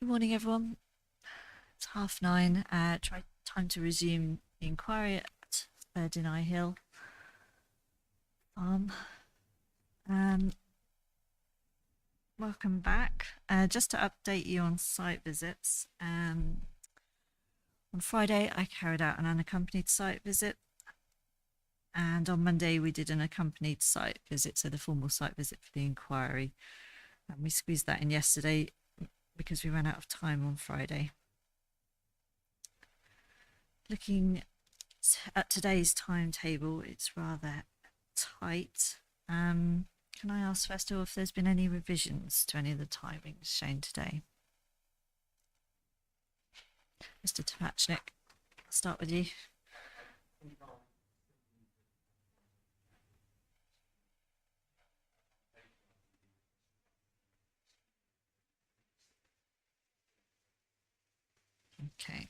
Good morning, everyone. It's 9:30. Time to resume the inquiry at Berdinai Hill Farm. Welcome back. Just to update you on site visits. On Friday, I carried out an unaccompanied site visit. And on Monday, we did an accompanied site visit, so the formal site visit for the inquiry. And we squeezed that in yesterday because we ran out of time on Friday. Looking at today's timetable, it's rather tight. Can I ask first of all if there's been any revisions to any of the timings shown today? Mr. Tapachnik, I'll start with you. Okay.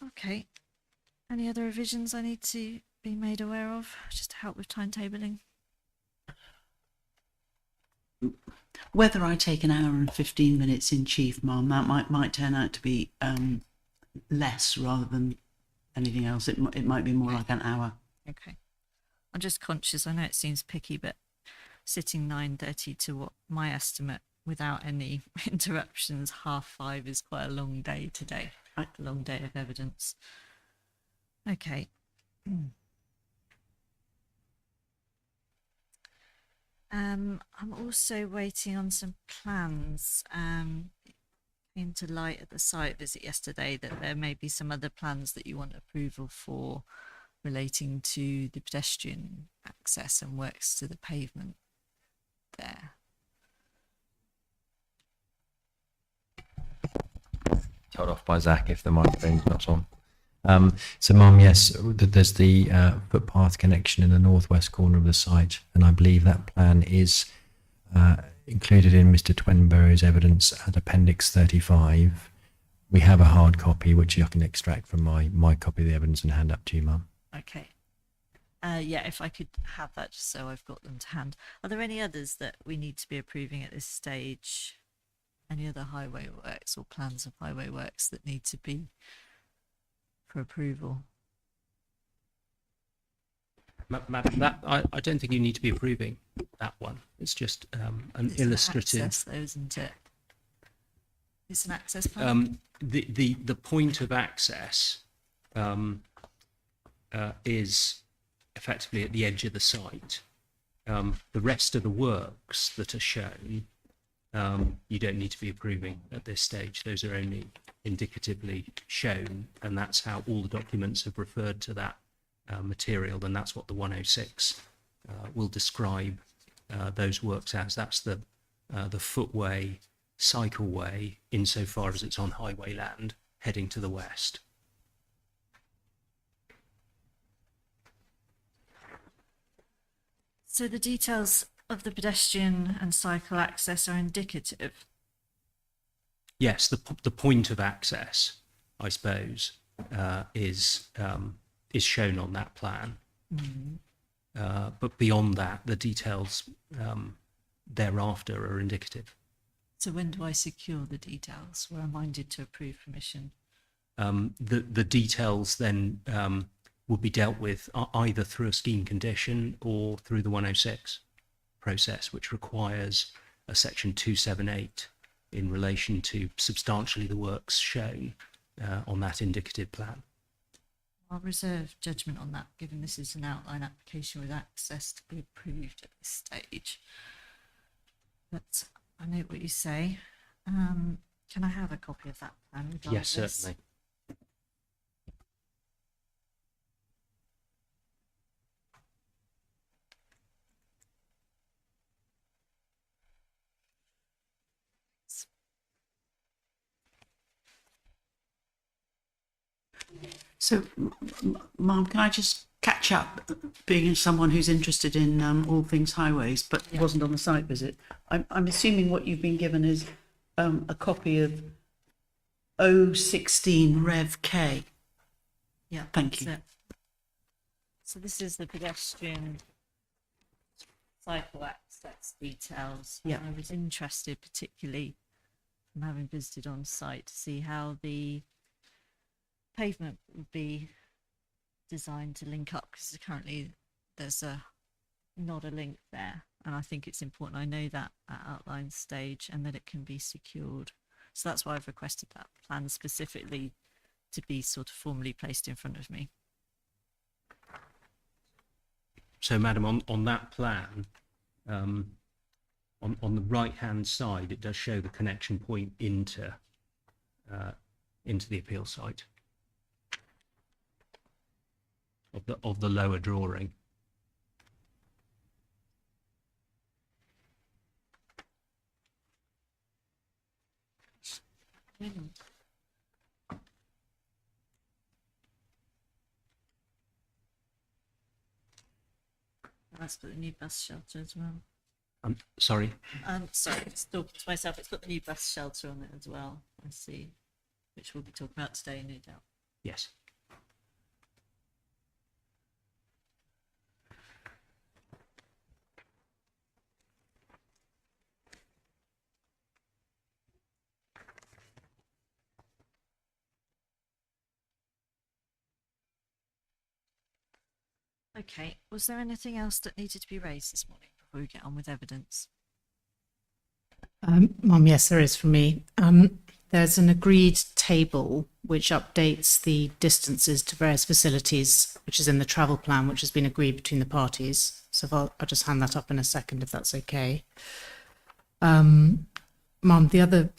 Okay. Any other revisions I need to be made aware of, just to help with timetabling? Whether I take an hour and 15 minutes in chief, Mum, that might turn out to be less rather than anything else. It might be more like an hour. Okay. I'm just conscious, I know it seems picky, but sitting 9:30 to what my estimate without any interruptions, 5:30 is quite a long day today. A long day of evidence. Okay. I'm also waiting on some plans. Came to light at the site visit yesterday that there may be some other plans that you want approval for relating to the pedestrian access and works to the pavement there. Told off by Zach if the microphone's not on. So, Mum, yes, there's the footpath connection in the northwest corner of the site, and I believe that plan is included in Mr. Twenborough's evidence at Appendix 35. We have a hard copy, which I can extract from my copy of the evidence and hand up to you, Mum. Okay. Yeah, if I could have that just so I've got them to hand. Are there any others that we need to be approving at this stage? Any other highway works or plans of highway works that need to be for approval? Madam, that I don't think you need to be approving that one. It's just an illustrative. Access, though, isn't it? It's an access plan. The point of access is effectively at the edge of the site. The rest of the works that are shown, you don't need to be approving at this stage. Those are only indicatively shown, and that's how all the documents have referred to that material, and that's what the 106 will describe those works as. That's the footway, cycleway, insofar as it's on highway land heading to the west. So the details of the pedestrian and cycle access are indicative. Yes, the point of access, I suppose, is shown on that plan. Mm-hmm. But beyond that, the details thereafter are indicative. So when do I secure the details? Where I'm minded to approve permission? The details then will be dealt with either through a scheme condition or through the 106 process, which requires a section 278 in relation to substantially the works shown on that indicative plan. I'll reserve judgment on that, given this is an outline application with access to be approved at this stage. But I note what you say. Can I have a copy of that plan? Yes, certainly. So, Mum, can I just catch up, being someone who's interested in all things highways, but wasn't on the site visit? I'm assuming what you've been given is a copy of 016 Rev K. Yeah. Thank you. So this is the pedestrian cycle access. access details. Yeah. I was interested, particularly from having visited on site, to see how the pavement would be designed to link up, because currently there's not a link there, and I think it's important. I know that at outline stage, and that it can be secured. So that's why I've requested that plan specifically to be sort of formally placed in front of me. So, Madam, on that plan, on the right-hand side, it does show the connection point into the appeal site of the lower drawing. That's got the new bus shelter as well. Sorry. Sorry, it's talking to myself. It's got the new bus shelter on it as well. I see, which we'll be talking about today, no doubt. Yes. Okay, was there anything else that needed to be raised this morning before we get on with evidence? Mum, yes, there is for me. There's an agreed table which updates the distances to various facilities, which is in the travel plan, which has been agreed between the parties. So if I'll just hand that up in a second, if that's okay. Mum, the other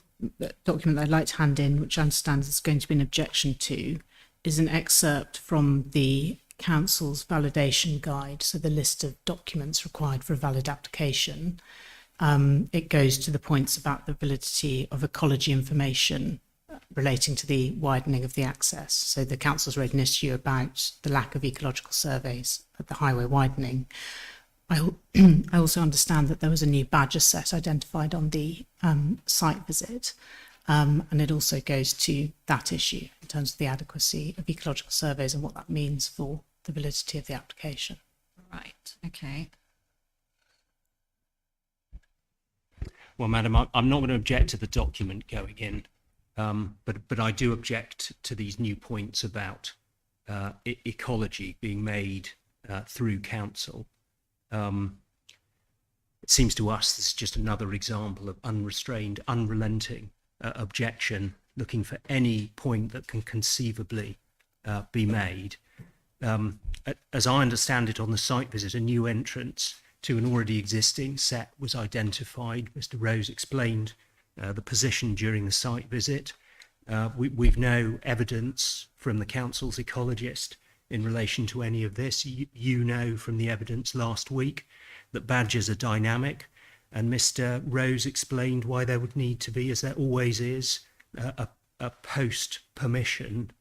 document that I'd like to hand in, which I understand is going to be an objection to, is an excerpt from the Council's validation guide, so the list of documents required for a valid application. It goes to the points about the validity of ecology information relating to the widening of the access. So the council's raised an issue about the lack of ecological surveys at the highway widening. I also understand that there was a new badger set identified on the site visit, and it also goes to that issue in terms of the adequacy of ecological surveys and what that means for the validity of the application. Right, okay. Well, Madam, I'm not going to object to the document going in, but I do object to these new points about ecology being made through council. It seems to us this is just another example of unrestrained, unrelenting objection, looking for any point that can conceivably be made. As I understand it on the site visit, a new entrance to an already existing set was identified. Mr. Rose explained the position during the site visit. We've no evidence from the council's ecologist in relation to any of this. You know from the evidence last week that badgers are dynamic, and Mr. Rose explained why there would need to be, as there always is, a post-permission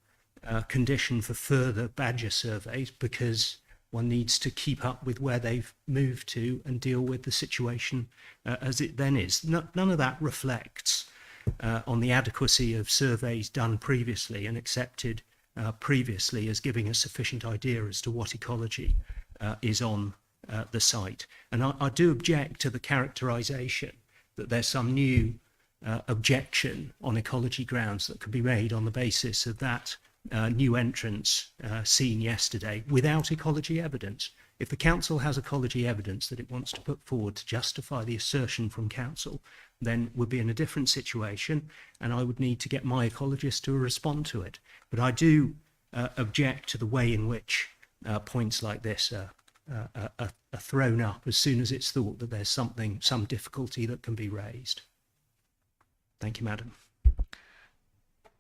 condition for further badger surveys, because one needs to keep up with where they've moved to and deal with the situation as it then is. None of that reflects on the adequacy of surveys done previously and accepted previously as giving a sufficient idea as to what ecology is on the site. And I do object to the characterisation that there's some new objection on ecology grounds that could be made on the basis of that new entrance seen yesterday without ecology evidence. If the council has ecology evidence that it wants to put forward to justify the assertion from council, then we'll be in a different situation, and I would need to get my ecologist to respond to it. But I do object to the way in which points like this are thrown up as soon as it's thought that there's some difficulty that can be raised. Thank you, Madam.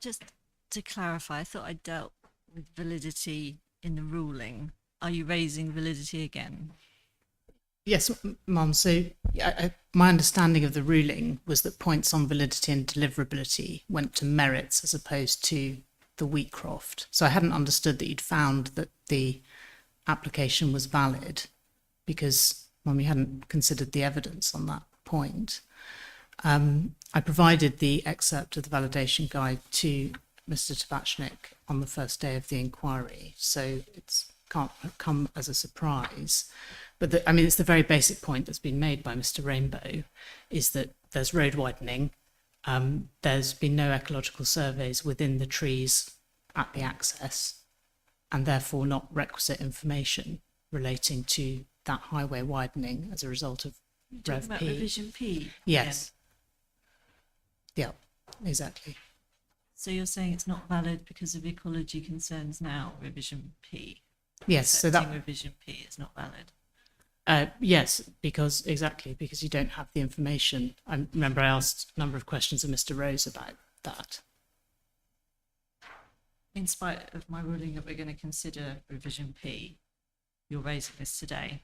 Just to clarify, I thought I dealt with validity in the ruling. Are you raising validity again? Yes, Mum. So my understanding of the ruling was that points on validity and deliverability went to merits as opposed to the Wheatcroft. So I hadn't understood that you'd found that the application was valid because, Mum, you hadn't considered the evidence on that point. I provided the excerpt of the validation guide to Mr. Tabachnik on the first day of the inquiry, so it can't come as a surprise. But I mean, it's the very basic point that's been made by Mr. Rainbow, is that there's road widening. There's been no ecological surveys within the trees at the access, and therefore not requisite information relating to that highway widening as a result of Talking Rev about P. revision P. Yes. Yeah, exactly. So you're saying it's not valid because of ecology concerns now, revision P? Yes, so that Accepting revision P is not valid. yes, because you don't have the information. I remember I asked a number of questions of Mr. Rose about that. In spite of my ruling that we're going to consider revision P, you're raising this today.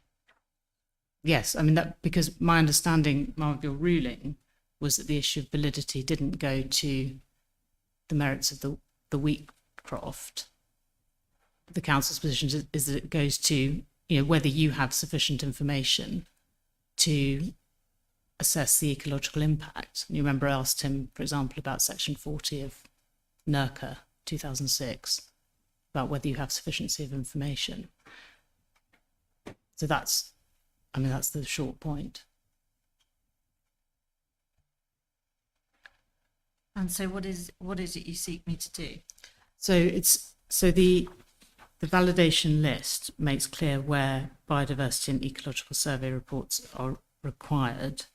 Yes, I mean that because my understanding of your ruling was that the issue of validity didn't go to the merits of the Wheatcroft. The council's position is that it goes to whether you have sufficient information to assess the ecological impact. And you remember I asked him, for example, about Section 40 of NERCA 2006, about whether you have sufficiency of information. So that's the short point. And so what is it you seek me to do? So the validation list makes clear where biodiversity and ecological survey reports are required.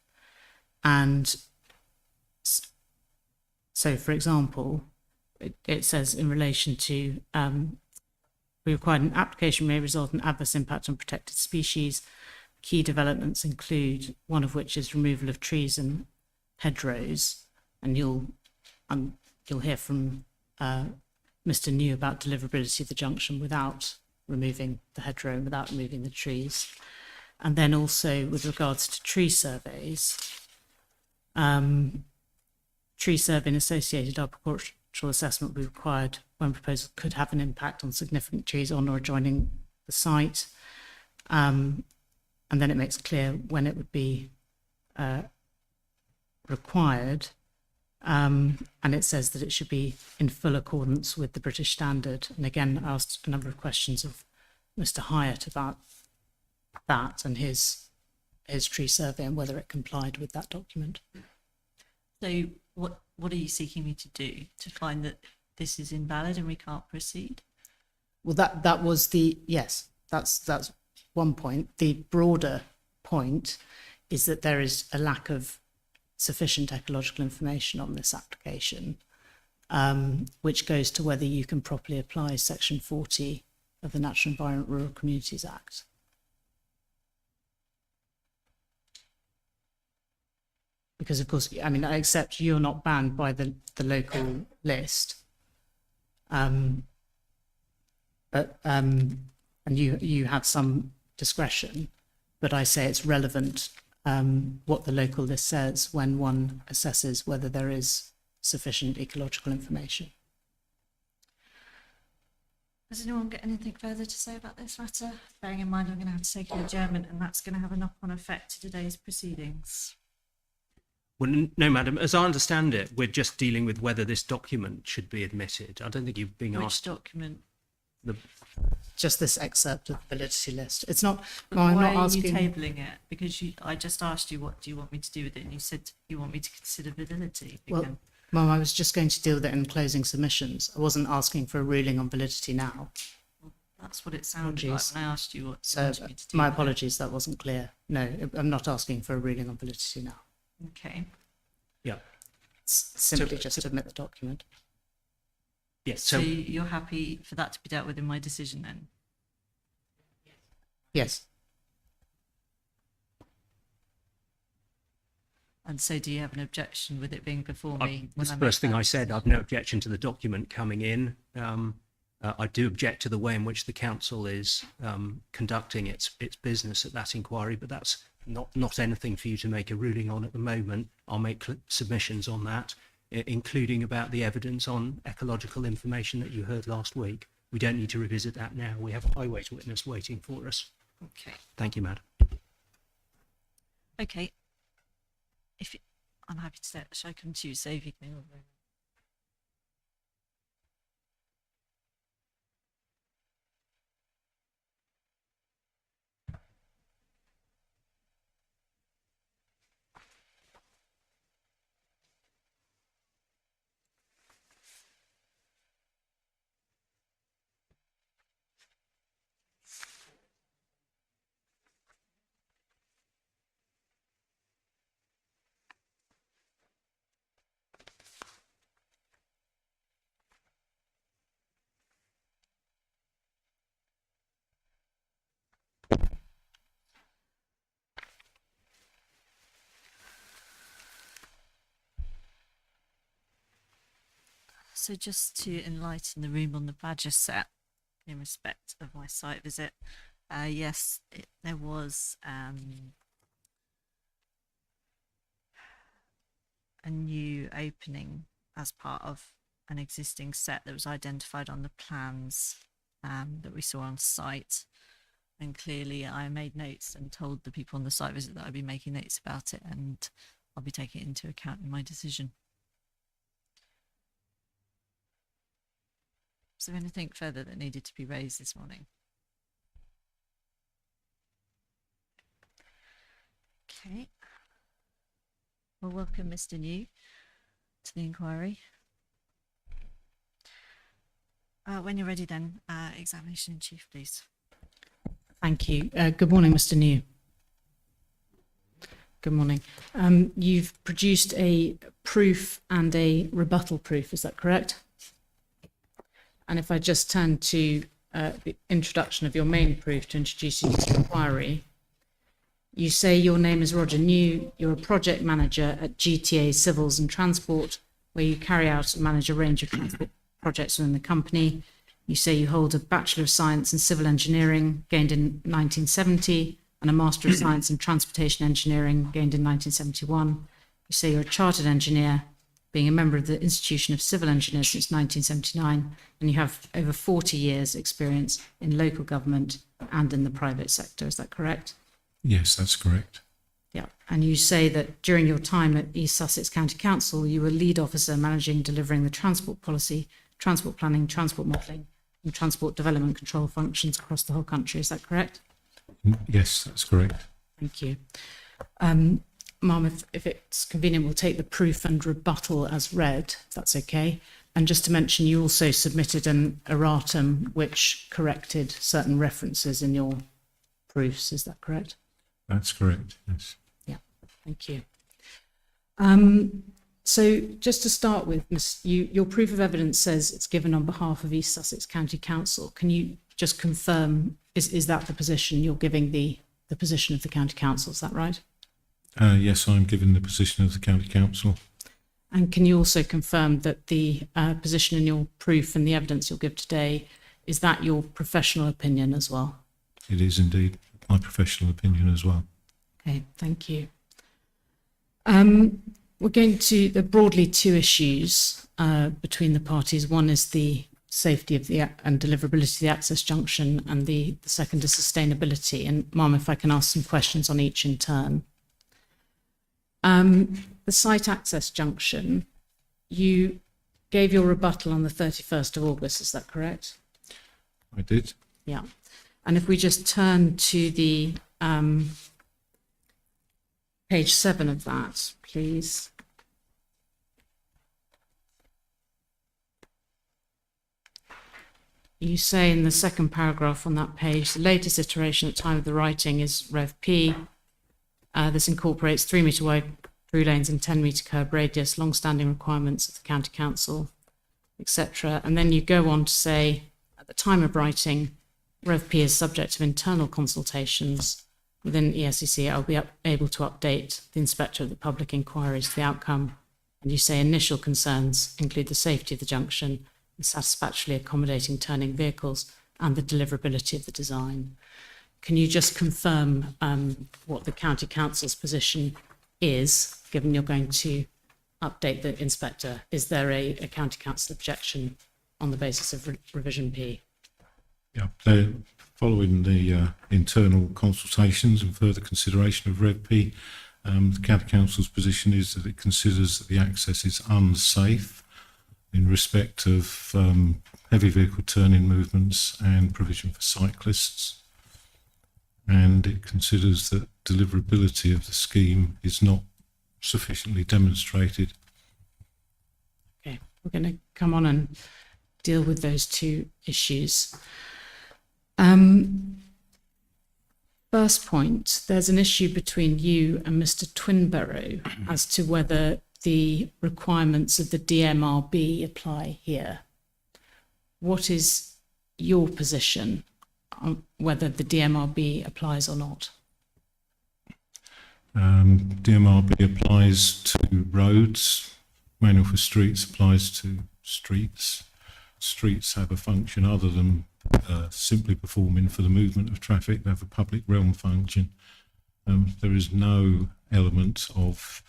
And so, for example, it says in relation to we required an application may result in adverse impact on protected species. Key developments include one of which is removal of trees and hedgerows, and you'll hear from Mr. New about deliverability of the junction without removing the hedgerow and without removing the trees. And then also with regards to tree surveys, tree survey and associated agricultural assessment will be required when proposal could have an impact on significant trees on or adjoining the site. And then it makes clear when it would be required. And it says that it should be in full accordance with the British standard. And again, I asked a number of questions of Mr. Hyatt about that and his tree survey and whether it complied with that document. So what are you seeking me to do? To find that this is invalid and we can't proceed? Well, that was that's one point. The broader point is that there is a lack of sufficient ecological information on this application, which goes to whether you can properly apply Section 40 of the Natural Environment Rural Communities Act. Because, of course, I mean, I accept you're not banned by the local list, and you have some discretion, but I say it's relevant what the local list says when one assesses whether there is sufficient ecological information. Does anyone get anything further to say about this matter? Bearing in mind I'm going to have to take an adjournment and that's going to have a knock-on effect to today's proceedings. Well, no, madam. As I understand it, we're just dealing with whether this document should be admitted. I don't think you've been Which asked. document? Just this excerpt of the validity list. It's not. But No, I'm why not are asking. you tabling it? Because I just asked you what do you want me to do with it, and you said you want me to consider validity. Well, Again. Mum, I was just going to deal with it in closing submissions. I wasn't asking for a ruling on validity now. That's what it sounded Apologies. like when I asked you what you So wanted me to do. my with it. apologies, that wasn't clear. No, I'm not asking for a ruling on validity now. Okay. Yeah. It's simply So- just to admit the document. Yes. So So, you're happy for that to be dealt with in my decision then? Yes. And so do you have an objection with it being before me? that's when the I first make thing that I said. I've no objection to the document coming in. I do object to the way in which the council is conducting its business at that inquiry, but that's not anything for you to make a ruling on at the moment. I'll make submissions on that, including about the evidence on ecological information that you heard last week. We don't need to revisit that now. We have a highways witness waiting for us. Okay. Thank you, madam. Okay. I'm happy to say, shall I come to you, save you? So just to enlighten the room on the badger set in respect of my site visit, yes, there was a new opening as part of an existing set that was identified on the plans that we saw on site. And clearly I made notes and told the people on the site visit that I'd be making notes about it, and I'll be taking it into account in my decision. Is there anything further that needed to be raised this morning? Okay. Well, welcome, Mr. New, to the inquiry. When you're ready then, examination in chief, please. Thank you. Good morning, Mr. New. Good morning. You've produced a proof and a rebuttal proof, is that correct? And if I just turn to the introduction of your main proof to introduce you to the inquiry, you say your name is Roger New, you're a project manager at GTA Civils and Transport, where you carry out and manage a range of transport projects within the company. You say you hold a Bachelor of Science in Civil Engineering, gained in 1970, and a Master of Science in Transportation Engineering, gained in 1971. You say you're a chartered engineer, being a member of the Institution of Civil Engineers since 1979, and you have over 40 years experience in local government and in the private sector. Is that correct? Yes, that's correct. Yeah. And you say that during your time at East Sussex County Council, you were lead officer managing and delivering the transport policy, transport planning, transport modelling, and transport development control functions across the whole country. Is that correct? Yes, that's correct. Thank you. Ma'am, if it's convenient, we'll take the proof and rebuttal as read, if that's okay. And just to mention, you also submitted an erratum which corrected certain references in your proofs. Is that correct? That's correct, yes. Yeah, thank you. So just to start with, your proof of evidence says it's given on behalf of East Sussex County Council. Can you just confirm, is that the position you're giving the position of the County Council, is that right? Yes, I'm given the position of the County Council. And can you also confirm that the position in your proof and the evidence you'll give today, is that your professional opinion as well? It is indeed my professional opinion as well. Okay, thank you. We're going to, there are broadly two issues between the parties. One is the safety of the and deliverability of the access junction, and the second is sustainability. And Ma'am, if I can ask some questions on each in turn. The site access junction, you gave your rebuttal on the 31st of August, is that correct? I did. Yeah. And if we just turn to the page 7 of that, please. You say in the second paragraph on that page, the latest iteration at the time of the writing is Rev P. This incorporates 3 metre wide through lanes and 10 metre curb radius, long-standing requirements of the County Council, etc. And then you go on to say, at the time of writing, Rev P is subject to internal consultations within ESCC. I'll be able to update the Inspector of the Public inquiries to the outcome. And you say initial concerns include the safety of the junction and satisfactorily accommodating turning vehicles and the deliverability of the design. Can you just confirm what the County Council's position is, given you're going to update the Inspector? Is there a County Council objection on the basis of revision P? Yeah, following the internal consultations and further consideration of Rev P, the County Council's position is that it considers that the access is unsafe in respect of heavy vehicle turning movements and provision for cyclists. And it considers that deliverability of the scheme is not sufficiently demonstrated. Okay, we're going to come on and deal with those two issues. First point, there's an issue between you and Mr. Twinborough as to whether the requirements of the DMRB apply here. What is your position on whether the DMRB applies or not? DMRB applies to roads, manual for streets applies to streets. Streets have a function other than simply performing for the movement of traffic. They have a public realm function. There is no element of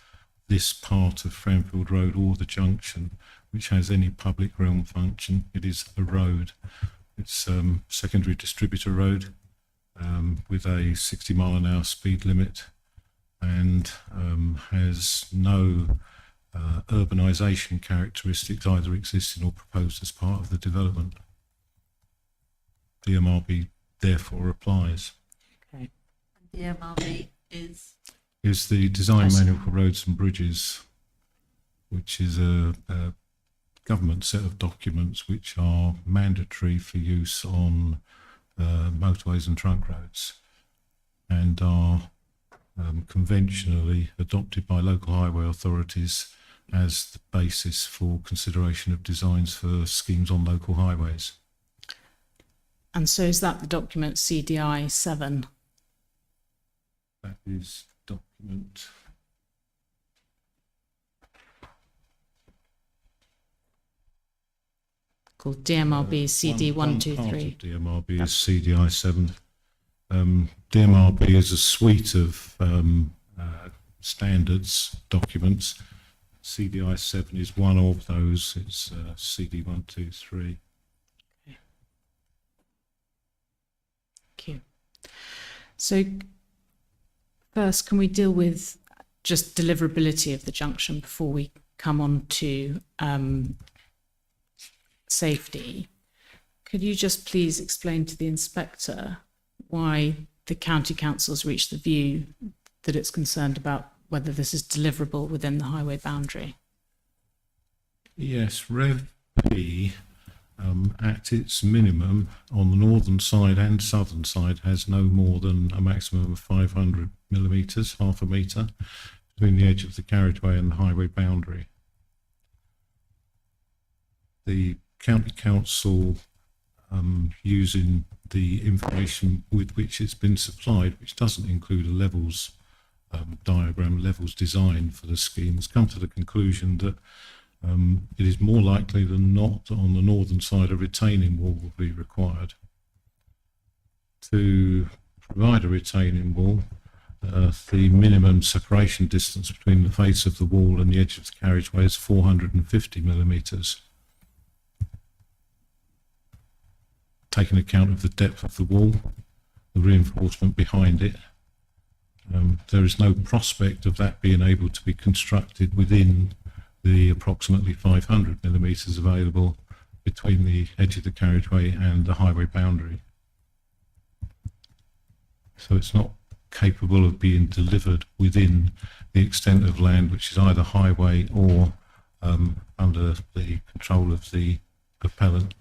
this part of Framfield Road or the junction which has any public realm function. It is a road. It's secondary distributor road with a 60-mile-an-hour speed limit, and has no urbanisation characteristics either existing or proposed as part of the development. The MRB therefore applies. Okay. The MRB Is the Design Yes. Manual for Roads and Bridges, which is a government set of documents which are mandatory for use on motorways and trunk roads, and are conventionally adopted by local highway authorities as the basis for consideration of designs for schemes on local highways. And so is that the document CDI 7? That is document Called DMRB CD one part 123. of DMRB is CDI 7. DMRB is a suite of standards documents. CDI 7 is one of those. It's CD 123. Thank you. So first, can we deal with just deliverability of the junction before we come on to safety? Could you just please explain to the inspector why the county council's reached the view that it's concerned about whether this is deliverable within the highway boundary? Yes, Rev P at its minimum on the northern side and southern side has no more than a maximum of 500 millimetres, half a metre, between the edge of the carriageway and the highway boundary. The county council, using the information with which it's been supplied, which doesn't include a levels diagram, levels design for the scheme, has come to the conclusion that it is more likely than not on the northern side a retaining wall will be required. To provide a retaining wall, the minimum separation distance between the face of the wall and the edge of the carriageway is 450 millimetres. Taking account of the depth of the wall, the reinforcement behind it, there is no prospect of that being able to be constructed within the approximately 500 millimetres available between the edge of the carriageway and the highway boundary. So it's not capable of being delivered within the extent of land which is either highway or under the control of the appellant.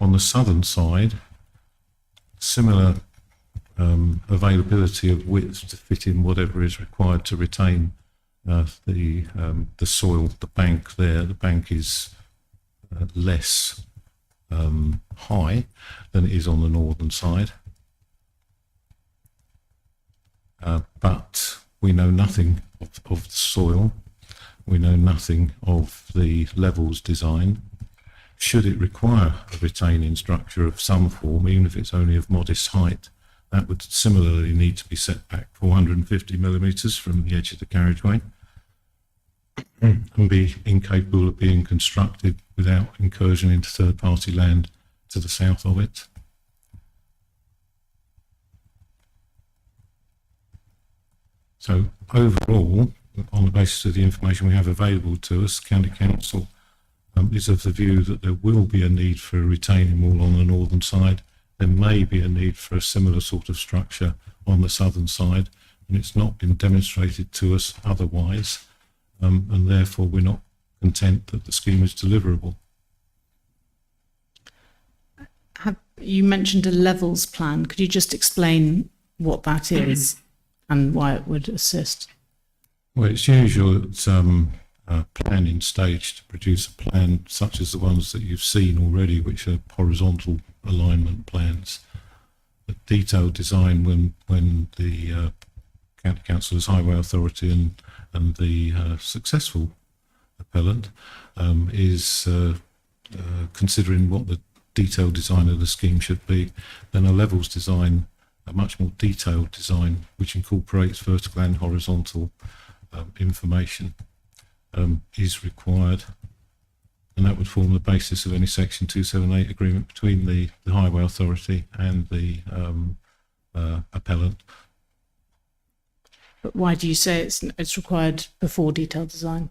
On the southern side, similar availability of width to fit in whatever is required to retain the soil, the bank there. The bank is less high than it is on the northern side. But we know nothing of the soil. We know nothing of the levels design. Should it require a retaining structure of some form, even if it's only of modest height, that would similarly need to be set back 450 millimetres from the edge of the carriageway and be incapable of being constructed without incursion into third-party land to the south of it. So overall, on the basis of the information we have available to us, County Council is of the view that there will be a need for a retaining wall on the northern side. There may be a need for a similar sort of structure on the southern side, and it's not been demonstrated to us otherwise, and therefore we're not content that the scheme is deliverable. You mentioned a levels plan. Could you just explain what that is and why it would assist? Well, it's usual at planning stage to produce a plan such as the ones that you've seen already, which are horizontal alignment plans. A detailed design when the County Council as Highway Authority and and the successful appellant is considering what the detailed design of the scheme should be, then a levels design, a much more detailed design, which incorporates vertical and horizontal information, is required. And that would form the basis of any Section 278 agreement between the Highway Authority and the appellant. But why do you say it's required before detailed design?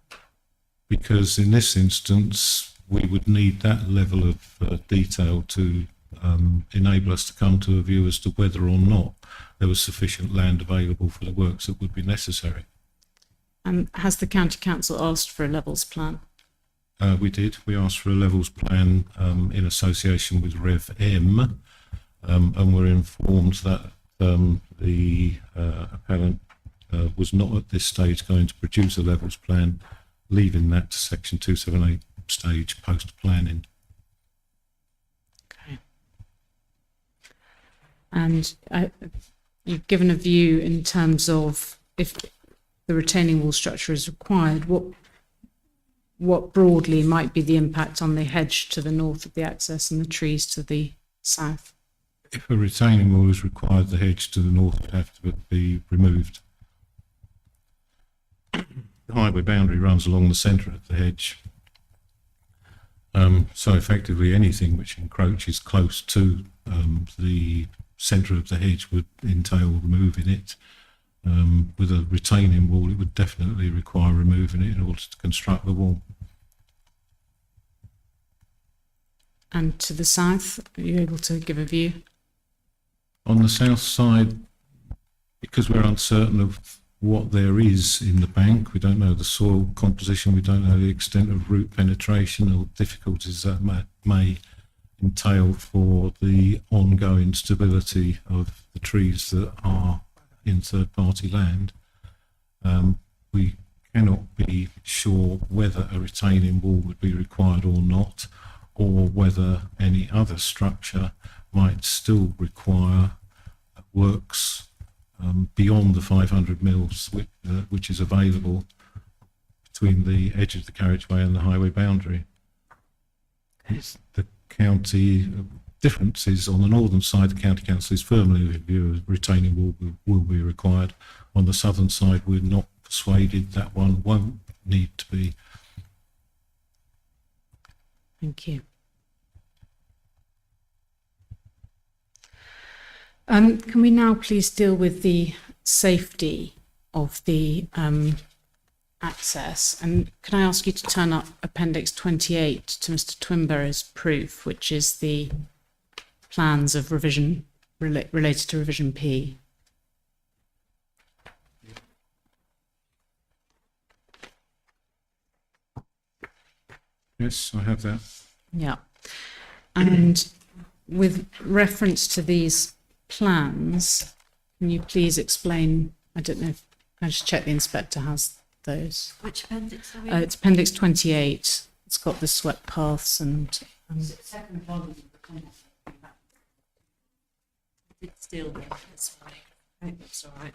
Because in this instance, we would need that level of detail to enable us to come to a view as to whether or not there was sufficient land available for the works that would be necessary. And has the county council asked for a levels plan? We did. We asked for a levels plan in association with Rev M, and we're informed that the appellant was not at this stage going to produce a levels plan, leaving that to Section 278 stage post-planning. Okay. And you've given a view in terms of if the retaining wall structure is required, what broadly might be the impact on the hedge to the north of the access and the trees to the south? If a retaining wall is required, the hedge to the north would have to be removed. The highway boundary runs along the centre of the hedge. So effectively anything which encroaches close to the centre of the hedge would entail removing it. With a retaining wall, it would definitely require removing it in order to construct the wall. And to the south, are you able to give a view? On the south side, because we're uncertain of what there is in the bank, we don't know the soil composition, we don't know the extent of root penetration or difficulties that may entail for the ongoing stability of the trees that are in third-party land. We cannot be sure whether a retaining wall would be required or not, or whether any other structure might still require works beyond the 500 mils which is available between the edge of the carriageway and the highway boundary. It's the county difference is on the northern side, the county council is firmly of the view of retaining wall will be required. On the southern side, we're not persuaded that one won't need to be. Thank you. Can we now please deal with the safety of the access? And can I ask you to turn up Appendix 28 to Mr. Twinborough's proof, which is the plans of revision related to revision P? Yes, I have that. Yeah. And with reference to these plans, can you please explain, I don't know if, can I just check the inspector has those? Which appendix are we It's Appendix 28. It's got the swept paths and second volume of the comments. It's still there this morning. I hope that's all right.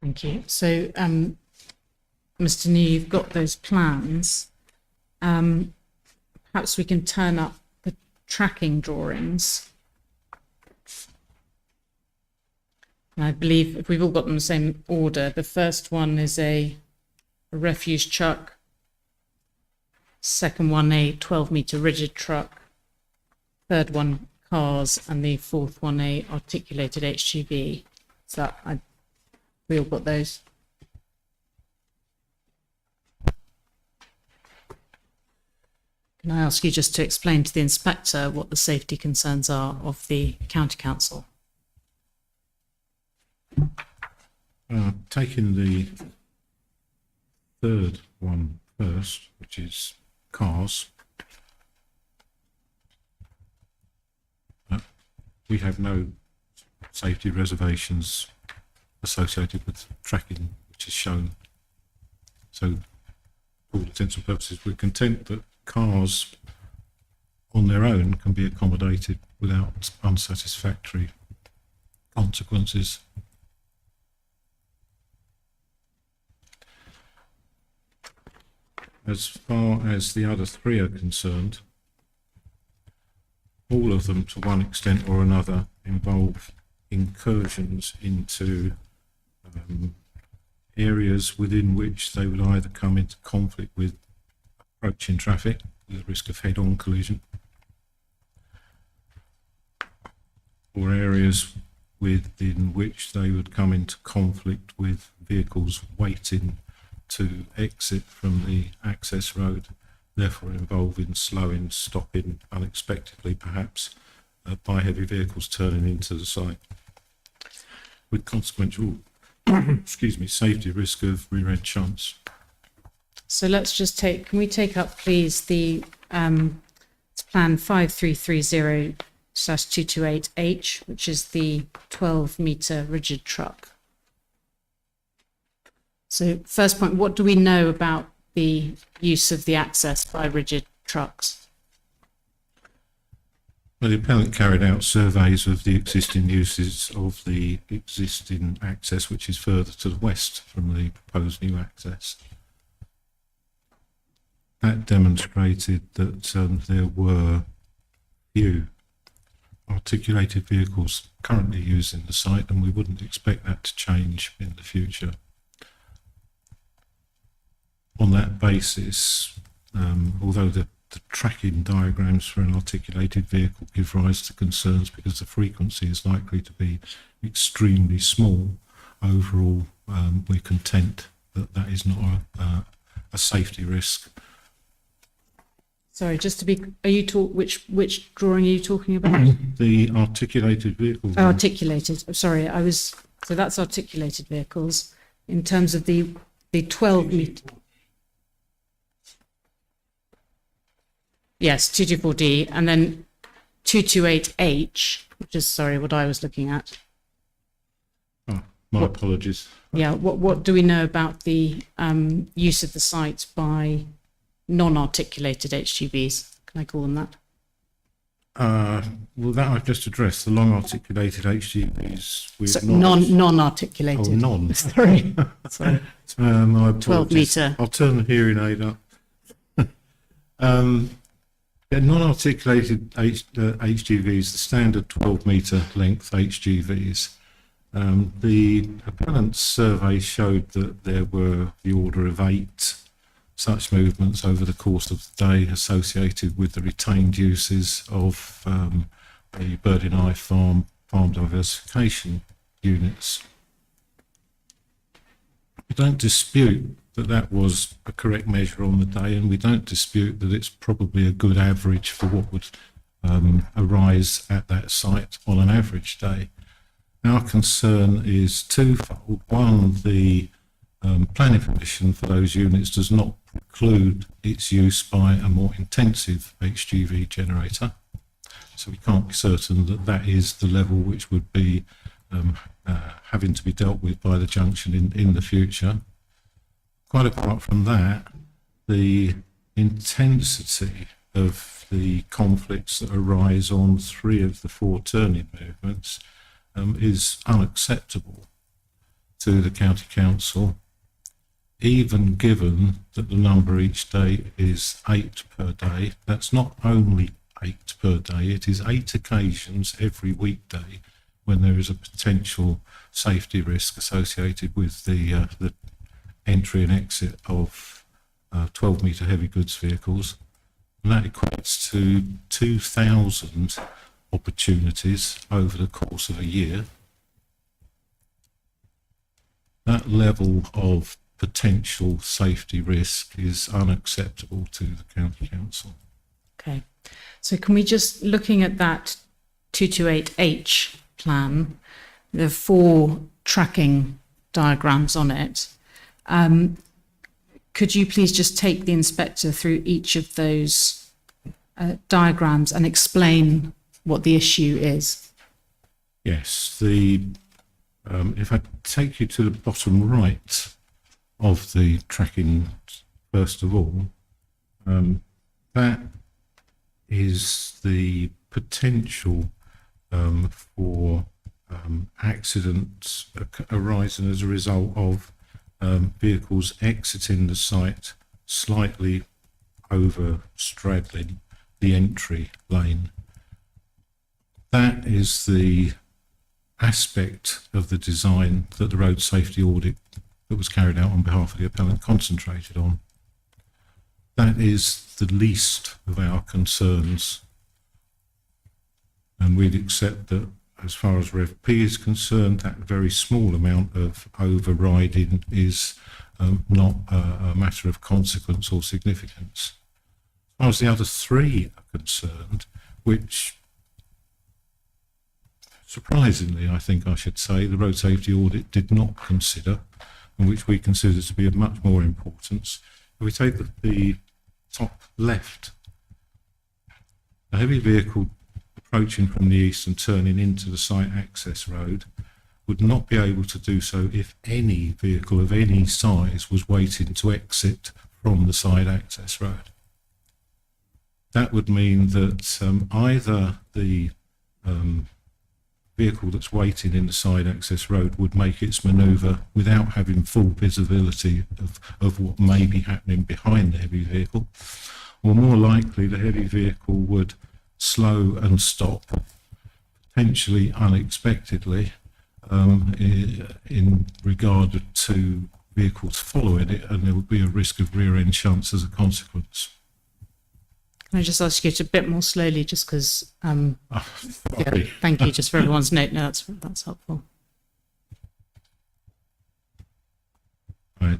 thank you. So, Mr. New, you've got those plans. Perhaps we can turn up the tracking drawings. And I believe if we've all got them in the same order, the first one is a refuse truck. Second one, a 12-metre rigid truck. Third one, cars. And the fourth one, a articulated HGV. So we all got those. Can I ask you just to explain to the inspector what the safety concerns are of the county council? Taking the third one first, which is cars. We have no safety reservations associated with tracking which is shown. So, for all intents and purposes, we're content that cars on their own can be accommodated without unsatisfactory consequences. As far as the other three are concerned, all of them, to one extent or another, involve incursions into areas within which they would either come into conflict with approaching traffic, with the risk of head-on collision, or areas within which they would come into conflict with vehicles waiting to exit from the access road, therefore involving slowing, stopping unexpectedly, perhaps, by heavy vehicles turning into the site, with consequential safety risk of rear-end shunts. So let's just take, can we take up, please, the it's plan 5330/228H, which is the 12-metre rigid truck. So first point, what do we know about the use of the access by rigid trucks? Well, the appellant carried out surveys of the existing uses of the existing access, which is further to the west from the proposed new access. That demonstrated that there were few articulated vehicles currently using the site, and we wouldn't expect that to change in the future. On that basis, although the tracking diagrams for an articulated vehicle give rise to concerns because the frequency is likely to be extremely small, overall we're content that that is not a safety risk. Sorry, just to be, are you which drawing are you talking about? The articulated vehicle. Oh, articulated. Sorry, so that's articulated vehicles in terms of the 12 metre. Yes, 224D, and then 228H, which is, sorry, what I was looking at. Oh, my apologies. Yeah, what do we know about the use of the site by non-articulated HGVs? Can I call them that? Well, that I've just addressed. The long articulated HGVs with So, non-articulated. Oh, non. Sorry. My 12 apologies. metre. I'll turn the hearing aid up. Non-articulated HGVs, the standard 12-metre length HGVs. The appellant's survey showed that there were the order of 8 such movements over the course of the day associated with the retained uses of the Birding Eye farm diversification units. We don't dispute that that was a correct measure on the day, and we don't dispute that it's probably a good average for what would arise at that site on an average day. Our concern is twofold. One, the planning permission for those units does not preclude its use by a more intensive HGV generator. So we can't be certain that that is the level which would be having to be dealt with by the junction in the future. Quite apart from that, the intensity of the conflicts that arise on 3 of the 4 turning movements is unacceptable to the County Council, even given that the number each day is 8 per day. That's not only 8 per day, it is 8 occasions every weekday when there is a potential safety risk associated with the entry and exit of 12-metre heavy goods vehicles. And that equates to 2,000 opportunities over the course of a year. That level of potential safety risk is unacceptable to the County Council. Okay. So can we just, looking at that 228H plan, there are 4 tracking diagrams on it. Could you please just take the inspector through each of those diagrams and explain what the issue is? Yes, if I take you to the bottom right of the tracking, first of all, that is the potential for accidents arising as a result of vehicles exiting the site slightly over straddling the entry lane. That is the aspect of the design that the road safety audit that was carried out on behalf of the appellant concentrated on. That is the least of our concerns, and we'd accept that as far as Rev P is concerned, that very small amount of overriding is not a matter of consequence or significance. As far as the other three are concerned, which surprisingly, I think I should say, the road safety audit did not consider, and which we consider to be of much more importance. If we take the top left, a heavy vehicle approaching from the east and turning into the site access road would not be able to do so if any vehicle of any size was waiting to exit from the side access road. That would mean that either the vehicle that's waiting in the side access road would make its manoeuvre without having full visibility of what may be happening behind the heavy vehicle, or more likely the heavy vehicle would slow and stop, potentially unexpectedly, in regard to vehicles following it, and there would be a risk of rear end shunts as a consequence. Can I just ask you to a bit more slowly, just because? Yeah, Sorry. thank you. Just for everyone's note. No, that's helpful. Right,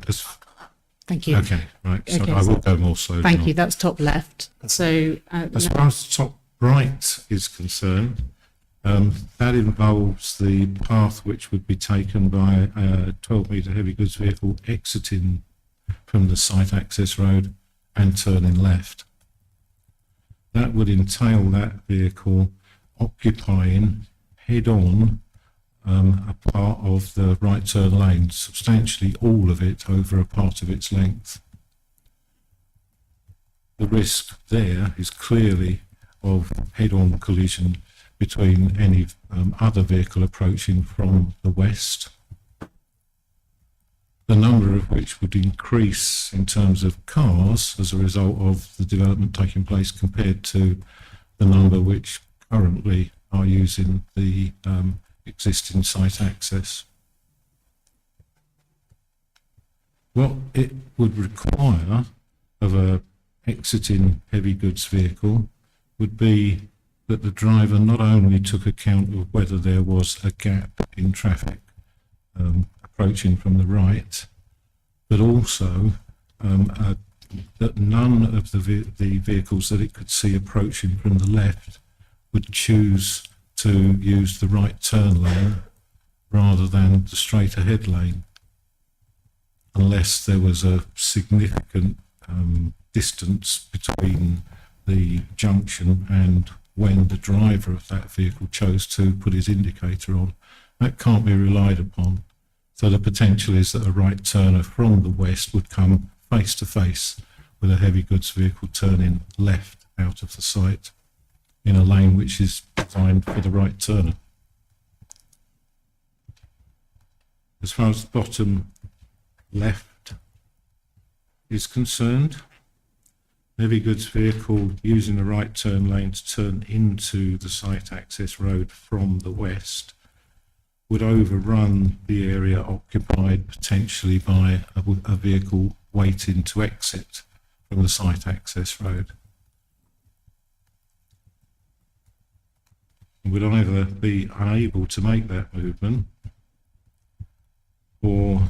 Thank you. okay, right. So Okay, I will go more slowly. Thank now. you. That's top left. So As far as the top right is concerned, that involves the path which would be taken by a 12-metre heavy goods vehicle exiting from the site access road and turning left. That would entail that vehicle occupying head-on a part of the right turn lane, substantially all of it over a part of its length. The risk there is clearly of head-on collision between any other vehicle approaching from the west, the number of which would increase in terms of cars as a result of the development taking place compared to the number which currently are using the existing site access. What it would require of a exiting heavy goods vehicle would be that the driver not only took account of whether there was a gap in traffic approaching from the right, but also that none of the vehicles that it could see approaching from the left would choose to use the right turn lane rather than the straight ahead lane, unless there was a significant distance between the junction and when the driver of that vehicle chose to put his indicator on. That can't be relied upon. So the potential is that a right turner from the west would come face to face with a heavy goods vehicle turning left out of the site in a lane which is designed for the right turner. As far as the bottom left is concerned, heavy goods vehicle using the right turn lane to turn into the site access road from the west would overrun the area occupied potentially by a vehicle waiting to exit from the site access road. It would either be unable to make that movement or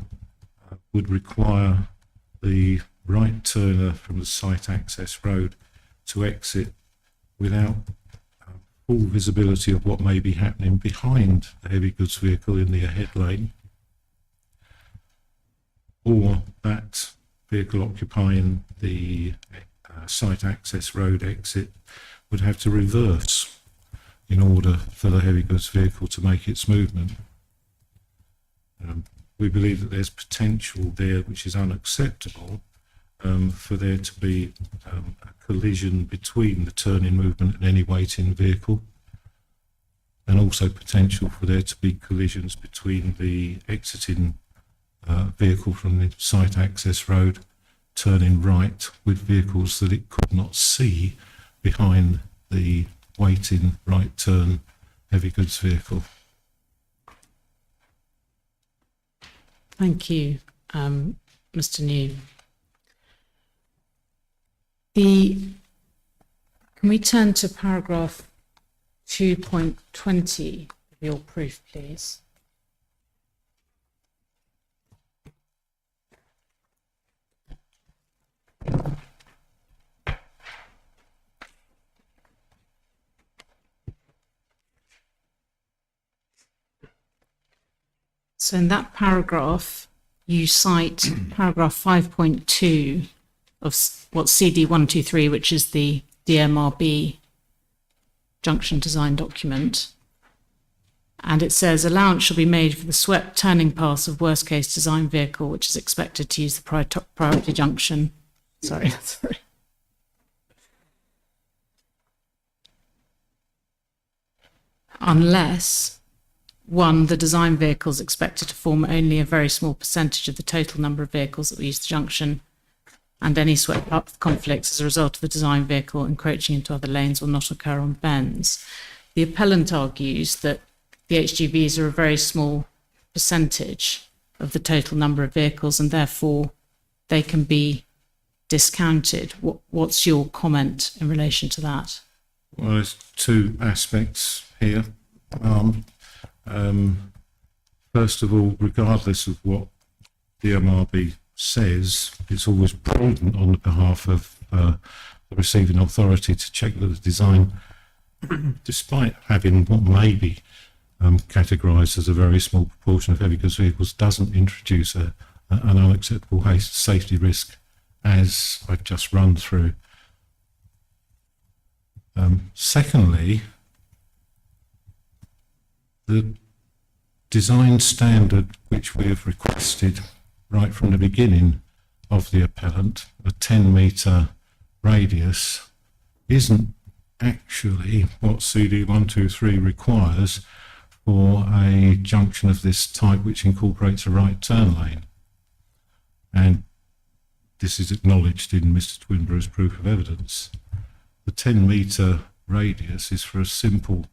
would require the right turner from the site access road to exit without full visibility of what may be happening behind the heavy goods vehicle in the ahead lane, or that vehicle occupying the site access road exit would have to reverse in order for the heavy goods vehicle to make its movement. we believe that there's potential there which is unacceptable for there to be a collision between the turning movement and any waiting vehicle, and also potential for there to be collisions between the exiting vehicle from the site access road turning right with vehicles that it could not see behind the waiting right turn heavy goods vehicle. Thank you, Mr. New. Can we turn to paragraph 2.20 of your proof, please? So in that paragraph, you cite paragraph 5.2 of what's CD 123, which is the DMRB junction design document. And it says allowance shall be made for the swept turning paths of worst case design vehicle, which is expected to use the priority junction. Sorry. Unless, one, the design vehicle is expected to form only a very small percentage of the total number of vehicles that will use the junction, and any swept path conflicts as a result of the design vehicle encroaching into other lanes will not occur on bends. The appellant argues that the HGVs are a very small percentage of the total number of vehicles, and therefore they can be discounted. What's your comment in relation to that? Well, there's two aspects here. First of all, regardless of what the MRB says, it's always prudent on the behalf of the receiving authority to check that the design, despite having what may be categorised as a very small proportion of heavy goods vehicles, doesn't introduce an unacceptable safety risk, as I've just run through. Secondly, the design standard which we have requested right from the beginning of the appellant, a 10-metre radius, isn't actually what CD 123 requires for a junction of this type which incorporates a right turn lane. And this is acknowledged in Mr. Twinborough's proof of evidence. The 10-metre radius is for a simple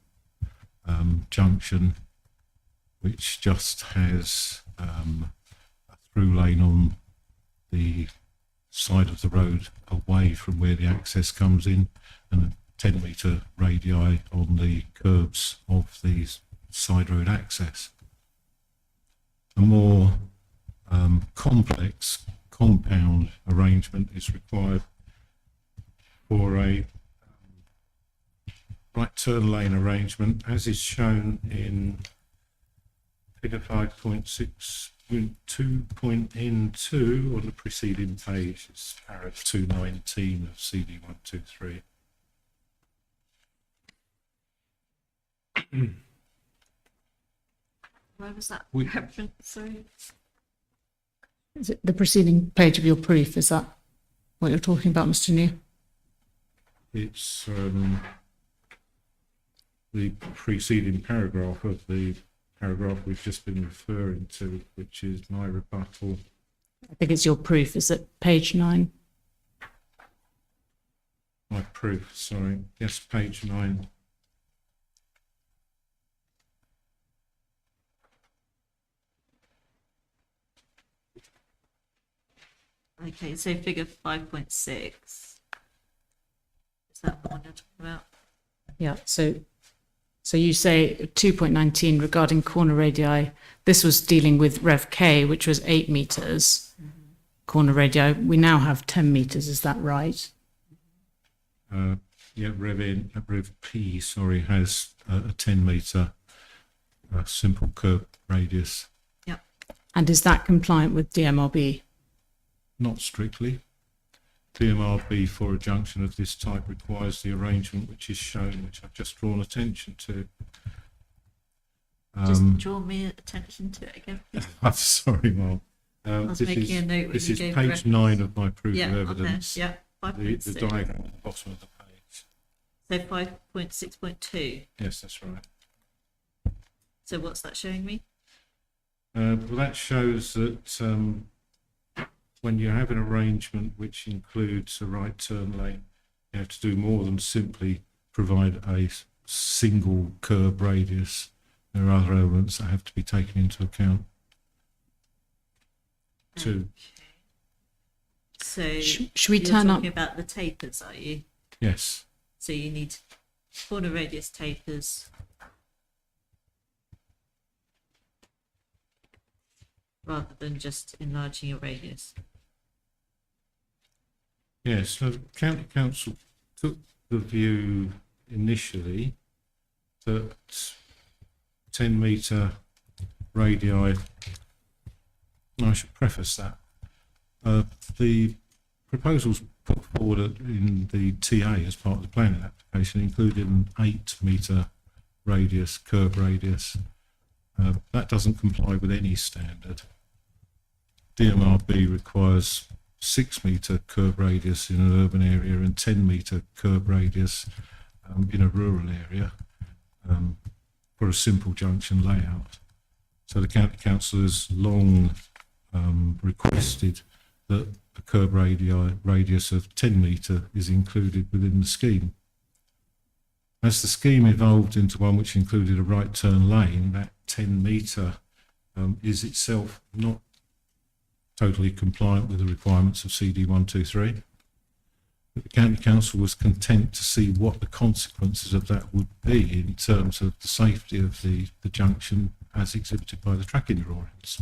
junction which just has a through lane on the side of the road away from where the access comes in, and a 10-metre radii on the curbs of the side road access. A more complex compound arrangement is required for a right turn lane arrangement, as is shown in figure 5.6.2.N2 on the preceding page. It's paragraph 219 of CD 123. Where was that We- reference? Sorry. Is it the preceding page of your proof? Is that what you're talking about, Mr. New? It's the preceding paragraph of the paragraph we've just been referring to, which is my rebuttal. I think it's your proof. Is it page 9? My proof, sorry. Yes, page 9. Okay, so figure 5.6. Is that the one you're talking about? Yeah. So you say 2.19 regarding corner radii. This was dealing with Rev K, which was 8 meters. Corner radii. We now have 10 meters. Is that right? Yeah, Rev P, sorry, has a 10-metre simple curb radius. Yep. And is that compliant with DMRB? Not strictly. DMRB for a junction of this type requires the arrangement which is shown, which I've just drawn attention to. Just draw me attention to it again. I'm sorry, Mark. I was This making is, a note when this you is gave page reference. 9 of my proof Yeah, of on there. evidence. Yeah, The 5.6. diagram at the bottom of the page. So 5.6.2. Yes, that's right. So what's that showing me? Well, that shows that when you have an arrangement which includes a right turn lane, you have to do more than simply provide a single curb radius. There are other elements that have to be taken into account too. So Should we you're turn up? talking about the tapers, are you? Yes, So you need corner radius tapers rather than just enlarging your radius. yes. So the county council took the view initially that 10 metre radii. I should preface that. The proposals put forward in the TA as part of the planning application included an 8 metre radius, curb radius. That doesn't comply with any standard. DMRB requires 6 metre curb radius in an urban area and 10 metre curb radius in a rural area for a simple junction layout. So the county council has long requested that a curb radius of 10 metre is included within the scheme. As the scheme evolved into one which included a right turn lane, that 10 metre is itself not totally compliant with the requirements of CD 123. But the county council was content to see what the consequences of that would be in terms of the safety of the junction as exhibited by the tracking drawings.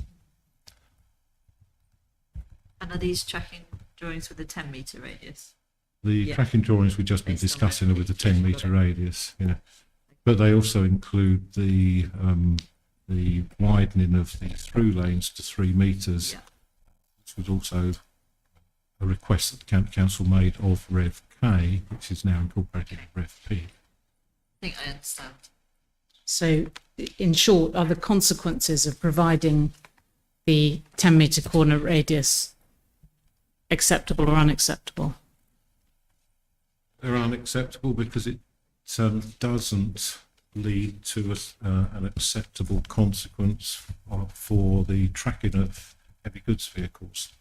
And are these tracking drawings with a 10-metre radius? The Yeah. tracking drawings we've just been Based on discussing are with the that. Yeah, 10 got metre it. radius, yeah. But they also include the widening of the through lanes to 3 metres, Yeah. which was also a request that the county council made of Rev K, which is now incorporated in Rev P. I think I understand. So, in short, are the consequences of providing the 10 metre corner radius acceptable or unacceptable? They're unacceptable because it doesn't lead to an acceptable consequence for the tracking of heavy goods vehicles.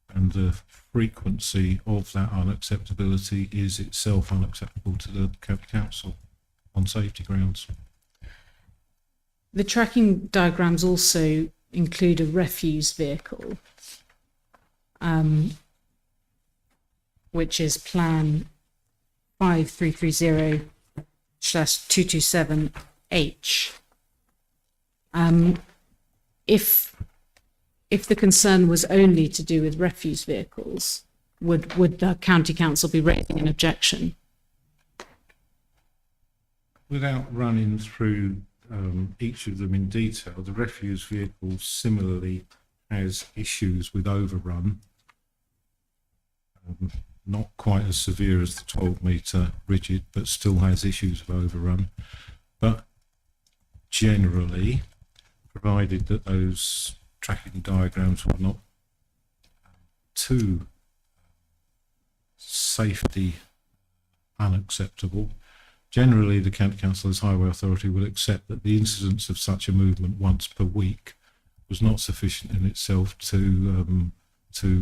And the frequency of that unacceptability is itself unacceptable to the county council on safety grounds. The tracking diagrams also include a refuse vehicle, which is plan 5330/227H. If the concern was only to do with refuse vehicles, would the county council be raising an objection? Without running through each of them in detail, the refuse vehicle similarly has issues with overrun, not quite as severe as the 12 metre rigid, but still has issues of overrun. But generally, provided that those tracking diagrams were not too safety unacceptable, generally the county council as highway authority will accept that the incidence of such a movement once per week was not sufficient in itself to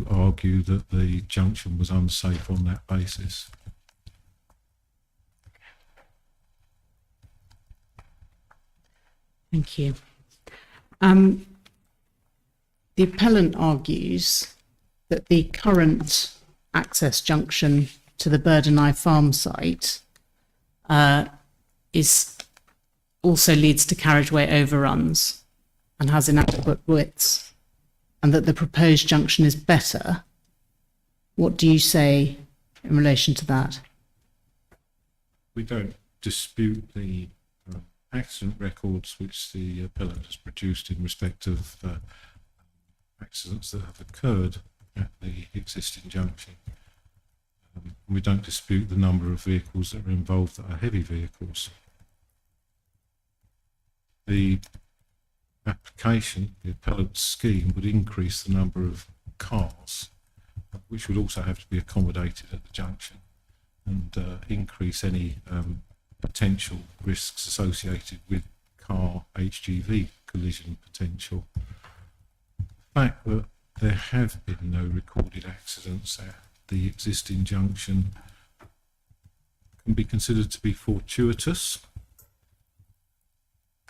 argue that the junction was unsafe on that basis. Thank you. The appellant argues that the current access junction to the Birderneye farm site also leads to carriageway overruns and has inadequate widths, and that the proposed junction is better. What do you say in relation to that? We don't dispute the accident records which the appellant has produced in respect of accidents that have occurred at the existing junction. We don't dispute the number of vehicles that are involved that are heavy vehicles. the application, the appellate scheme, would increase the number of cars, which would also have to be accommodated at the junction, and increase any potential risks associated with car HGV collision potential. The fact that there have been no recorded accidents at the existing junction can be considered to be fortuitous,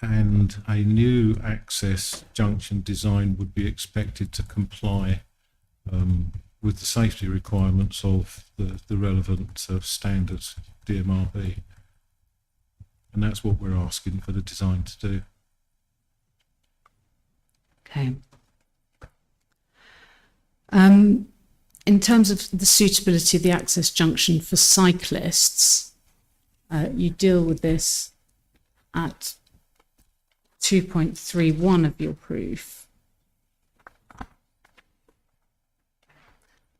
and a new access junction design would be expected to comply with the safety requirements of the relevant standards, DMRB. And that's what we're asking for the design to do. Okay. In terms of the suitability of the access junction for cyclists, you deal with this at 2.31 of your proof.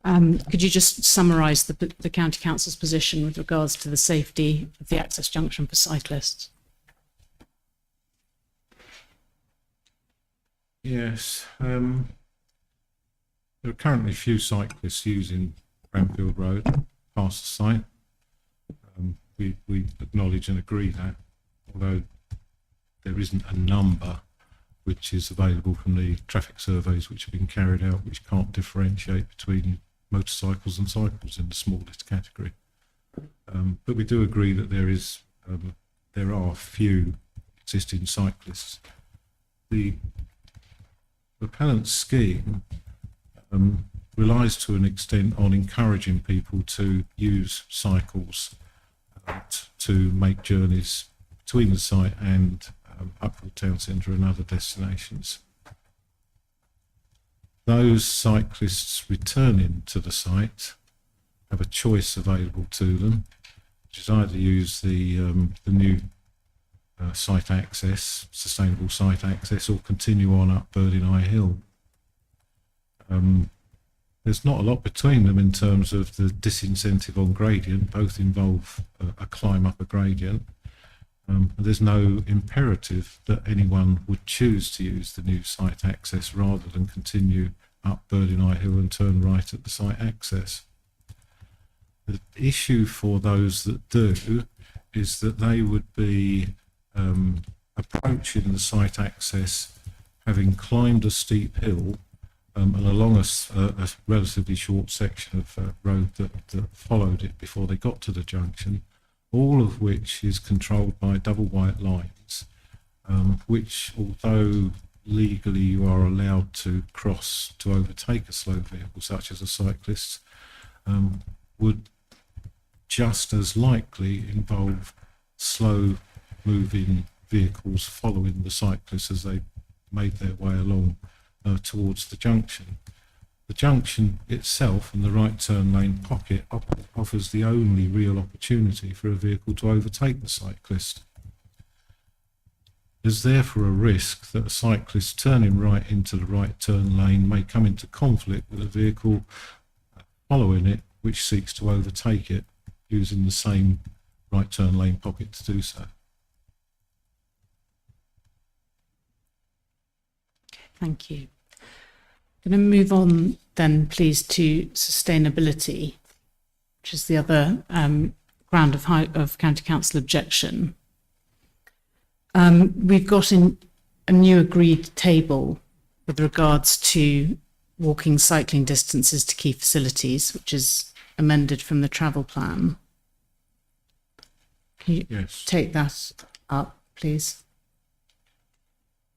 Could you just summarise the County Council's position with regards to the safety of the access junction for cyclists? Yes. There are currently few cyclists using Bramfield Road past the site. We acknowledge and agree that, although there isn't a number which is available from the traffic surveys which have been carried out, which can't differentiate between motorcycles and cycles in the smallest category. But we do agree that there are few existing cyclists. The appellant scheme relies to an extent on encouraging people to use cycles to make journeys between the site and Uckfield Town Centre and other destinations. Those cyclists returning to the site have a choice available to them, which is either use the new site access, sustainable site access, or continue on up Birding Eye Hill. There's not a lot between them in terms of the disincentive on gradient. Both involve a climb up a gradient. There's no imperative that anyone would choose to use the new site access rather than continue up Birding Eye Hill and turn right at the site access. The issue for those that do is that they would be approaching the site access having climbed a steep hill and along a relatively short section of road that followed it before they got to the junction, all of which is controlled by double white lines, which, although legally you are allowed to cross to overtake a slow vehicle such as a cyclist, would just as likely involve slow moving vehicles following the cyclists as they made their way along towards the junction. The junction itself and the right turn lane pocket offers the only real opportunity for a vehicle to overtake the cyclist. There's therefore a risk that a cyclist turning right into the right turn lane may come into conflict with a vehicle following it which seeks to overtake it using the same right turn lane pocket to do so. Thank you. I'm going to move on then, please, to sustainability, which is the other ground of County Council objection. We've got in a new agreed table with regards to walking, cycling distances to key facilities, which is amended from the travel plan. Can you Yes. take that up, please?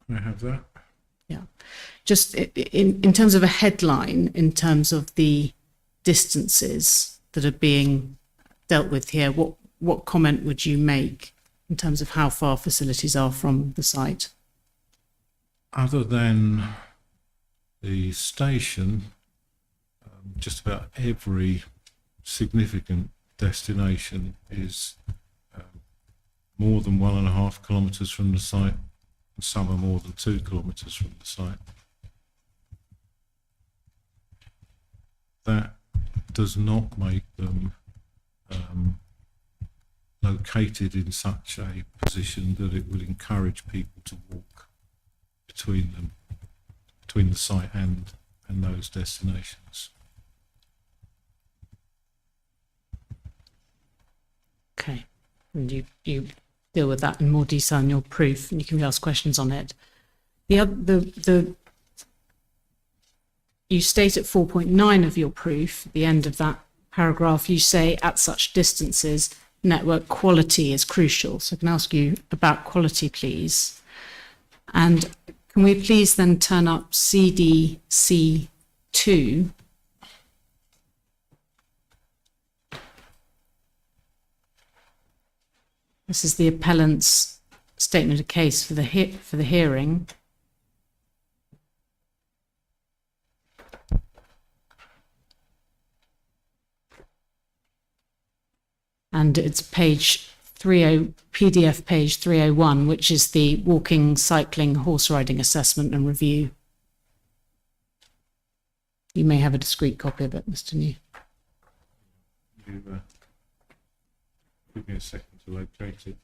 Can I have that? Yeah. Just in terms of a headline, in terms of the distances that are being dealt with here, what comment would you make in terms of how far facilities are from the site? Other than the station, just about every significant destination is more than 1.5 kilometres from the site, and some are more than 2 kilometres from the site. That does not make them located in such a position that it would encourage people to walk between them, between the site and those destinations. Okay. And you deal with that in more detail in your proof, and you can ask questions on it. You state at 4.9 of your proof, at the end of that paragraph, you say at such distances, network quality is crucial. So I can ask you about quality, please. And can we please then turn up CDC 2? This is the appellant's statement of case for the hearing. And it's page 30, PDF page 301, which is the walking, cycling, horse riding assessment and review. You may have a discrete copy of it, Mr. New. You, give me a second to locate it.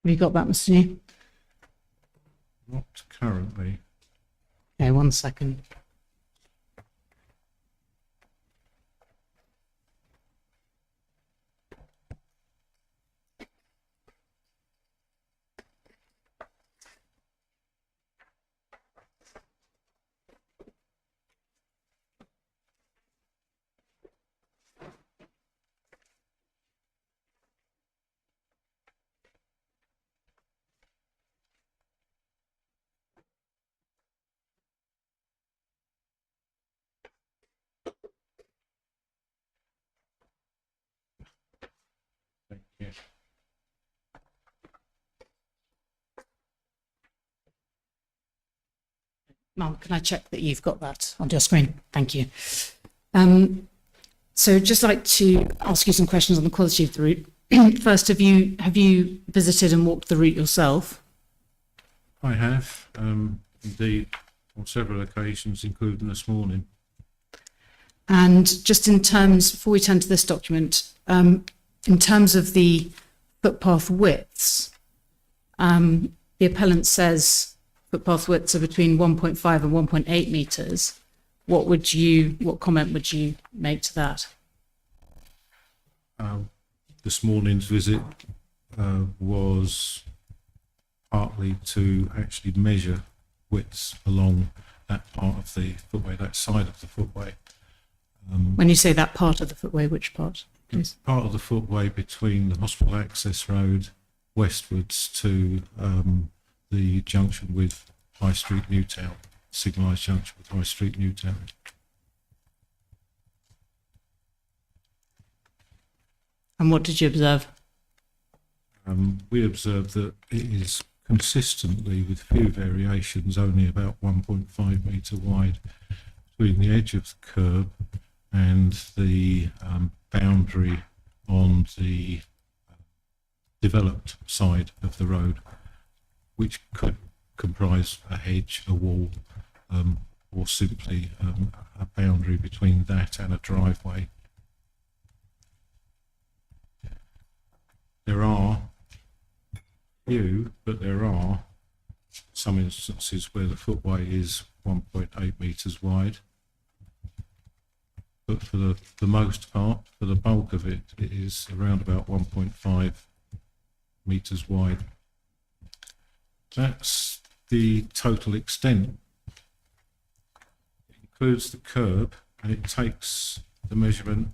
Have you got that, Mr. New? Not currently. Okay, 1 second. Thank you. Mum, can I check that you've got that on your screen? Thank you. So just like to ask you some questions on the quality of the route. First, have you visited and walked the route yourself? I have, indeed, on several occasions, including this morning. And just in terms, before we turn to this document, in terms of the footpath widths, the appellant says footpath widths are between 1.5 and 1.8 metres. What comment would you make to that? This morning's visit was partly to actually measure widths along that part of the footway, that side of the footway. When you say that part of the footway, which part, please? Part of the footway between the hospital access road westwards to the junction with High Street Newtown, signalised junction with High Street Newtown. And what did you observe? We observed that it is consistently, with few variations, only about 1.5 metre wide between the edge of the curb and the boundary on the developed side of the road, which could comprise a hedge, a wall, or simply a boundary between that and a driveway. There are few, but there are some instances where the footway is 1.8 metres wide. But for the most part, for the bulk of it, it is around about 1.5 metres wide. That's the total extent. It includes the curb, and it takes the measurement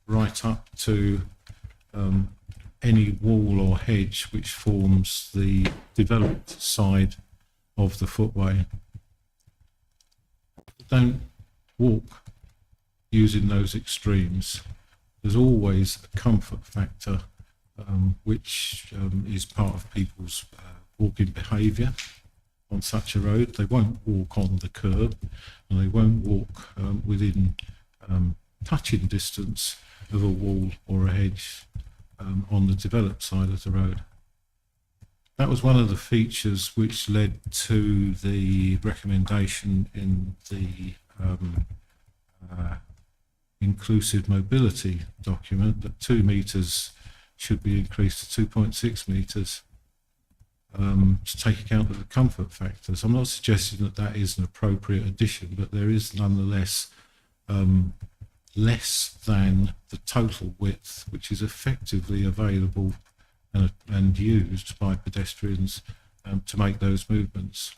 right up to any wall or hedge which forms the developed side of the footway. Don't walk using those extremes. There's always a comfort factor, which is part of people's walking behaviour on such a road. They won't walk on the curb, and they won't walk within touching distance of a wall or a hedge on the developed side of the road. That was one of the features which led to the recommendation in the inclusive mobility document that 2 metres should be increased to 2.6 metres to take account of the comfort factors. I'm not suggesting that that is an appropriate addition, but there is nonetheless less than the total width which is effectively available and used by pedestrians to make those movements.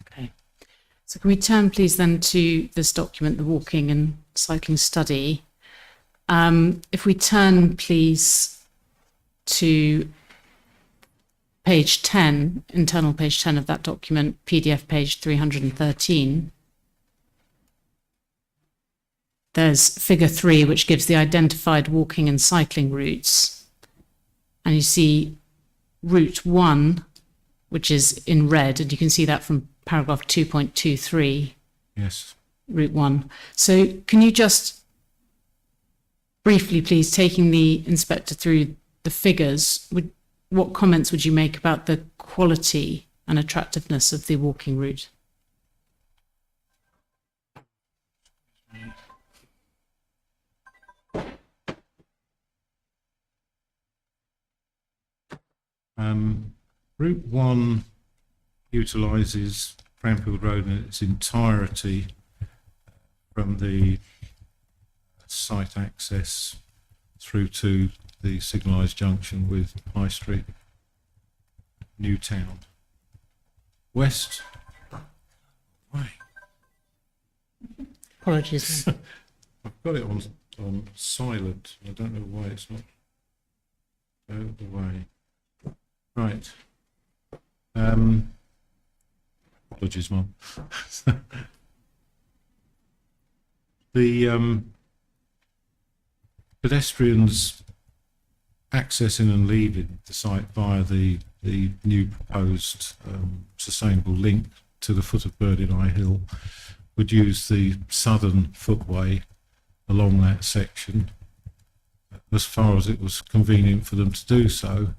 Okay. So can we turn please then to this document, the walking and cycling study? If we turn please to page 10, internal page 10 of that document, PDF page 313. There's figure 3, which gives the identified walking and cycling routes. And you see route 1, which is in red, and you can see that from paragraph 2.23. Yes. Route 1. So can you just briefly, please, taking the inspector through the figures, what comments would you make about the quality and attractiveness of the walking route? Route 1 utilises Cranfield Road in its entirety from the site access through to the signalised junction with High Street, Newtown. West, why? Apologies. I've got it on silent. I don't know why it's not out of the way. Right. Apologies, Mum. The pedestrians accessing and leaving the site via the new proposed sustainable link to the foot of Birding Eye Hill would use the southern footway along that section as far as it was convenient for them to do so,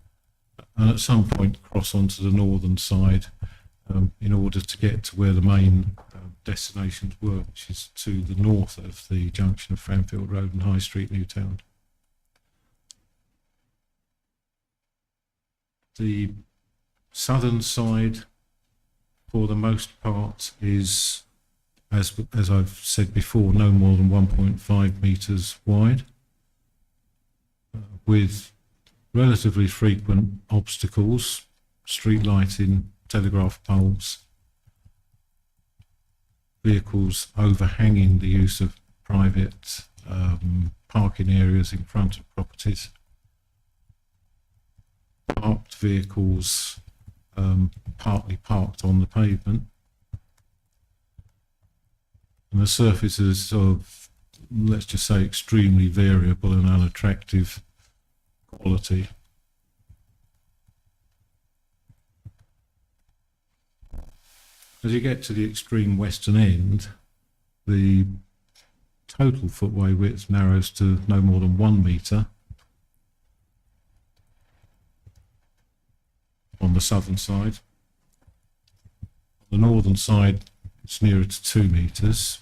and at some point cross onto the northern side in order to get to where the main destinations were, which is to the north of the junction of Cranfield Road and High Street, Newtown. The southern side, for the most part, is, as I've said before, no more than 1.5 metres wide, with relatively frequent obstacles, street lighting, telegraph poles, vehicles overhanging the use of private parking areas in front of properties, parked vehicles partly parked on the pavement, and the surfaces of, let's just say, extremely variable and unattractive quality. As you get to the extreme western end, the total footway width narrows to no more than 1 metre on the southern side. On the northern side, it's nearer to 2 metres,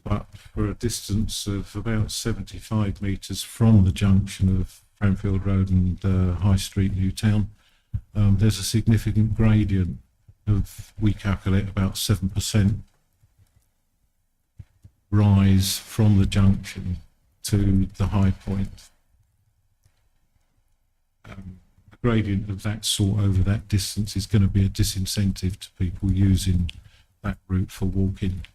but for a distance of about 75 metres from the junction of Cranfield Road and High Street, Newtown, there's a significant gradient of, we calculate, about 7% rise from the junction to the high point. A gradient of that sort over that distance is going to be a disincentive to people using that route for walking.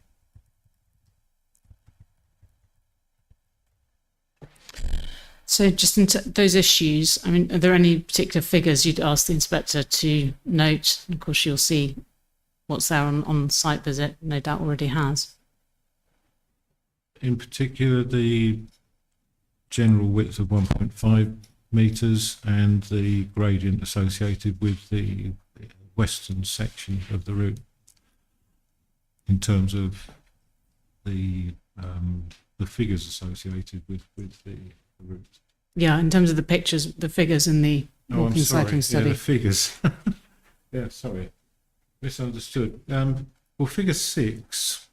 So just into those issues, I mean, are there any particular figures you'd ask the inspector to note? Of course, you'll see what's there on the site visit, no doubt already has. in particular the general width of 1.5 metres and the gradient associated with the western section of the route in terms of the figures associated with the route. Yeah, in terms of the pictures, the figures in the Oh, I'm walking sorry. cycling Yeah, study. the figures. Yeah, sorry. Misunderstood. Well, figure 6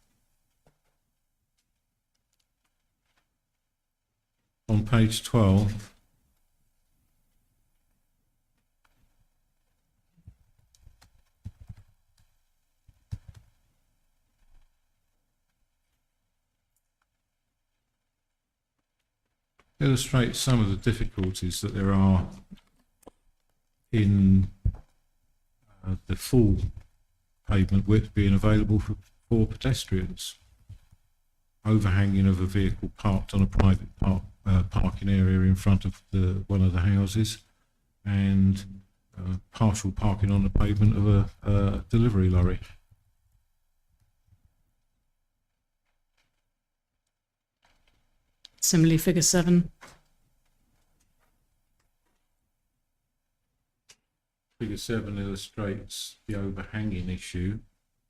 on page 12 illustrates some of the difficulties that there are in the full pavement width being available for pedestrians. Overhanging of a vehicle parked on a private parking area in front of one of the houses, and partial parking on the pavement of a delivery lorry. Similarly, figure 7. Figure 7 illustrates the overhanging issue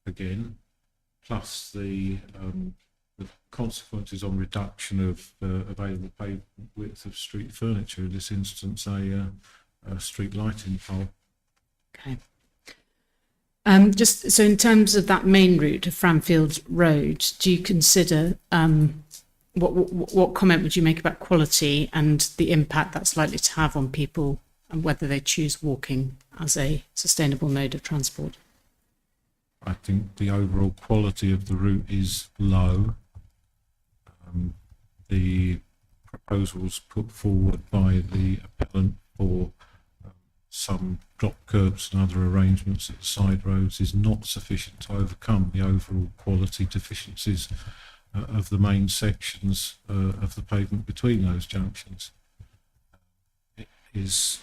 again, plus the consequences on reduction of available pavement width of street furniture. In this instance, a street lighting pole. Okay. Just so in terms of that main route of Framfield Road, do you consider what comment would you make about quality and the impact that's likely to have on people and whether they choose walking as a sustainable mode of transport? I think the overall quality of the route is low. The proposals put forward by the appellant for some drop curbs and other arrangements at the side roads is not sufficient to overcome the overall quality deficiencies of the main sections of the pavement between those junctions. It is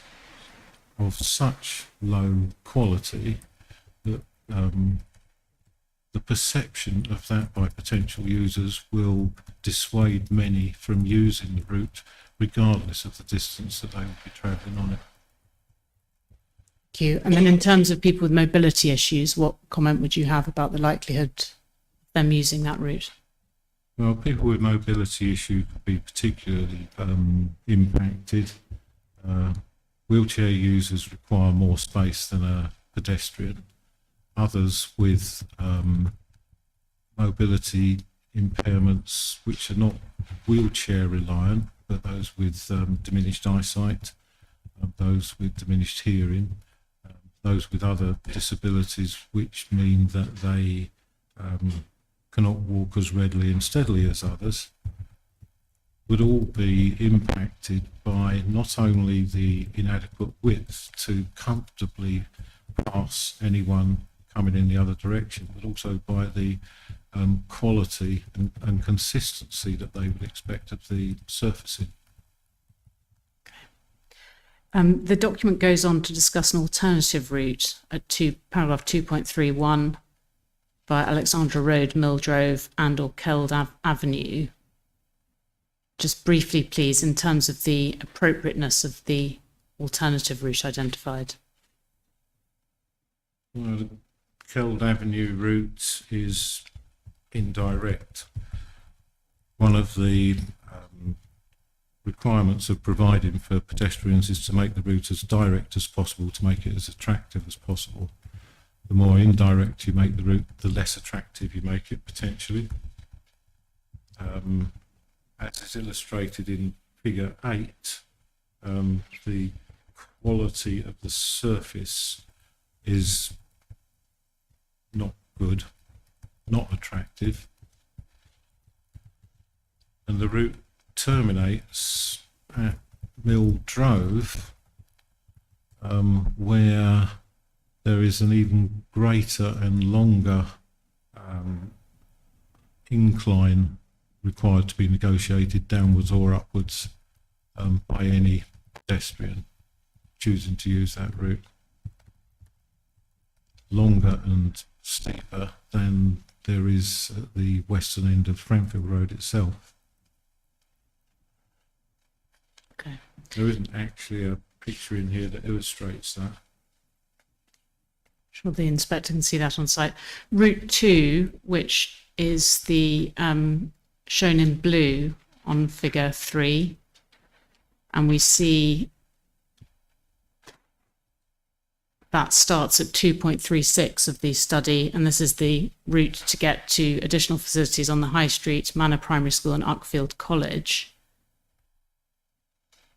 of such low quality that the perception of that by potential users will dissuade many from using the route regardless of the distance that they will be travelling on it. Thank you. And then in terms of people with mobility issues, what comment would you have about the likelihood of them using that route? Well, people with mobility issues could be particularly impacted. Wheelchair users require more space than a pedestrian. Others with mobility impairments, which are not wheelchair reliant, but those with diminished eyesight, those with diminished hearing, those with other disabilities, which mean that they cannot walk as readily and steadily as others, would all be impacted by not only the inadequate width to comfortably pass anyone coming in the other direction, but also by the quality and consistency that they would expect of the surfacing. The document goes on to discuss an alternative route at paragraph 2.31 via Alexandra Road, Mildrove and or Keld Avenue. Just briefly, please, in terms of the appropriateness of the alternative route identified. Well, the Keld Avenue route is indirect. One of the requirements of providing for pedestrians is to make the route as direct as possible, to make it as attractive as possible. The more indirect you make the route, the less attractive you make it potentially. As is illustrated in figure 8, the quality of the surface is not good, not attractive, and the route terminates at Mildrove, where there is an even greater and longer incline required to be negotiated downwards or upwards by any pedestrian choosing to use that route. Longer and steeper than there is at the western end of Framfield Road itself. Okay. There isn't actually a picture in here that illustrates that. Sure, the inspector can see that on site. Route 2, which is the shown in blue on figure 3, and we see that starts at 2.36 of the study, and this is the route to get to additional facilities on the High Street, Manor Primary School and Uckfield College.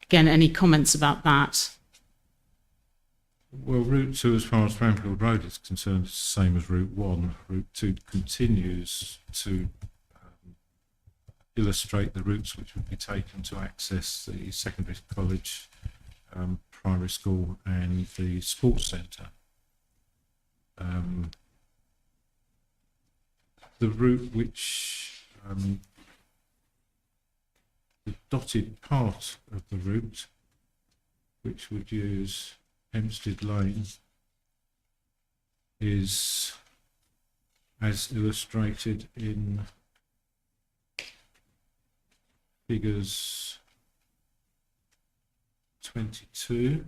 Again, any comments about that? Well, Route 2, as far as Framfield Road is concerned, is the same as Route 1. Route 2 continues to illustrate the routes which would be taken to access the secondary college, primary school and the sports centre. The route which, the dotted part of the route, which would use Hempstead Lane, is as illustrated in figures 22,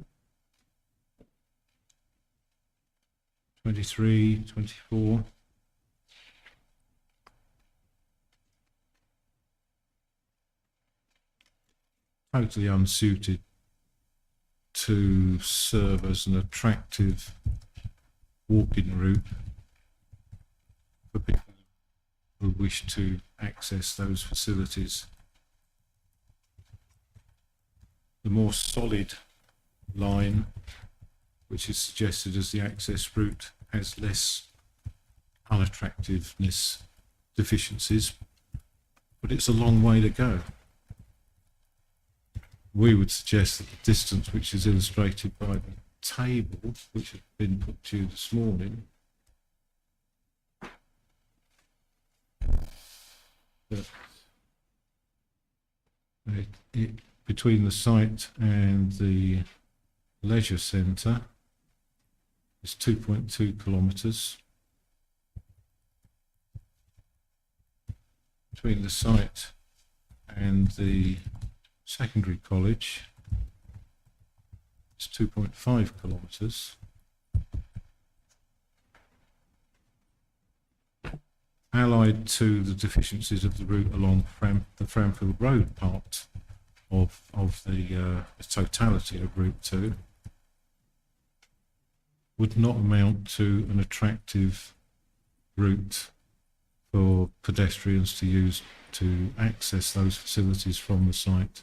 23, 24. Totally unsuited to serve as an attractive walking route for people who wish to access those facilities. The more solid line, which is suggested as the access route, has less unattractiveness deficiencies, but it's a long way to go. We would suggest that the distance which is illustrated by the table, which has been put to you this morning, that between the site and the leisure centre is 2.2 kilometres. Between the site and the secondary college, it's 2.5 kilometres. Allied to the deficiencies of the route along the Framfield Road part of the totality of Route 2, would not amount to an attractive route for pedestrians to use to access those facilities from the site.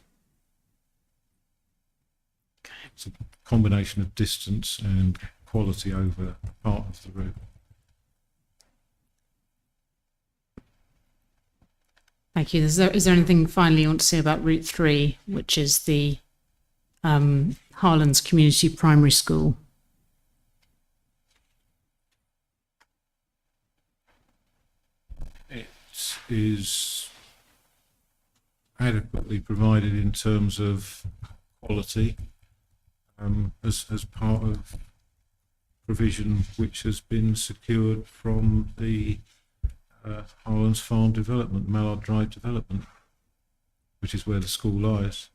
It's a combination of distance and quality over part of the route. Thank you. Is there anything finally you want to say about Route 3, which is the Harlands Community Primary School? It is adequately provided in terms of quality, as part of provision which has been secured from the Harlands Farm development, Mallard Drive development, which is where the school lies.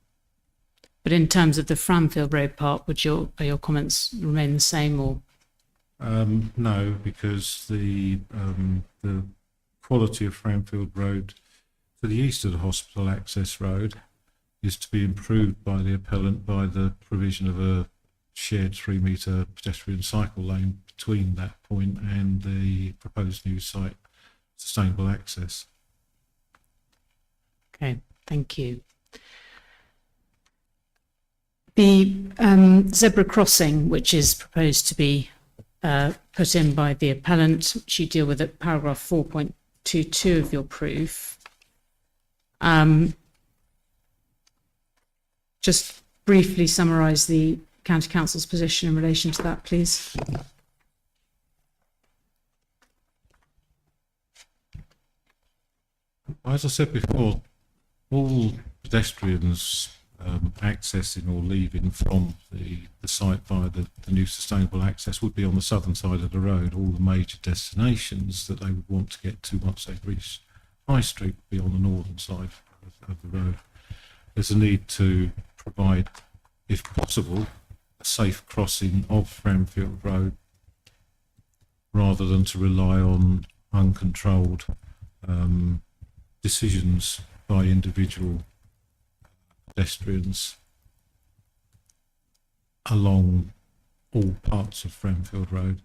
But in terms of the Framfield Road part, are your comments remain the same, or? No, because the quality of Framfield Road to the east of the hospital access road is to be improved by the appellant by the provision of a shared 3-metre pedestrian cycle lane between that point and the proposed new site sustainable access. Okay, thank you. The zebra crossing, which is proposed to be put in by the appellant, which you deal with at paragraph 4.22 of your proof. Just briefly summarise the County Council's position in relation to that, please. As I said before, all pedestrians accessing or leaving from the site via the new sustainable access would be on the southern side of the road. All the major destinations that they would want to get to once they've reached High Street would be on the northern side of the road. There's a need to provide, if possible, a safe crossing of Framfield Road rather than to rely on uncontrolled decisions by individual pedestrians along all parts of Framfield Road.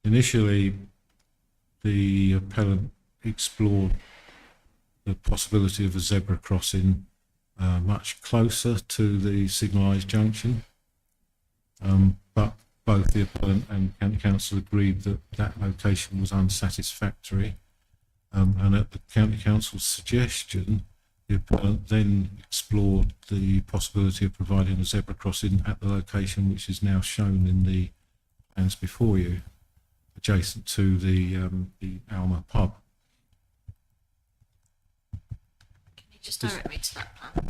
Initially, the appellant explored the possibility of a zebra crossing much closer to the signalised junction, but both the appellant and County Council agreed that that location was unsatisfactory, and at the County Council's suggestion, the appellant then explored the possibility of providing a zebra crossing at the location which is now shown in the plans before you, adjacent to the Alma pub. Can you just direct me to that plan?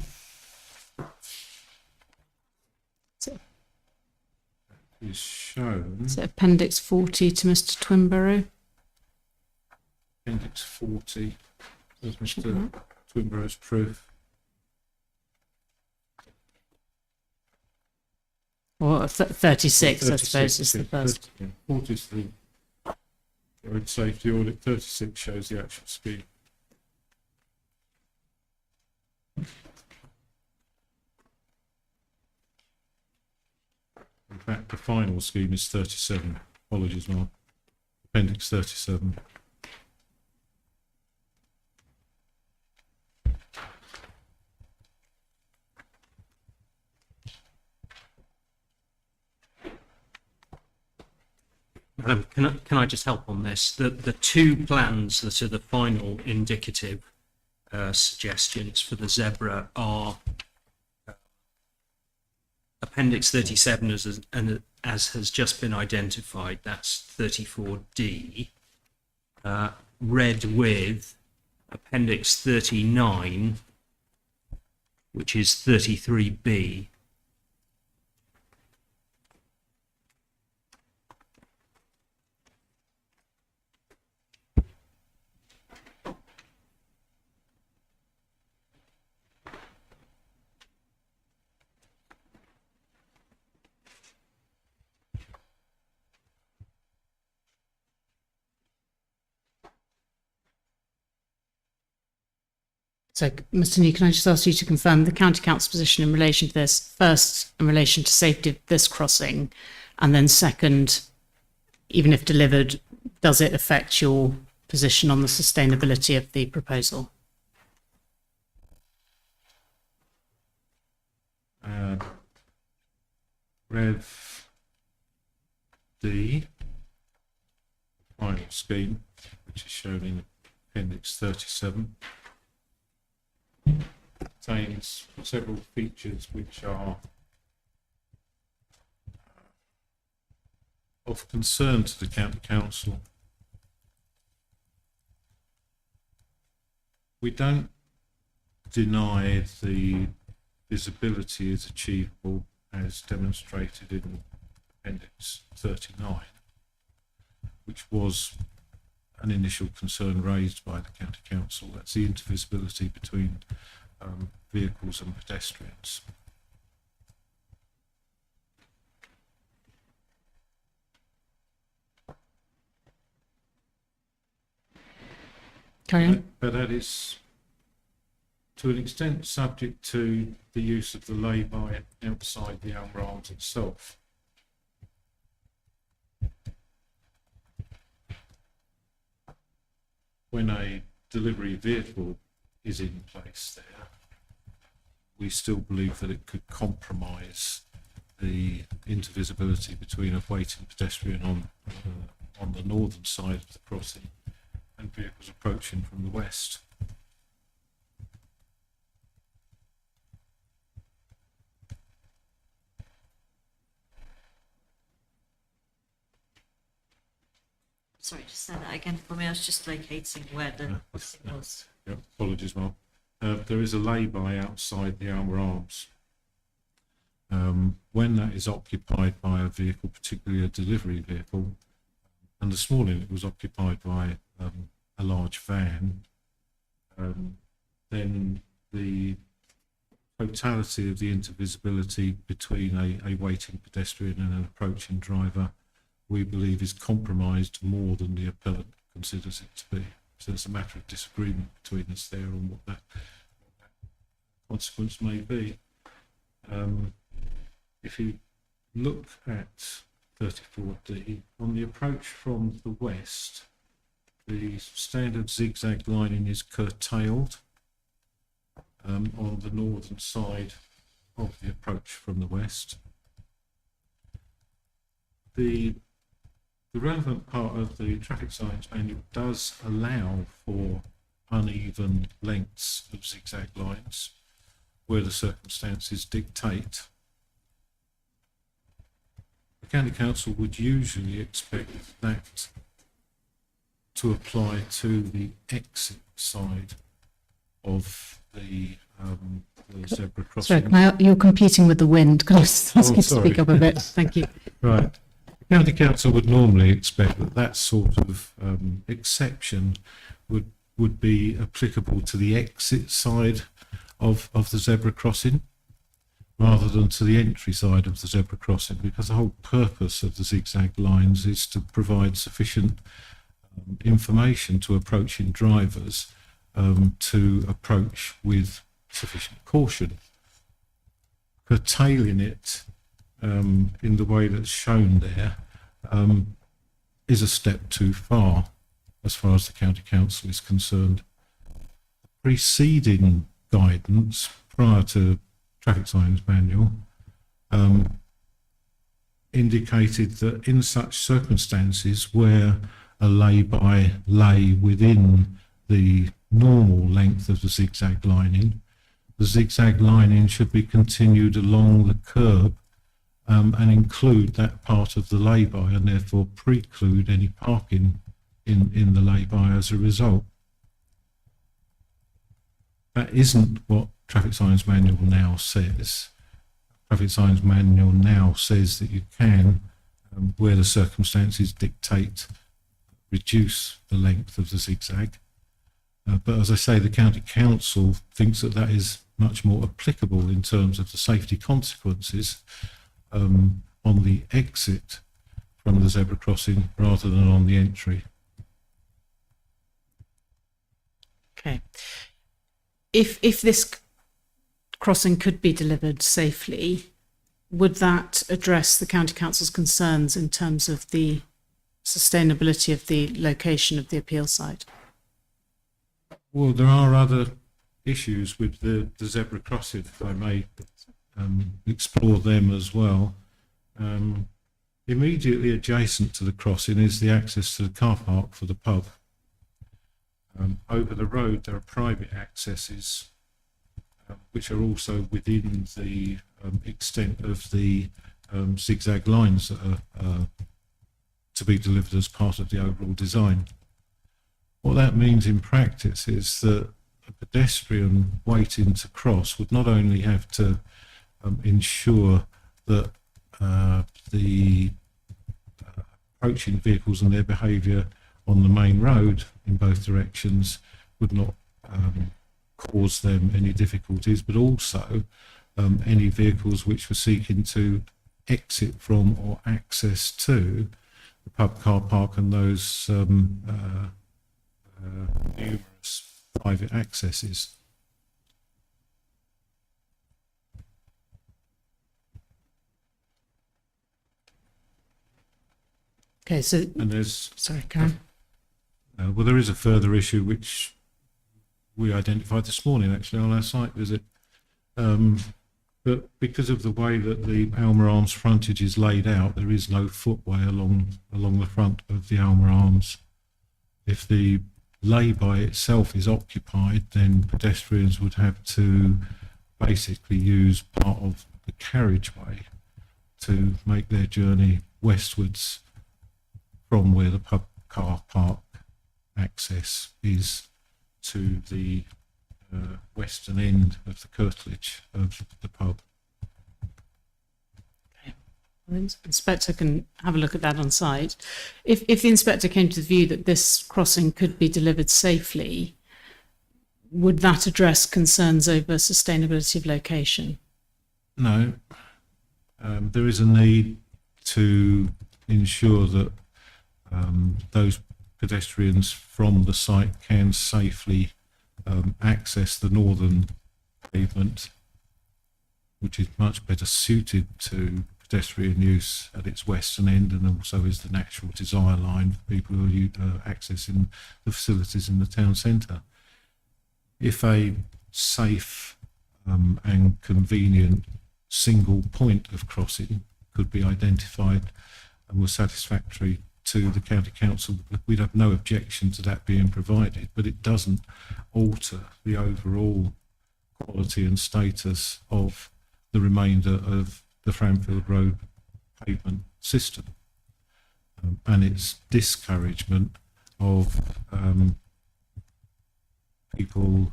Is shown Is it Appendix 40 to Mr. Twinborough? Appendix 40 of Mr. Twinborough's proof. Or 36, I suppose, is the first. 40 is the road safety audit, 36 shows the actual speed. In fact, the final scheme is 37. Apologies, Mark. Appendix 37. Can I just help on this? The two plans that are the final indicative suggestions for the zebra are Appendix 37 as has just been identified, that's 34D, read with Appendix 39, which is 33B. So, Mr. New, can I just ask you to confirm the County Council's position in relation to this? First, in relation to safety of this crossing, and then second, even if delivered, does it affect your position on the sustainability of the proposal? Rev D, final scheme, which is shown in Appendix 37, contains several features which are of concern to the County Council. We don't deny the visibility is achievable as demonstrated in Appendix 39, which was an initial concern raised by the County Council. That's the intervisibility between vehicles and pedestrians. Carry on. But that is to an extent subject to the use of the lay-by outside the Alma Arms itself. When a delivery vehicle is in place there, we still believe that it could compromise the intervisibility between a waiting pedestrian on the northern side of the crossing and vehicles approaching from the west. Sorry, just say that again for me. I was just locating where the crossing was. Yeah, apologies, Mark. there is a lay-by outside the Almer Arms. When that is occupied by a vehicle, particularly a delivery vehicle, and this morning it was occupied by a large van, then the totality of the intervisibility between a waiting pedestrian and an approaching driver, we believe, is compromised more than the appellant considers it to be. So it's a matter of disagreement between us there on what that consequence may be. If you look at 34D, on the approach from the west, the standard zigzag lining is curtailed on the northern side of the approach from the west. The relevant part of the traffic science manual does allow for uneven lengths of zigzag lines where the circumstances dictate. The County Council would usually expect that to apply to the exit side of the zebra crossing. Sorry, you're competing with the wind. Can I just ask Oh, you to speak sorry. up a bit? Thank you. Right. The County Council would normally expect that that sort of exception would be applicable to the exit side of the zebra crossing rather than to the entry side of the zebra crossing, because the whole purpose of the zigzag lines is to provide sufficient information to approaching drivers to approach with sufficient caution. Curtailing it in the way that's shown there is a step too far as the County Council is concerned. Preceding guidance prior to Traffic Signs Manual indicated that in such circumstances where a lay-by lay within the normal length of the zigzag lining, the zigzag lining should be continued along the curb and include that part of the lay-by, and therefore preclude any parking in the lay-by as a result. That isn't what Traffic Signs Manual now says. Traffic Signs Manual now says that you can, where the circumstances dictate, reduce the length of the zigzag. But as I say, the County Council thinks that that is much more applicable in terms of the safety consequences on the exit from the zebra crossing rather than on the entry. Okay. If this crossing could be delivered safely, would that address the County Council's concerns in terms of the sustainability of the location of the appeal site? Well, there are other issues with the zebra crossing, if I may explore them as well. Immediately adjacent to the crossing is the access to the car park for the pub. Over the road there are private accesses which are also within the extent of the zigzag lines that are to be delivered as part of the overall design. What that means in practice is that a pedestrian waiting to cross would not only have to ensure that the approaching vehicles and their behaviour on the main road in both directions would not cause them any difficulties, but also any vehicles which were seeking to exit from or access to the pub car park and those numerous private accesses. Okay, so, And there's sorry, Karen. well, there is a further issue which we identified this morning actually on our site visit. But because of the way that the Almer Arms frontage is laid out, there is no footway along the front of the Almer Arms. If the lay-by itself is occupied, then pedestrians would have to basically use part of the carriageway to make their journey westwards from where the pub car park access is to the western end of the curtilage of the pub. The inspector can have a look at that on site. If the inspector came to the view that this crossing could be delivered safely, would that address concerns over sustainability of location? No, there is a need to ensure that those pedestrians from the site can safely access the northern pavement, which is much better suited to pedestrian use at its western end, and also is the natural desire line for people who are accessing the facilities in the town centre. If a safe and convenient single point of crossing could be identified and was satisfactory to the county council, we'd have no objection to that being provided, but it doesn't alter the overall quality and status of the remainder of the Framfield Road pavement system, and its discouragement of people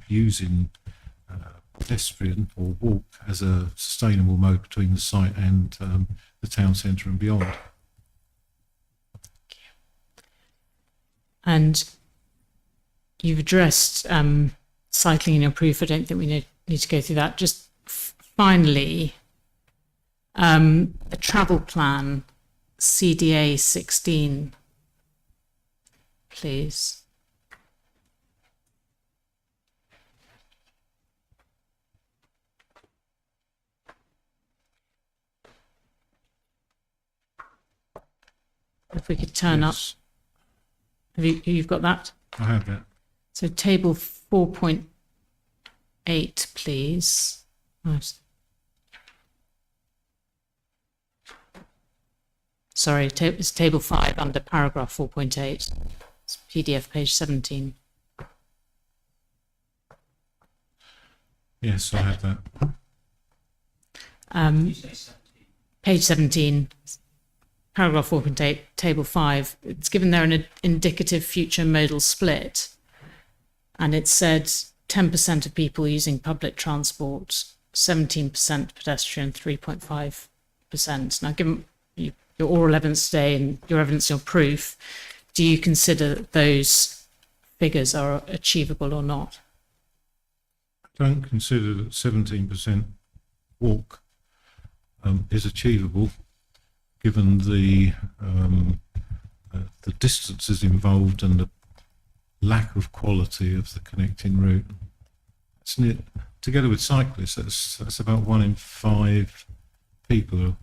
using pedestrian or walk as a sustainable mode between the site and the town centre and beyond. And you've addressed cycling in your proof. I don't think we need to go through that. Just finally, the travel plan, CDA 16, please. If we could turn up. Yes, You've got that? I have that. So table 4.8, please. Right. Sorry, it's table 5 under paragraph 4.8. It's PDF page 17. Yes, I have that. Page 17, paragraph 4.8, table 5. It's given there an indicative future modal split. And it said 10% of people using public transport, 17% pedestrian, 3.5%. Now, given your oral evidence today and your evidence, your proof, do you consider that those figures are achievable or not? I don't consider that 17% walk is achievable, given the distances involved and the lack of quality of the connecting route. Together with cyclists, that's about 1 in 5 people.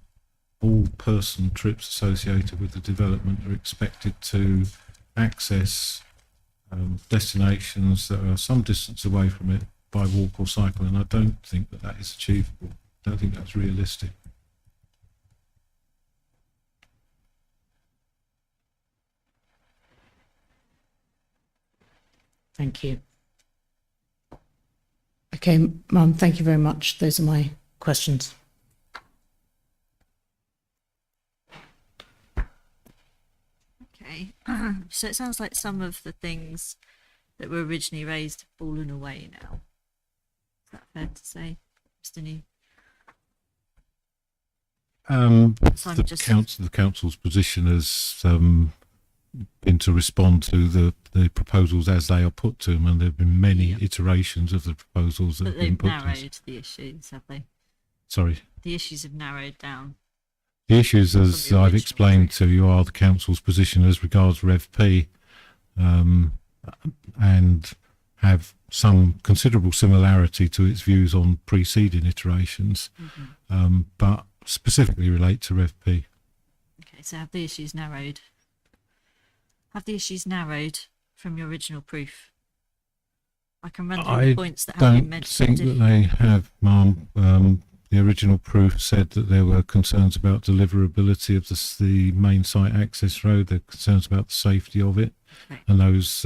All person trips associated with the development are expected to access destinations that are some distance away from it by walk or cycle, and I don't think that is achievable. I don't think that's realistic. Thank you. Okay, Mum, thank you very much. Those are my questions. Okay. So it sounds like some of the things that were originally raised have fallen away now. Is that fair to say, Mr. New? So I'm just- The council's position has been to respond to the proposals as they are put to them, and there have been many Yeah. iterations of the proposals that But have been they've put to us. narrowed the issues, have they? Sorry. The issues have narrowed down. The issues, as the I've original explained to you, are the council's position as regards Rev P, and have some considerable similarity to its views on preceding iterations, but specifically relate to Rev P. Okay, so have the issues narrowed? Have the issues narrowed from your original proof? I can run through I the points that have been don't mentioned. think that they have, Ma'am. The original proof said that there were concerns about deliverability of the main site access road. There are concerns about the safety of it, Okay. and those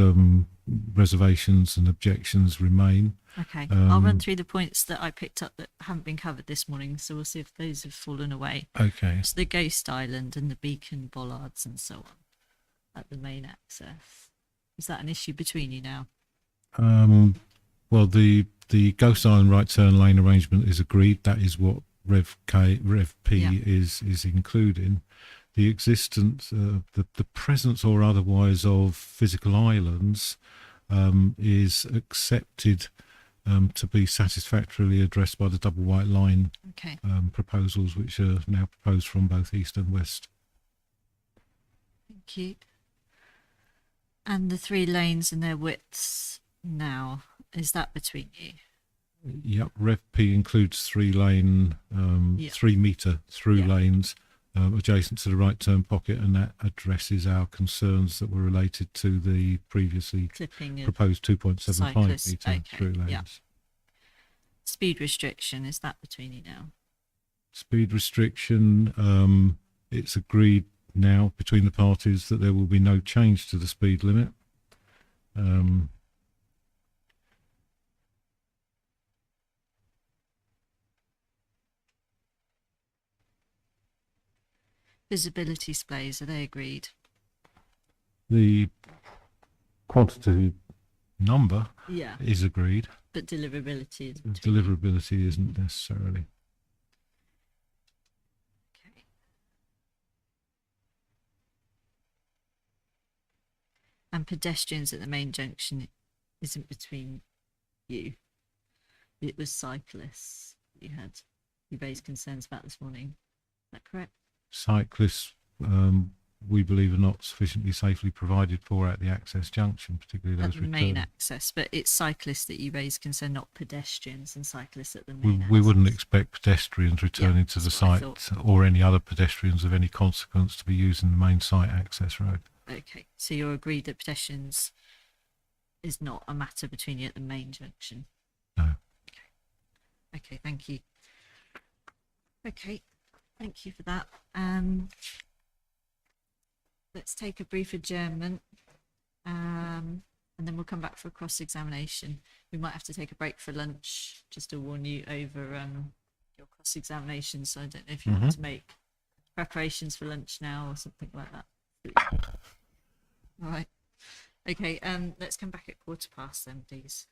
reservations and objections remain. Okay, I'll run Um, through the points that I picked up that haven't been covered this morning, so we'll see if those have fallen away. Okay. It's the Ghost Island and the beacon bollards and so on at the main access. Is that an issue between you now? Well, the Ghost Island right turn lane arrangement is agreed. That is what Rev P Yeah. is including. The existence, the presence or otherwise of physical islands is accepted to be satisfactorily addressed by the double white line Okay. proposals, which are now proposed from both east and west. Thank you. And the 3 lanes and their widths now, is that between you? Yep, Rev P includes 3 Yeah. 3 metre through Yeah. lanes adjacent to the right turn pocket, and that addresses our concerns that were related to the previously Clipping of proposed 2.75 cyclists. metre Okay, through lanes. yeah. Speed restriction, is that between you now? Speed restriction, it's agreed now between the parties that there will be no change to the speed limit. Visibility displays, are they agreed? The quantity number Yeah. is agreed. But deliverability is The between you. deliverability isn't necessarily. Okay. And pedestrians at the main junction isn't between you. It was cyclists you raised concerns about this morning. Is that correct? Cyclists, we believe, are not sufficiently safely provided for at the access junction, particularly At those the main returning. access, but it's cyclists that you raised concern, not pedestrians and cyclists at the We, main we wouldn't access. expect pedestrians returning to the that's what I site or any other pedestrians of any consequence to be using the main site access road. Okay, so you're agreed that pedestrians is not a matter between you at the main junction? No. Okay, thank you. Okay, thank you for that. Let's take a brief adjournment, and then we'll come back for a cross-examination. We might have to take a break for lunch, just to warn you over your cross-examination. So I don't know if you want to make preparations for lunch now or something like that. All right. Okay, let's come back at 1:15 then, please.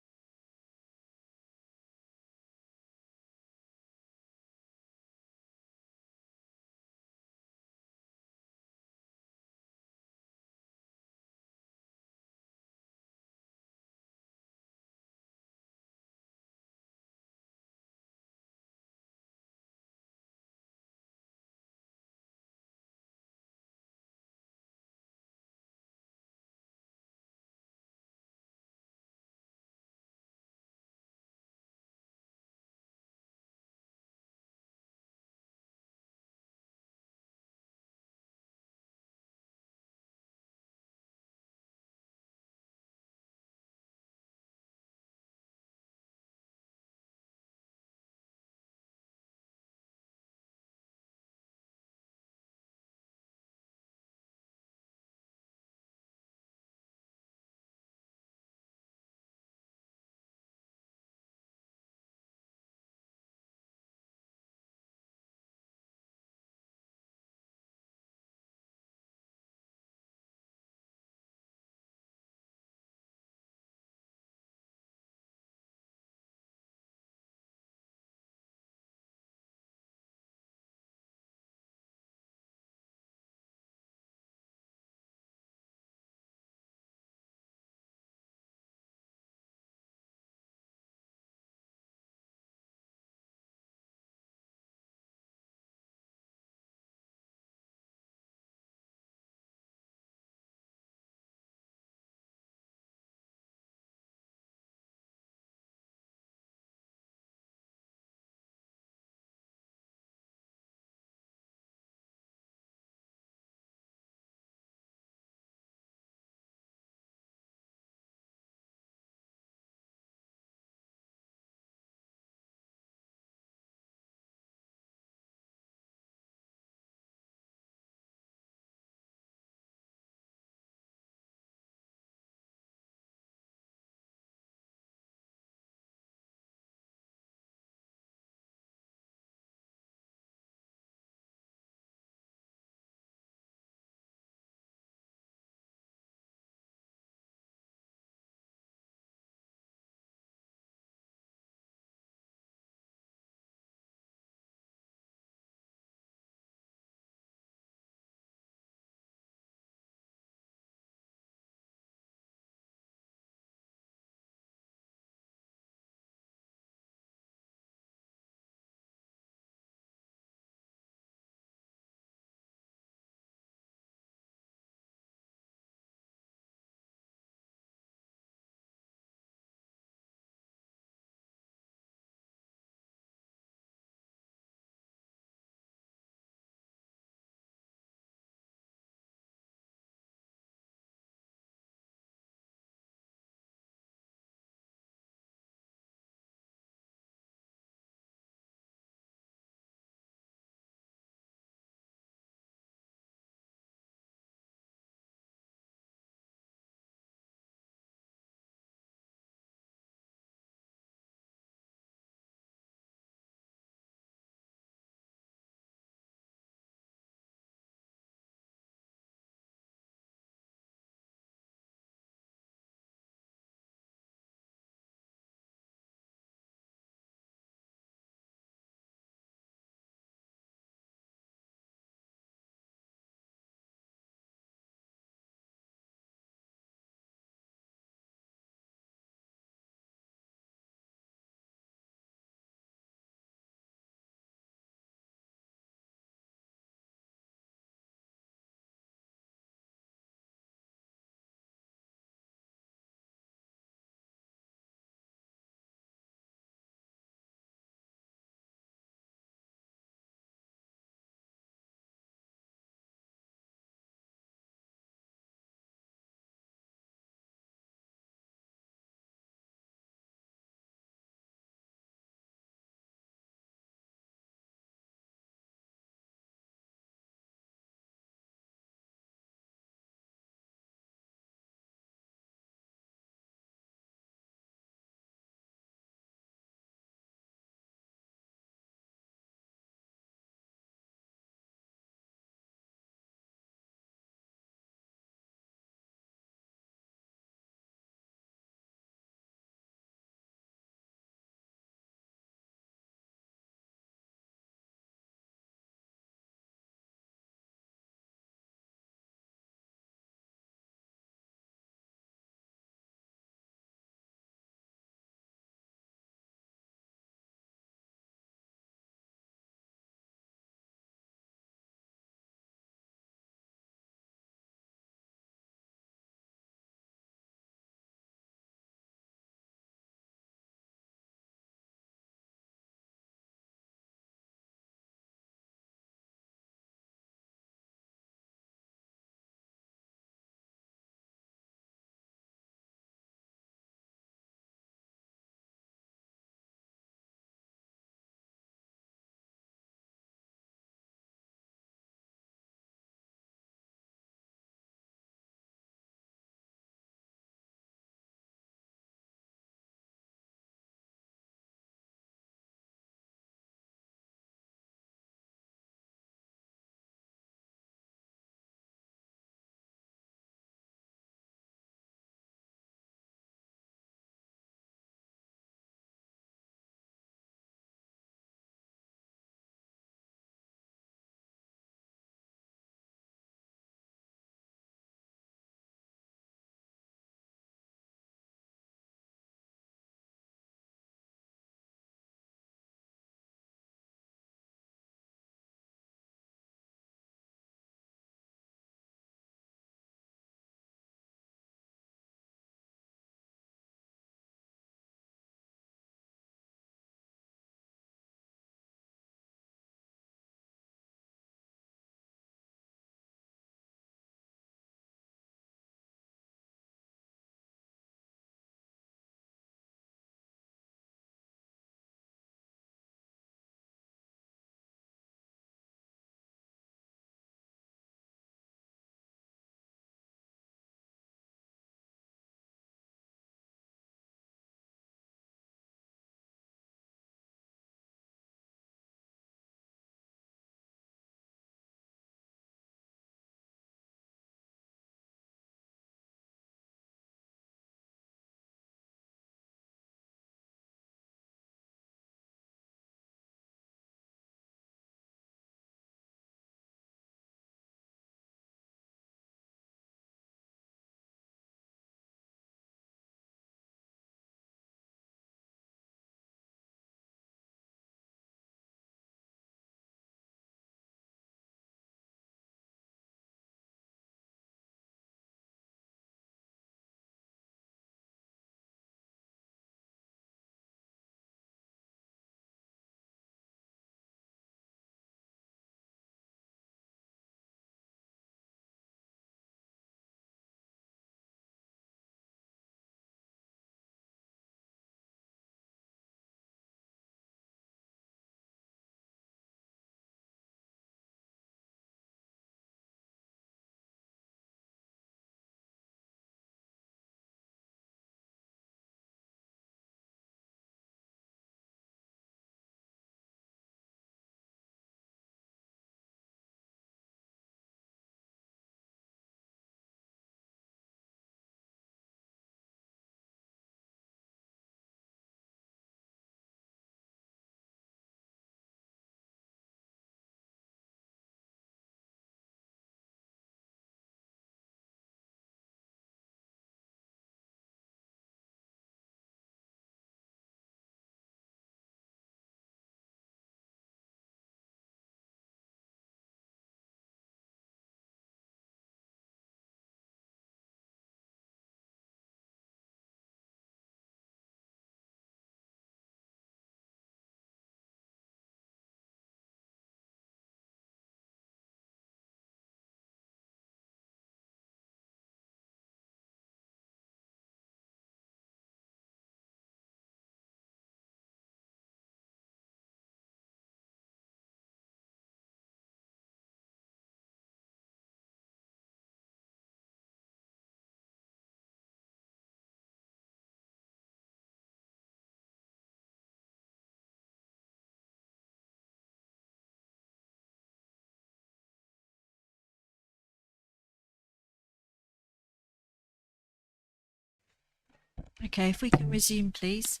Okay, if we can resume, please.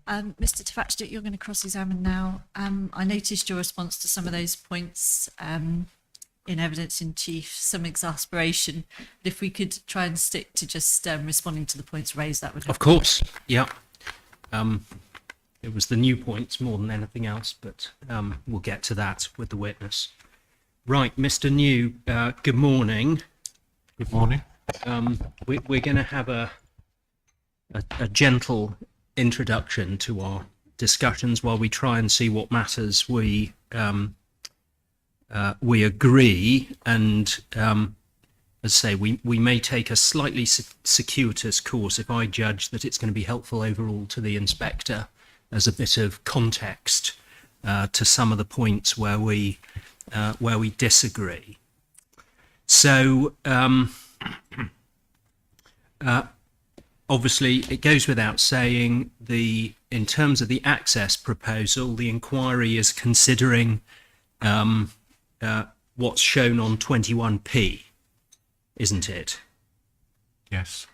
Mr. Tafachdit, you're going to cross-examine now. I noticed your response to some of those points in evidence in chief, some exasperation. But if we could try and stick to just responding to the points raised, that would help. Of course, yeah. It was the new points more than anything else, but we'll get to that with the witness. Right, Mr. New, good morning. Good morning. We're going to have a gentle introduction to our discussions while we try and see what matters we agree, and as I say, we may take a slightly circuitous course if I judge that it's going to be helpful overall to the inspector as a bit of context to some of the points where we disagree. So obviously, it goes without saying, in terms of the access proposal, the inquiry is considering what's shown on 21P, isn't it? Yes.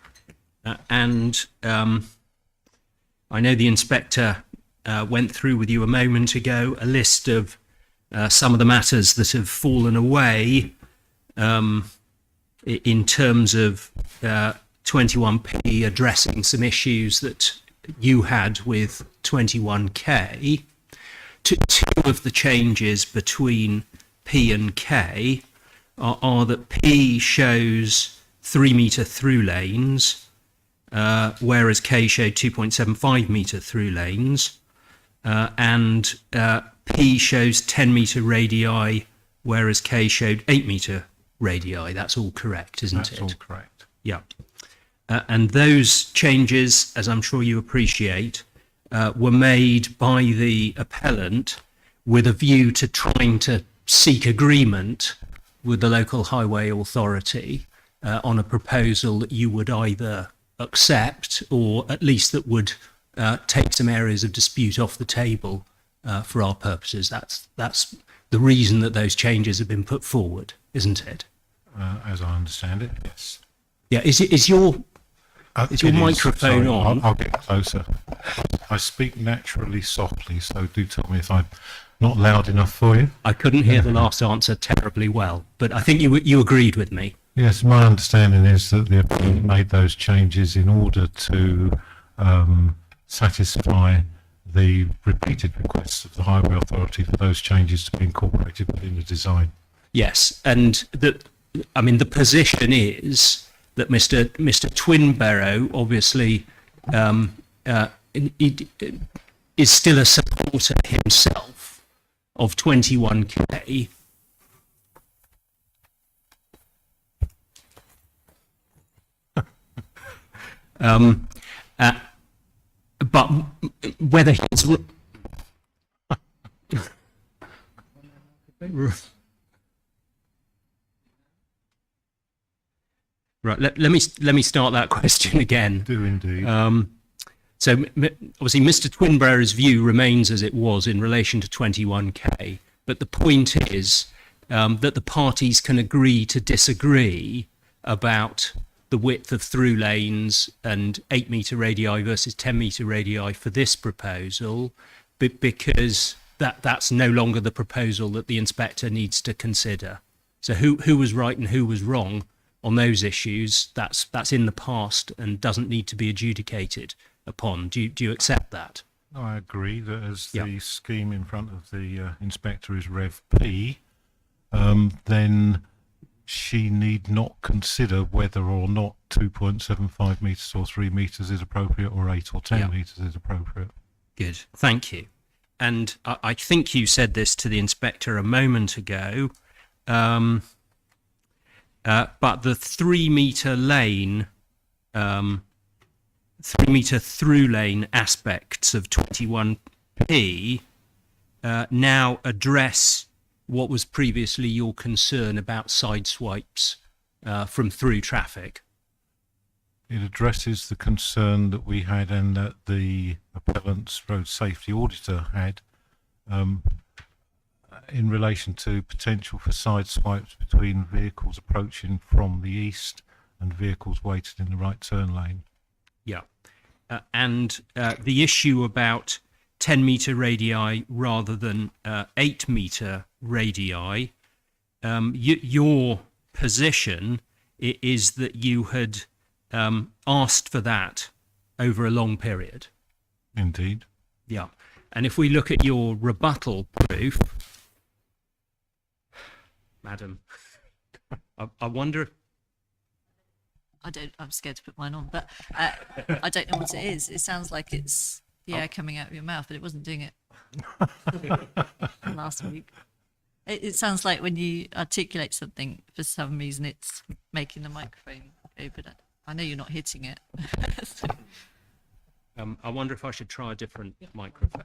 And I know the inspector went through with you a moment ago a list of some of the matters that have fallen away in terms of 21P addressing some issues that you had with 21K. Two of the changes between P and K are that P shows 3 metre through lanes, whereas K showed 2.75 metre through lanes, and P shows 10 metre radii, whereas K showed 8 metre radii. That's all correct, isn't it? That's all correct. Yeah. And those changes, as I'm sure you appreciate, were made by the appellant with a view to trying to seek agreement with the local highway authority on a proposal that you would either accept or at least that would take some areas of dispute off the table for our purposes. That's the reason that those changes have been put forward, isn't it? As I understand it, yes. Yeah. Is your It microphone Sorry, on? I'll get closer. I speak naturally softly, so do tell me if I'm not loud enough for you. I couldn't hear the last answer terribly well, but I think you agreed with me. Yes, my understanding is that the appellant made those changes in order to satisfy the repeated requests of the Highway Authority for those changes to be incorporated within the design. Yes, and the position is that Mr. Twinbarrow obviously is still a supporter himself of 21K. But whether he's right, let me start that question again. Do indeed. So obviously, Mr. Twinbarrow's view remains as it was in relation to 21K, but the point is that the parties can agree to disagree about the width of through lanes and 8 metre radii versus 10 metre radii for this proposal, because that's no longer the proposal that the inspector needs to consider. So who was right and who was wrong on those issues, that's in the past and doesn't need to be adjudicated upon. Do you accept that? I agree that as Yep. the scheme in front of the inspector is Rev P, then she need not consider whether or not 2.75 metres or 3 metres is appropriate or 8 or 10 Yep. metres is appropriate. Good, thank you. And I think you said this to the inspector a moment ago, but the 3 metre lane, 3 metre through lane aspects of 21P now address what was previously your concern about side swipes from through traffic. It addresses the concern that we had and that the appellant's road safety auditor had in relation to potential for side swipes between vehicles approaching from the east and vehicles waiting in the right turn lane. Yeah. and the issue about 10-metre radii rather than 8-metre radii, your position is that you had asked for that over a long period. Indeed. Yeah. And if we look at your rebuttal proof, madam, I wonder. I'm scared to put mine on, but I don't know what it is. It sounds like it's the air coming out of your mouth, but it wasn't doing it last week. It sounds like when you articulate something, for some reason, it's making the microphone go, but I know you're not hitting it. So, I wonder if I should try a different microphone.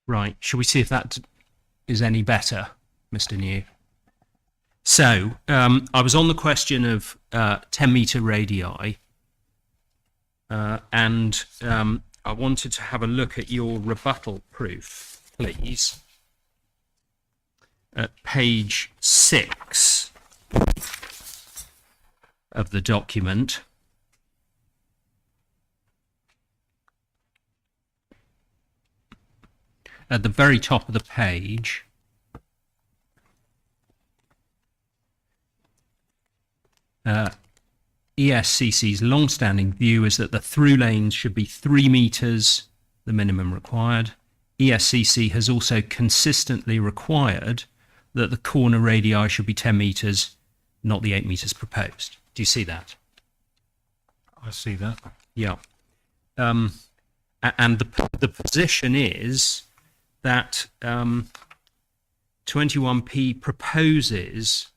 Right, shall we see if that is any better, Mr. New? So, I was on the question of 10-metre radii, and I wanted to have a look at your rebuttal proof, please. At page 6 of the document. At the very top of the page, ESCC's long-standing view is that the through lanes should be 3 metres, the minimum required. ESCC has also consistently required that the corner radii should be 10 metres, not the 8 metres proposed. Do you see that? I see that. Yeah. And the position is that 21P proposes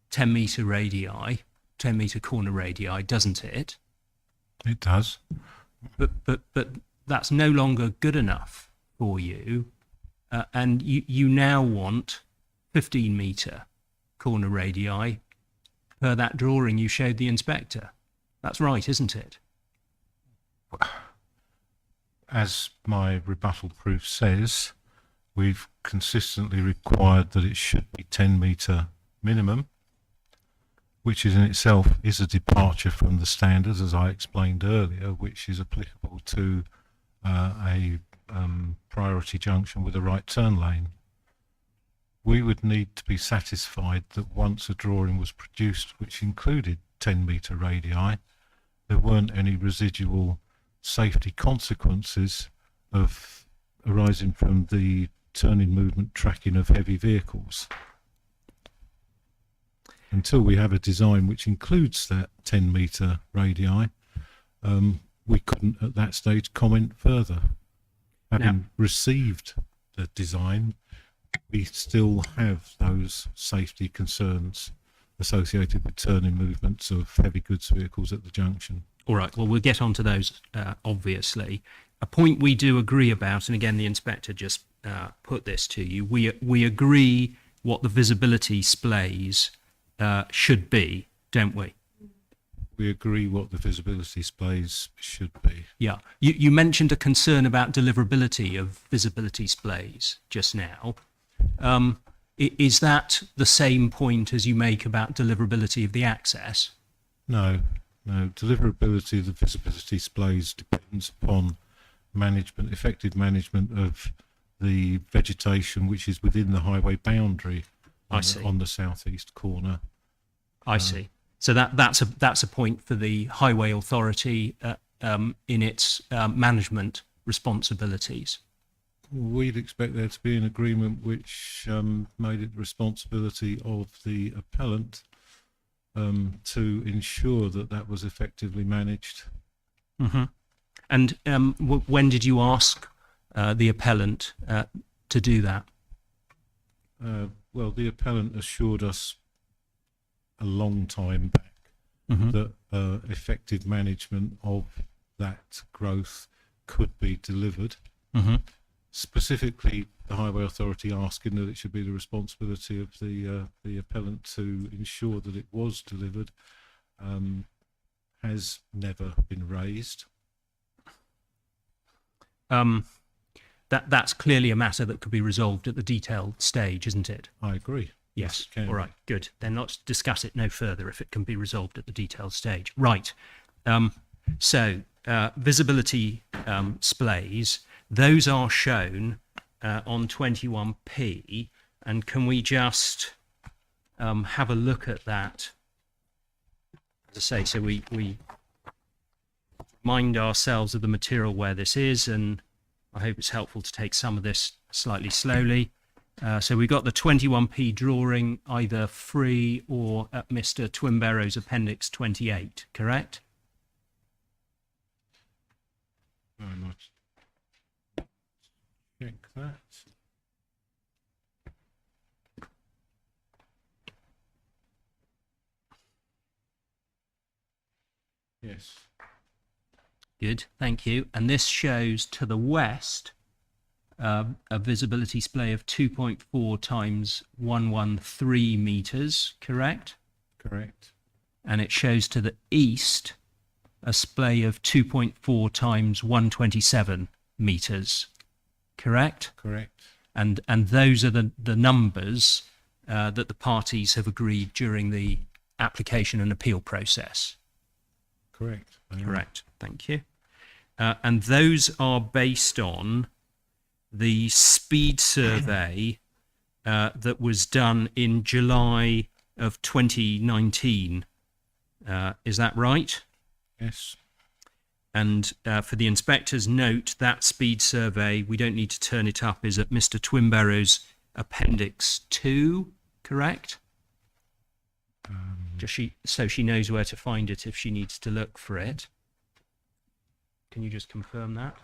10-metre radii, 10-metre corner radii, doesn't it? It does. But that's no longer good enough for you, and you now want 15-metre corner radii per that drawing you showed the inspector. That's right, isn't it? As my rebuttal proof says, we've consistently required that it should be 10-metre minimum, which is in itself is a departure from the standards, as I explained earlier, which is applicable to a priority junction with a right turn lane. We would need to be satisfied that once a drawing was produced which included 10-metre radii, there weren't any residual safety consequences of arising from the turning movement tracking of heavy vehicles. Until we have a design which includes that 10-metre radii, we couldn't at that stage comment further. Having received the design, we still have those safety concerns associated with turning movements of heavy goods vehicles at the junction. All right, well, we'll get on to those, obviously. A point we do agree about, and again, the inspector just put this to you, we agree what the visibility splays should be, don't we? We agree what the visibility splays should be. Yeah. You mentioned a concern about deliverability of visibility splays just now. Is that the same point as you make about deliverability of the access? No. Deliverability of the visibility displays depends upon management, effective management of the vegetation which is within the highway boundary on the southeast corner. I see. So that's a point for the highway authority in its management responsibilities. We'd expect there to be an agreement which made it the responsibility of the appellant to ensure that that was effectively managed. Mm-hmm. And when did you ask the appellant to do that? Well, the appellant assured us a long time back that effective management of that growth could be delivered. Mm-hmm. Specifically, the Highway Authority asking that it should be the responsibility of the appellant to ensure that it was delivered has never been raised. that's clearly a matter that could be resolved at the detailed stage, isn't it? I agree. Yes. it can. All right. Good. Then let's discuss it no further if it can be resolved at the detailed stage. Right. So visibility splays, those are shown on 21P, and can we just have a look at that? As I say, so we remind ourselves of the material where this is, and I hope it's helpful to take some of this slightly slowly. So we've got the 21P drawing either free or at Mr. Twimbarrow's Appendix 28, correct? Very much. Check that. Yes. Good, thank you. And this shows to the west a visibility splay of 2.4 times 113 meters, correct? Correct. And it shows to the east a splay of 2.4 times 127 meters, correct? Correct. And those are the numbers that the parties have agreed during the application and appeal process. Correct. They are. Correct. Thank you. And those are based on the speed survey that was done in July of 2019. Is that right? Yes. And for the inspector's note, that speed survey, we don't need to turn it up, is at Mr. Twimbarrow's Appendix 2, correct? So she knows where to find it if she needs to look for it. Can you just confirm that?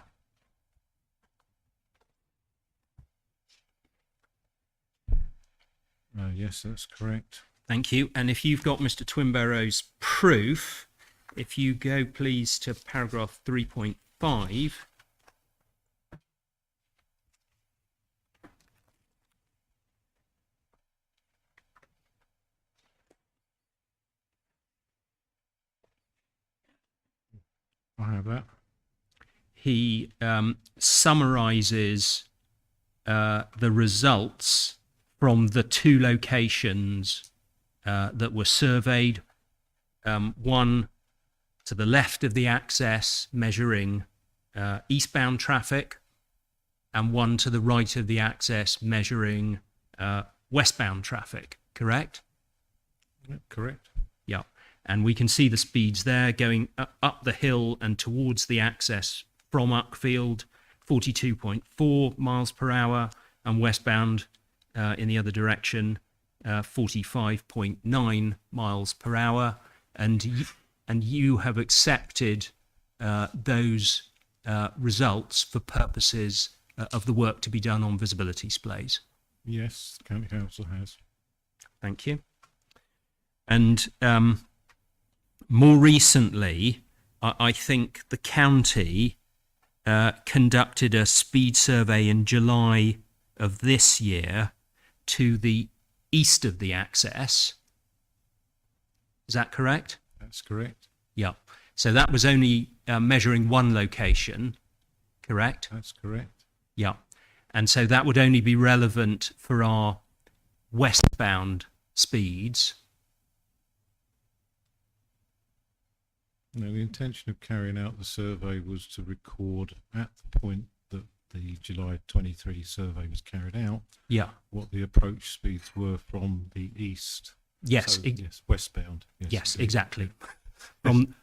Yes, that's correct. Thank you. And if you've got Mr. Twimbarrow's proof, if you go please to paragraph 3.5. I have that. He summarizes the results from the two locations that were surveyed, one to the left of the axis measuring eastbound traffic, and one to the right of the axis measuring westbound traffic, correct? Correct. Yeah. And we can see the speeds there going up the hill and towards the axis from Uckfield, 42.4 miles per hour, and westbound in the other direction, 45.9 miles per hour. And you have accepted those results for purposes of the work to be done on visibility splays. Yes, the County Council has. Thank you. And more recently, I think the county conducted a speed survey in July of this year to the east of the axis. Is that correct? That's correct. Yeah. So that was only measuring one location, correct? That's correct. Yeah. And so that would only be relevant for our westbound speeds. No, the intention of carrying out the survey was to record at the point that the July 23 survey was carried out Yeah. what the approach speeds were from the east. Yes. So, yes, westbound. Yes, indeed. exactly.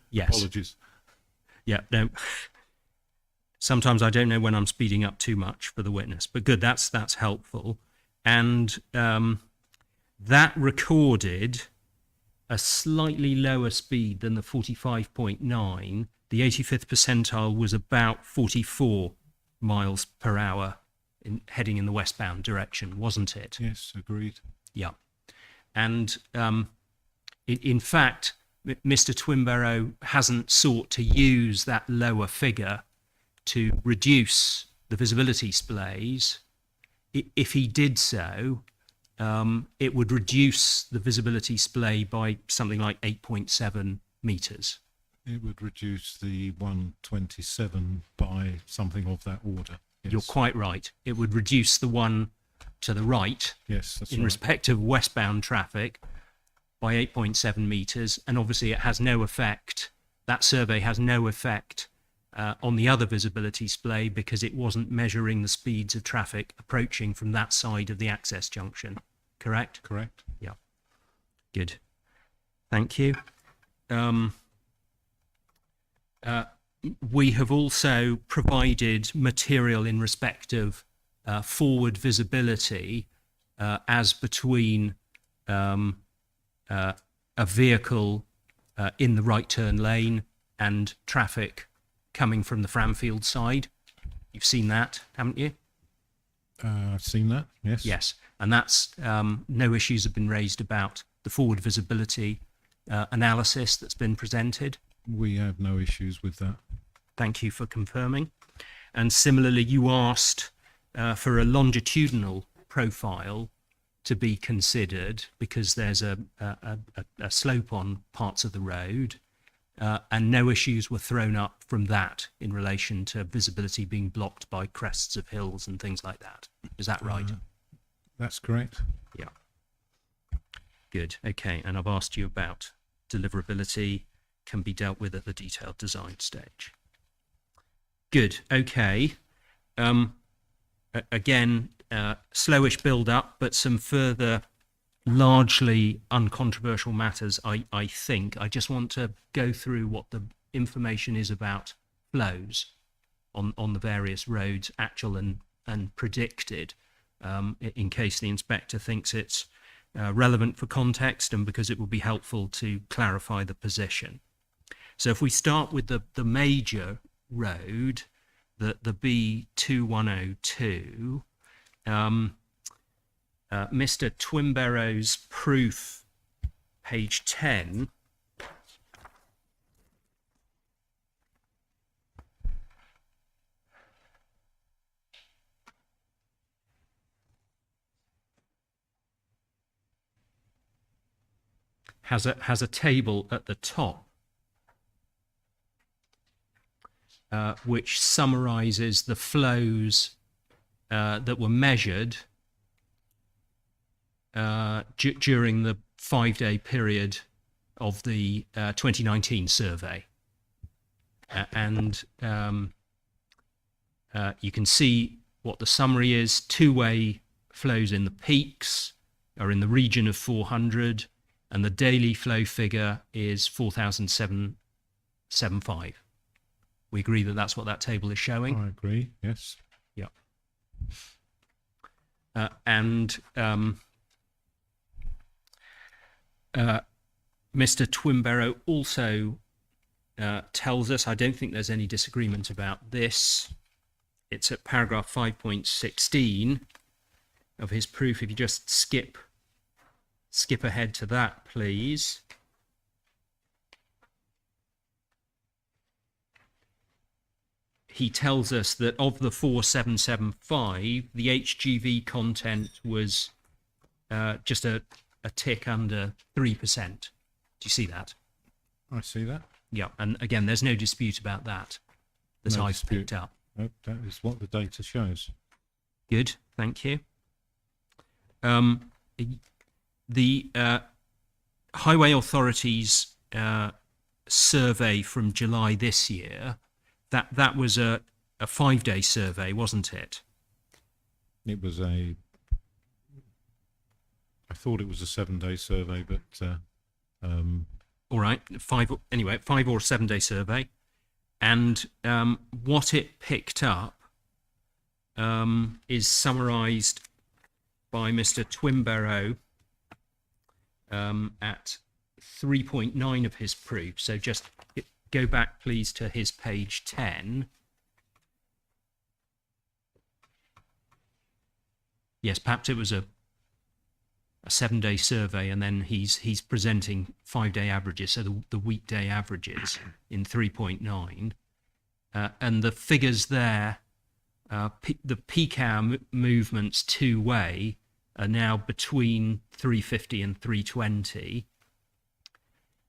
Yes. Apologies. Yeah. No. Sometimes I don't know when I'm speeding up too much for the witness, but good. That's helpful. And that recorded a slightly lower speed than the 45.9. The 85th percentile was about 44 miles per hour heading in the westbound direction, wasn't it? Yes, agreed. Yeah. And in fact, Mr. Twimbarrow hasn't sought to use that lower figure to reduce the visibility splays. If he did so, it would reduce the visibility splay by something like 8.7 meters. It would reduce the 127 by something of that order. You're quite right. It would reduce the one to the right Yes, that's in right. respect of westbound traffic by 8.7 metres, and obviously it has no effect, that survey has no effect on the other visibility display because it wasn't measuring the speeds of traffic approaching from that side of the access junction, correct? Correct. Yeah. Good. Thank you. We have also provided material in respect of forward visibility as between a vehicle in the right turn lane and traffic coming from the Framfield side. You've seen that, haven't you? I've seen that. Yes. Yes. And that's no issues have been raised about the forward visibility analysis that's been presented. We have no issues with that. Thank you for confirming. And similarly, you asked for a longitudinal profile to be considered because there's a slope on parts of the road, and no issues were thrown up from that in relation to visibility being blocked by crests of hills and things like that. Is that right? That's correct. Yeah. Good. Okay. And I've asked you about deliverability can be dealt with at the detailed design stage. Good. Okay. Again, slowish build up, but some further largely uncontroversial matters, I think. I just want to go through what the information is about flows on the various roads, actual and predicted, in case the inspector thinks it's relevant for context and because it will be helpful to clarify the position. So if we start with the major road, the B2102, Mr. Twimbarrow's proof, page 10, has a table at the top which summarizes the flows that were measured during the 5-day period of the 2019 survey. And you can see what the summary is. Two-way flows in the peaks are in the region of 400, and the daily flow figure is 4,775. We agree that that's what that table is showing. I agree. Yes. Yeah. And Mr. Twimbarrow also tells us, I don't think there's any disagreement about this, it's at paragraph 5.16 of his proof. If you just skip ahead to that, please. He tells us that of the 4775, the HGV content was just a tick under 3%. Do you see that? I see that. Yeah, and again, there's no dispute about that No I've dispute. picked up. No, that is what the data shows. Good, thank you. The Highway Authority's survey from July this year, that was a 5-day survey, wasn't it? It was I thought it was a 7-day survey, but All right, 5 or 7-day survey, and what it picked up is summarised by Mr. Twimbarrow at 3.9 of his proof. So just go back, please, to his page 10. Yes, perhaps it was a 7-day survey, and then he's presenting 5-day averages, so the weekday averages in 3.9, and the figures there, the peak hour movements two-way are now between 350 and 320,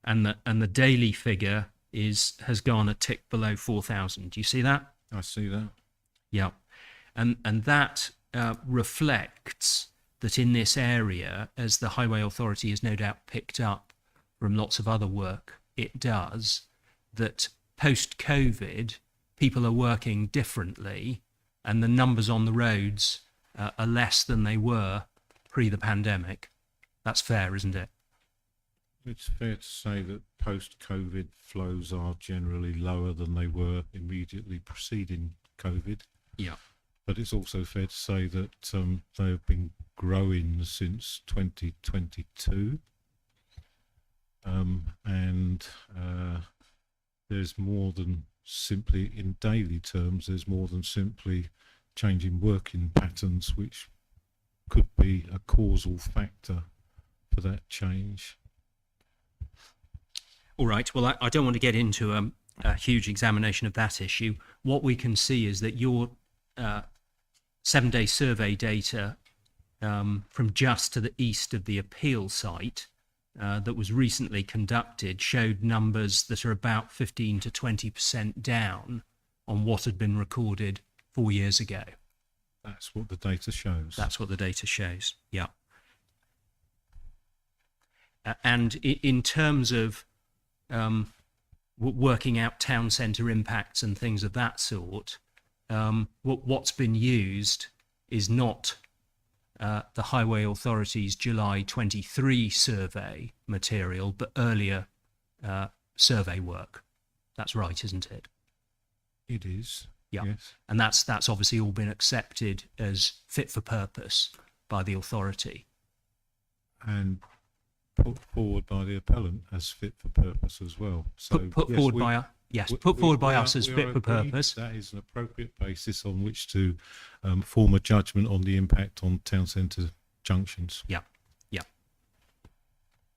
and the daily figure has gone a tick below 4,000. Do you see that? I see that. Yeah. and that reflects that in this area, as the Highway Authority has no doubt picked up from lots of other work it does, that post-COVID, people are working differently, and the numbers on the roads are less than they were pre the pandemic. That's fair, isn't it? It's fair to say that post-COVID flows are generally lower than they were immediately preceding COVID. Yeah. But it's also fair to say that they have been growing since 2022. And there's more than simply, in daily terms, there's more than simply changing working patterns, which could be a causal factor for that change. All right. Well, I don't want to get into a huge examination of that issue. What we can see is that your 7-day survey data from just to the east of the appeal site that was recently conducted showed numbers that are about 15 to 20% down on what had been recorded 4 years ago. That's what the data shows. That's what the data shows. Yeah. And in terms of working out town centre impacts and things of that sort, what's been used is not the Highway Authority's July 23 survey material, but earlier survey work. That's right, isn't it? It is. Yeah. Yes. And that's obviously all been accepted as fit for purpose by the authority. And put forward by the appellant as fit for purpose as well. So Put forward by us as fit for agreed purpose. That is an appropriate basis on which to form a judgment on the impact on town centre junctions. Yeah.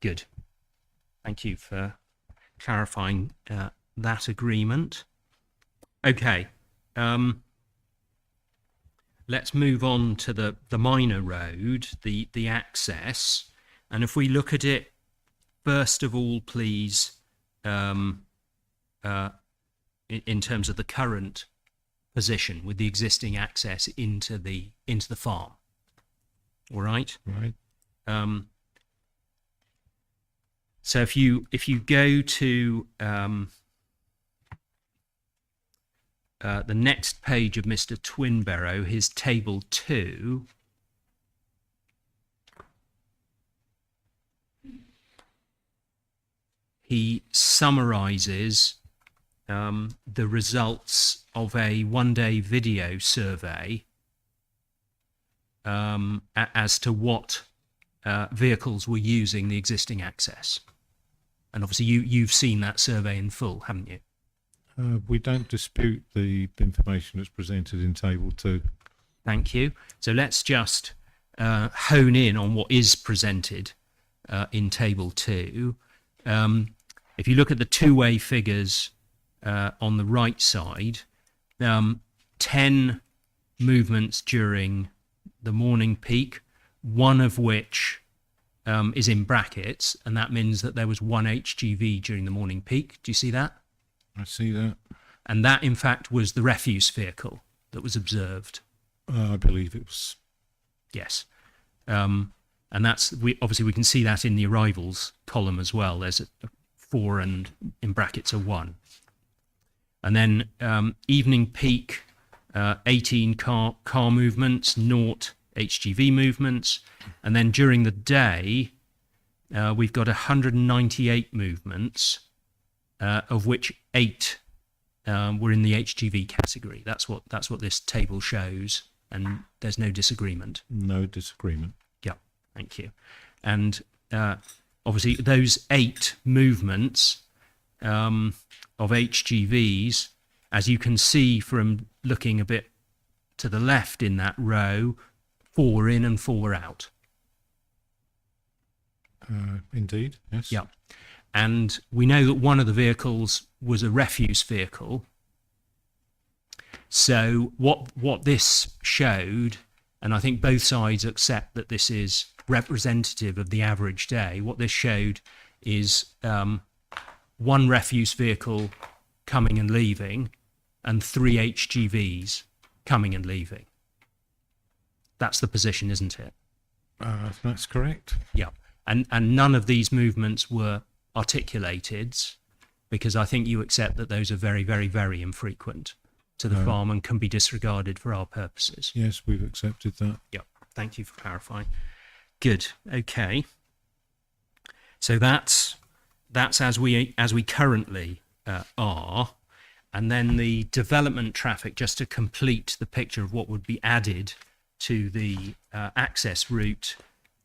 Good. Thank you for clarifying that agreement. Okay. Let's move on to the minor road, the access. And if we look at it, first of all, please, in terms of the current position with the existing access into the farm. All right. Right. So if you go to the next page of Mr. Twinbarrow, his table 2. He summarizes the results of a one-day video survey as to what vehicles were using the existing access. And obviously you've seen that survey in full, haven't you? We don't dispute the information that's presented in table 2. Thank you. So let's just hone in on what is presented in table 2. If you look at the two-way figures on the right side, 10 movements during the morning peak, one of which is in brackets, and that means that there was 1 HGV during the morning peak. Do you see that? I see that. And that, in fact, was the refuse vehicle that was observed. I believe it was. Yes. And that's, we can see that in the arrivals column as well. There's a 4 and in brackets a 1. And then evening peak, 18 car movements, 0 HGV movements. And then during the day, we've got 198 movements, of which 8 were in the HGV category. That's what this table shows, and there's no disagreement. No disagreement. Yeah, thank you. And obviously those 8 movements of HGVs, as you can see from looking a bit to the left in that row, 4 in and 4 out. Indeed, yes. Yeah. And we know that one of the vehicles was a refuse vehicle. So what this showed, and I think both sides accept that this is representative of the average day, what this showed is 1 refuse vehicle coming and leaving and 3 HGVs coming and leaving. That's the position, isn't it? That's correct. Yeah. And none of these movements were articulated, because I think you accept that those are very, very, very infrequent to the farm and can be disregarded for our purposes. Yes, we've accepted that. Yeah. Thank you for clarifying. Good. Okay. So that's as we currently are, and then the development traffic, just to complete the picture of what would be added to the access route,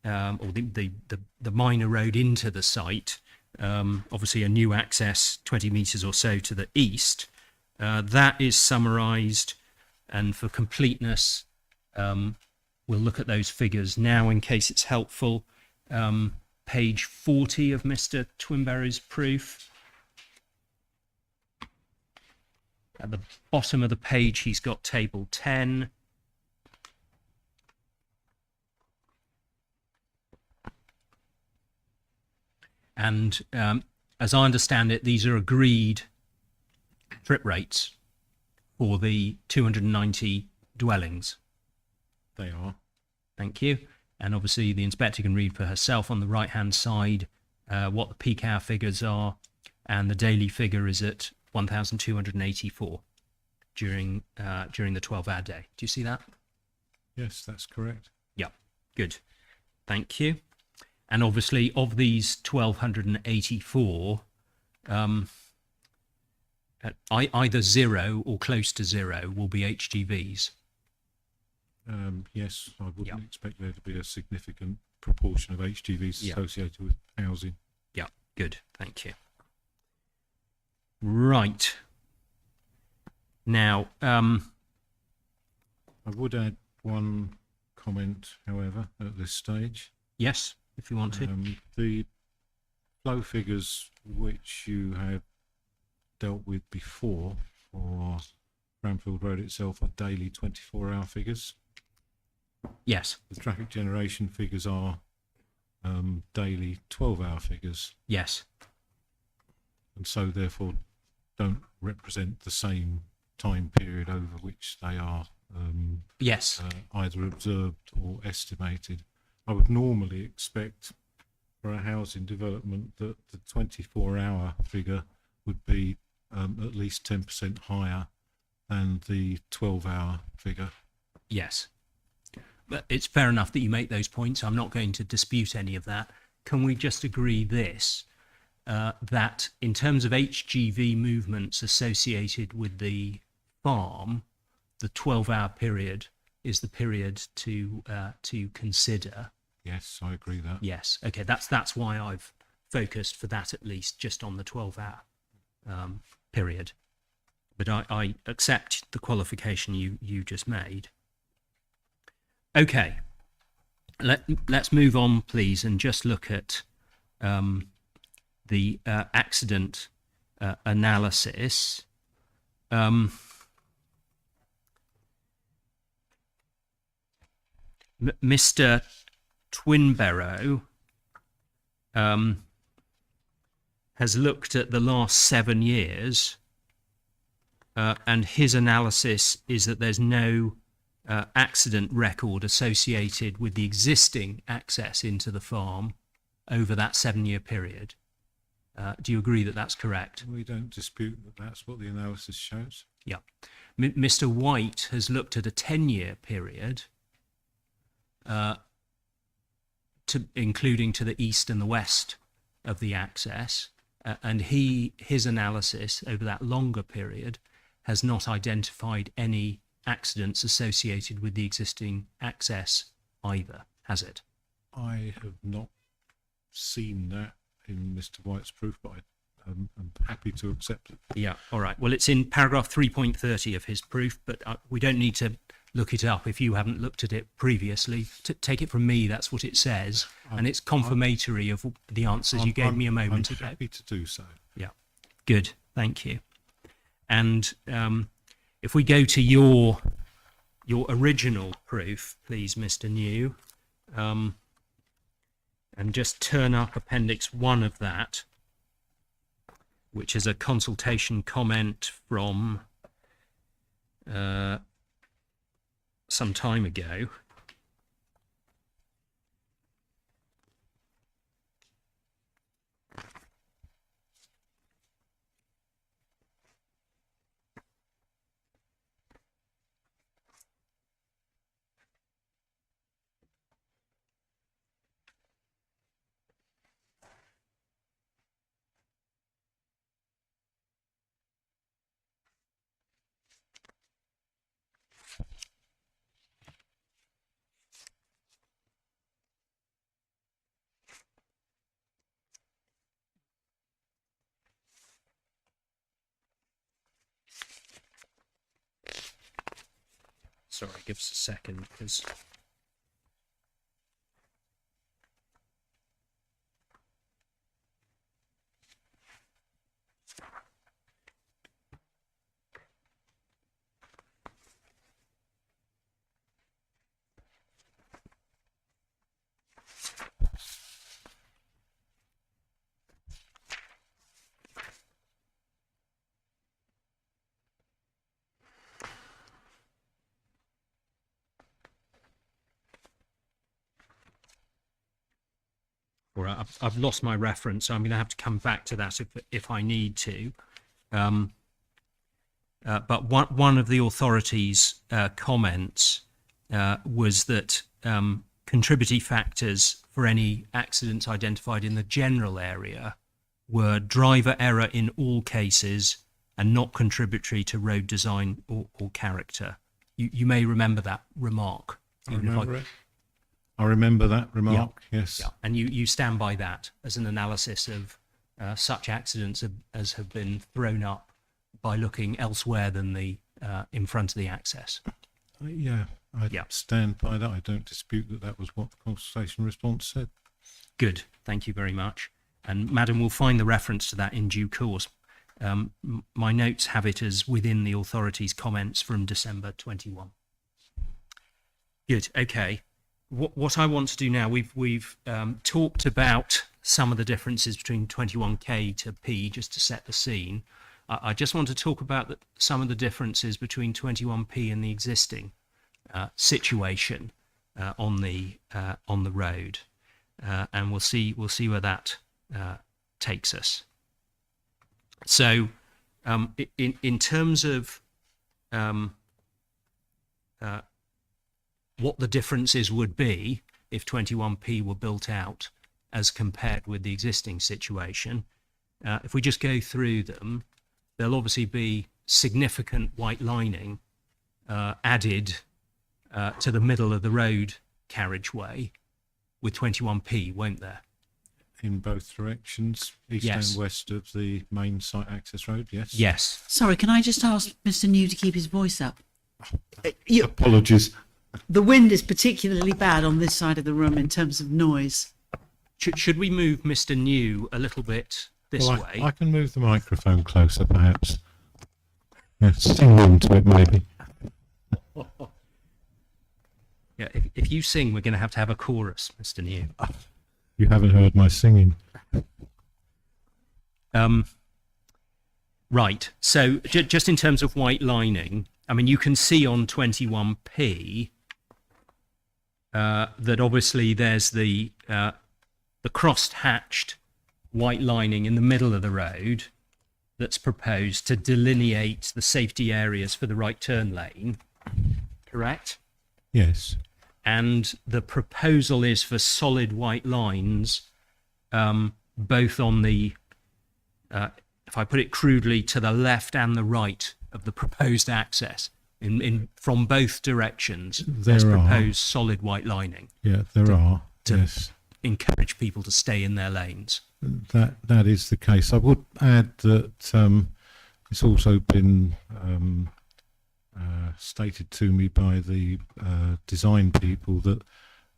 or the minor road into the site. Obviously, a new access 20 metres or so to the east. That is summarised, and for completeness, we'll look at those figures now in case it's helpful. Page 40 of Mr. Twinbarrow's proof. At the bottom of the page, he's got table 10. And as I understand it, these are agreed trip rates for the 290 dwellings. They are. Thank you. And obviously the inspector can read for herself on the right-hand side what the peak hour figures are, and the daily figure is at 1,284 during the 12-hour day. Do you see that? Yes, that's correct. Yeah, good. Thank you. And obviously, of these 1,284, either zero or close to zero will be HGVs. Yes, I wouldn't Yeah. expect there to be a significant proportion of HGVs Yeah. associated with housing. Yeah, good. Thank you. Right. Now, I would add one comment, however, at this stage. yes, if you want to. The flow figures which you have dealt with before for Bramfield Road itself are daily 24-hour figures. Yes, The traffic generation figures are daily 12-hour figures, yes, and so therefore don't represent the same time period over which they are yes, either observed or estimated. I would normally expect for a housing development that the 24-hour figure would be at least 10% higher than the 12-hour figure. yes. But it's fair enough that you make those points. I'm not going to dispute any of that. Can we just agree this, that in terms of HGV movements associated with the farm, the 12-hour period is the period to consider? Yes, I agree that. Yes. Okay. That's why I've focused for that, at least just on the 12-hour period. But I accept the qualification you just made. Okay. Let's move on, please, and just look at the accident analysis. Mr. Twinbarrow has looked at the last 7 years, and his analysis is that there's no accident record associated with the existing access into the farm over that 7-year period. Do you agree that that's correct? We don't dispute that that's what the analysis shows. Yeah. Mr. White has looked at a 10-year period, including to the east and the west of the access, and his analysis over that longer period has not identified any accidents associated with the existing access either, has it? I have not seen that in Mr. White's proof, but I'm happy to accept it. Yeah, all right. Well, it's in paragraph 3.30 of his proof, but we don't need to look it up if you haven't looked at it previously. Take it from me, that's what it says, and it's confirmatory of the answers you gave me a moment ago. I'm happy to do so. Yeah, good, thank you. And if we go to your original proof, please, Mr. New, and just turn up Appendix 1 of that, which is a consultation comment from some time ago. Sorry, give us a second, because I've lost my reference, so I'm going to have to come back to that if I need to. But one of the authorities' comments was that contributory factors for any accidents identified in the general area were driver error in all cases and not contributory to road design or character. You may remember that remark. I remember that remark, yes. Yeah, and you stand by that as an analysis of such accidents as have been thrown up by looking elsewhere than the in front of the access. Yeah, I Yeah. stand by that. I don't dispute that that was what the consultation response said. Good, thank you very much. And Madam will find the reference to that in due course. My notes have it as within the authority's comments from December 21. Good, okay. What I want to do now, we've talked about some of the differences between 21K to P, just to set the scene. I just want to talk about some of the differences between 21P and the existing situation on the road, and we'll see where that takes us. So, in terms of what the differences would be if 21P were built out as compared with the existing situation, if we just go through them, there'll obviously be significant white lining added to the middle of the road carriageway with 21P, won't there? In both directions, east Yes. and west of the main site access road, yes? Yes. Sorry, can I just ask Mr. New to keep his voice up? Apologies. The wind is particularly bad on this side of the room in terms of noise. Should we move Mr. New a little bit this Well, way? I can move the microphone closer, perhaps. Yes, sing into it, maybe. Yeah, if you sing, we're going to have a chorus, Mr. New. You haven't heard my singing. Right. So just in terms of white lining, I mean, you can see on 21P that obviously there's the cross-hatched white lining in the middle of the road that's proposed to delineate the safety areas for the right turn lane. Correct? Yes. And the proposal is for solid white lines, both on the, if I put it crudely, to the left and the right of the proposed access, from both directions. There's There are. proposed solid white lining Yeah, there are. to- Yes. encourage people to stay in their lanes. That is the case. I would add that it's also been stated to me by the design people that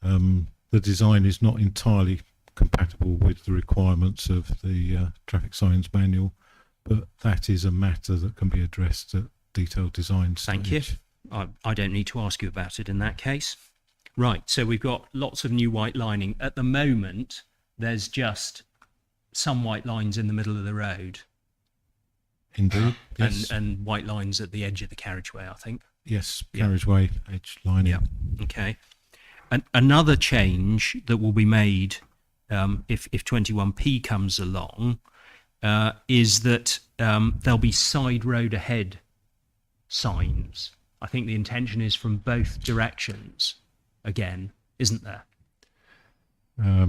the design is not entirely compatible with the requirements of the traffic signs manual, but that is a matter that can be addressed at detailed design stage. Thank you. I don't need to ask you about it in that case. Right, so we've got lots of new white lining. At the moment, there's just some white lines in the middle of the road Indeed. Yes. and white lines at the edge of the carriageway, I think. Yes. Yeah. Carriageway edge lining. Yeah. Okay. Another change that will be made if 21P comes along is that there'll be side road ahead signs. I think the intention is from both directions again, isn't there? I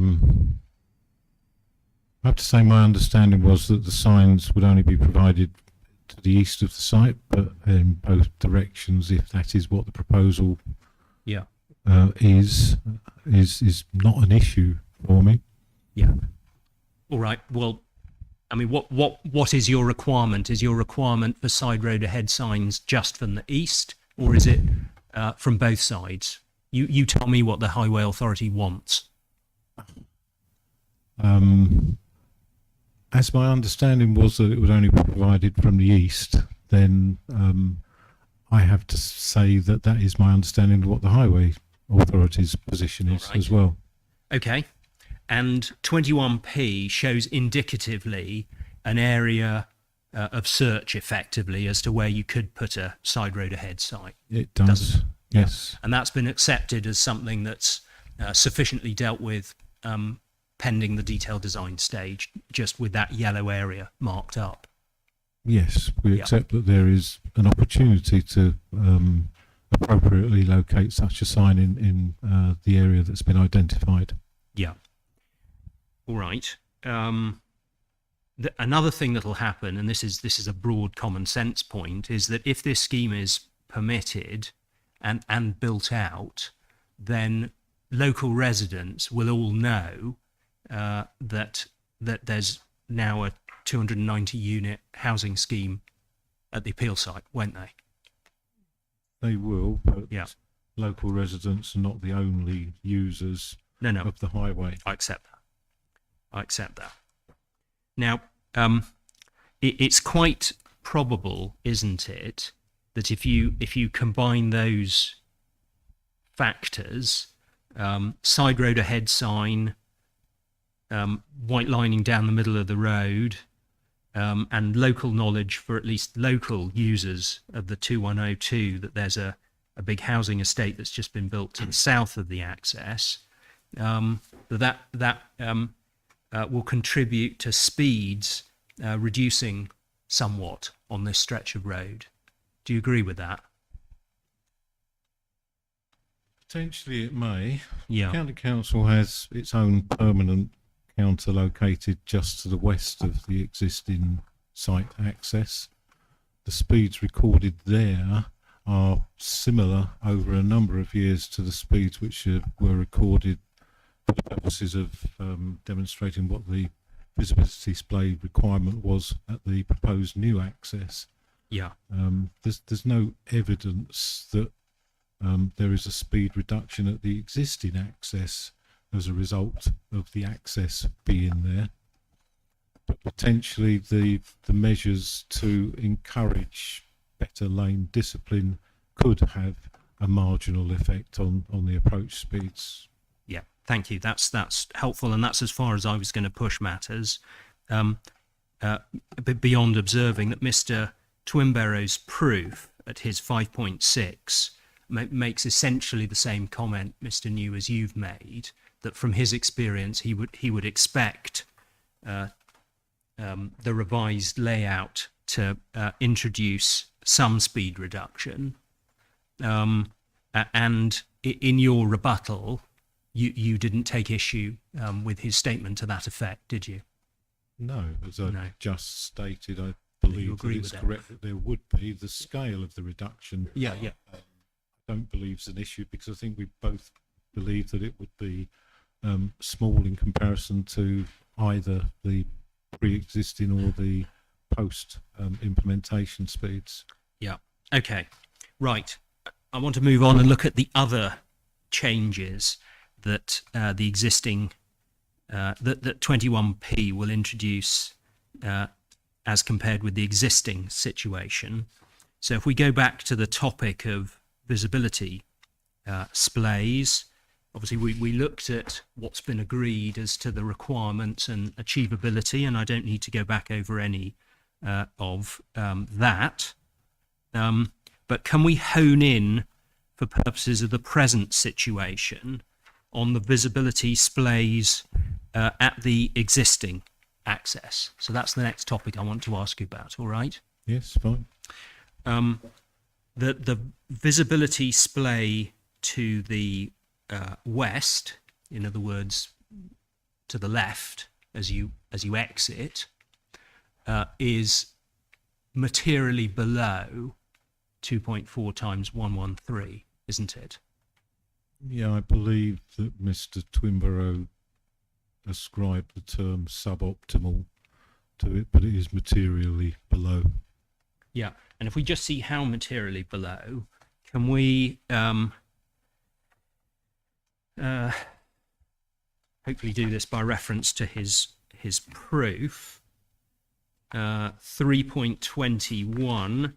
have to say my understanding was that the signs would only be provided to the east of the site, but in both directions, if that is what the proposal Yeah. is not an issue for me. Yeah. All right. Well, I mean, what is your requirement? Is your requirement for side road ahead signs just from the east, or is it from both sides? You tell me what the Highway Authority wants. As my understanding was that it would only be provided from the east, then I have to say that that is my understanding of what the Highway Authority's position is All right. as well. Okay. And 21P shows indicatively an area of search effectively as to where you could put a side road ahead site. It does, yes. And that's been accepted as something that's sufficiently dealt with pending the detailed design stage, just with that yellow area marked up. Yes, we Yeah. accept that there is an opportunity to appropriately locate such a sign in the area that's been identified. Yeah. All right. Another thing that'll happen, and this is a broad common sense point, is that if this scheme is permitted and built out, then local residents will all know that there's now a 290 unit housing scheme at the appeal site, won't they? They will, but Yeah. local residents are not the only users No. of the highway. I accept that. Now, it's quite probable, isn't it, that if you combine those factors, side road ahead sign, white lining down the middle of the road, and local knowledge for at least local users of the 2102 that there's a big housing estate that's just been built to the south of the access, that will contribute to speeds reducing somewhat on this stretch of road. Do you agree with that? Potentially it may. Yeah. County Council has its own permanent counter located just to the west of the existing site access. The speeds recorded there are similar over a number of years to the speeds which were recorded for the purposes of demonstrating what the visibility display requirement was at the proposed new access. Yeah. There's no evidence that there is a speed reduction at the existing access as a result of the access being there. But potentially the measures to encourage better lane discipline could have a marginal effect on the approach speeds. Yeah, thank you. That's helpful, and that's as far as I was going to push matters. But beyond observing that Mr. Twimbarrow's proof at his 5.6 makes essentially the same comment, Mr. New, as you've made, that from his experience he would expect the revised layout to introduce some speed reduction. And in your rebuttal, you didn't take issue with his statement to that effect, did you? No, as I No. just stated, I You believe that agree it's with that? correct that there would be. The scale of the reduction, Yeah. I don't believe is an issue, because I think we both believe that it would be small in comparison to either the pre-existing or the post implementation speeds. Yeah. Okay. Right. I want to move on and look at the other changes that the existing that 21P will introduce as compared with the existing situation. So if we go back to the topic of visibility splays, obviously we looked at what's been agreed as to the requirements and achievability, and I don't need to go back over any of that. But can we hone in, for purposes of the present situation, on the visibility splays at the existing access? So that's the next topic I want to ask you about, all right? Yes, fine. The visibility splay to the west, in other words, to the left as you exit, is materially below 2.4 times 113, isn't it? Yeah, I believe that Mr. Twimbarrow ascribed the term suboptimal to it, but it is materially below. Yeah, and if we just see how materially below, can we hopefully do this by reference to his proof? 3.21.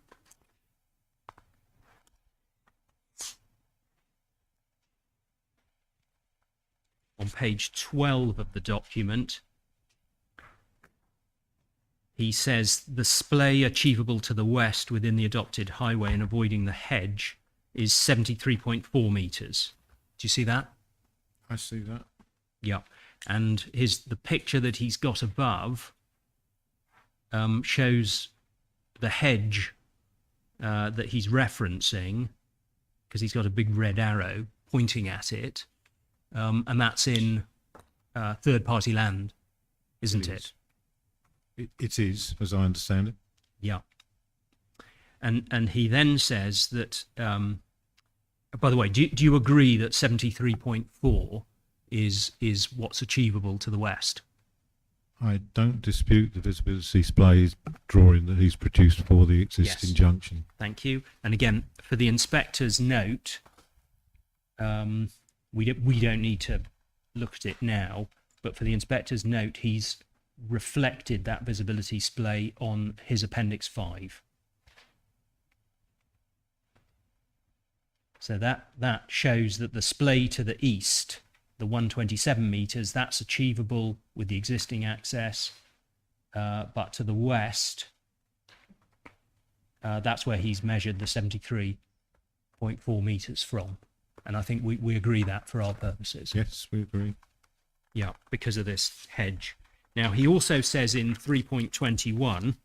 On page 12 of the document, he says the splay achievable to the west within the adopted highway and avoiding the hedge is 73.4 metres. Do you see that? I see that. Yeah. And the picture that he's got above shows the hedge that he's referencing, because he's got a big red arrow pointing at it. And that's in third-party land, isn't it? It is, as I understand it. Yeah. And he then says that, by the way, do you agree that 73.4 is what's achievable to the west? I don't dispute the visibility display drawing that he's produced for the existing Yes. junction. Thank you. And again, for the inspector's note, we don't need to look at it now, but for the inspector's note, he's reflected that visibility display on his Appendix 5. So that shows that the splay to the east, the 127 metres, that's achievable with the existing access, but to the west, that's where he's measured the 73.4 metres from. And I think we agree that for our purposes. Yes, we agree. Yeah, because of this hedge. Now, he also says in 3.21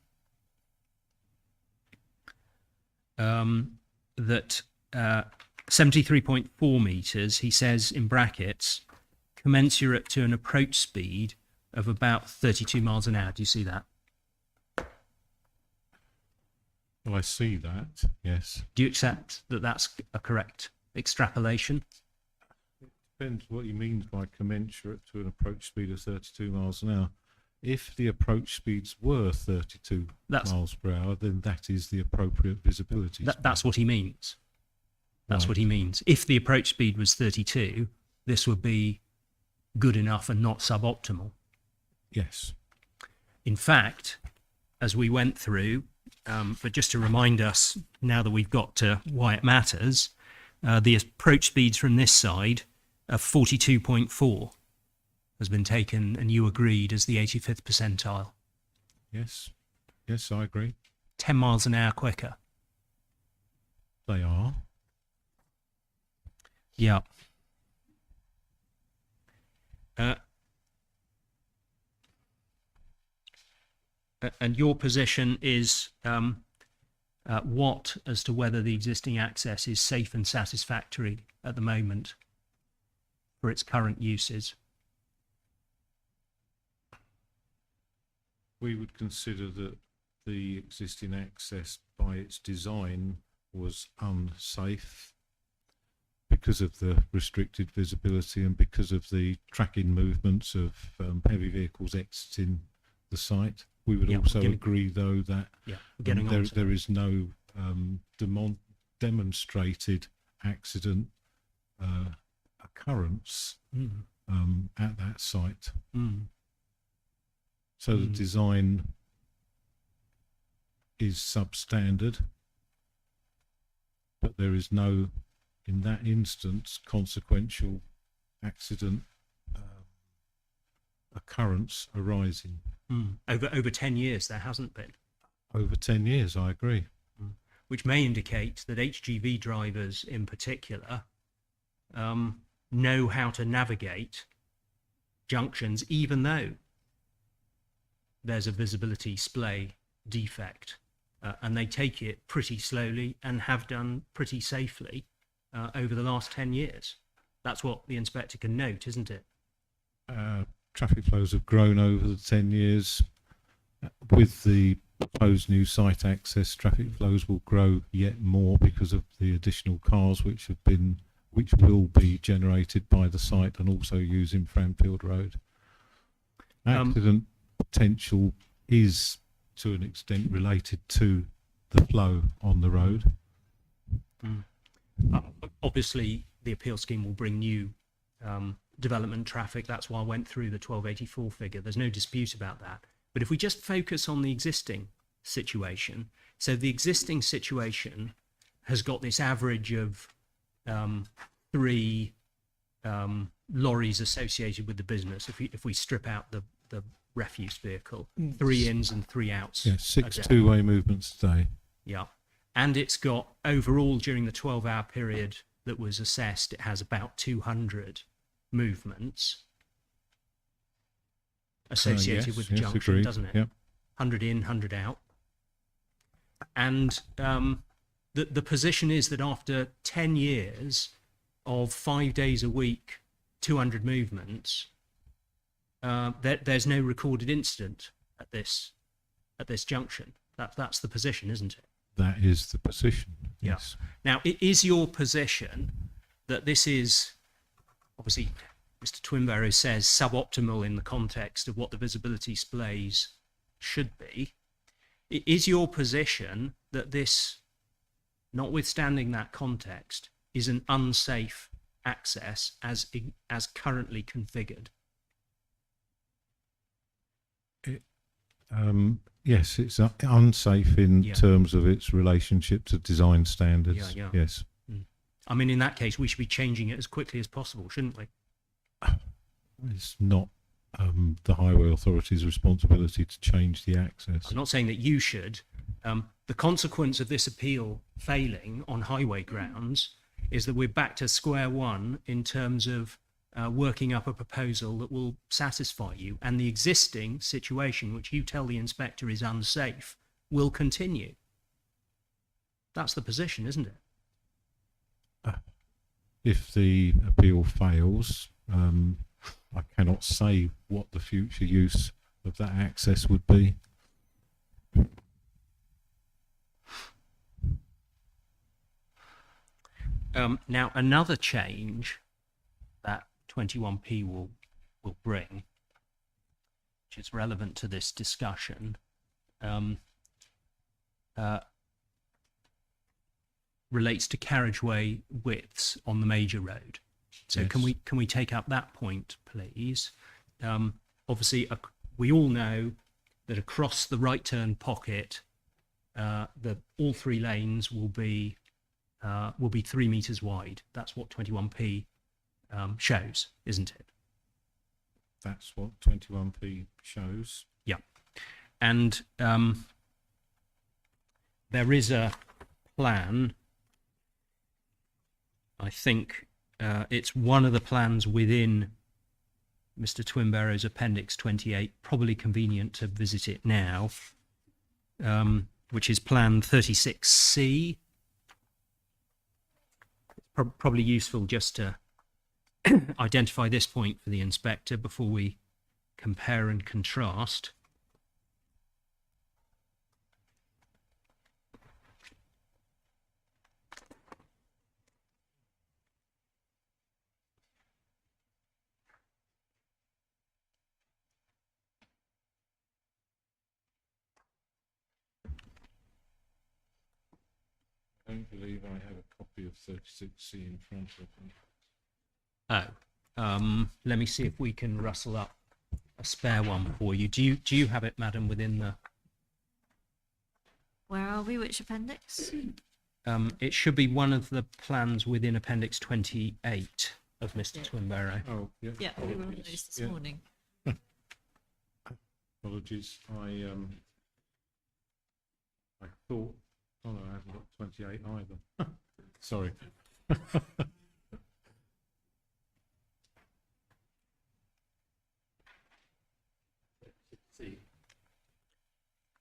that 73.4 metres, he says in brackets, commensurate to an approach speed of about 32 miles an hour. Do you see that? Well, I see that, yes. Do you accept that that's a correct extrapolation? Depends what he means by commensurate to an approach speed of 32 miles an hour. If the approach speeds were 32 miles per hour, then that is the appropriate visibility. That's what he means. That's Right. what he means. If the approach speed was 32, this would be good enough and not suboptimal. Yes. In fact, as we went through, but just to remind us now that we've got to why it matters, the approach speeds from this side of 42.4 has been taken, and you agreed, as the 85th percentile. Yes. Yes, I agree. 10 miles an hour quicker. They are. Yeah. And your position is what as to whether the existing access is safe and satisfactory at the moment for its current uses? We would consider that the existing access by its design was unsafe because of the restricted visibility and because of the tracking movements of heavy vehicles exiting the site. We would Yeah, also getting- agree, though, that Yeah, getting on to there is no demonstrated accident occurrence Mm, at that site. mm. So the design is substandard, but there is no, in that instance, consequential accident occurrence arising. Over 10 years, there hasn't been, Over 10 years, I agree. which may indicate that HGV drivers in particular know how to navigate junctions, even though there's a visibility splay defect, and they take it pretty slowly and have done pretty safely over the last 10 years. That's what the inspector can note, isn't it? Traffic flows have grown over the 10 years. With the proposed new site access, traffic flows will grow yet more because of the additional cars which will be generated by the site and also using Framfield Road. Accident potential is to an extent related to the flow on the road. Obviously, the appeal scheme will bring new development traffic. That's why I went through the 1284 figure. There's no dispute about that. But if we just focus on the existing situation, so the existing situation has got this average of 3 lorries associated with the business. If we strip out the refuse vehicle, 3 ins and 3 outs. Yeah, 6 two-way movements a day. Yeah. And it's got overall during the 12-hour period that was assessed, it has about 200 movements associated Yes, with the yes, junction, agreed. doesn't it? Yep. 100 in, 100 out. And the position is that after 10 years of 5 days a week, 200 movements, there's no recorded incident at this junction. That's the position, isn't it? That is the position. Yeah. Yes. Now, it is your position that this is, obviously, Mr. Twinbarrow says suboptimal in the context of what the visibility displays should be. It is your position that this, notwithstanding that context, is an unsafe access as currently configured. Yes, it's unsafe in Yeah. terms of its relationship to design standards. Yeah. Yes. I mean, in that case, we should be changing it as quickly as possible, shouldn't we? It's not the Highway Authority's responsibility to change the access. I'm not saying that you should. The consequence of this appeal failing on highway grounds is that we're back to square one in terms of working up a proposal that will satisfy you, and the existing situation, which you tell the inspector is unsafe, will continue. That's the position, isn't it? If the appeal fails, I cannot say what the future use of that access would be. Now, another change that 21P will bring, which is relevant to this discussion, relates to carriageway widths on the major road. So Yes. can we take up that point, please? Obviously, we all know that across the right turn pocket, all 3 lanes will be 3 meters wide. That's what 21P shows, isn't it? That's what 21P shows. Yeah. And there is a plan, I think it's one of the plans within Mr. Twinbarrow's Appendix 28, probably convenient to visit it now, which is Plan 36C. It's probably useful just to identify this point for the inspector before we compare and contrast. I don't believe I have a copy of 36C in front of me. Let me see if we can rustle up a spare one for you. Do you have it, madam, within the... Where are we? Which appendix? It should be one of the plans within Appendix 28 of Mr. Twinbarrow. Oh, yeah. Yeah, we were on those this Yeah. morning. Apologies. I thought, oh no, I haven't got 28 either. Sorry.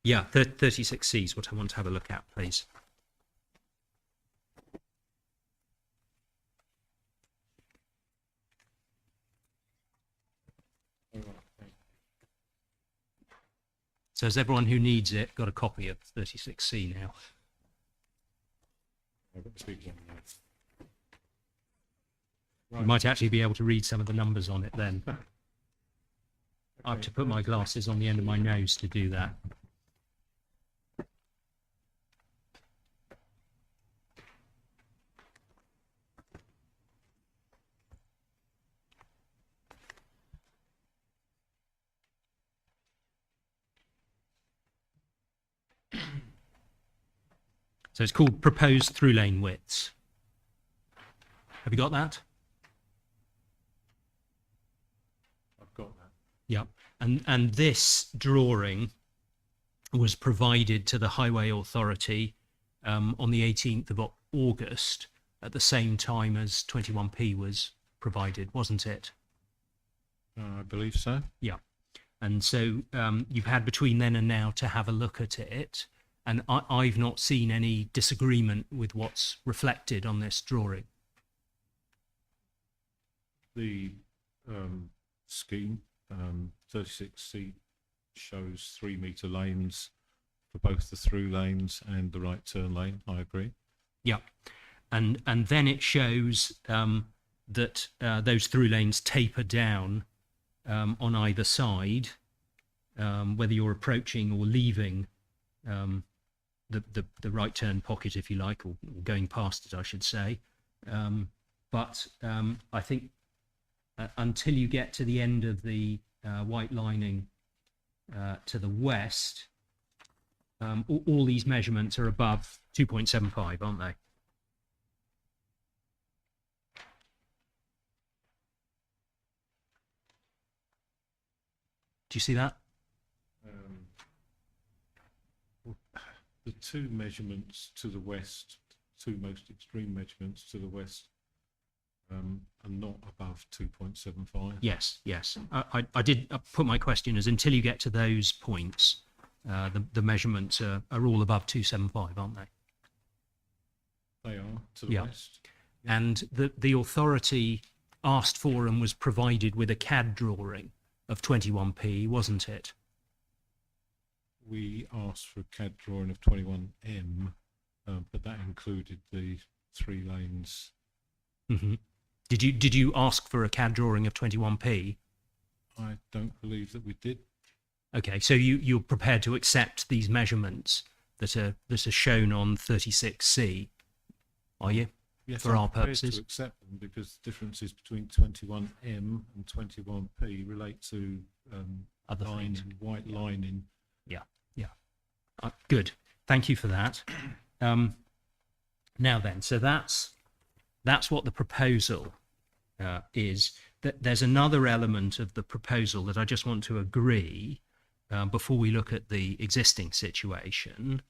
Yeah, 36C is what I want to have a look at, please. So has everyone who needs it got a copy of 36C now? I've got the big one now. You might actually be able to read some of the numbers on it then. I have to put my glasses on the end of my nose to do that. So it's called proposed through lane widths. Have you got that? I've got that. Yeah. And this drawing was provided to the Highway Authority on the 18th of August at the same time as 21P was provided, wasn't it? I believe so. Yeah. And so you've had between then and now to have a look at it. And I've not seen any disagreement with what's reflected on this drawing. The scheme, 36C, shows 3 metre lanes for both the through lanes and the right turn lane. I agree. Yeah. And then it shows that those through lanes taper down on either side, whether you're approaching or leaving the right turn pocket, if you like, or going past it, I should say. But I think until you get to the end of the white lining to the west, all these measurements are above 2.75, aren't they? Do you see that? The two measurements to the west, two most extreme measurements to the west, are not above 2.75. Yes, yes. I did put my question as until you get to those points, the measurements are all above 275, aren't they? They are to the Yeah. west. And the authority asked for and was provided with a CAD drawing of 21P, wasn't it? We asked for a CAD drawing of 21M, but that included the 3 lanes. Mm-hmm. Did you ask for a CAD drawing of 21P? I don't believe that we did. Okay, so you're prepared to accept these measurements that are shown on 36C, are you? Yes, For I'm our prepared purposes. to accept them because the differences between 21M and 21P relate to Other things. lining, white lining. Good. Thank you for that. Now then, so that's what the proposal is. There's another element of the proposal that I just want to agree before we look at the existing situation.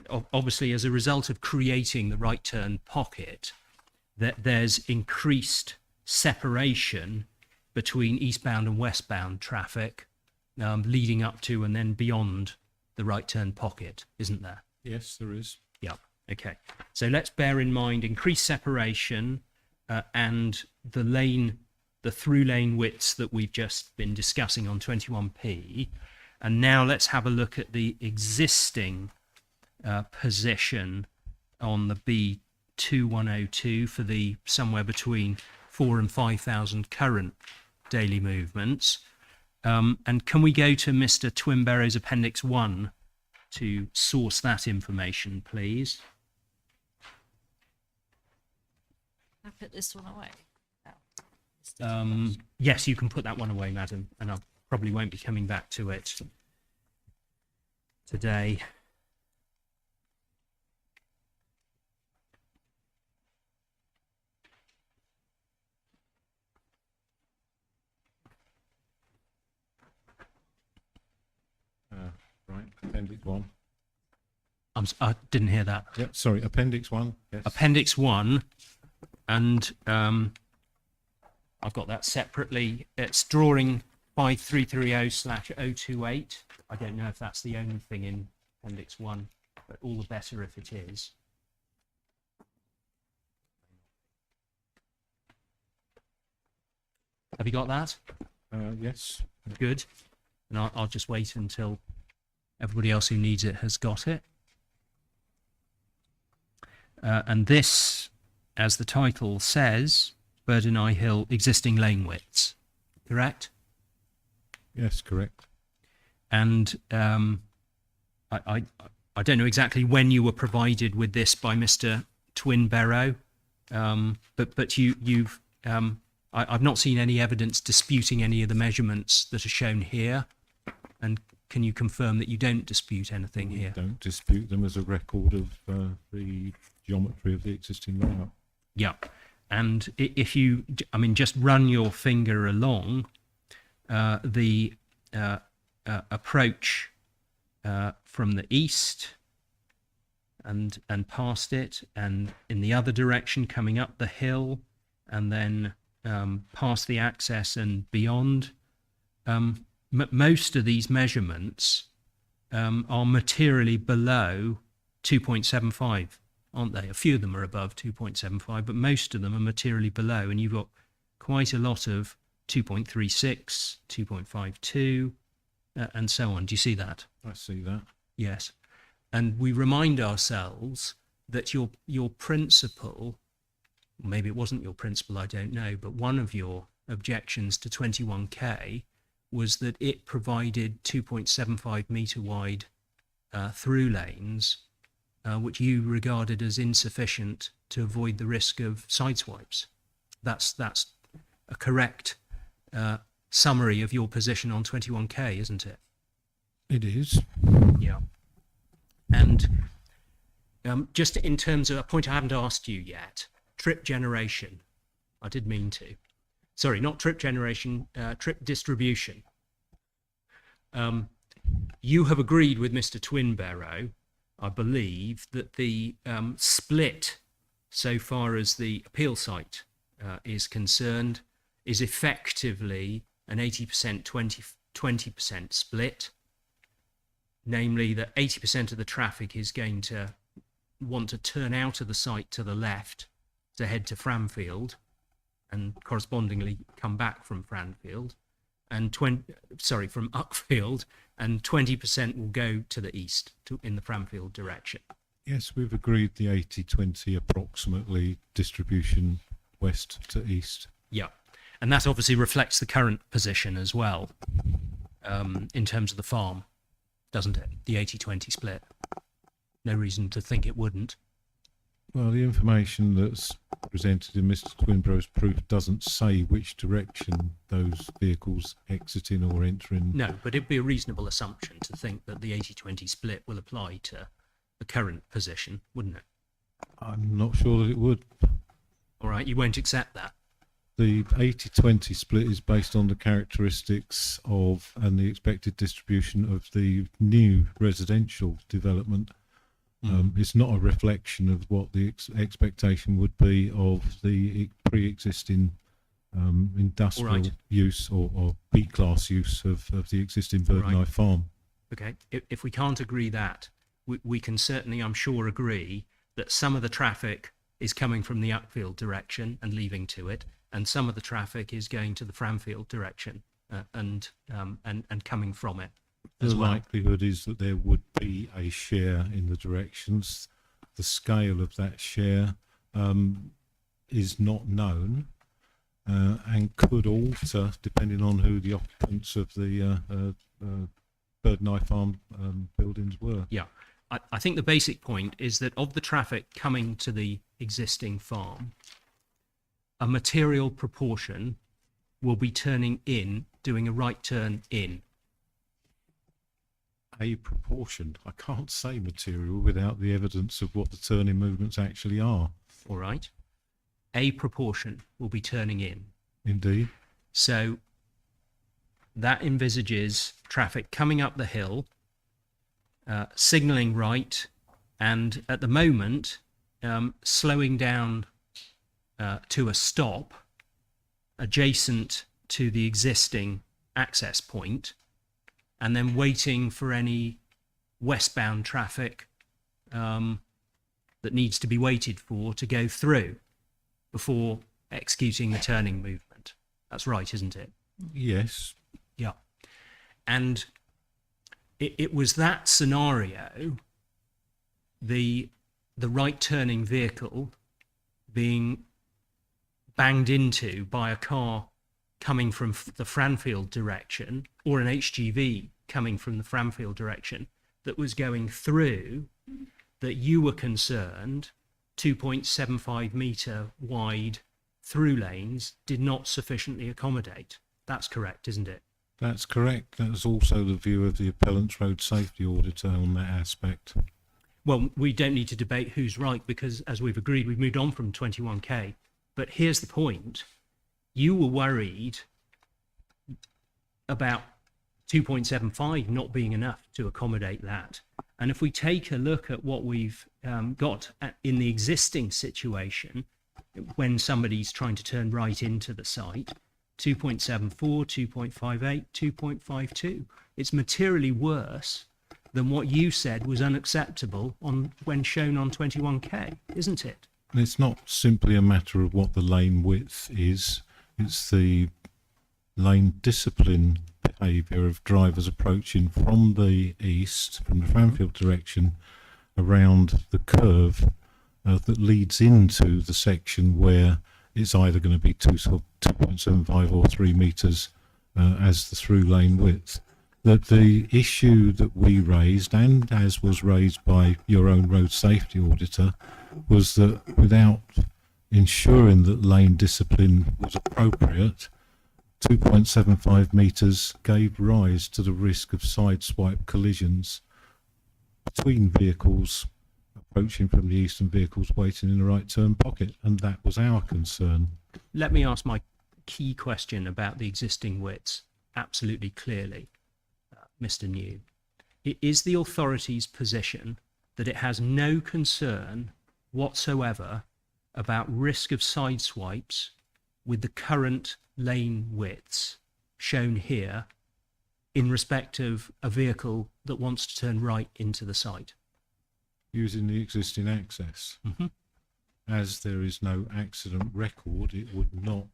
Obviously, as a result of creating the right turn pocket, that there's increased separation between eastbound and westbound traffic leading up to and then beyond the right turn pocket, isn't there? Yes, there is. Yeah. Okay. So let's bear in mind increased separation and the through lane widths that we've just been discussing on 21P. And now let's have a look at the existing position on the B2102 for the somewhere between 4,000 and 5,000 current daily movements. And can we go to Mr. Twinbarrow's Appendix 1 to source that information, please? I put this one away. Yes, you can put that one away, madam, and I probably won't be coming back to it today. Right, Appendix 1. I didn't hear that. Yeah, sorry, Appendix 1. Yes. Appendix 1, and I've got that separately. It's drawing 5330/028. I don't know if that's the only thing in Appendix 1, but all the better if it is. Have you got that? Yes. Good. And I'll just wait until everybody else who needs it has got it. And this, as the title says, Birdin Eye Hill existing lane widths, correct? Yes, correct. And I don't know exactly when you were provided with this by Mr. Twinbarrow, but you've I've not seen any evidence disputing any of the measurements that are shown here. And can you confirm that you don't dispute anything We here? don't dispute them as a record of the geometry of the existing layout. Yeah. And if you, I mean, just run your finger along the approach from the east and past it, and in the other direction coming up the hill, and then past the access and beyond. Most of these measurements are materially below 2.75, aren't they? A few of them are above 2.75, but most of them are materially below, and you've got quite a lot of 2.36, 2.52, and so on. Do you see that? I see that. Yes. And we remind ourselves that your principle, maybe it wasn't your principle, I don't know, but one of your objections to 21K was that it provided 2.75 metre wide through lanes, which you regarded as insufficient to avoid the risk of sideswipes. That's a correct summary of your position on 21K, isn't it? It is. Yeah. And just in terms of a point I haven't asked you yet, trip generation. I did mean to. Sorry, not trip generation, trip distribution. You have agreed with Mr. Twinbarrow, I believe, that the split, so far as the appeal site is concerned, is effectively an 80% 20% split. Namely, that 80% of the traffic is going to want to turn out of the site to the left to head to Framfield, and correspondingly come back from Framfield, and from Uckfield, and 20% will go to the east, in the Framfield direction. Yes, we've agreed the 80-20 approximately distribution west to east. Yeah, and that obviously reflects the current position as well, in terms of the farm, doesn't it? The 80-20 split. No reason to think it wouldn't. Well, the information that's presented in Mr. Twinbarrow's proof doesn't say which direction those vehicles exiting or entering. No, but it'd be a reasonable assumption to think that the 80-20 split will apply to the current position, wouldn't it? I'm not sure that it would. All right, you won't accept that. The 80-20 split is based on the characteristics of and the expected distribution of the new residential development. It's not a reflection of what the expectation would be of the pre-existing industrial All right. use or B-class use of the existing Bird Right. Knife farm. Okay, if we can't agree that, we can certainly, I'm sure, agree that some of the traffic is coming from the Uckfield direction and leaving to it, and some of the traffic is going to the Framfield direction and coming from it The as well. likelihood is that there would be a share in the directions. The scale of that share is not known and could alter depending on who the occupants of the Bird Knife Farm buildings were. Yeah, I think the basic point is that of the traffic coming to the existing farm, a material proportion will be turning in, doing a right turn in. A proportion. I can't say material without the evidence of what the turning movements actually are. All right, a proportion will be turning in. Indeed. So that envisages traffic coming up the hill, signalling right, and at the moment slowing down to a stop adjacent to the existing access point, and then waiting for any westbound traffic that needs to be waited for to go through before executing the turning movement. That's right, isn't it? Yes. Yeah. And it was that scenario, the right turning vehicle being banged into by a car coming from the Framfield direction, or an HGV coming from the Framfield direction that was going through, that you were concerned 2.75 metre wide through lanes did not sufficiently accommodate. That's correct, isn't it? That's correct. That's also the view of the appellant's road safety auditor on that aspect. Well, we don't need to debate who's right because, as we've agreed, we've moved on from 21K. But here's the point. You were worried about 2.75 not being enough to accommodate that. And if we take a look at what we've got in the existing situation, when somebody's trying to turn right into the site, 2.74, 2.58, 2.52. It's materially worse than what you said was unacceptable when shown on 21K, isn't it? And it's not simply a matter of what the lane width is, it's the lane discipline behaviour of drivers approaching from the east, from the Framfield direction, around the curve that leads into the section where it's either going to be 2.75 or 3 metres as the through lane width. That the issue that we raised, and as was raised by your own road safety auditor, was that without ensuring that lane discipline was appropriate, 2.75 metres gave rise to the risk of sideswipe collisions between vehicles approaching from the east and vehicles waiting in the right turn pocket, and that was our concern. Let me ask my key question about the existing widths absolutely clearly, Mr. New. It is the authority's position that it has no concern whatsoever about risk of side swipes with the current lane widths shown here in respect of a vehicle that wants to turn right into the site. Using the existing access. Mm-hmm. As there is no accident record, it would not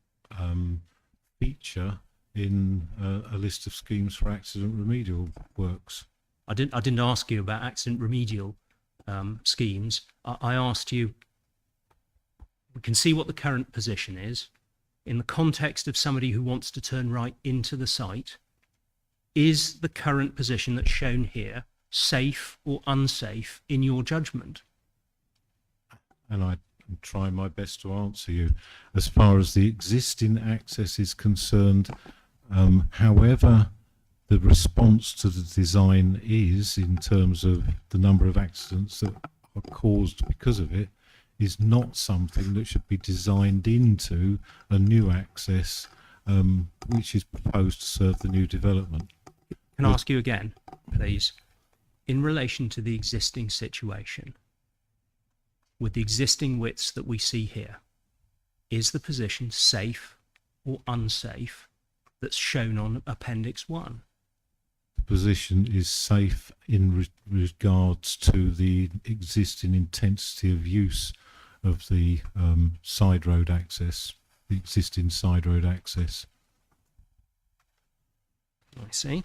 feature in a list of schemes for accident remedial works. I didn't ask you about accident remedial schemes. I asked you, we can see what the current position is. In the context of somebody who wants to turn right into the site, is the current position that's shown here safe or unsafe in your judgment? And I'm trying my best to answer you. As far as the existing access is concerned, however the response to the design is in terms of the number of accidents that are caused because of it, is not something that should be designed into a new access which is proposed to serve the new development. Can I ask you again, please? In relation to the existing situation, with the existing widths that we see here, is the position safe or unsafe that's shown on Appendix 1? The position is safe in regards to the existing intensity of use of the side road access, the existing side road access. I see.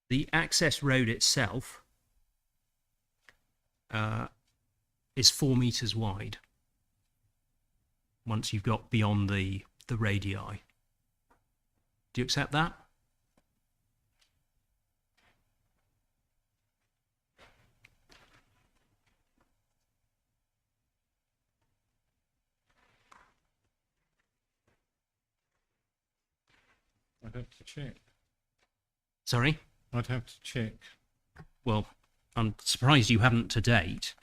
The access road itself is 4 meters wide once you've got beyond the radii. Do you accept that? I'd have to check. Sorry? I'd have to check. Well, I'm surprised you haven't to date.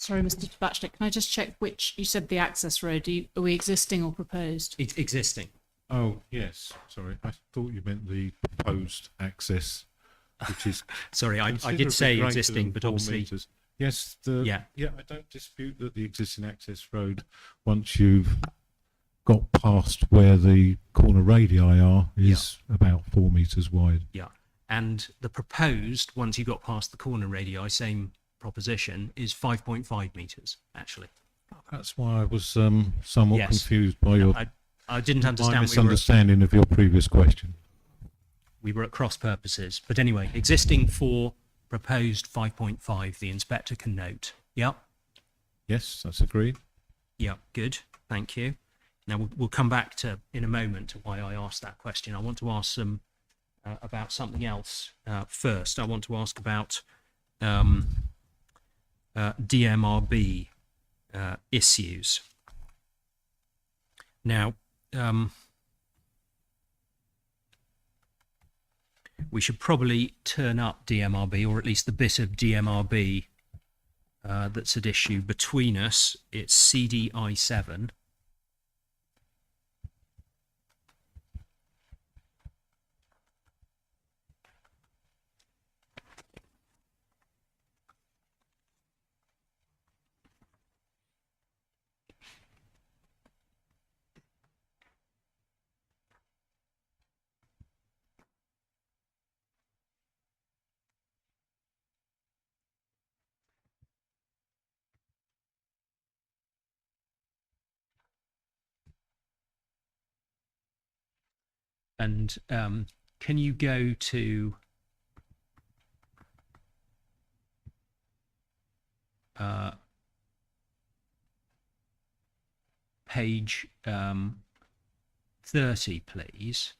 Sorry, Mr. Batchnick, can I just check which, you said the access road, are we existing or proposed? It's existing. Oh, yes. Sorry. I thought you meant the proposed access, which is Sorry, I did considerably say greater existing, than but 4 obviously, metres. Yes, yeah. I don't dispute that the existing access road, once you've got past where the corner radii are, is about 4 metres wide. Yeah. And the proposed, once you got past the corner radii, same proposition, is 5.5 meters, actually. That's why I was somewhat Yes. confused by your I didn't my understand. misunderstanding of your previous question. we were at cross purposes. But anyway, existing 4, proposed 5.5, the inspector can note. Yep. Yes, that's agreed. Yeah, good. Thank you. Now we'll come back to in a moment to why I asked that question. I want to ask some about something else first. I want to ask about DMRB issues. Now, we should probably turn up DMRB, or at least the bit of DMRB that's at issue between us. It's CDI7. And can you go to page 30, please?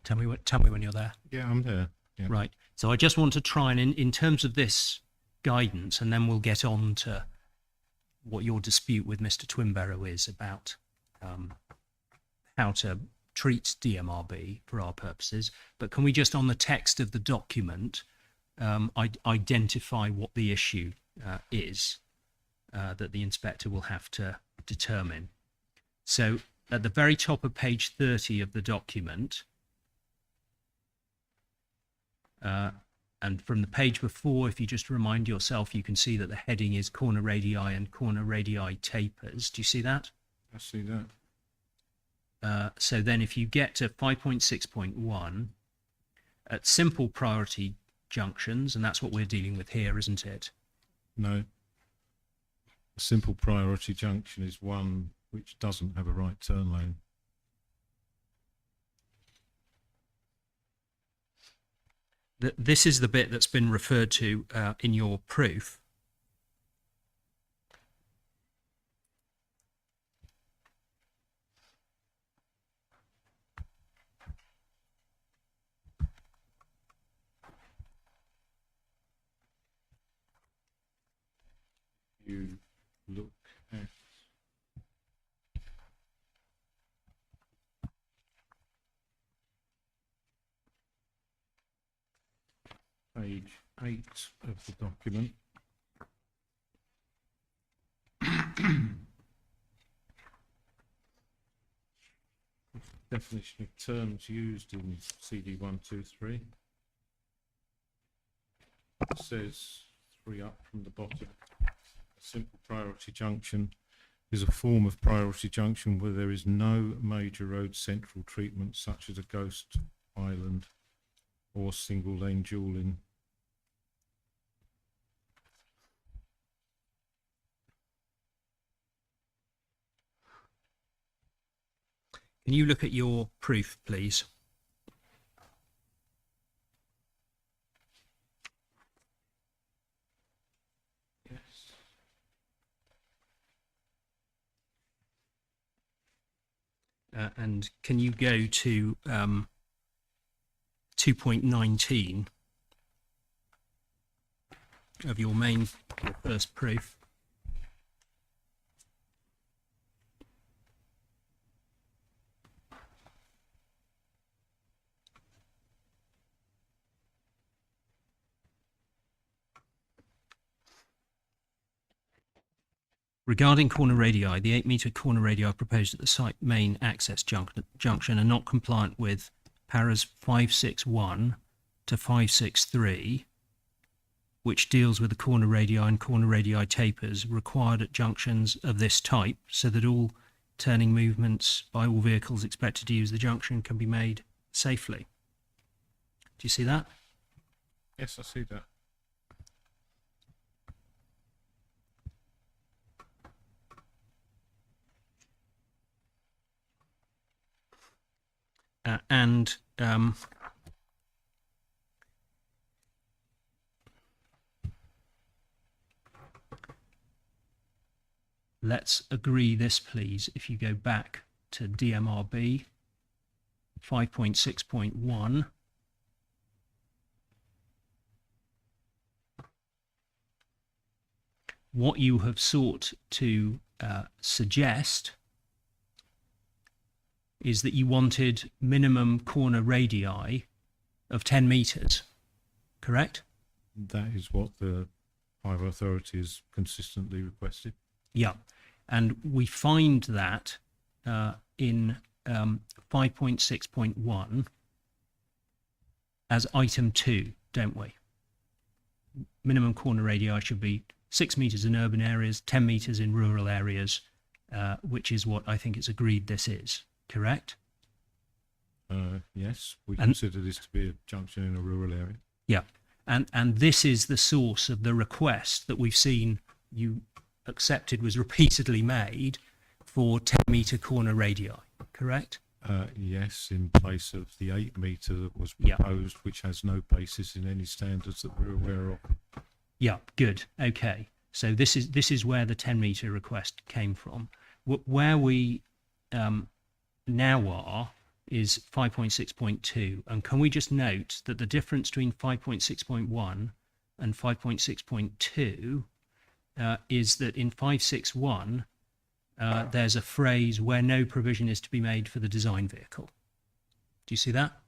Tell me when you're there. Yeah, I'm there. Yeah. Right. So I just want to try and, in terms of this guidance, and then we'll get on to what your dispute with Mr. Twinbarrow is about how to treat DMRB for our purposes. But can we just, on the text of the document, identify what the issue is that the inspector will have to determine? So at the very top of page 30 of the document, and from the page before, if you just remind yourself, you can see that the heading is corner radii and corner radii tapers. Do you see that? I see that. So then if you get to 5.6.1, at simple priority junctions, and that's what we're dealing with here, isn't it? No. A simple priority junction is one which doesn't have a right turn lane. This is the bit that's been referred to in your proof. You look at page 8 of the document. Definition of terms used in CD 123. It says 3 up from the bottom. A simple priority junction is a form of priority junction where there is no major road central treatment such as a ghost island or single lane dualling. Can you look at your proof, please? Yes. And can you go to 2.19 of your first proof? Regarding corner radii, the 8-metre corner radii proposed at the site main access junction are not compliant with paras 561 to 563, which deals with the corner radii and corner radii tapers required at junctions of this type, so that all turning movements by all vehicles expected to use the junction can be made safely. Do you see that? Yes, I see that. And let's agree this, please. If you go back to DMRB 5.6.1, what you have sought to suggest is that you wanted minimum corner radii of 10 metres, correct? That is what the Highway Authority has consistently requested. Yeah. And we find that in 5.6.1 as item 2, don't we? Minimum corner radii should be 6 metres in urban areas, 10 metres in rural areas, which is what I think it's agreed this is. Correct? Yes, we And- consider this to be a junction in a rural area. Yeah. And this is the source of the request that we've seen you accepted was repeatedly made for 10-metre corner radii, correct? Yes, in place of the 8 metre that was Yeah. proposed, which has no basis in any standards that we're aware of. Yeah, good. Okay. So this is where the 10-metre request came from. Where we now are is 5.6.2, and can we just note that the difference between 5.6.1 and 5.6.2 is that in 561 there's a phrase where no provision is to be made for the design vehicle. Do you see that?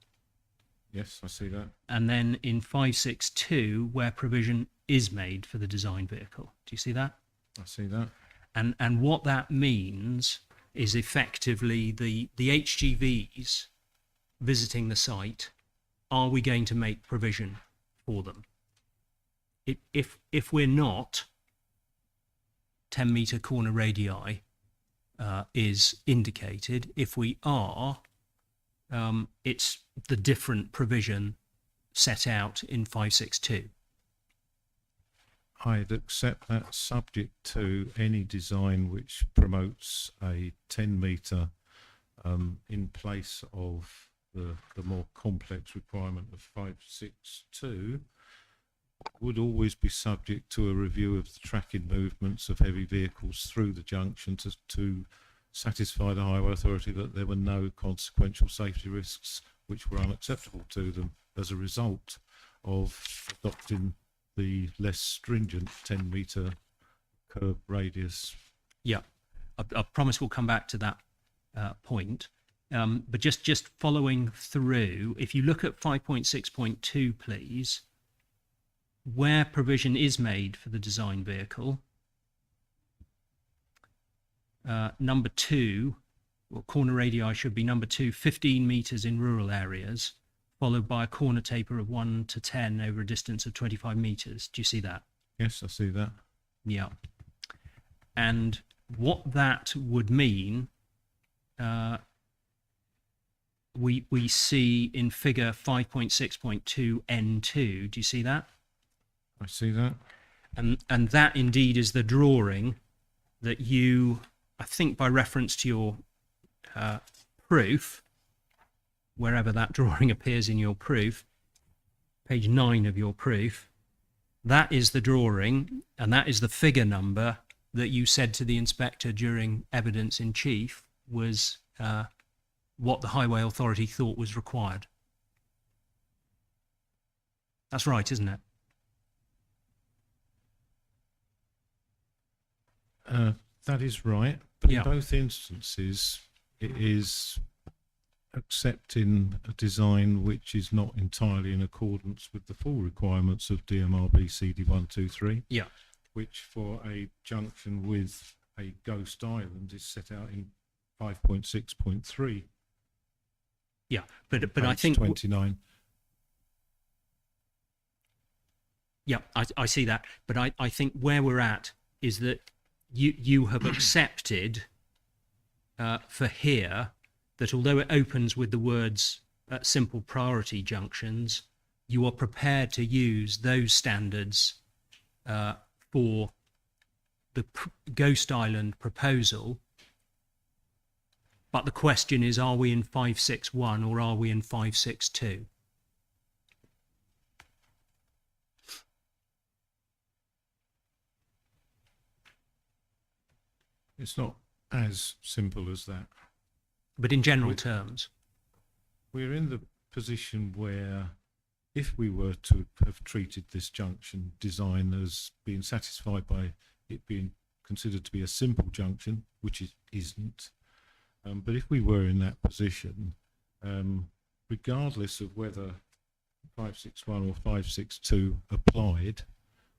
Yes, I see that. And then in 562 where provision is made for the design vehicle. Do you see that? I see that. And what that means is effectively the HGVs visiting the site, are we going to make provision for them? If we're not, 10-metre corner radii is indicated. If we are, it's the different provision set out in 562. I'd accept that subject to any design which promotes a 10 metre in place of the more complex requirement of 562 would always be subject to a review of the tracking movements of heavy vehicles through the junction to satisfy the Highway Authority that there were no consequential safety risks which were unacceptable to them as a result of adopting the less stringent 10 metre curb radius. Yeah, I promise we'll come back to that point. But just following through, if you look at 5.6.2, please, where provision is made for the design vehicle, number 2, well, corner radii should be number 2, 15 metres in rural areas, followed by a corner taper of 1 to 10 over a distance of 25 metres. Do you see that? Yes, I see that. Yeah. And what that would mean, we see in figure 5.6.2 N2. Do you see that? I see that. And that indeed is the drawing that you, I think by reference to your proof, wherever that drawing appears in your proof, page 9 of your proof, that is the drawing and that is the figure number that you said to the inspector during evidence in chief was what the Highway Authority thought was required. That's right, isn't it? That is right, but Yeah. in both instances, it is accepting a design which is not entirely in accordance with the full requirements of DMRB CD123, Yeah. which for a junction with a ghost island is set out in 5.6.3. Yeah, but I page think 29. yeah, I see that, but I think where we're at is that you have accepted for here that although it opens with the words at simple priority junctions, you are prepared to use those standards for the Ghost Island proposal. But the question is, are we in 561 or are we in 562? It's not as simple as that. But in general We- terms, We're in the position where if we were to have treated this junction design as being satisfied by it being considered to be a simple junction, which it isn't, but if we were in that position, regardless of whether 561 or 562 applied,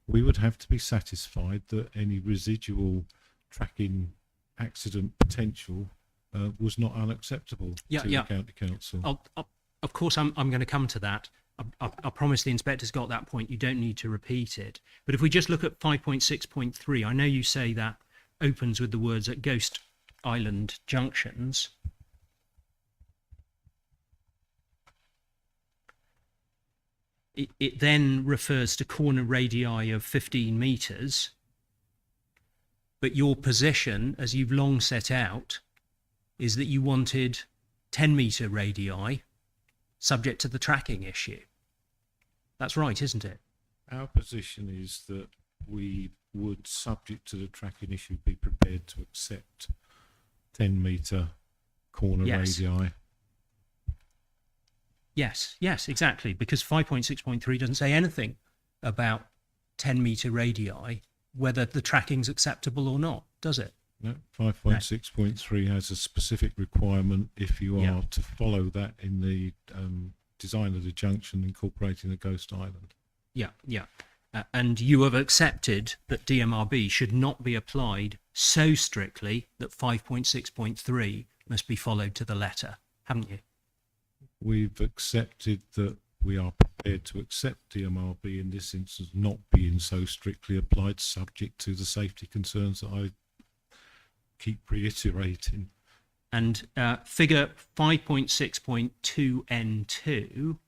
we would have to be satisfied that any residual tracking accident potential was not unacceptable Yeah, to yeah. the county council. of course, I'm going to come to that. I promise the inspector's got that point. You don't need to repeat it. But if we just look at 5.6.3, I know you say that opens with the words at Ghost Island junctions. It then refers to corner radii of 15 metres. But your position, as you've long set out, is that you wanted 10 metre radii subject to the tracking issue. That's right, isn't it? Our position is that we would, subject to the tracking issue, be prepared to accept 10 metre corner Yes. radii. Yes, exactly. Because 5.6.3 doesn't say anything about 10 metre radii, whether the tracking's acceptable or not, does it? No, 5.6.3 has a specific requirement if you are Yeah. to follow that in the design of the junction incorporating the Ghost Island. Yeah. And you have accepted that DMRB should not be applied so strictly that 5.6.3 must be followed to the letter, haven't you? We've accepted that we are prepared to accept DMRB in this instance not being so strictly applied, subject to the safety concerns that I keep reiterating. And figure 5.6.2N2,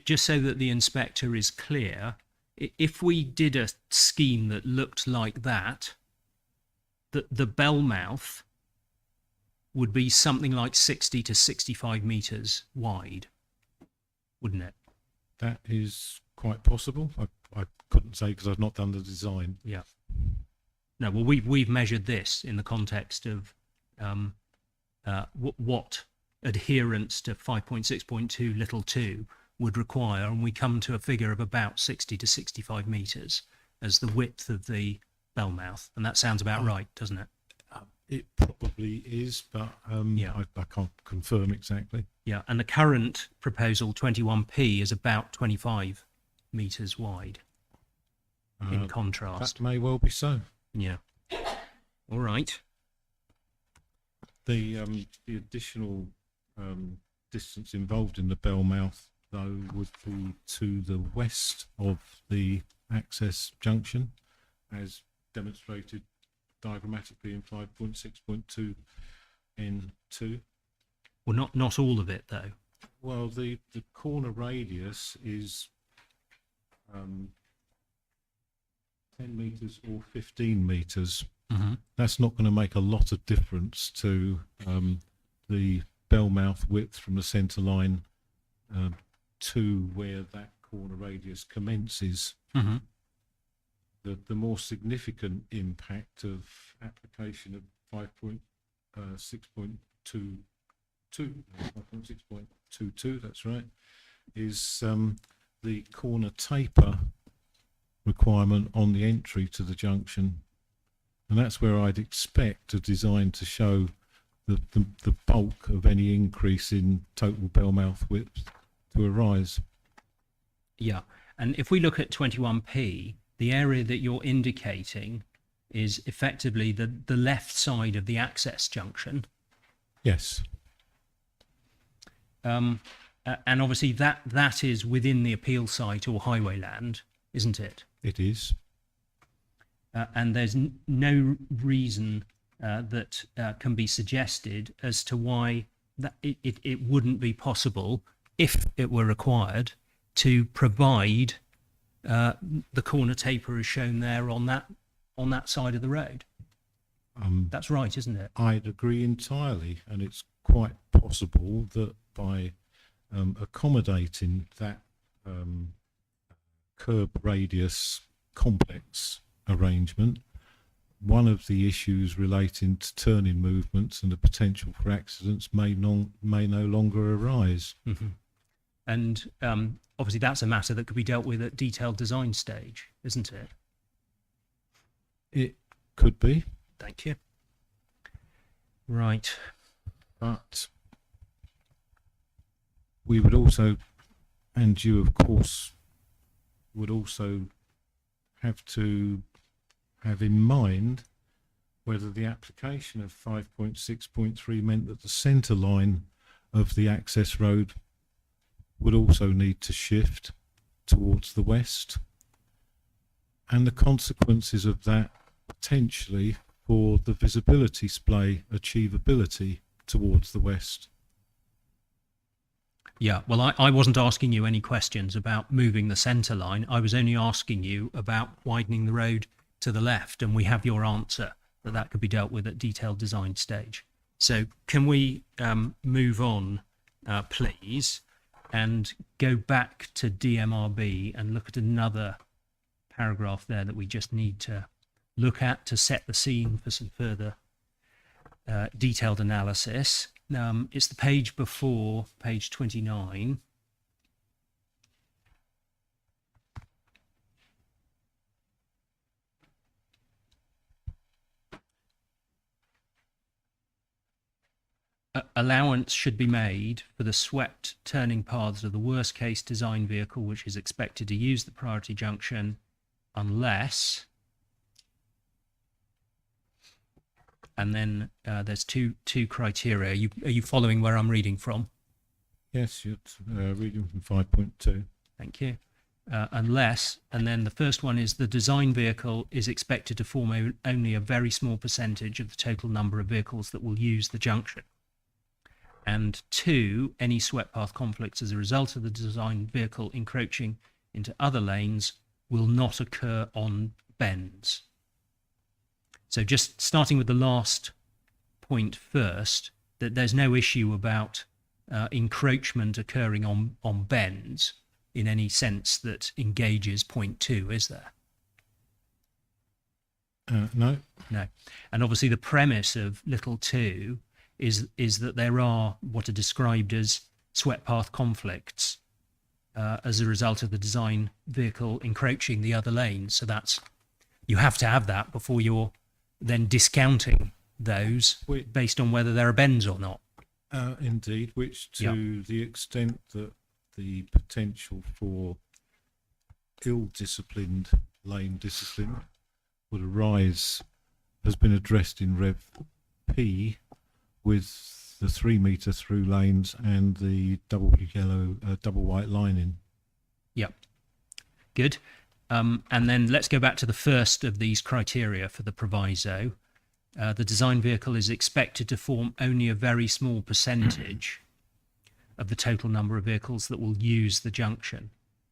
just so that the inspector is clear, if we did a scheme that looked like that, the bell mouth would be something like 60 to 65 metres wide, wouldn't it? That is quite possible. I couldn't say because I've not done the design. Yeah. No, well, we've measured this in the context of what adherence to 5.6.2 little 2 would require, and we come to a figure of about 60 to 65 metres as the width of the bell mouth, and that sounds about right, doesn't it? It probably is, but Yeah. I can't confirm exactly. Yeah, and the current proposal 21P is about 25 metres wide. In contrast, That may well be so. yeah. All right. The additional distance involved in the bell mouth, though, would be to the west of the access junction, as demonstrated diagrammatically in 5.6.2 N2. Well, not all of it though. Well, the corner radius is 10 metres or 15 metres. Mm-hmm. That's not going to make a lot of difference to the bell mouth width from the centre line to where that corner radius commences. Mm-hmm. The more significant impact of application of 5.6.22, that's right, is the corner taper requirement on the entry to the junction. And that's where I'd expect a design to show the bulk of any increase in total bell mouth width to arise. Yeah, and if we look at 21P, the area that you're indicating is effectively the left side of the access junction. Yes, And obviously that is within the appeal site or highway land, isn't it? it is. And there's no reason that can be suggested as to why that it wouldn't be possible, if it were required, to provide the corner taper as shown there on that side of the road. That's right, isn't it? I'd agree entirely, and it's quite possible that by accommodating that curb radius complex arrangement, one of the issues relating to turning movements and the potential for accidents may no longer arise. And obviously that's a matter that could be dealt with at detailed design stage, isn't it? It could be, Thank you. Right. but we would also, and you of course, would also have to have in mind whether the application of 5.6.3 meant that the centre line of the access road would also need to shift towards the west, and the consequences of that potentially for the visibility display achievability towards the west. Yeah, well, I wasn't asking you any questions about moving the centre line. I was only asking you about widening the road to the left, and we have your answer that could be dealt with at detailed design stage. So can we move on, please, and go back to DMRB and look at another paragraph there that we just need to look at to set the scene for some further detailed analysis. It's the page before page 29. Allowance should be made for the swept turning paths of the worst case design vehicle which is expected to use the priority junction unless, and then there's two criteria. Are you following where I'm reading from? Yes, you're reading from 5.2. Thank you. Unless, and then the first one is the design vehicle is expected to form only a very small percentage of the total number of vehicles that will use the junction. And 2, any swept path conflicts as a result of the design vehicle encroaching into other lanes will not occur on bends. So just starting with the last point first, that there's no issue about encroachment occurring on bends in any sense that engages point 2, is there? No. No. And obviously the premise of little 2 is that there are what are described as swept path conflicts as a result of the design vehicle encroaching the other lane. So that's, you have to have that before you're then discounting those based on whether there are bends or not. Indeed, which to the extent that the potential for ill-disciplined lane discipline would arise has been addressed in Rev P with the 3 metre through lanes and the double white lining. Yep. Good. And then let's go back to the first of these criteria for the proviso. The design vehicle is expected to form only a very small percentage of the total number of vehicles that will use the junction.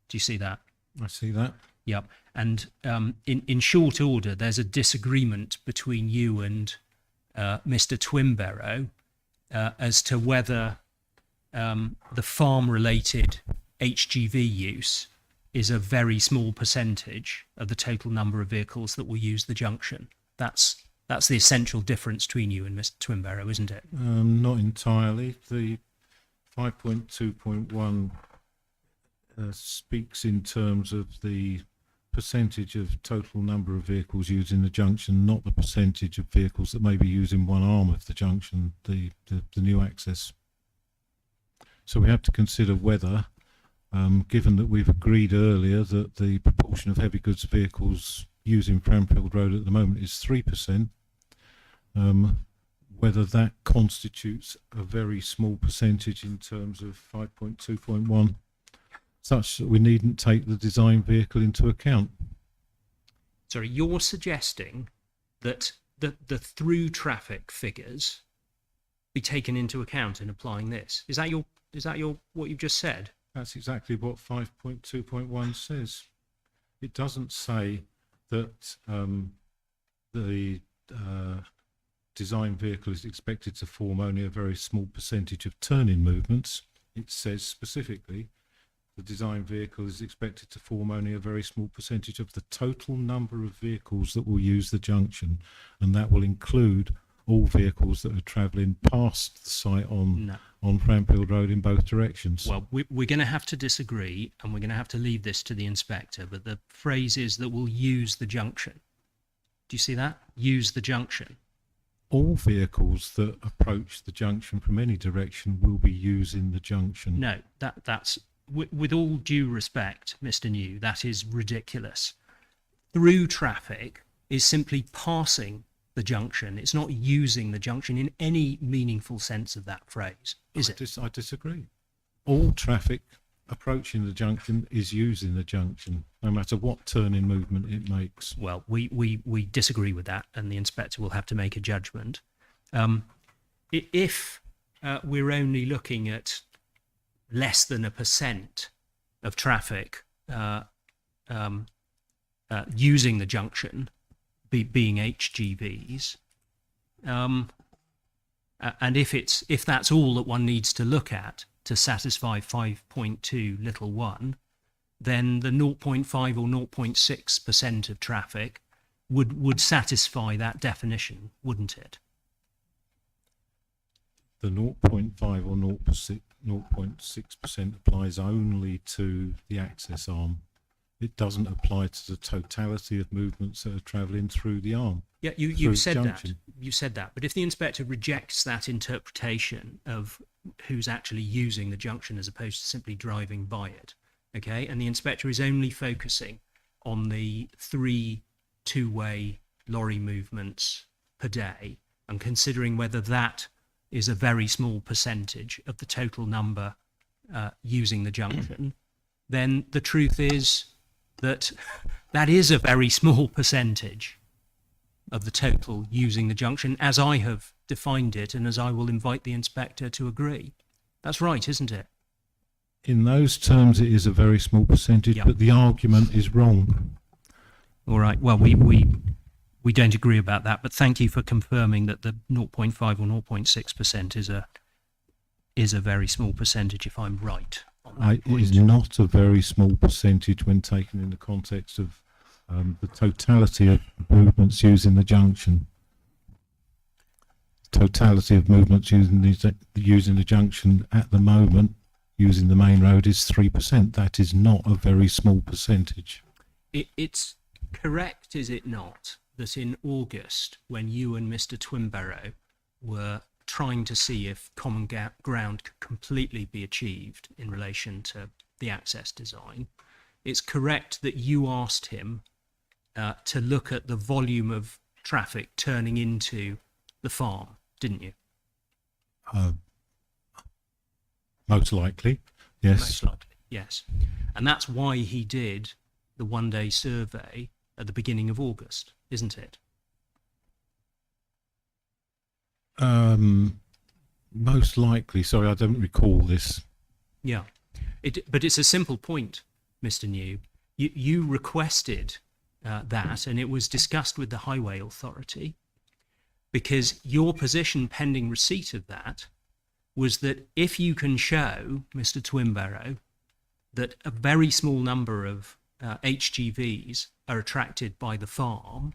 Do you see that? I see that. Yep. And in short order, there's a disagreement between you and Mr. Twimbarrow as to whether the farm-related HGV use is a very small percentage of the total number of vehicles that will use the junction. That's the essential difference between you and Mr. Twimbarrow, isn't it? Not entirely. The 5.2.1 speaks in terms of the percentage of total number of vehicles using the junction, not the percentage of vehicles that may be using one arm of the junction, the new access. So we have to consider whether, given that we've agreed earlier that the proportion of heavy goods vehicles using Framfield Road at the moment is 3%, whether that constitutes a very small percentage in terms of 5.2.1, such that we needn't take the design vehicle into account. Sorry, you're suggesting that the through traffic figures be taken into account in applying this? Is that your what you've just said? That's exactly what 5.2.1 says. It doesn't say that the design vehicle is expected to form only a very small percentage of turn-in movements. It says specifically the design vehicle is expected to form only a very small percentage of the total number of vehicles that will use the junction, and that will include all vehicles that are travelling past the site on Framfield Road in both directions. Well, we're going to have to disagree, and we're going to have to leave this to the inspector, but the phrase is that we'll use the junction. Do you see that? Use the junction. All vehicles that approach the junction from any direction will be using the junction. No, that's with all due respect, Mr. New, that is ridiculous. Through traffic is simply passing the junction. It's not using the junction in any meaningful sense of that phrase, is it? I disagree. All traffic approaching the junction is using the junction, no matter what turn-in movement it makes. Well, we disagree with that, and the inspector will have to make a judgment. If we're only looking at less than 1% of traffic using the junction, being HGVs, and if that's all that one needs to look at to satisfy 5.2 little 1, then the 0.5 or 0.6% of traffic would satisfy that definition, wouldn't it? The 0.5 or 0.6% applies only to the access arm. It doesn't apply to the totality of movements that are travelling through the arm. Yeah, through you the said that. junction. You said that. But if the inspector rejects that interpretation of who's actually using the junction as opposed to simply driving by it, okay, and the inspector is only focusing on the 3 two-way lorry movements per day and considering whether that is a very small percentage of the total number using the junction, then the truth is that that is a very small percentage of the total using the junction, as I have defined it and as I will invite the inspector to agree. That's right, isn't it? In those terms, it is a very small percentage, Yeah. but the argument is wrong. All right. Well, we don't agree about that, but thank you for confirming that the 0.5 or 0.6% is a very small percentage, if I'm right on that It point. is not a very small percentage when taken in the context of the totality of movements using the junction. Totality of movements using the junction at the moment, using the main road, is 3%. That is not a very small percentage. It's correct, is it not, that in August, when you and Mr. Twinbarrow were trying to see if common ground could completely be achieved in relation to the access design, it's correct that you asked him to look at the volume of traffic turning into the farm, didn't you? Most likely, yes. Most likely, yes. And that's why he did the one-day survey at the beginning of August, isn't it? Most likely. Sorry, I don't recall this. Yeah. But it's a simple point, Mr. New. You requested that, and it was discussed with the Highway Authority, because your position pending receipt of that was that if you can show, Mr. Twinbarrow, that a very small number of HGVs are attracted by the farm,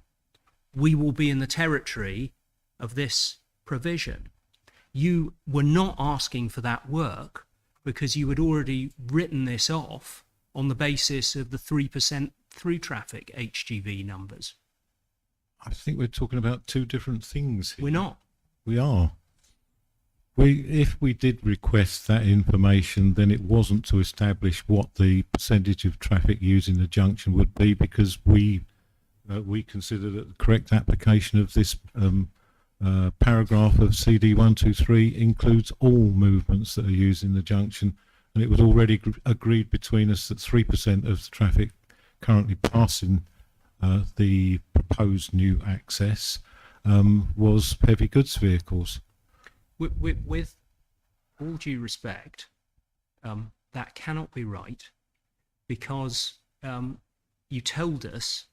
we will be in the territory of this provision. You were not asking for that work because you had already written this off on the basis of the 3% through traffic HGV numbers. I think we're talking about two different things here. We're not. We are. If we did request that information, then it wasn't to establish what the percentage of traffic using the junction would be, because we consider that the correct application of this paragraph of CD 123 includes all movements that are using the junction, and it was already agreed between us that 3% of the traffic currently passing the proposed new access was heavy goods vehicles. with all due respect, that cannot be right, because you told us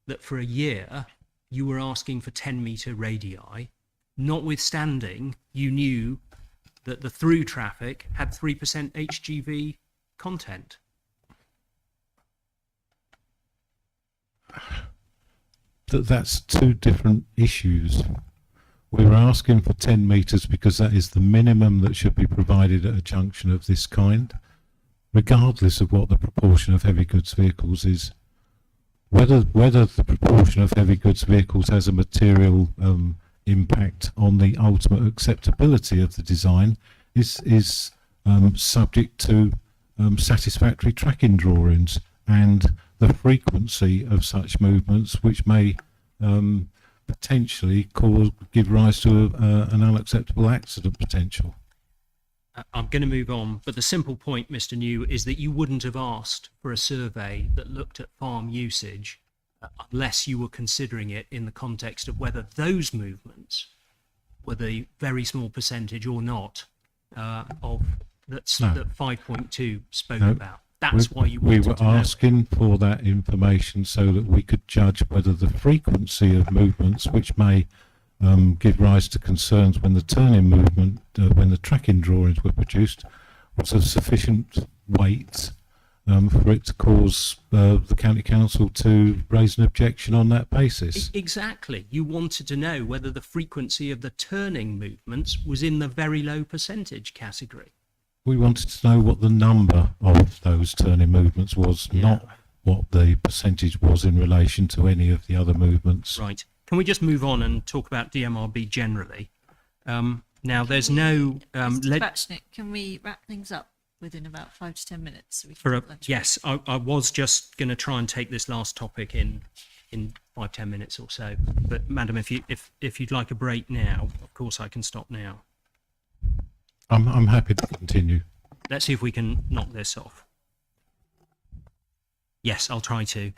that for a year you were asking for 10-metre radii, notwithstanding you knew that the through traffic had 3% HGV content. That's two different issues. We were asking for 10 metres because that is the minimum that should be provided at a junction of this kind, regardless of what the proportion of heavy goods vehicles is. Whether the proportion of heavy goods vehicles has a material impact on the ultimate acceptability of the design is subject to satisfactory tracking drawings and the frequency of such movements, which may potentially give rise to an unacceptable accident potential. I'm going to move on, but the simple point, Mr. New, is that you wouldn't have asked for a survey that looked at farm usage unless you were considering it in the context of whether those movements were the very small percentage or not of that 5.2 spoke about. That's why you wanted we were to know. asking for that information so that we could judge whether the frequency of movements, which may give rise to concerns when the turning movement, when the tracking drawings were produced, was of sufficient weight for it to cause the county council to raise an objection on that basis. Exactly. You wanted to know whether the frequency of the turning movements was in the very low percentage category. We wanted to know what the number of those turning movements was, not what the percentage was in relation to any of the other movements. Right. Can we just move on and talk about DMRB generally? Now, there's no... Mr. Batchnick, can we wrap things up within about 5 to 10 minutes? So we can have lunch? Yes, I was just going to try and take this last topic in 5-10 minutes or so. But, Madam, if you'd like a break now, of course I can stop now. I'm happy to continue. Let's see if we can knock this off. Yes, I'll try to.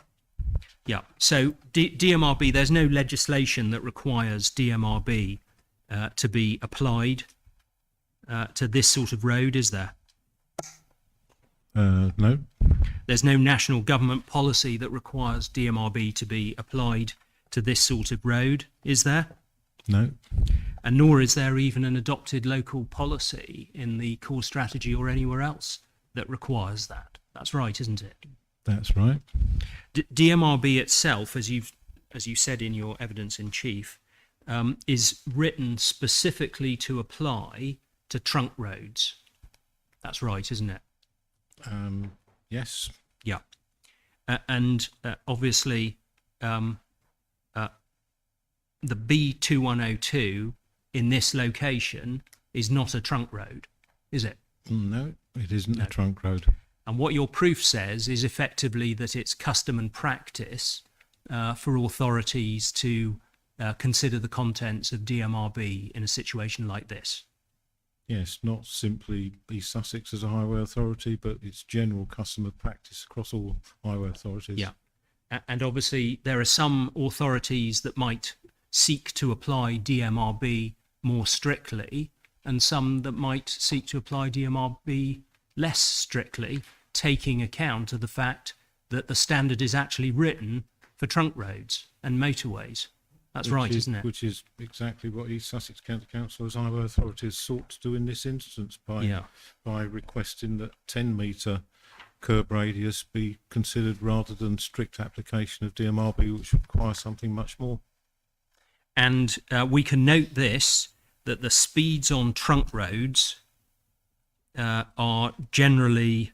Yeah, so DMRB, there's no legislation that requires DMRB to be applied to this sort of road, is there? No. There's no national government policy that requires DMRB to be applied to this sort of road, is there? No. And nor is there even an adopted local policy in the core strategy or anywhere else that requires that. That's right, isn't it? That's right. DMRB itself, as you said in your evidence in chief, is written specifically to apply to trunk roads. That's right, isn't it? Yes. Yeah. And obviously, the B2102 in this location is not a trunk road, is it? No, it isn't No. a trunk road. And what your proof says is effectively that it's custom and practice for authorities to consider the contents of DMRB in a situation like this. Yes, not simply East Sussex as a highway authority, but it's general custom of practice across all highway authorities. Yeah. And obviously there are some authorities that might seek to apply DMRB more strictly, and some that might seek to apply DMRB less strictly, taking account of the fact that the standard is actually written for trunk roads and motorways. That's right, isn't it? Which is exactly what East Sussex County Council as highway authorities sought to do in this instance by requesting that 10-metre curb radius be considered rather than strict application of DMRB, which would require something much more. And we can note this, that the speeds on trunk roads are generally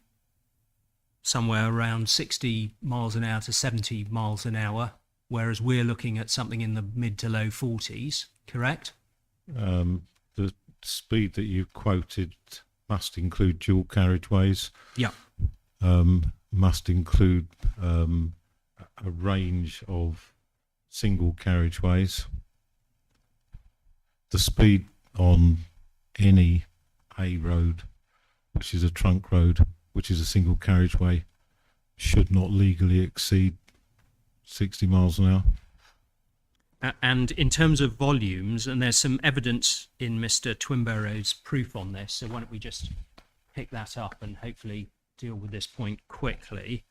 somewhere around 60 miles an hour to 70 miles an hour, whereas we're looking at something in the mid to low 40s, correct? The speed that you quoted must include dual carriageways. Yeah. Must include a range of single carriageways. The speed on any A road, which is a trunk road, which is a single carriageway, should not legally exceed 60 miles an hour. And in terms of volumes, and there's some evidence in Mr. Twimborough's proof on this, so why don't we just pick that up and hopefully deal with this point quickly.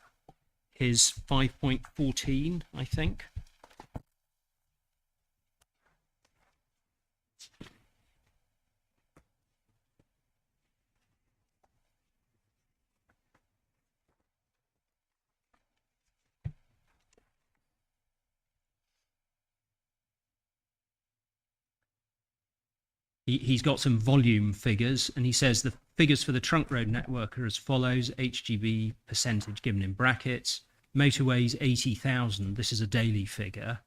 His 5.14, I think. He's got some volume figures, and he says the figures for the trunk road network are as follows: HGV percentage given in brackets, motorways 80,000, this is a daily figure,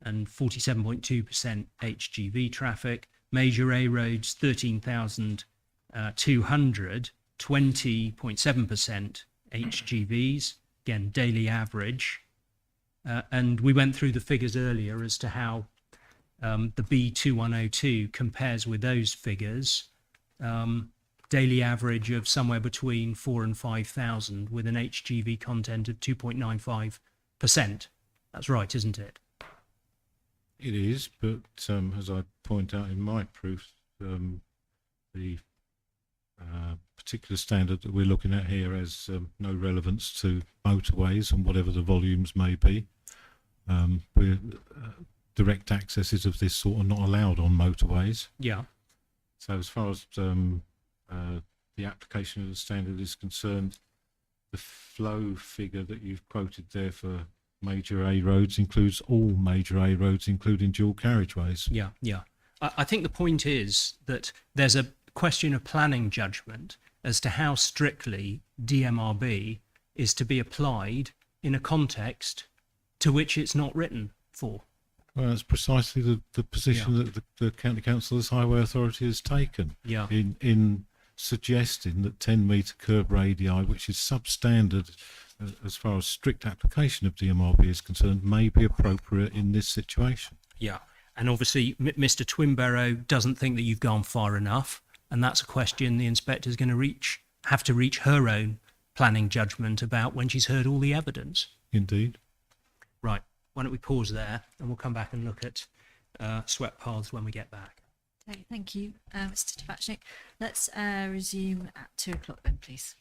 and 47.2% HGV traffic, major A roads 13,200, 20.7% HGVs, again daily average, and we went through the figures earlier as to how the B2102 compares with those figures. Daily average of somewhere between 4 and 5,000 with an HGV content of 2.95%. That's right, isn't it? It is, but as I point out in my proof, the particular standard that we're looking at here has no relevance to motorways and whatever the volumes may be. Direct accesses of this sort are not allowed on motorways. Yeah. So as far as the application of the standard is concerned, the flow figure that you've quoted there for major A roads includes all major A roads, including dual carriageways. Yeah, yeah. I think the point is that there's a question of planning judgment as to how strictly DMRB is to be applied in a context to which it's not written for. Well, that's precisely the position that the County Council's Highway Authority has taken Yeah. in suggesting that 10-metre curb radii, which is substandard as far as strict application of DMRB is concerned, may be appropriate in this situation. Yeah. And obviously, Mr. Twinborough doesn't think that you've gone far enough, and that's a question the inspector's going to have to reach her own planning judgment about when she's heard all the evidence. Indeed. Right. Why don't we pause there, and we'll come back and look at swept paths when we get back. Okay, thank you, Mr. Tabachnik. Let's resume at 2 o'clock then, please.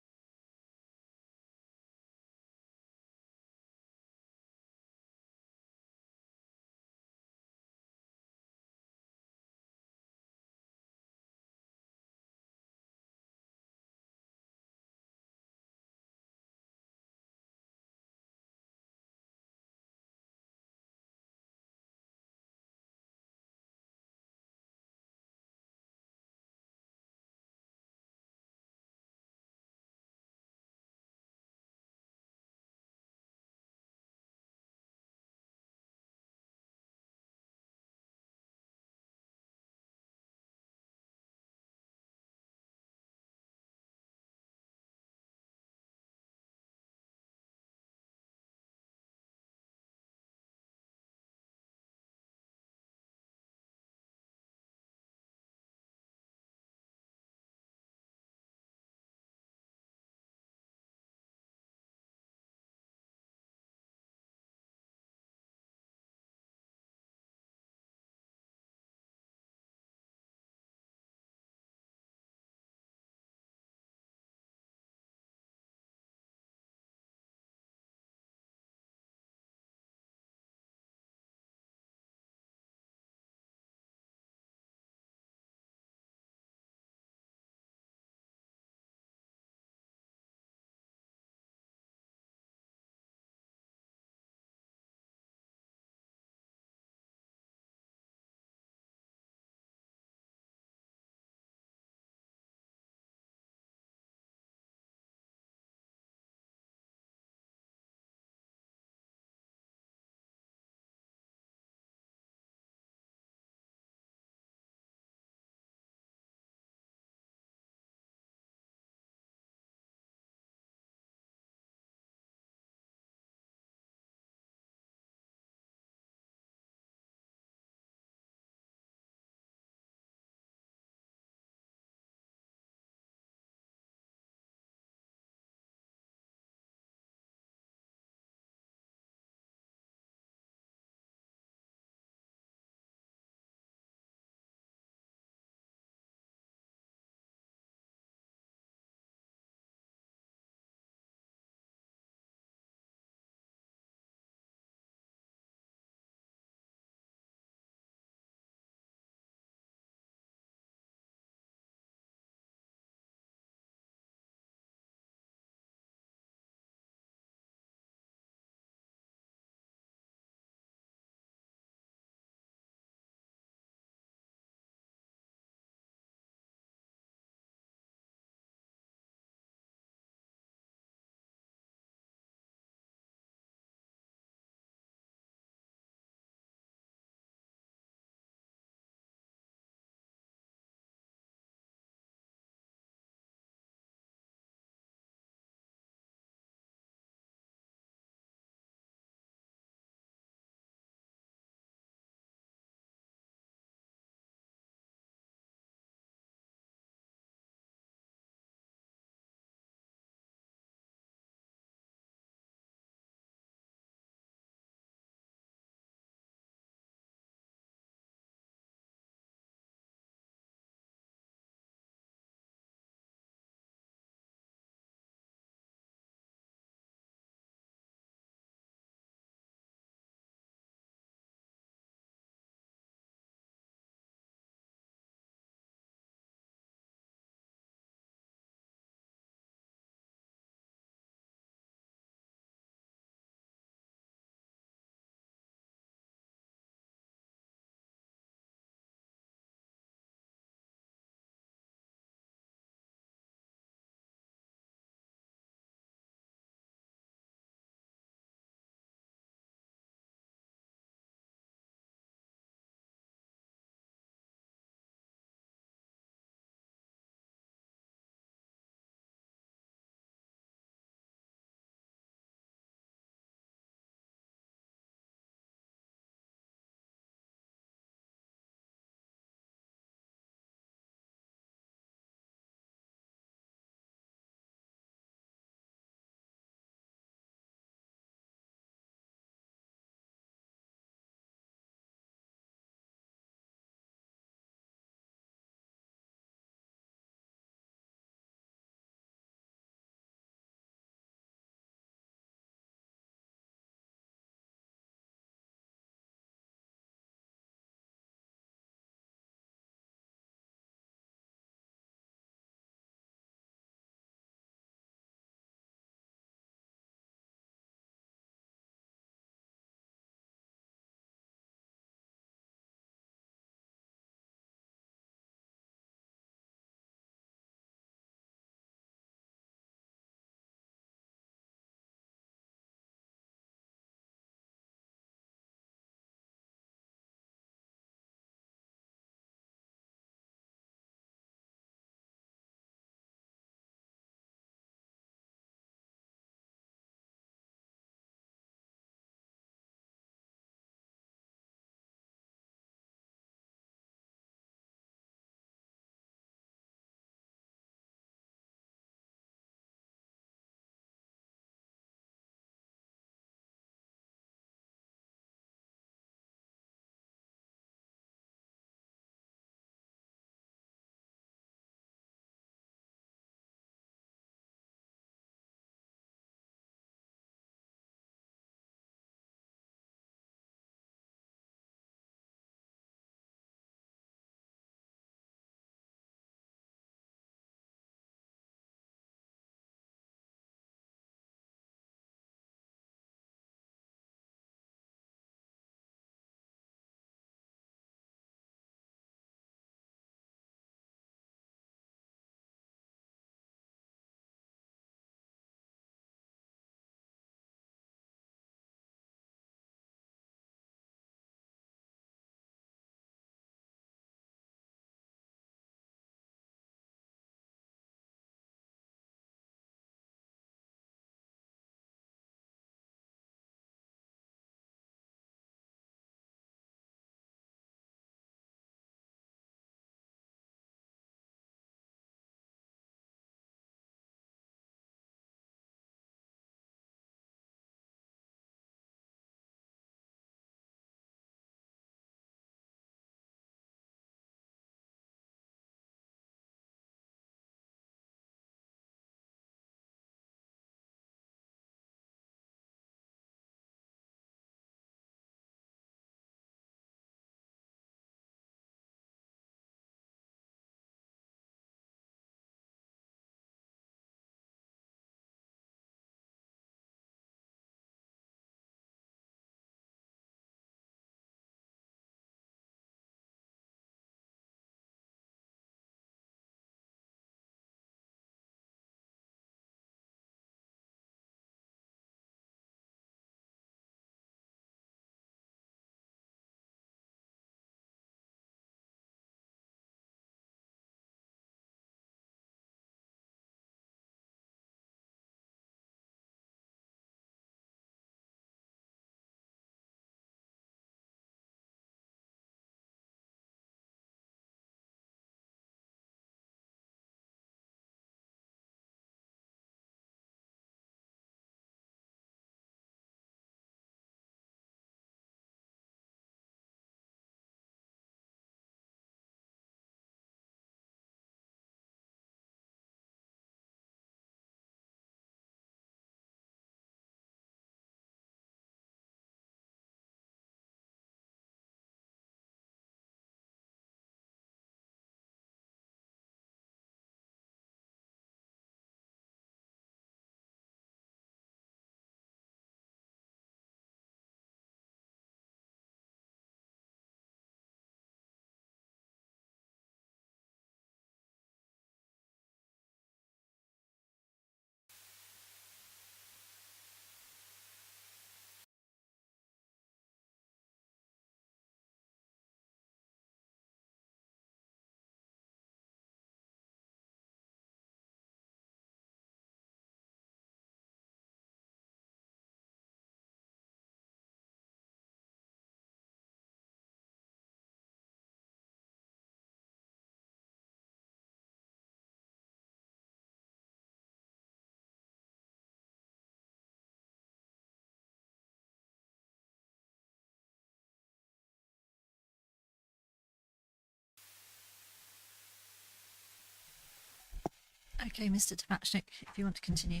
Okay, Mr. Tabachnik, if you want to continue.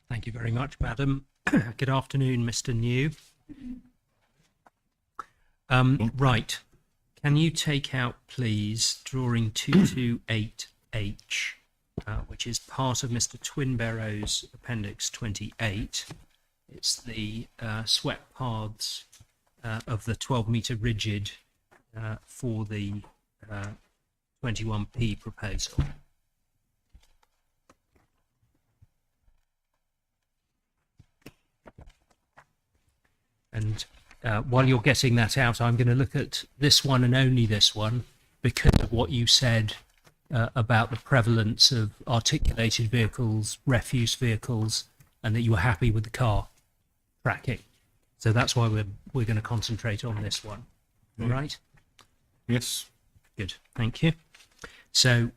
Thank you very much, madam. Good afternoon, Mr. New. Right. Can you take out, please, drawing 228H, which is part of Mr. Twinbarrow's Appendix 28. It's the swept paths of the 12-metre rigid for the 21P proposal. And while you're getting that out, I'm going to look at this one and only this one because of what you said about the prevalence of articulated vehicles, refuse vehicles, and that you were happy with the car tracking. So that's why we're going to concentrate on this one. All right? Yes. Good. Thank you. So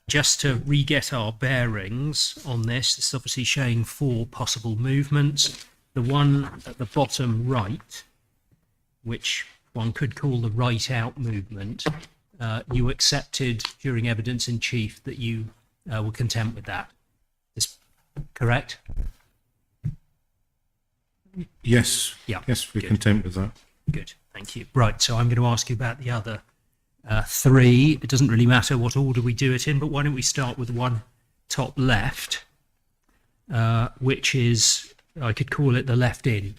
just to re-get our bearings on this is obviously showing 4 possible movements. The one at the bottom right, which one could call the right out movement, you accepted during evidence in chief that you were content with that. Is correct? Yes. Yeah. Yes, we're Good. content with that. Good. Thank you. Right. So I'm going to ask you about the other 3. It doesn't really matter what order we do it in, but why don't we start with one top left, which is, I could call it the left in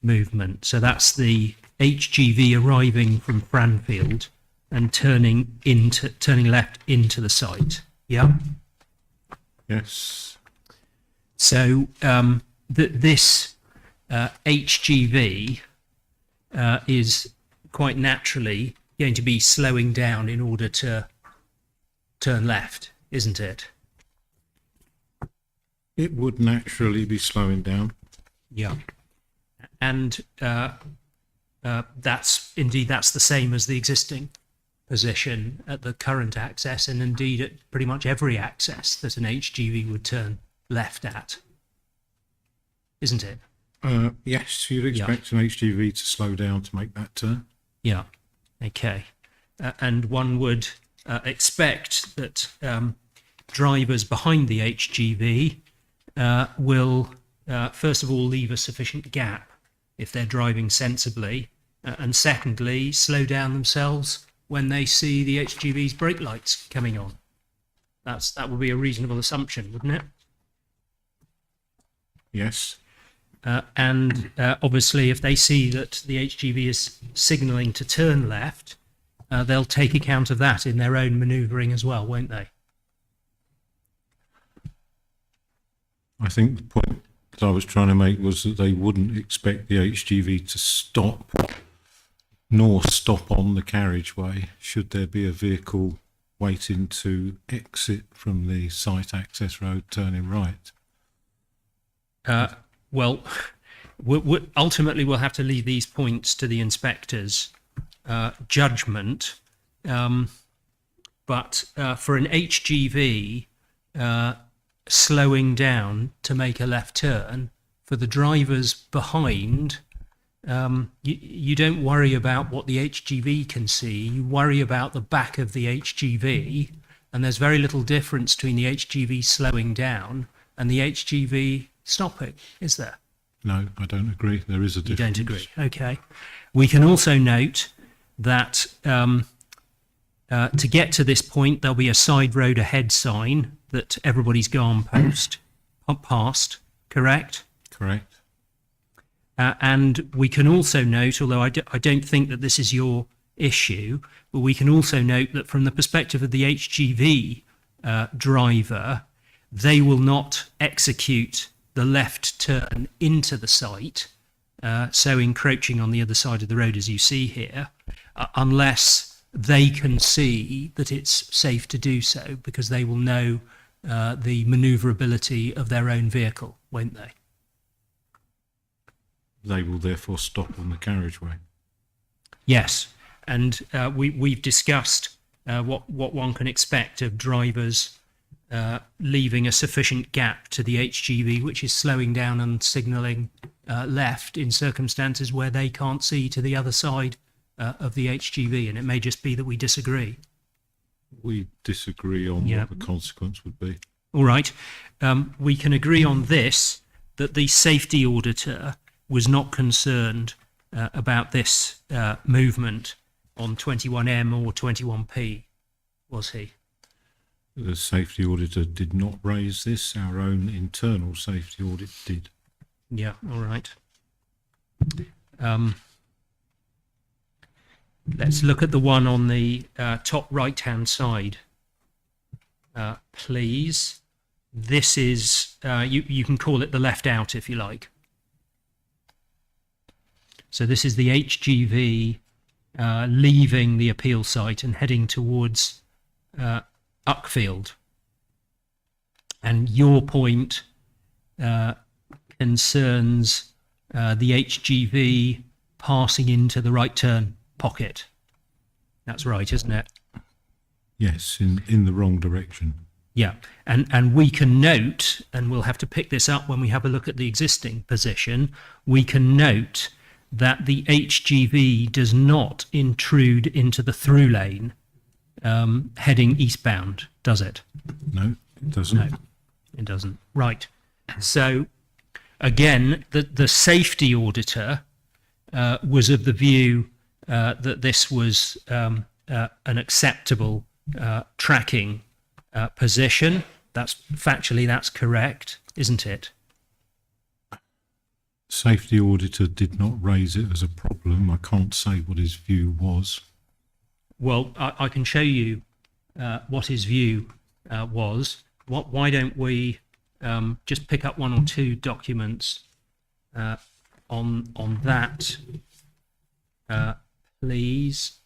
movement. So that's the HGV arriving from Franfield and turning left into the site. Yeah. Yes. So this HGV is quite naturally going to be slowing down in order to turn left, isn't it? It would naturally be slowing down. Yeah. And that's the same as the existing position at the current access, and indeed at pretty much every access that an HGV would turn left at, isn't it? Yes, you'd expect an HGV to slow down to make that turn. Yeah. Okay. And one would expect that drivers behind the HGV will first of all leave a sufficient gap if they're driving sensibly, and secondly slow down themselves when they see the HGV's brake lights coming on. That would be a reasonable assumption, wouldn't it? Yes. And obviously if they see that the HGV is signalling to turn left, they'll take account of that in their own manoeuvring as well, won't they? I think the point that I was trying to make was that they wouldn't expect the HGV to stop, nor stop on the carriageway should there be a vehicle waiting to exit from the site access road turning right. Well, ultimately we'll have to leave these points to the inspector's judgment. But for an HGV slowing down to make a left turn, for the drivers behind, you don't worry about what the HGV can see. You worry about the back of the HGV, and there's very little difference between the HGV slowing down and the HGV stopping, is there? No, I don't agree. There is a You difference. don't agree. Okay. We can also note that to get to this point, there'll be a side road ahead sign that everybody's gone past, correct? Correct. And we can also note, although I don't think that this is your issue, but we can also note that from the perspective of the HGV driver, they will not execute the left turn into the site, so encroaching on the other side of the road as you see here, unless they can see that it's safe to do so, because they will know the manoeuvrability of their own vehicle, won't they? They will therefore stop on the carriageway. Yes, and we've discussed what one can expect of drivers leaving a sufficient gap to the HGV, which is slowing down and signalling left in circumstances where they can't see to the other side of the HGV, and it may just be that we disagree. We disagree on Yeah. what the consequence would be. All right. We can agree on this, that the safety auditor was not concerned about this movement on 21M or 21P, was he? The safety auditor did not raise this. Our own internal safety audit did. Yeah, all right. Let's look at the one on the top right-hand side, please. This is, you can call it the left out if you like. So this is the HGV leaving the appeal site and heading towards Uckfield. And your point concerns the HGV passing into the right turn pocket. That's right, isn't it? Yes, in the wrong direction. Yeah, and we can note, and we'll have to pick this up when we have a look at the existing position, we can note that the HGV does not intrude into the through lane heading eastbound, does it? No, it doesn't. No, it doesn't. Right. So, again, the safety auditor was of the view that this was an acceptable tracking position. That's correct, isn't it? Safety auditor did not raise it as a problem. I can't say what his view was. Well, I can show you what his view was. Why don't we just pick up one or two documents on that, please?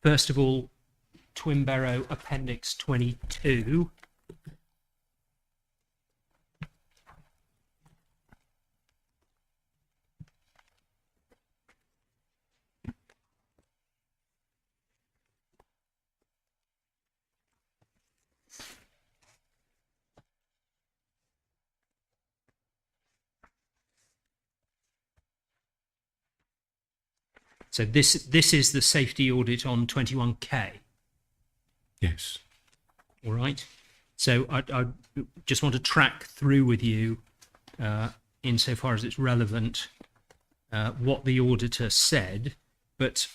First of all, Twinbarrow Appendix 22. So this is the safety audit on 21K. Yes. All right. So I just want to track through with you, insofar as it's relevant, what the auditor said. But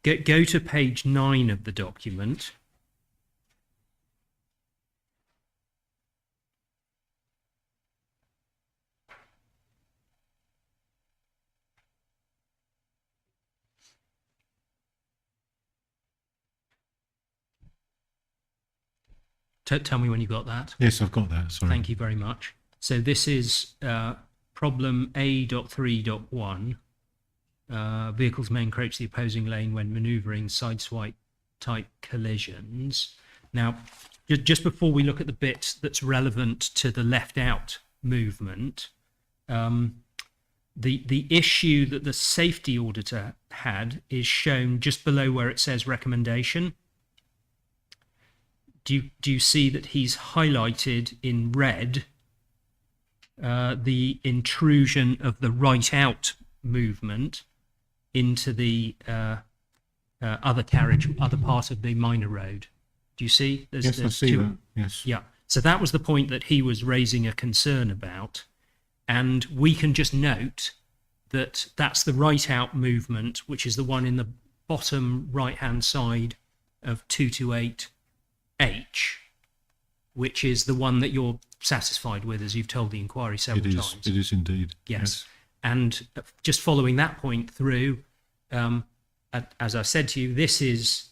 go to page 9 of the document. Tell me when you got that. Yes, I've got that. Sorry. Thank you very much. So this is problem A.3.1. Vehicles may encroach the opposing lane when manoeuvring sideswipe type collisions. Now, just before we look at the bit that's relevant to the left out movement, the issue that the safety auditor had is shown just below where it says recommendation. Do you see that he's highlighted in red the intrusion of the right out movement into the other part of the minor road? Do you see? Yes, I see that. Yes. Yeah. So that was the point that he was raising a concern about. And we can just note that that's the right out movement, which is the one in the bottom right hand side of 228H, which is the one that you're satisfied with, as you've told the inquiry several times. It is indeed. Yes. And just following that point through, as I said to you, this is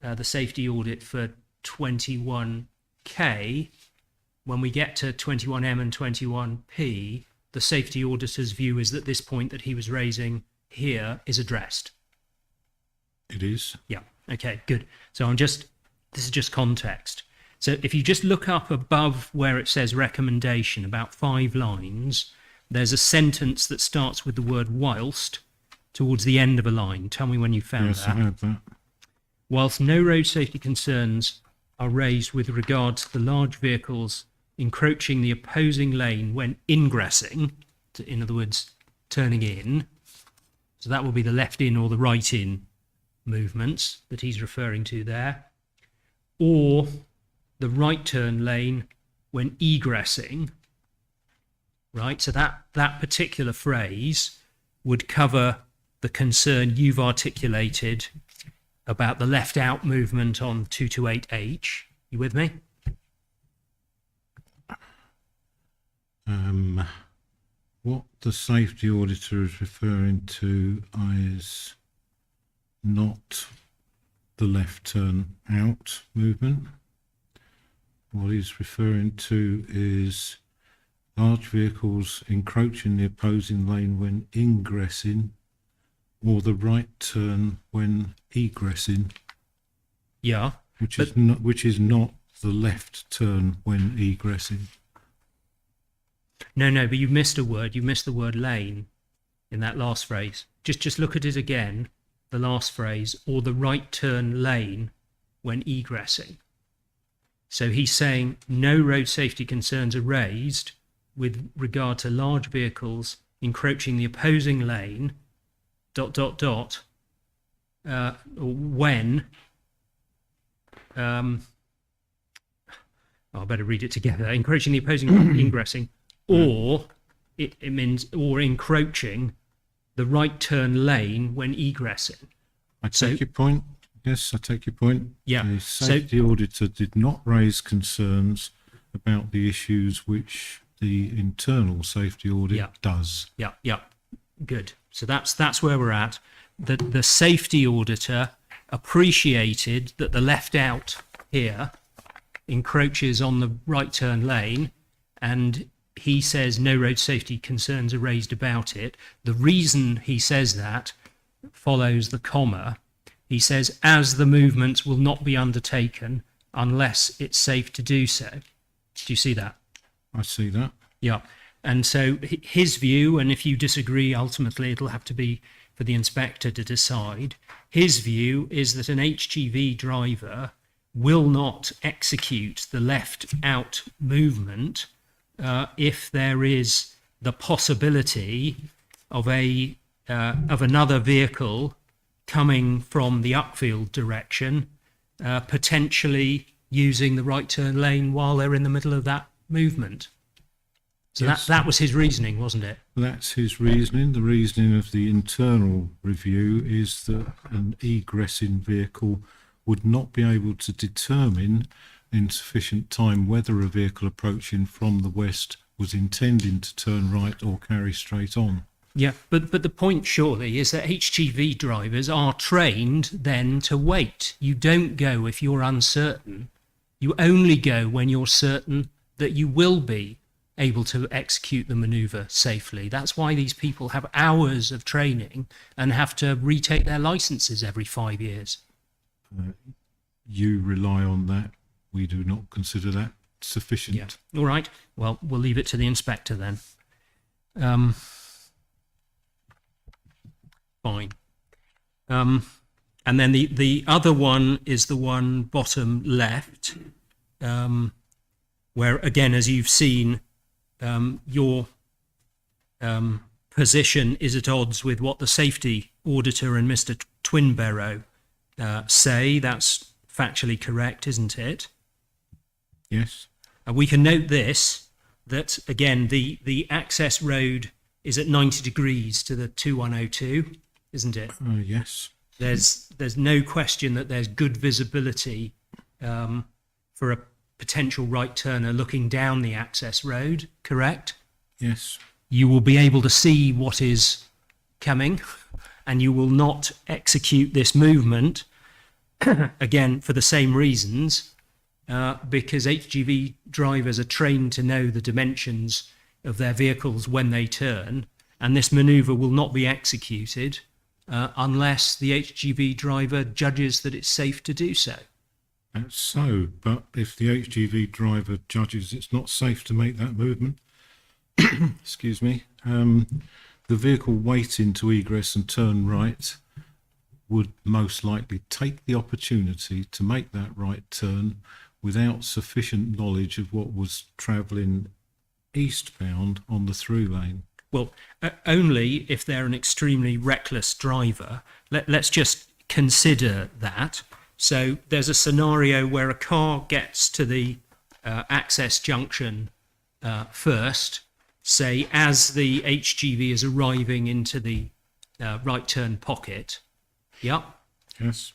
the safety audit for 21K. When we get to 21M and 21P, the safety auditor's view is that this point that he was raising here is addressed. It is. Yeah. Okay, good. So this is just context. So if you just look up above where it says recommendation, about 5 lines, there's a sentence that starts with the word whilst towards the end of a line. Tell me when you found Yes, that. I have that. Whilst no road safety concerns are raised with regard to the large vehicles encroaching the opposing lane when ingressing, in other words, turning in, so that will be the left in or the right in movements that he's referring to there, or the right turn lane when egressing, right? So that particular phrase would cover the concern you've articulated about the left out movement on 228H. You with me? What the safety auditor is referring to is not the left turn out movement. What he's referring to is large vehicles encroaching the opposing lane when ingressing, or the right turn when egressing, Yeah. which is not the left turn when egressing. No, but you missed a word. You missed the word lane in that last phrase. Just look at it again. The last phrase, or the right turn lane when egressing. So he's saying no road safety concerns are raised with regard to large vehicles encroaching the opposing lane, ... when, I better read it together, encroaching the opposing ingressing, or it means, or encroaching the right turn lane when egressing. I take your point. Yes, I take your point. Yeah. The safety auditor did not raise concerns about the issues which the internal safety audit does. Yeah, good. So that's where we're at. The safety auditor appreciated that the left out here encroaches on the right turn lane, and he says no road safety concerns are raised about it. The reason he says that follows the comma. He says, as the movements will not be undertaken unless it's safe to do so. Do you see that? I see that. Yeah. And so his view, and if you disagree, ultimately it'll have to be for the inspector to decide. His view is that an HGV driver will not execute the left out movement if there is the possibility of another vehicle coming from the upfield direction, potentially using the right turn lane while they're in the middle of that movement. So Yes. that was his reasoning, wasn't it? That's his reasoning. The reasoning of the internal review is that an egressing vehicle would not be able to determine in sufficient time whether a vehicle approaching from the west was intending to turn right or carry straight on. Yeah, but the point surely is that HGV drivers are trained then to wait. You don't go if you're uncertain. You only go when you're certain that you will be able to execute the maneuver safely. That's why these people have hours of training and have to retake their licenses every 5 years. You rely on that. We do not consider that sufficient. Yeah. All right. Well, we'll leave it to the inspector then. Fine. And then the other one is the one bottom left, where again, as you've seen, your position is at odds with what the safety auditor and Mr. Twinbarrow say. That's factually correct, isn't it? Yes. And we can note this, that again, the access road is at 90 degrees to the 2102, isn't it? Yes. There's no question that there's good visibility for a potential right turner looking down the access road, correct? Yes. You will be able to see what is coming, and you will not execute this movement, again, for the same reasons, because HGV drivers are trained to know the dimensions of their vehicles when they turn, and this manoeuvre will not be executed unless the HGV driver judges that it's safe to do so. That's so, but if the HGV driver judges it's not safe to make that movement, excuse me, the vehicle waiting to egress and turn right would most likely take the opportunity to make that right turn without sufficient knowledge of what was travelling eastbound on the through lane. Well, only if they're an extremely reckless driver. Let's just consider that. So there's a scenario where a car gets to the access junction first, say as the HGV is arriving into the right turn pocket. Yep. Yes.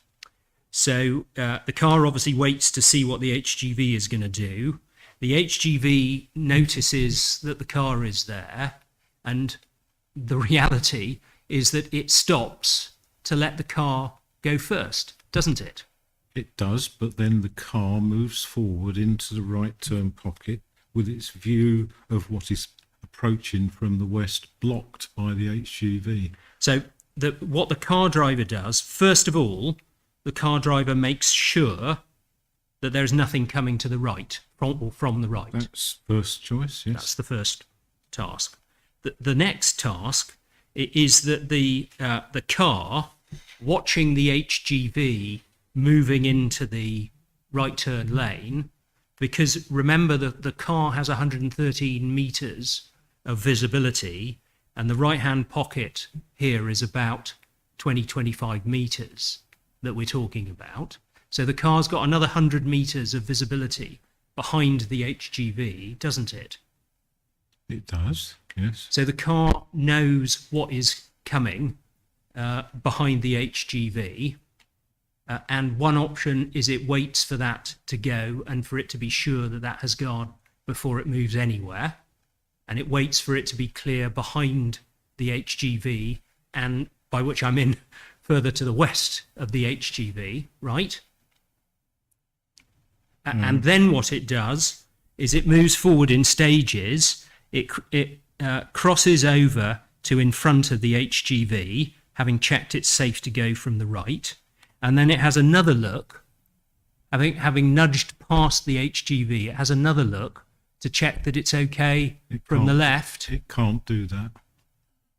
So the car obviously waits to see what the HGV is going to do. The HGV notices that the car is there, and the reality is that it stops to let the car go first, doesn't it? It does, but then the car moves forward into the right turn pocket with its view of what is approaching from the west blocked by the HGV. So what the car driver does, first of all, the car driver makes sure that there's nothing coming to the right, from the right. That's first choice, yes. That's the first task. The next task is that the car, watching the HGV moving into the right turn lane, because remember the car has 113 meters of visibility, and the right-hand pocket here is about 25 meters that we're talking about. So the car's got another 100 meters of visibility behind the HGV, doesn't it? It does, yes. So the car knows what is coming behind the HGV. And one option is it waits for that to go and for it to be sure that that has gone before it moves anywhere. And it waits for it to be clear behind the HGV, and by which I mean further to the west of the HGV, right? And then what it does is it moves forward in stages. It crosses over to in front of the HGV, having checked it's safe to go from the right. And then it has another look, having nudged past the HGV, it has another look to check that it's okay from the left. It can't do that.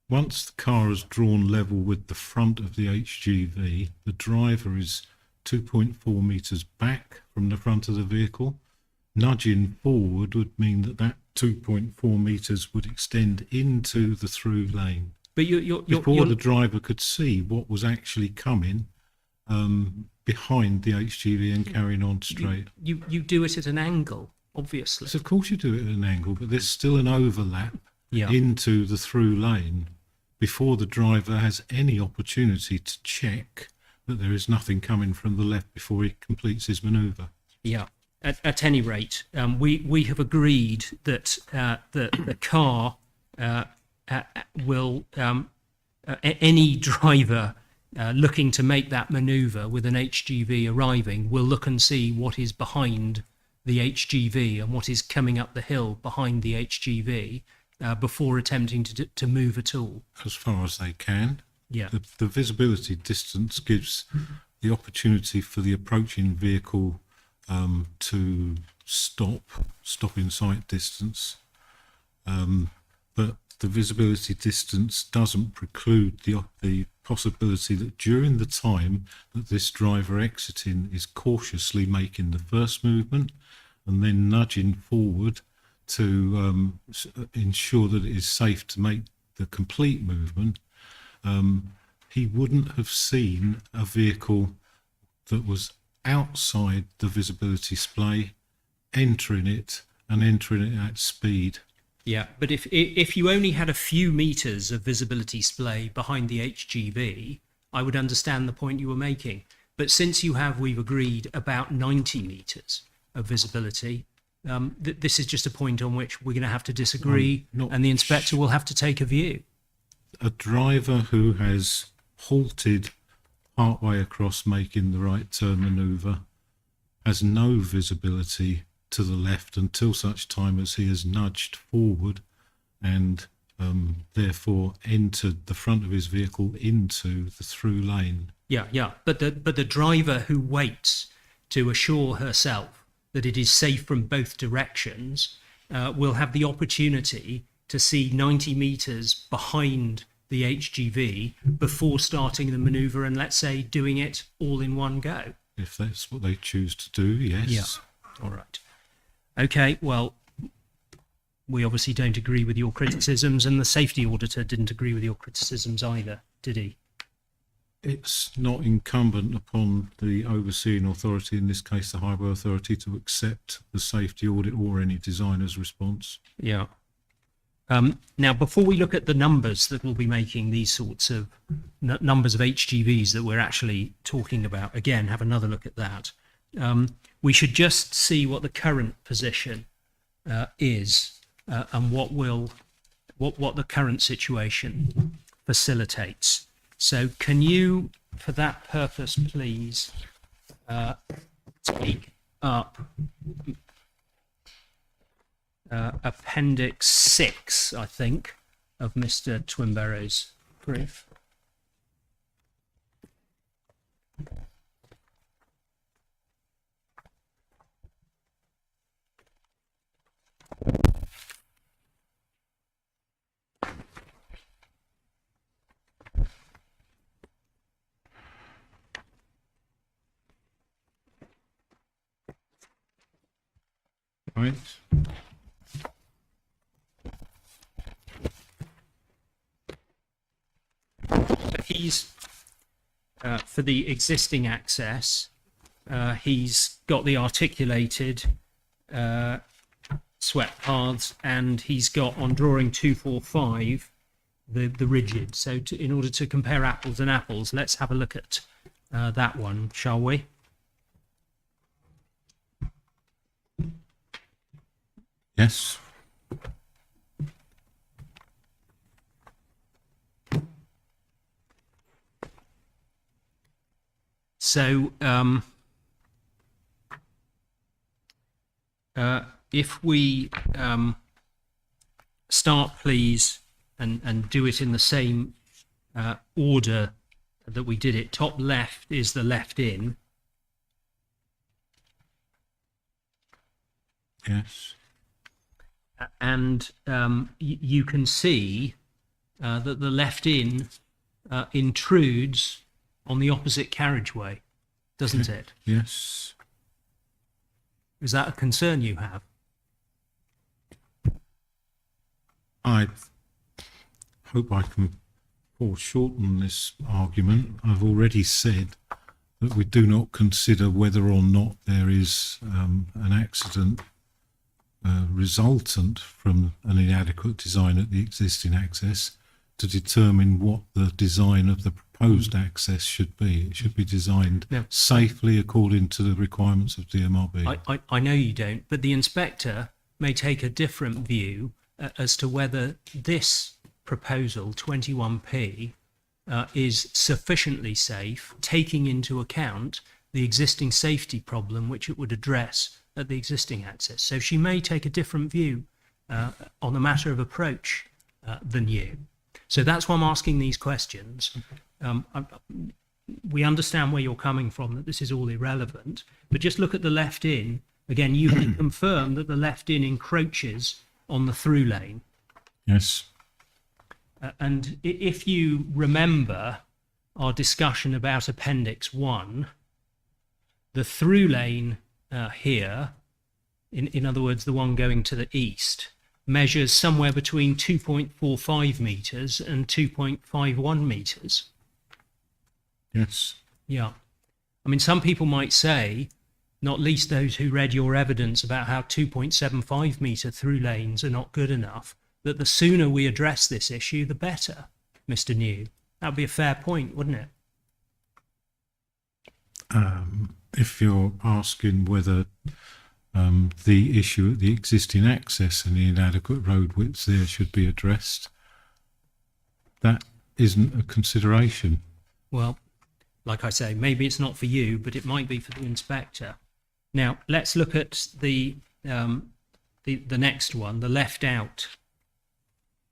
Once the car is drawn level with the front of the HGV, the driver is 2.4 metres back from the front of the vehicle. Nudging forward would mean that 2.4 metres would extend into the through lane. But before the driver could see what was actually coming behind the HGV and carrying on straight. You do it at an angle, obviously. So of course you do it at an angle, but there's still an overlap into the through lane before the driver has any opportunity to check that there is nothing coming from the left before he completes his manoeuvre. Yeah. At any rate, we have agreed that the car will any driver looking to make that manoeuvre with an HGV arriving will look and see what is behind the HGV and what is coming up the hill behind the HGV before attempting to move at all. As far as they can. Yeah. The visibility distance gives the opportunity for the approaching vehicle to stop in sight distance. But the visibility distance doesn't preclude the possibility that during the time that this driver exiting is cautiously making the first movement and then nudging forward to ensure that it is safe to make the complete movement, he wouldn't have seen a vehicle that was outside the visibility splay entering it at speed. Yeah, but if you only had a few meters of visibility splay behind the HGV, I would understand the point you were making. But since we've agreed about 90 meters of visibility, this is just a point on which we're going to have to disagree, and the inspector will have to take a view. A driver who has halted partway across making the right turn manoeuvre has no visibility to the left until such time as he has nudged forward and therefore entered the front of his vehicle into the through lane. Yeah. But the driver who waits to assure herself that it is safe from both directions will have the opportunity to see 90 meters behind the HGV before starting the manoeuvre and, let's say, doing it all in one go. If that's what they choose to do, yes. Yeah. All right. Okay, well, we obviously don't agree with your criticisms, and the safety auditor didn't agree with your criticisms either, did he? it's not incumbent upon the overseeing authority, in this case the Highway Authority, to accept the safety audit or any designer's response. Yeah. Now, before we look at the numbers that will be making these sorts of numbers of HGVs that we're actually talking about, again, have another look at that. We should just see what the current position is and what the current situation facilitates. So can you, for that purpose, please take up Appendix 6, I think, of Mr. Twimbarrow's brief. Right? He's for the existing access, he's got the articulated swept paths, and he's got on drawing 245 the rigid. So in order to compare apples and apples, let's have a look at that one, shall we? Yes. So if we start, please, and do it in the same order that we did it. Top left is the left in. Yes. And you can see that the left in intrudes on the opposite carriageway, doesn't it? Yes. Is that a concern you have? I hope I can foreshorten this argument. I've already said that we do not consider whether or not there is an accident resultant from an inadequate design at the existing access to determine what the design of the proposed access should be. It should be designed safely according to the requirements of DMRB. I know you don't, but the inspector may take a different view as to whether this proposal, 21P, is sufficiently safe, taking into account the existing safety problem which it would address at the existing access. So she may take a different view on the matter of approach than you. So that's why I'm asking these questions. We understand where you're coming from, that this is all irrelevant, but just look at the left in. Again, you can confirm that the left in encroaches on the through lane. Yes. And if you remember our discussion about Appendix 1, the through lane here, in other words, the one going to the east, measures somewhere between 2.45 metres and 2.51 metres. Yes. Yeah. I mean, some people might say, not least those who read your evidence about how 2.75 metre through lanes are not good enough, that the sooner we address this issue, the better, Mr. New. That would be a fair point, wouldn't it? If you're asking whether the issue at the existing access and the inadequate road widths there should be addressed, that isn't a consideration. Well, like I say, maybe it's not for you, but it might be for the inspector. Now, let's look at the next one, the left out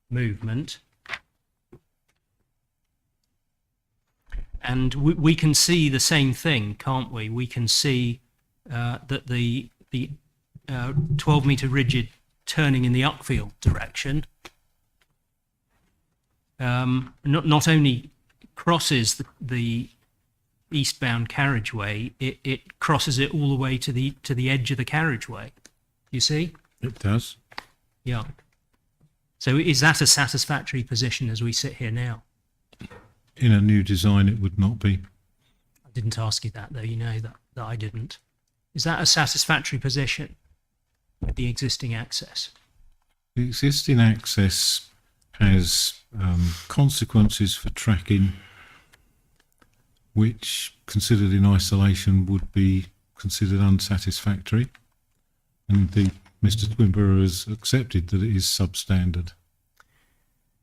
movement. And we can see the same thing, can't we? We can see that the 12-metre rigid turning in the upfield direction not only crosses the eastbound carriageway, it crosses it all the way to the edge of the carriageway. You see? It does. Yeah. So is that a satisfactory position as we sit here now? In a new design, it would not be. I didn't ask you that, though. You know that I didn't. Is that a satisfactory position with the existing access? The existing access has consequences for tracking, which, considered in isolation, would be considered unsatisfactory. And Mr. Twinborough has accepted that it is substandard.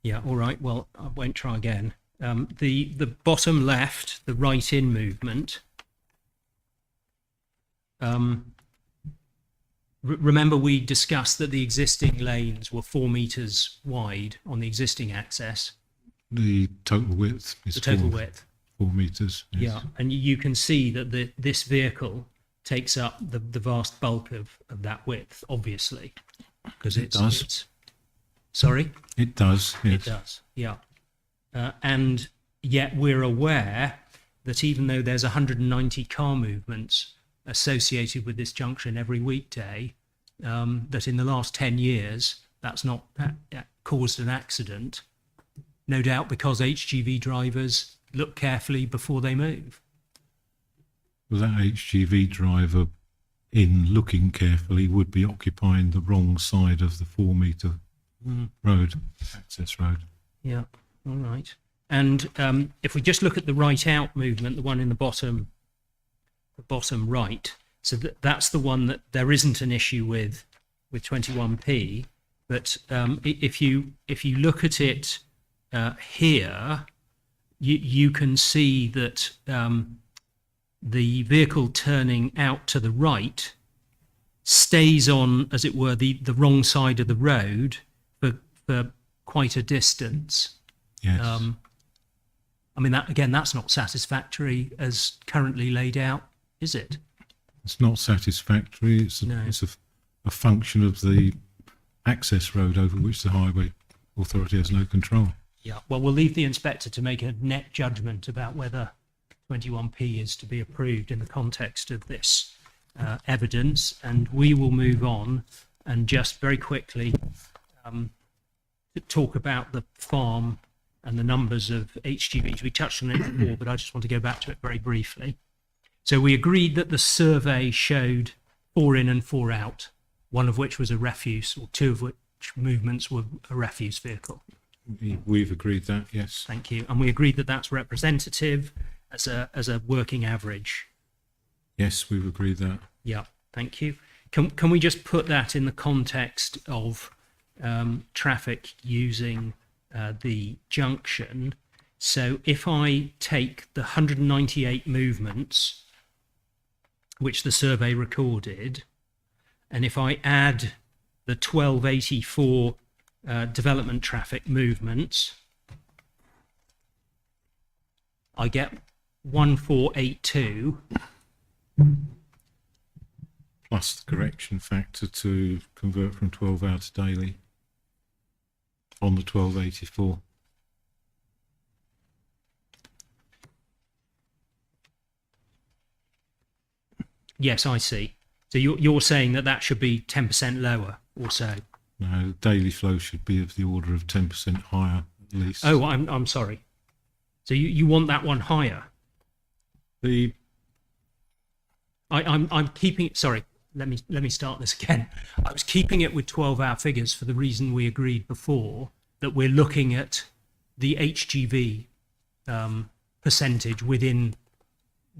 Yeah, all right. Well, I won't try again. The bottom left, the right in movement. Remember, we discussed that the existing lanes were 4 meters wide on the existing access. The total width is The total 4 width. 4 meters. Yes. Yeah, and you can see that this vehicle takes up the vast bulk of that width, obviously, because It does. it's sorry. It does. Yes. It does, yeah. And yet we're aware that even though there's 190 car movements associated with this junction every weekday, that in the last 10 years, that caused an accident, no doubt because HGV drivers look carefully before they move. Well, that HGV driver, in looking carefully, would be occupying the wrong side of the 4 meter road, access road. Yeah, all right. And if we just look at the right out movement, the one in the bottom right, so that's the one that there isn't an issue with 21p. But if you look at it here, you can see that the vehicle turning out to the right stays on, as it were, the wrong side of the road for quite a distance. Yes. I mean, that's not satisfactory as currently laid out, is it? It's not satisfactory. It's No. a function of the access road over which the highway authority has no control. Yeah. Well, we'll leave the inspector to make a net judgment about whether 21p is to be approved in the context of this evidence, and we will move on and just very quickly talk about the farm and the numbers of HGVs. We touched on it before, but I just want to go back to it very briefly. So we agreed that the survey showed 4 in and 4 out, one of which was a refuse, or 2 of which movements were a refuse vehicle. We've agreed that, yes. Thank you. And we agreed that that's representative as a working average. Yes, we've agreed that. Yeah, thank you. Can we just put that in the context of traffic using the junction? So if I take the 198 movements, which the survey recorded, and if I add the 1284 development traffic movements, I get 1482. Plus the correction factor to convert from 12 hour to daily on the 1284. Yes, I see. So you're saying that should be 10% lower or so? No, the daily flow should be of the order of 10% higher at least. Oh, I'm sorry. So you want that one higher? The I'm keeping it. Sorry, let me start this again. I was keeping it with 12-hour figures for the reason we agreed before, that we're looking at the HGV percentage within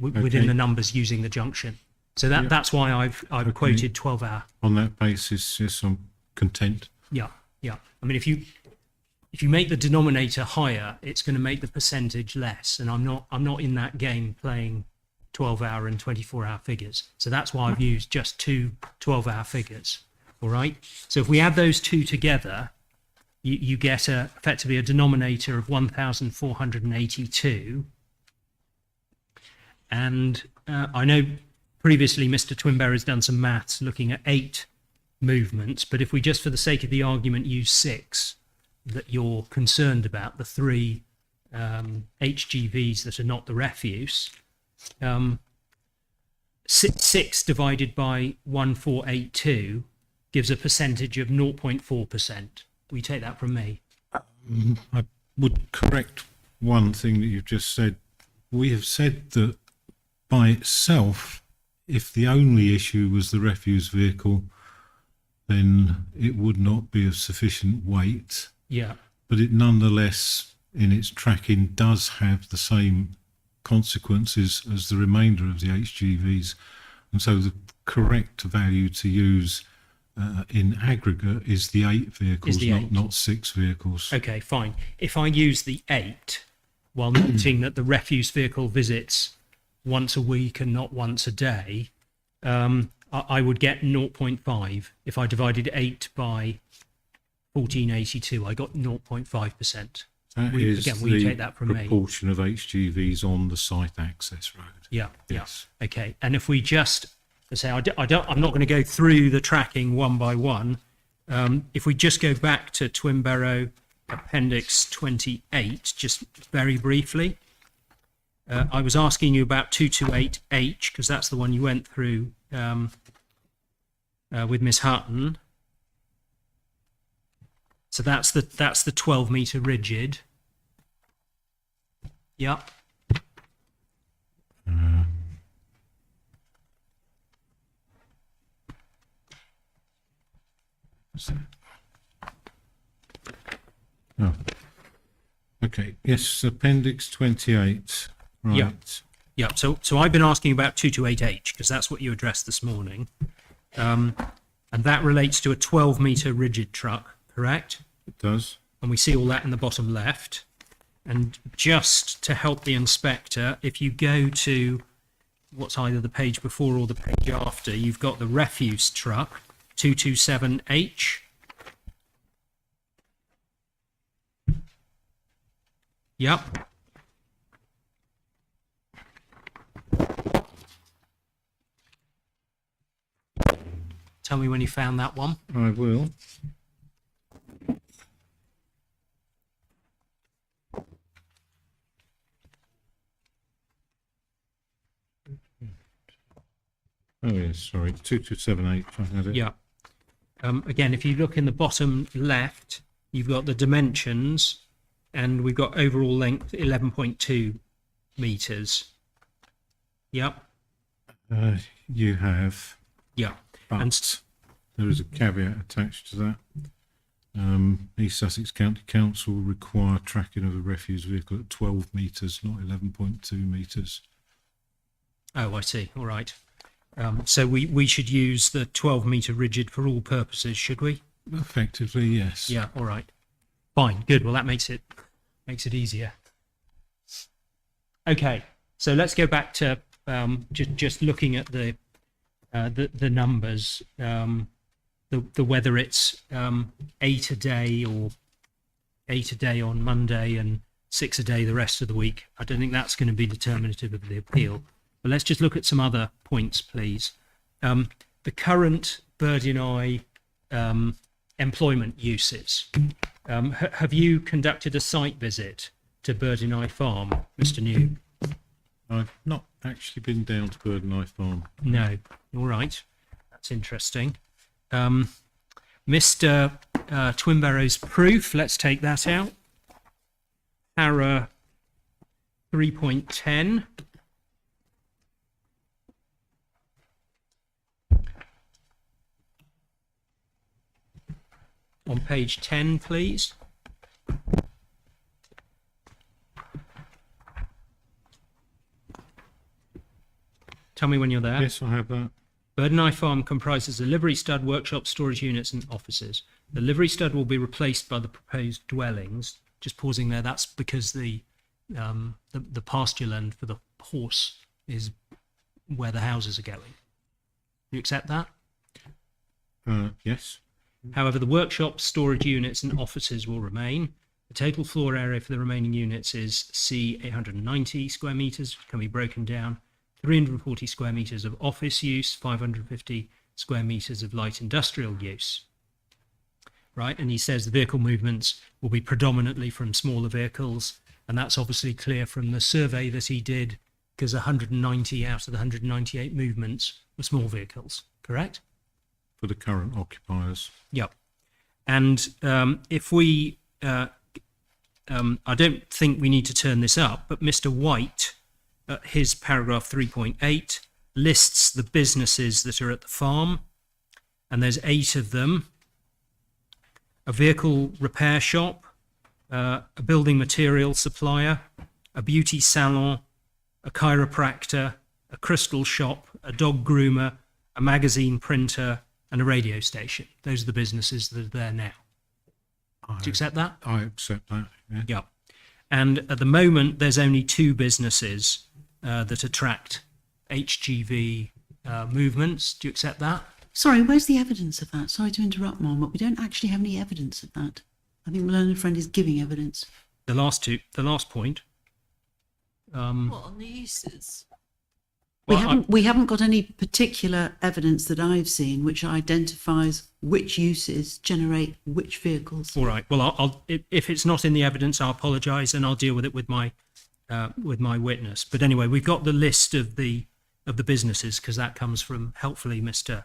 Okay. the numbers using the junction. So that's why I've Okay. quoted 12-hour. on that basis, yes, I'm content. Yeah. I mean, if you make the denominator higher, it's going to make the percentage less, and I'm not in that game playing 12-hour and 24-hour figures. So that's why I've used just 2 12-hour figures. All right. So if we add those two together, you get effectively a denominator of 1,482. And I know previously Mr. Twinborough has done some maths looking at 8 movements, but if we just for the sake of the argument use 6 that you're concerned about, the 3 HGVs that are not the refuse, 6 divided by 1482 gives a percentage of 0.4%. We take that from me. I would correct one thing that you've just said. We have said that by itself, if the only issue was the refuse vehicle, then it would not be of sufficient weight. Yeah. But it nonetheless, in its tracking, does have the same consequences as the remainder of the HGVs. And so the correct value to use in aggregate is the 8 vehicles, the 8. not 6 vehicles. Okay, fine. If I use the 8, while noting that the refuse vehicle visits once a week and not once a day, I would get 0.5. If I divided 8 by 1482, I got 0.5%. That We- is again, we the take that from me. proportion of HGVs on the site access road. Yeah, Yes. yeah. Okay. And if we just say, I'm not going to go through the tracking one by one. If we just go back to Twinborough Appendix 28, just very briefly, I was asking you about 228H because that's the one you went through with Miss Hutton. So that's the 12-meter rigid. Yep. Oh. Okay. Yes, Appendix 28. Right. Yeah. Yeah, so I've been asking about 228H because that's what you addressed this morning. And that relates to a 12-meter rigid truck, correct? It does. And we see all that in the bottom left. And just to help the inspector, if you go to what's either the page before or the page after, you've got the refuse truck, 227H. Yep. Tell me when you found that one. I will. Oh yes, sorry, 2278. I had it. Yeah. Again, if you look in the bottom left, you've got the dimensions, and we've got overall length 11.2 meters. Yep. You have, Yeah. but And there is a caveat attached to that. East Sussex County Council require tracking of a refuse vehicle at 12 metres, not 11.2 metres. oh, I see. All right. So we should use the 12-meter rigid for all purposes, should we? Effectively, yes. Yeah. All right. Fine. Good. Well, that makes it easier. Okay. So let's go back to just looking at the numbers. The whether it's 8 a day or 8 a day on Monday and 6 a day the rest of the week. I don't think that's going to be determinative of the appeal. But let's just look at some other points, please. The current Bird and Eye employment uses. Have you conducted a site visit to Bird and Eye Farm, Mr. New? I've not actually been down to Bird and Eye Farm. No. All right. That's interesting. Mr. Twinborough's proof, let's take that out. Para 3.10. On page 10, please. Tell me when you're there. Yes, I have that. Bird and Eye Farm comprises a livery stud, workshop, storage units and offices. The livery stud will be replaced by the proposed dwellings. Just pausing there, that's because the pasture land for the horse is where the houses are going. You accept that? Yes. However, the workshop, storage units and offices will remain. The total floor area for the remaining units is C 890 square metres, can be broken down. 340 square metres of office use, 550 square metres of light industrial use. Right, and he says the vehicle movements will be predominantly from smaller vehicles, and that's obviously clear from the survey that he did, because 190 out of the 198 movements were small vehicles, correct? For the current occupiers. Yep. And if we I don't think we need to turn this up, but Mr. White, his paragraph 3.8, lists the businesses that are at the farm, and there's 8 of them. A vehicle repair shop, a building material supplier, a beauty salon, a chiropractor, a crystal shop, a dog groomer, a magazine printer, and a radio station. Those are the businesses that are there now. Do you accept that? I accept that. Yeah. Yeah. And at the moment, there's only 2 businesses that attract HGV movements. Do you accept that? Sorry, where's the evidence of that? Sorry to interrupt, Mom, but we don't actually have any evidence of that. I think my learned friend is giving evidence. The last point. What, on the uses? We haven't got any particular evidence that I've seen which identifies which uses generate which vehicles. All right. Well, if it's not in the evidence, I'll apologise and I'll deal with it with my witness. But anyway, we've got the list of the businesses because that comes from helpfully Mr.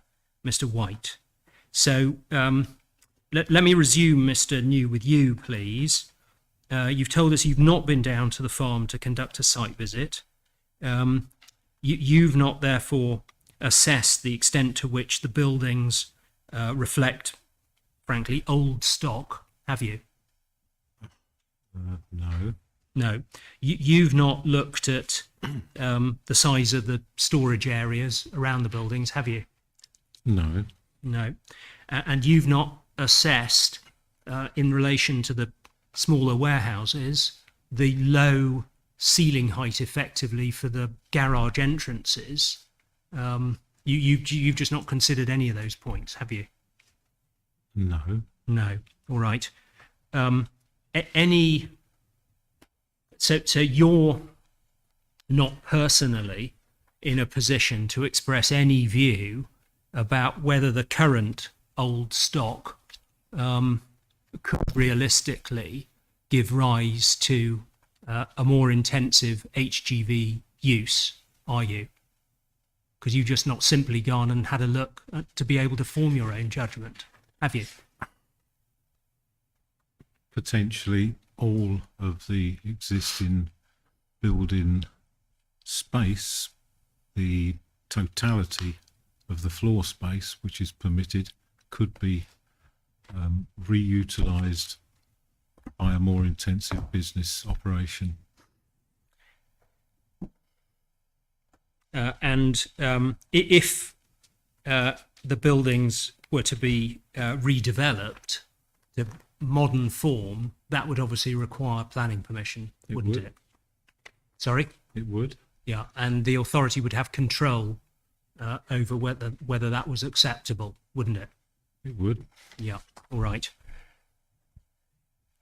White. So let me resume, Mr. New, with you, please. You've told us you've not been down to the farm to conduct a site visit. You've not, therefore, assessed the extent to which the buildings reflect, frankly, old stock, have you? No. No. You've not looked at the size of the storage areas around the buildings, have you? No. No. And you've not assessed, in relation to the smaller warehouses, the low ceiling height effectively for the garage entrances. You've just not considered any of those points, have you? No. No. All right. So you're not personally in a position to express any view about whether the current old stock could realistically give rise to a more intensive HGV use, are you? Because you've just not simply gone and had a look to be able to form your own judgment, have you? Potentially all of the existing building space, the totality of the floor space which is permitted, could be reutilised by a more intensive business operation. If the buildings were to be redeveloped to modern form, that would obviously require planning permission, wouldn't would. it? Sorry? It would. Yeah, and the authority would have control over whether that was acceptable, wouldn't it? It would. Yeah, all right.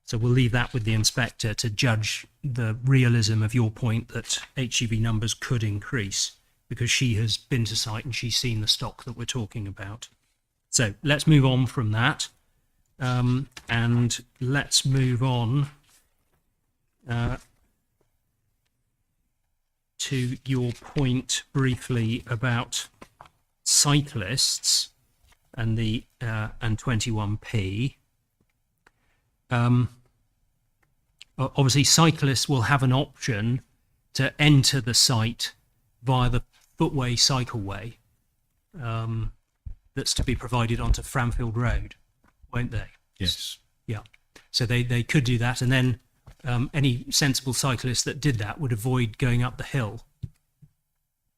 So we'll leave that with the inspector to judge the realism of your point that HGV numbers could increase, because she has been to site and she's seen the stock that we're talking about. So let's move on from that. And let's move on to your point briefly about cyclists and the and 21p. Obviously, cyclists will have an option to enter the site via the footway cycleway that's to be provided onto Framfield Road, won't they? Yes. Yeah. So they could do that, and then any sensible cyclist that did that would avoid going up the hill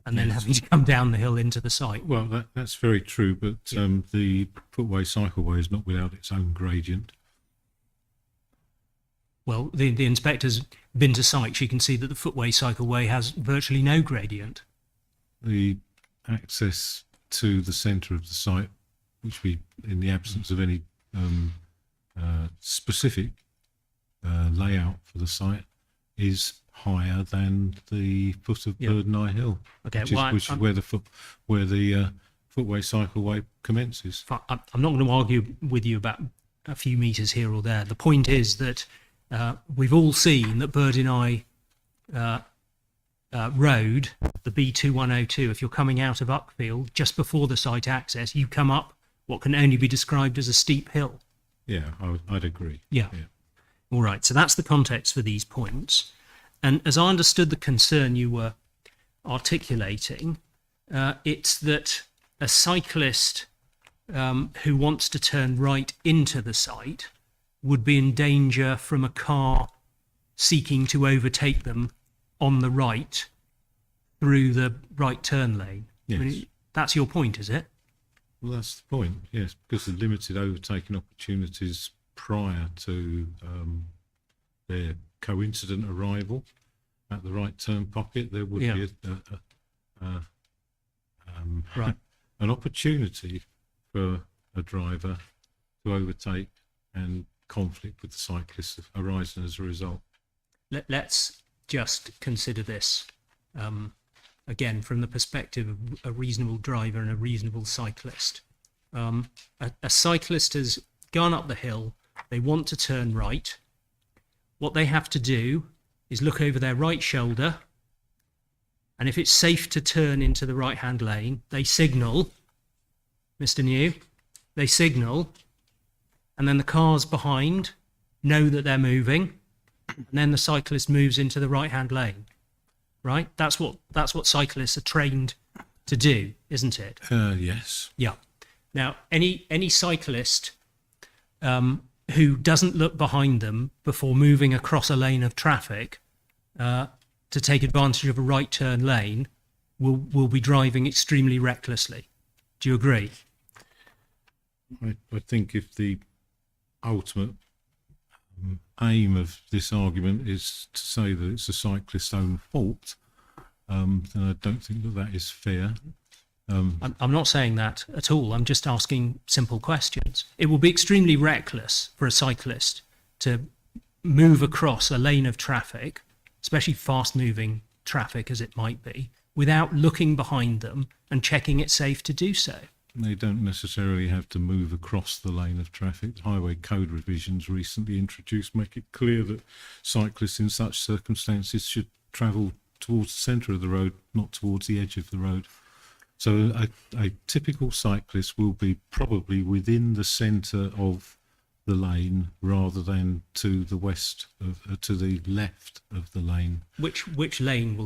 and then having to come down the hill into the site. Well, that's very true, but the footway cycleway is not without its own gradient. Well, the inspector's been to site. She can see that the footway cycleway has virtually no gradient. The access to the centre of the site, which we, in the absence of any specific layout for the site, is higher than the foot of Bird Eye Hill, Okay, which is where the footway cycleway commences. I'm not going to argue with you about a few metres here or there. The point is that we've all seen that Bird Eye Road, the B2102, if you're coming out of Uckfield, just before the site access, you come up what can only be described as a steep hill. Yeah, I'd agree. Yeah. All right, so that's the context for these points. And as I understood the concern you were articulating, it's that a cyclist who wants to turn right into the site would be in danger from a car seeking to overtake them on the right through the right turn lane. Yes. I mean, that's your point, is it? Well, that's the point, yes, because the limited overtaking opportunities prior to their coincident arrival at the right turn pocket, there would be Right. an opportunity for a driver to overtake and conflict with the cyclist arising as a result. Let's just consider this again from the perspective of a reasonable driver and a reasonable cyclist. A cyclist has gone up the hill, they want to turn right. What they have to do is look over their right shoulder, and if it's safe to turn into the right-hand lane, they signal, Mr. New, they signal, and then the cars behind know that they're moving, and then the cyclist moves into the right-hand lane. Right? That's what cyclists are trained to do, isn't it? Yes. Yeah. Now, any cyclist who doesn't look behind them before moving across a lane of traffic to take advantage of a right turn lane will be driving extremely recklessly. Do you agree? I think if the ultimate aim of this argument is to say that it's a cyclist's own fault, then I don't think that is fair. I'm not saying that at all. I'm just asking simple questions. It will be extremely reckless for a cyclist to move across a lane of traffic, especially fast-moving traffic as it might be, without looking behind them and checking it's safe to do so. They don't necessarily have to move across the lane of traffic. Highway code revisions recently introduced make it clear that cyclists in such circumstances should travel towards the centre of the road, not towards the edge of the road. So a typical cyclist will be probably within the centre of the lane rather than to the west, to the left of the lane. Which lane will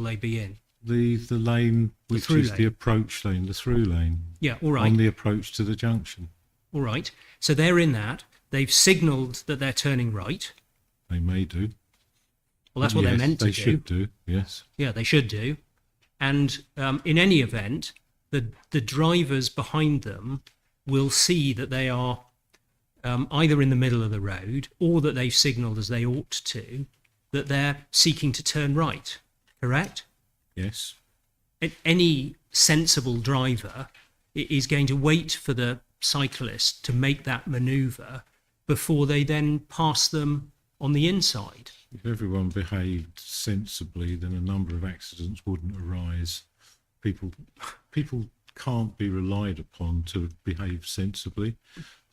they be in? The lane which through is lane. the approach lane, the through lane, Yeah, all right. on the approach to the junction. All right. So they're in that. They've signalled that they're turning right. They may do. Well, that's what they're Yes, meant to they do. should do, yes. Yeah, they should do. And in any event, the drivers behind them will see that they are either in the middle of the road or that they've signalled as they ought to, that they're seeking to turn right. Correct? Yes. Any sensible driver is going to wait for the cyclist to make that manoeuvre before they then pass them on the inside. If everyone behaved sensibly, then a number of accidents wouldn't arise. People can't be relied upon to behave sensibly.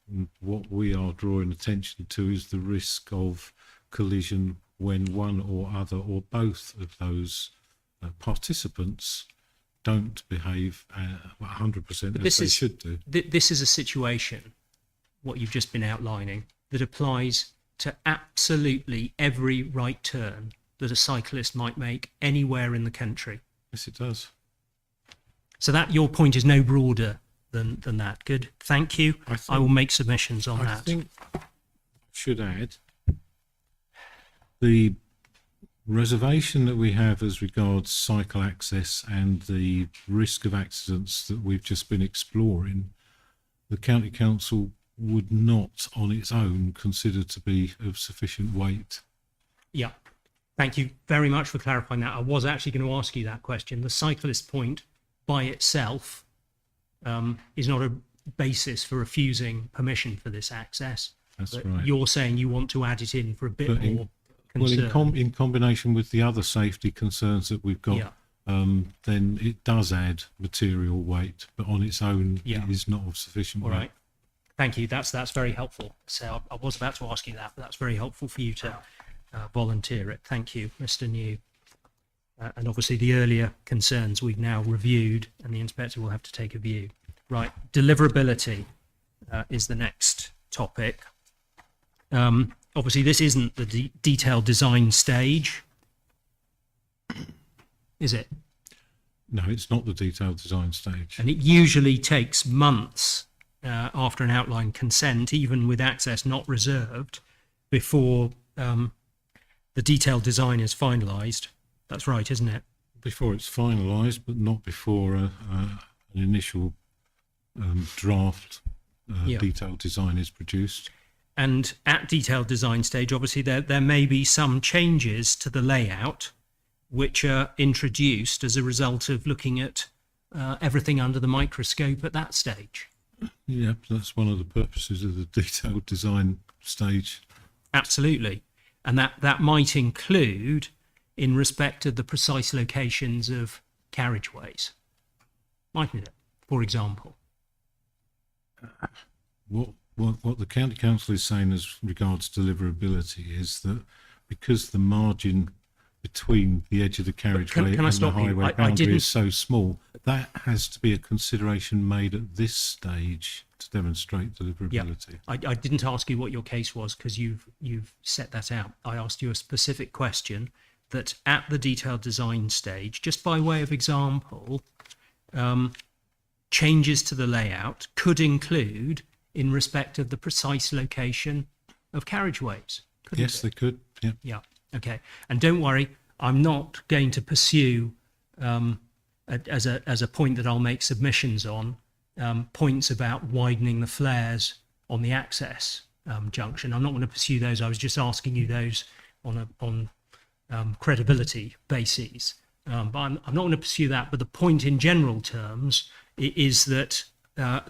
And what we are drawing attention to is the risk of collision when one or other or both of those participants don't behave 100% as they should do. This is a situation, what you've just been outlining, that applies to absolutely every right turn that a cyclist might make anywhere in the country. Yes, it does. So that your point is no broader than that. Good. Thank you. I will make submissions on I that. think I should add the reservation that we have as regards cycle access and the risk of accidents that we've just been exploring, the County Council would not on its own consider to be of sufficient weight. Yeah. Thank you very much for clarifying that. I was actually going to ask you that question. The cyclist point by itself is not a basis for refusing permission for this access. That's But right. you're saying you want to add it in for a bit But more Well, concern. in combination with the other safety concerns that we've got, Yeah. then it does add material weight, but on its own, Yeah. it is not of sufficient All weight. right. Thank you. That's very helpful. So I was about to ask you that, but that's very helpful for you to volunteer it. Thank you, Mr. New. And obviously the earlier concerns we've now reviewed and the inspector will have to take a view. Right. Deliverability is the next topic. obviously this isn't the detailed design stage, is it? No, it's not the detailed design stage. And it usually takes months after an outline consent, even with access not reserved, before the detailed design is finalised. That's right, isn't it? Before it's finalised, but not before an initial draft Yeah. detailed design is produced. And at detailed design stage, obviously, there may be some changes to the layout which are introduced as a result of looking at everything under the microscope at that stage. Yeah, that's one of the purposes of the detailed design stage. Absolutely. And that might include in respect of the precise locations of carriageways, mightn't it, for example? What the county council is saying as regards deliverability is that because the margin between the edge of the carriageway Can I and the stop you? highway I boundary didn't- is so small, that has to be a consideration made at this stage to demonstrate deliverability. I didn't ask you what your case was because you've set that out. I asked you a specific question that at the detailed design stage, just by way of example, changes to the layout could include in respect of the precise location of carriageways. couldn't Yes, it? they could. Yeah. Yeah. Okay. And don't worry, I'm not going to pursue as a point that I'll make submissions on points about widening the flares on the access junction. I'm not going to pursue those. I was just asking you those on credibility bases. But I'm not going to pursue that. But the point in general terms is that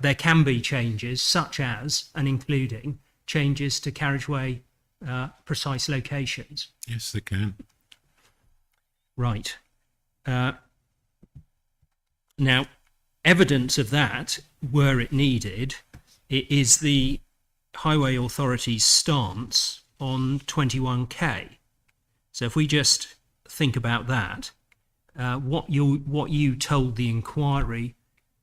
there can be changes, such as and including changes to carriageway precise locations. Yes, they can. Right. Now, evidence of that, were it needed, is the Highway Authority's stance on 21K. So if we just think about that, what you told the inquiry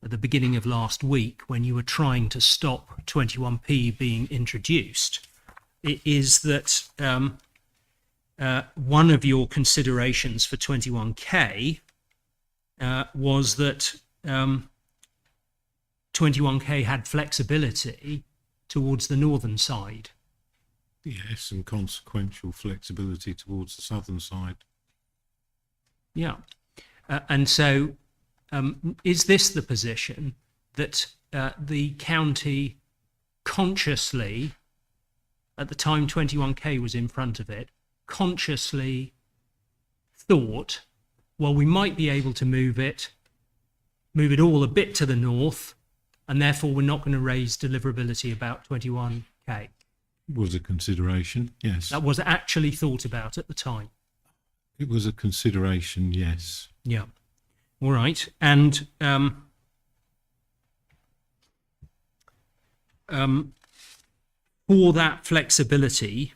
at the beginning of last week when you were trying to stop 21P being introduced, is that one of your considerations for 21K was that 21K had flexibility towards the northern side. Yes, and consequential flexibility towards the southern side. Yeah. And so is this the position that the county consciously, at the time 21K was in front of it, consciously thought, well, we might be able to move it all a bit to the north, and therefore we're not going to raise deliverability about 21K? Was a consideration, yes. That was actually thought about at the time. It was a consideration, yes. Yeah. All right. And for that flexibility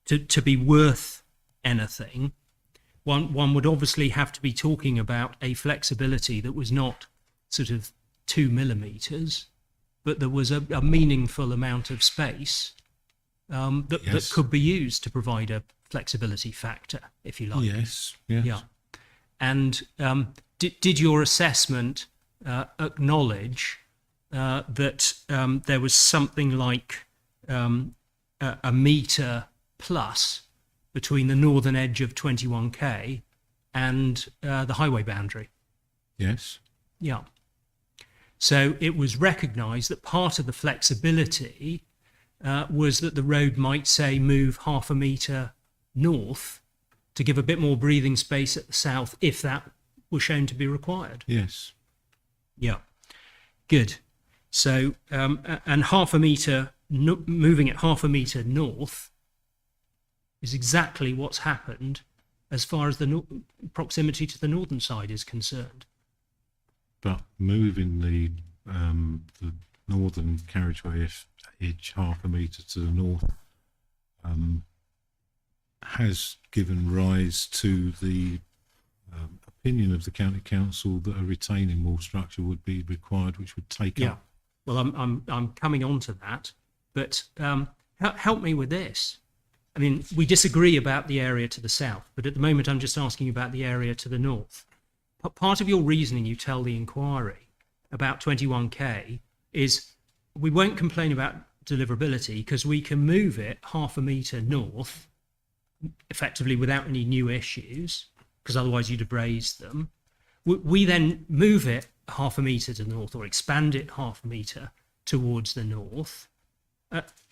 to be worth anything, one would obviously have to be talking about a flexibility that was not sort of 2 millimeters, but there was a meaningful amount of space that Yes. could be used to provide a flexibility factor, if you like. Yes, yes. Yeah. And did your assessment acknowledge that there was something like a metre plus between the northern edge of 21K and the highway boundary? Yes. Yeah. So it was recognised that part of the flexibility was that the road might, say, move half a metre north to give a bit more breathing space at the south if that was shown to be required. Yes. Yeah. Good. So, and half a metre, moving it half a metre north is exactly what's happened as far as the proximity to the northern side is concerned. But moving the northern carriageway edge half a metre to the north has given rise to the opinion of the county council that a retaining wall structure would be required, which would take Yeah. up. Well, I'm coming on to that, but help me with this. I mean, we disagree about the area to the south, but at the moment I'm just asking about the area to the north. Part of your reasoning, you tell the inquiry about 21K, is we won't complain about deliverability because we can move it half a metre north effectively without any new issues, because otherwise you'd have raised them. We then move it half a metre to the north, or expand it half a metre towards the north,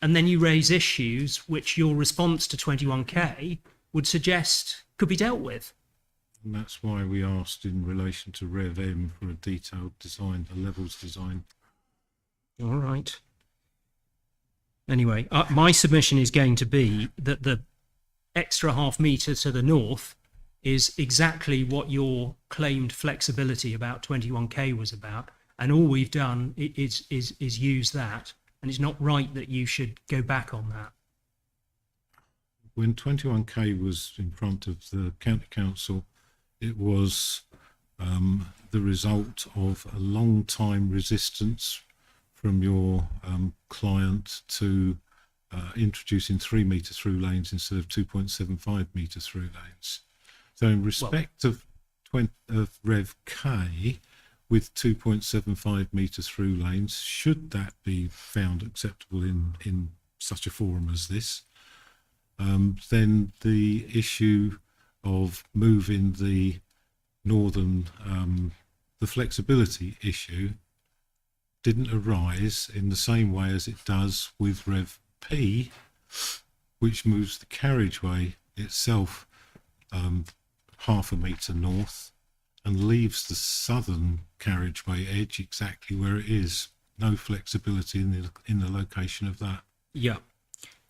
and then you raise issues which your response to 21K would suggest could be dealt with. And that's why we asked in relation to Rev M for a detailed design, a levels design. All right. Anyway, my submission is going to be that the extra half metre to the north is exactly what your claimed flexibility about 21K was about, and all we've done is use that, and it's not right that you should go back on that. When 21K was in front of the County Council, it was the result of a long time resistance from your client to introducing 3 metre through lanes instead of 2.75 metre through lanes. So in respect of Rev K, with 2.75 metre through lanes, should that be found acceptable in such a forum as this, then the issue of moving the northern, the flexibility issue didn't arise in the same way as it does with Rev P, which moves the carriageway itself half a metre north and leaves the southern carriageway edge exactly where it is. No flexibility in the location of that. Yeah.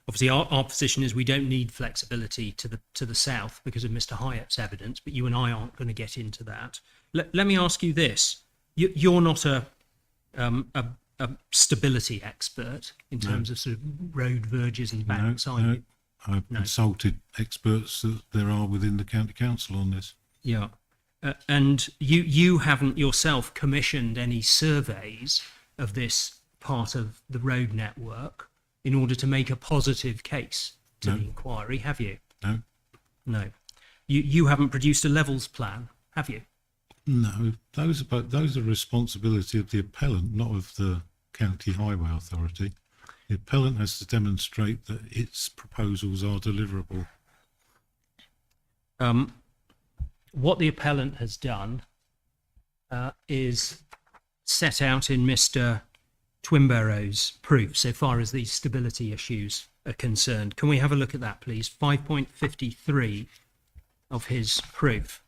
Obviously, our position is we don't need flexibility to the south because of Mr. Hyatt's evidence, but you and I aren't going to get into that. Let me ask you this: you're not a stability expert in terms of sort of road verges and banks, are you? I've consulted experts that there are within the County Council on this. Yeah. And you haven't yourself commissioned any surveys of this part of the road network in order to make a positive case to the inquiry, have you? No. No. You haven't produced a levels plan, have you? No, those are responsibility of the appellant, not of the County Highway Authority. The appellant has to demonstrate that its proposals are deliverable. What the appellant has done is set out in Mr. Twimborough's proof so far as these stability issues are concerned. Can we have a look at that, please? 5.53 of his proof.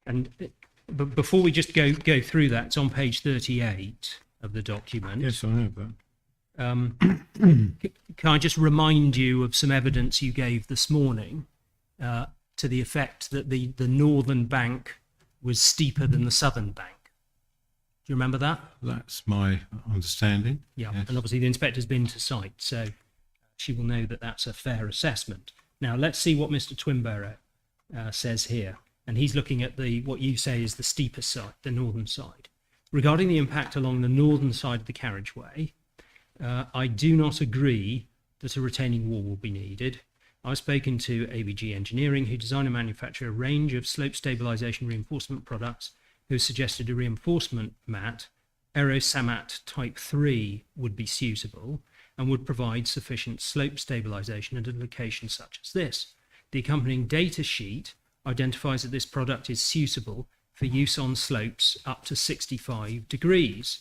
And but before we just go through that, it's on page 38 of the document. Yes, I have that. Can I just remind you of some evidence you gave this morning to the effect that the northern bank was steeper than the southern bank? Do you remember that? That's my understanding. Yeah, Yes. and obviously the inspector's been to site, so she will know that that's a fair assessment. Now, let's see what Mr. Twimborough says here. And he's looking at what you say is the steeper side, the northern side. Regarding the impact along the northern side of the carriageway, I do not agree that a retaining wall will be needed. I've spoken to ABG Engineering, who design and manufacture a range of slope stabilisation reinforcement products, who suggested a reinforcement mat, Aerosamat Type 3, would be suitable and would provide sufficient slope stabilisation at a location such as this. The accompanying data sheet identifies that this product is suitable for use on slopes up to 65 degrees.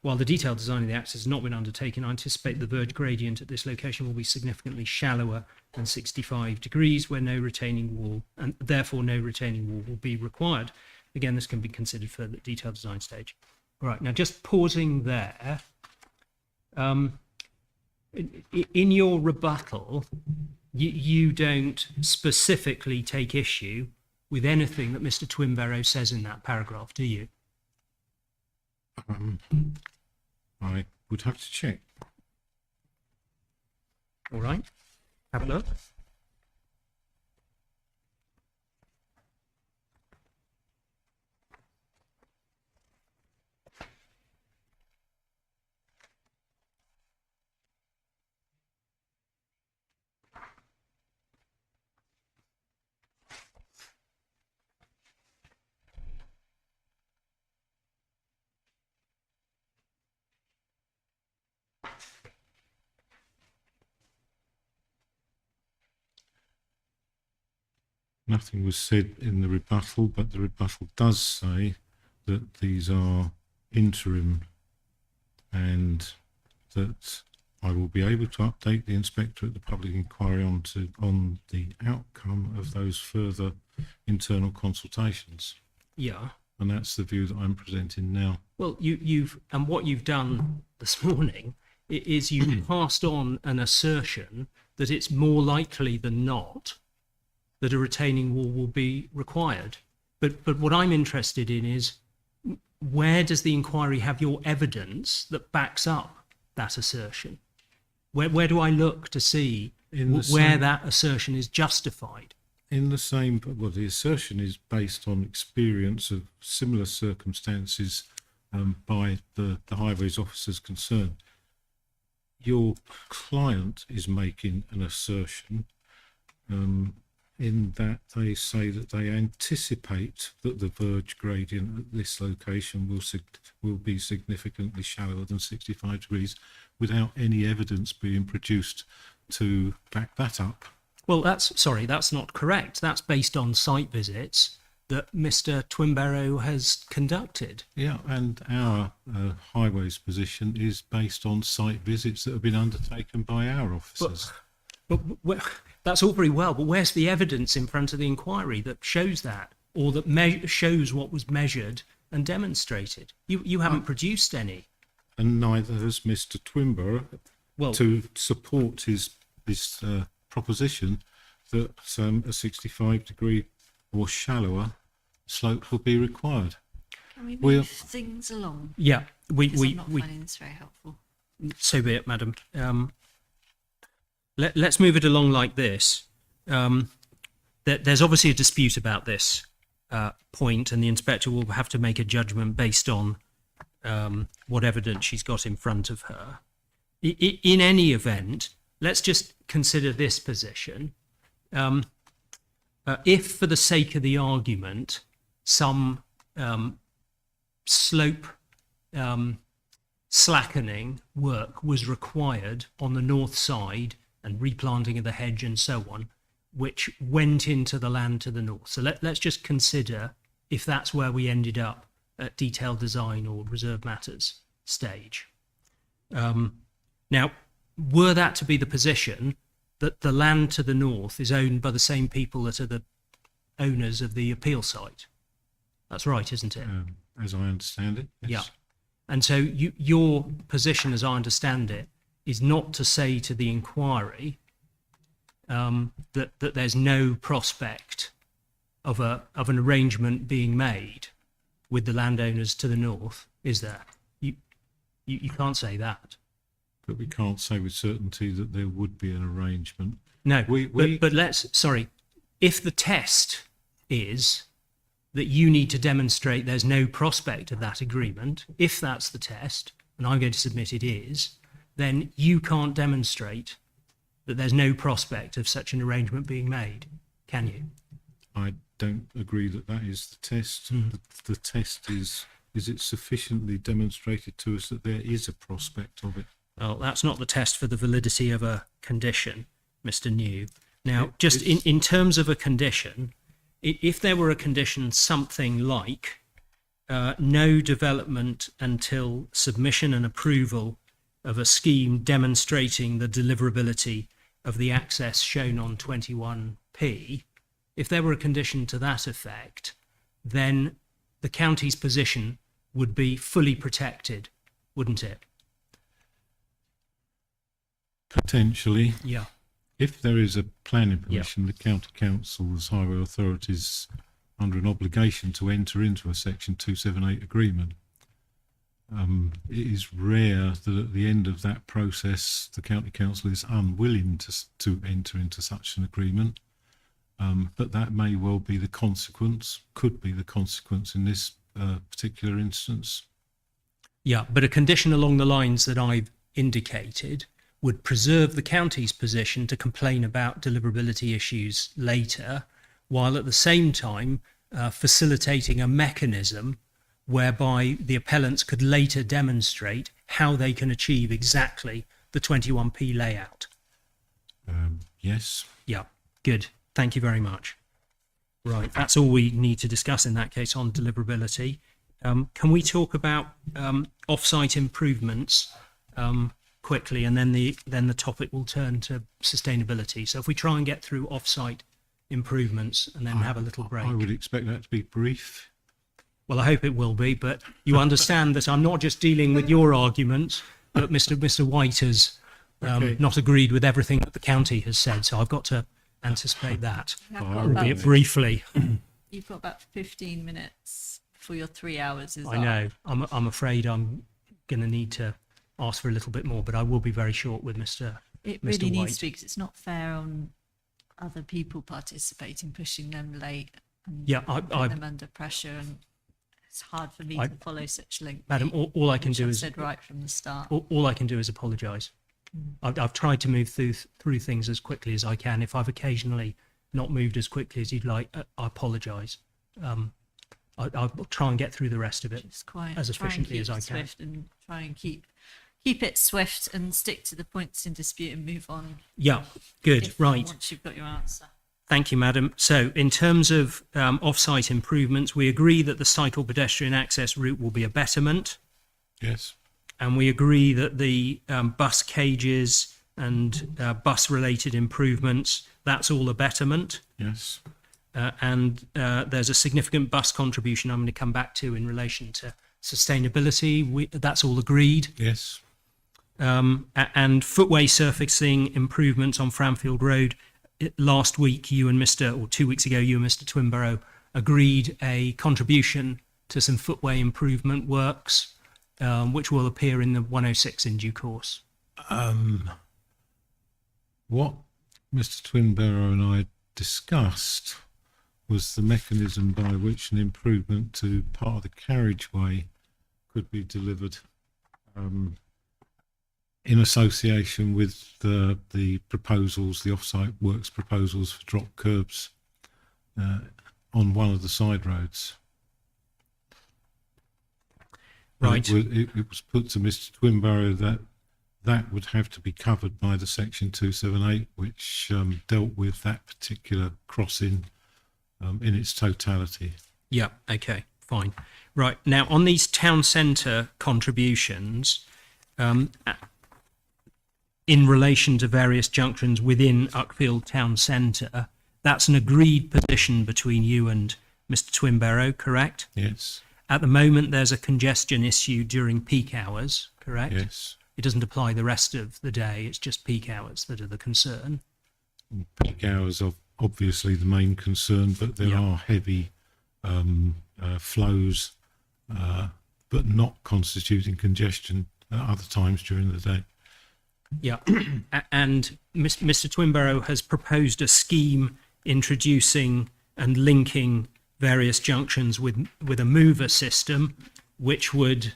While the detailed design of the axis has not been undertaken, I anticipate the verge gradient at this location will be significantly shallower than 65 degrees, where no retaining wall, and therefore no retaining wall will be required. Again, this can be considered for the detailed design stage. All right, now just pausing there. In your rebuttal, you don't specifically take issue with anything that Mr. Twimborough says in that paragraph, do you? I would have to check. All right, have a look. Nothing was said in the rebuttal, but the rebuttal does say that these are interim and that I will be able to update the inspector at the public inquiry on the outcome of those further internal consultations. Yeah. And that's the view that I'm presenting now. Well, what you've done this morning is you've passed on an assertion that it's more likely than not that a retaining wall will be required. But what I'm interested in is, where does the inquiry have your evidence that backs up that assertion? Where do I look to see where that assertion is justified? In the same, well, the assertion is based on experience of similar circumstances by the highways officers concerned. Your client is making an assertion in that they say that they anticipate that the verge gradient at this location will be significantly shallower than 65 degrees without any evidence being produced to back that up. Well, that's not correct. That's based on site visits that Mr. Twinbarrow has conducted. Yeah, and our highways position is based on site visits that have been undertaken by our officers. But that's all very well, but where's the evidence in front of the inquiry that shows that, or that shows what was measured and demonstrated? You haven't produced any. And neither has Mr. Twinbarrow, Well, to support his proposition that a 65 degree or shallower slope will be required. Can we We'll- move things along? yeah, Because I'm not finding this very helpful. so be it, madam. Let's move it along like this. There's obviously a dispute about this point, and the inspector will have to make a judgment based on what evidence she's got in front of her. In any event, let's just consider this position. If, for the sake of the argument, some slope slackening work was required on the north side, and replanting of the hedge and so on, which went into the land to the north. So let's just consider if that's where we ended up at detailed design or reserve matters stage. Now, were that to be the position, that the land to the north is owned by the same people that are the owners of the appeal site? That's right, isn't it? As I understand it, yes. Yeah. And so your position, as I understand it, is not to say to the inquiry that there's no prospect of an arrangement being made with the landowners to the north, is there? You can't say that. But we can't say with certainty that there would be an arrangement. No, We- but if the test is that you need to demonstrate there's no prospect of that agreement, if that's the test, and I'm going to submit it is, then you can't demonstrate that there's no prospect of such an arrangement being made, can you? I don't agree that that is the test. The test is it sufficiently demonstrated to us that there is a prospect of it? Well, that's not the test for the validity of a condition, Mr. New. Now, just it's- in terms of a condition, if there were a condition something like no development until submission and approval of a scheme demonstrating the deliverability of the access shown on 21P, if there were a condition to that effect, then the county's position would be fully protected, wouldn't it? Potentially. Yeah. If there is a planning Yeah. permission, the county council's highway authorities under an obligation to enter into a section 278 agreement. It is rare that at the end of that process, the county council is unwilling to enter into such an agreement. But that may well be the consequence, could be the consequence in this particular instance. Yeah, but a condition along the lines that I've indicated would preserve the county's position to complain about deliverability issues later, while at the same time facilitating a mechanism whereby the appellants could later demonstrate how they can achieve exactly the 21P layout. Yes. Yeah, good. Thank you very much. Right, that's all we need to discuss in that case on deliverability. Can we talk about off-site improvements quickly, and then the topic will turn to sustainability. So if we try and get through off-site improvements and then have a little break. I would expect that to be brief. Well, I hope it will be, but you understand that I'm not just dealing with your arguments, but Mr. White has Okay. not agreed with everything that the county has said, so I've got to anticipate that, albeit briefly. You've got about 15 minutes for your 3 hours. Is I know. I'm afraid I'm going to need to ask for a little bit more, but I will be very short with Mr. It Mr. really White. needs to be, because it's not fair on other people participating, pushing them late and Yeah, putting them under pressure, and it's hard for me I- to follow such link. Madam, all I can do I've is said right from the start. all I can do is apologise. I've tried to move through things as quickly as I can. If I've occasionally not moved as quickly as you'd like, I apologise. I'll try and get through the rest of it Just quite as try and efficiently keep as I it can. swift, and try and keep it swift and stick to the points in dispute and move on. Yeah, good, if- right. Once you've got your answer. Thank you, Madam. So, in terms of off-site improvements, we agree that the cycle pedestrian access route will be a betterment, Yes. and we agree that the bus cages and bus-related improvements, that's all a betterment. Yes. And there's a significant bus contribution I'm going to come back to in relation to sustainability. That's all agreed. Yes. And footway surfacing improvements on Framfield Road. Last week, or 2 weeks ago, you and Mr. Twinborough agreed a contribution to some footway improvement works, which will appear in the 106 in due course. What Mr. Twinborough and I discussed was the mechanism by which an improvement to part of the carriageway could be delivered in association with the proposals, the off-site works proposals for drop curbs on one of the side roads. Right. It was put to Mr. Twinborough that would have to be covered by the section 278, which dealt with that particular crossing in its totality. Yeah, okay, fine. Right, now on these town centre contributions, in relation to various junctions within Uckfield town centre, that's an agreed position between you and Mr. Twinborough, correct? Yes. At the moment, there's a congestion issue during peak hours, correct? Yes. It doesn't apply the rest of the day, it's just peak hours that are the concern. Peak hours are obviously the main concern, but there Yeah. are heavy flows, but not constituting congestion at other times during the day. Yeah, and Mr. Twinborough has proposed a scheme introducing and linking various junctions with a mover system, which would,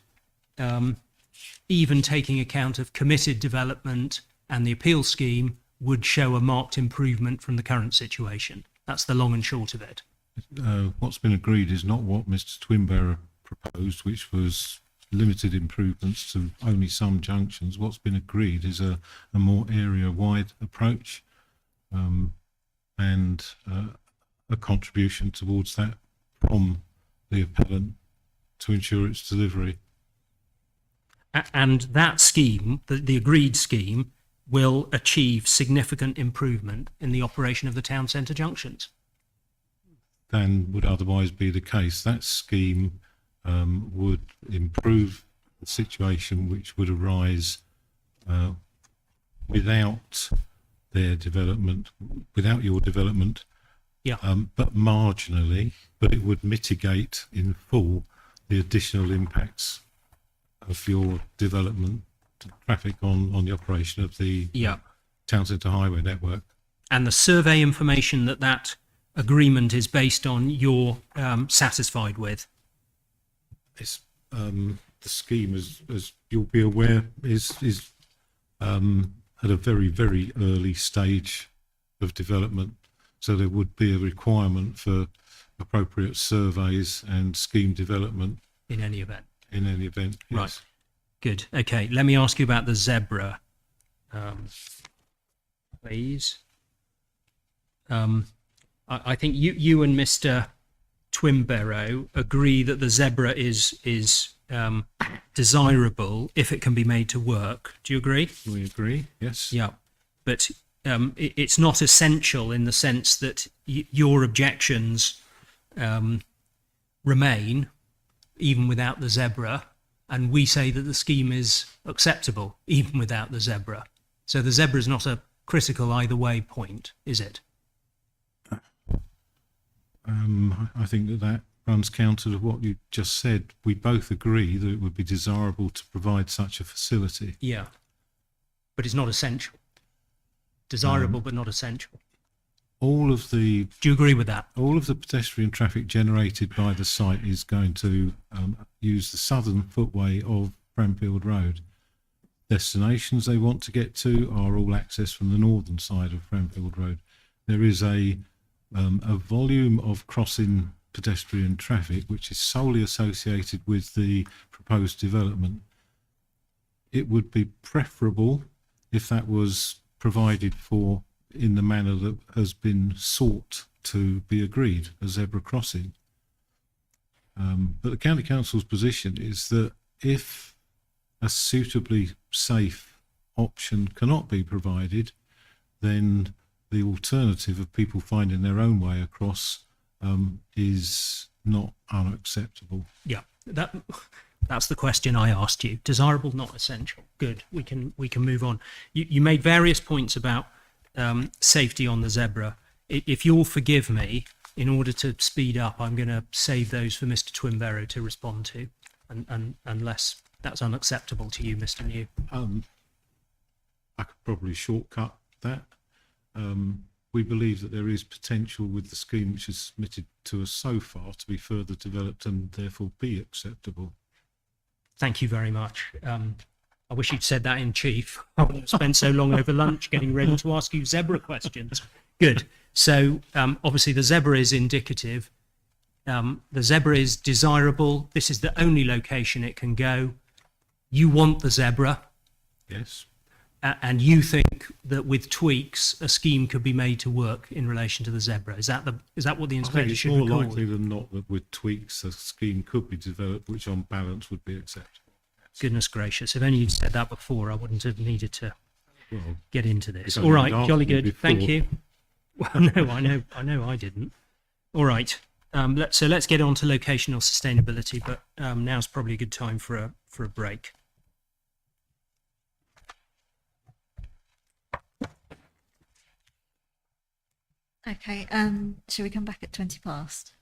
even taking account of committed development and the appeal scheme, would show a marked improvement from the current situation. That's the long and short of it. What's been agreed is not what Mr. Twinborough proposed, which was limited improvements to only some junctions. What's been agreed is a more area-wide approach and a contribution towards that from the appellant to ensure its delivery. And that scheme, the agreed scheme, will achieve significant improvement in the operation of the town centre junctions. Than would otherwise be the case. That scheme would improve the situation which would arise without their development, without your development, Yeah. but marginally, but it would mitigate in full the additional impacts of your development traffic on the operation of the Yeah. town centre highway network. And the survey information that agreement is based on, you're satisfied with. It's the scheme, as you'll be aware, is at a very, very early stage of development. So there would be a requirement for appropriate surveys and scheme development In any event. in any event. Yes. Right. Good. Okay. Let me ask you about the zebra, please. I think you and Mr. Twimbarrow agree that the zebra is desirable if it can be made to work. Do you agree? We agree, yes. Yeah, but it's not essential in the sense that your objections remain even without the zebra, and we say that the scheme is acceptable even without the zebra. So the zebra is not a critical either way point, is it? I think that runs counter to what you just said. We both agree that it would be desirable to provide such a facility. Yeah, but it's not essential. Desirable, but not essential. All of the Do you agree with that? pedestrian traffic generated by the site is going to use the southern footway of Bramfield Road. Destinations they want to get to are all accessed from the northern side of Bramfield Road. There is a volume of crossing pedestrian traffic which is solely associated with the proposed development. It would be preferable if that was provided for in the manner that has been sought to be agreed, a zebra crossing. But the County Council's position is that if a suitably safe option cannot be provided, then the alternative of people finding their own way across is not unacceptable. Yeah, that's the question I asked you. Desirable, not essential. Good. We can move on. You made various points about safety on the zebra. If you'll forgive me, in order to speed up, I'm going to save those for Mr. Twimbarrow to respond to, and unless that's unacceptable to you, Mr. New. I could probably shortcut that. We believe that there is potential with the scheme which is submitted to us so far to be further developed and therefore be acceptable. Thank you very much. I wish you'd said that in chief. I wouldn't have spent so long over lunch getting ready to ask you zebra questions. Good. So obviously the zebra is indicative. The zebra is desirable. This is the only location it can go. You want the zebra. Yes. And you think that with tweaks, a scheme could be made to work in relation to the zebra. Is that what the I think inspector it's should more record? likely than not that with tweaks a scheme could be developed which on balance would be acceptable. Goodness gracious! If only you'd said that before, I wouldn't have needed to Well, get into this. because All right, you'd asked jolly me good. Thank before. you. Well, no, I know I didn't. All right. Let's get on to locational sustainability, but now's probably a good time for a break. Okay, shall we come back at 20 past?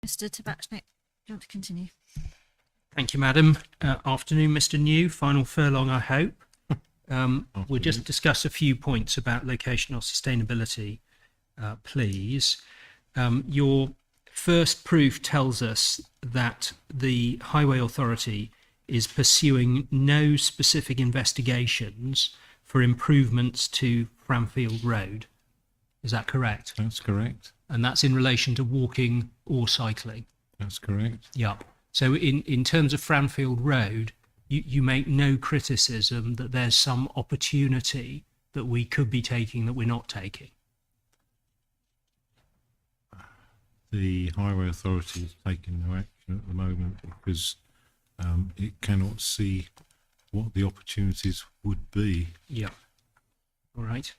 Mr. Tabachnik, do you want to continue? Thank you, Madam. Afternoon, Mr. New. Final furlong, I hope. We'll just discuss a few points about locational sustainability, please. Your first proof tells us that the Highway Authority is pursuing no specific investigations for improvements to Framfield Road. Is that correct? That's correct. And that's in relation to walking or cycling? That's correct. Yeah. So in terms of Framfield Road, you make no criticism that there's some opportunity that we could be taking that we're not taking? The Highway Authority is taking no action at the moment because it cannot see what the opportunities would be. Yeah. All right.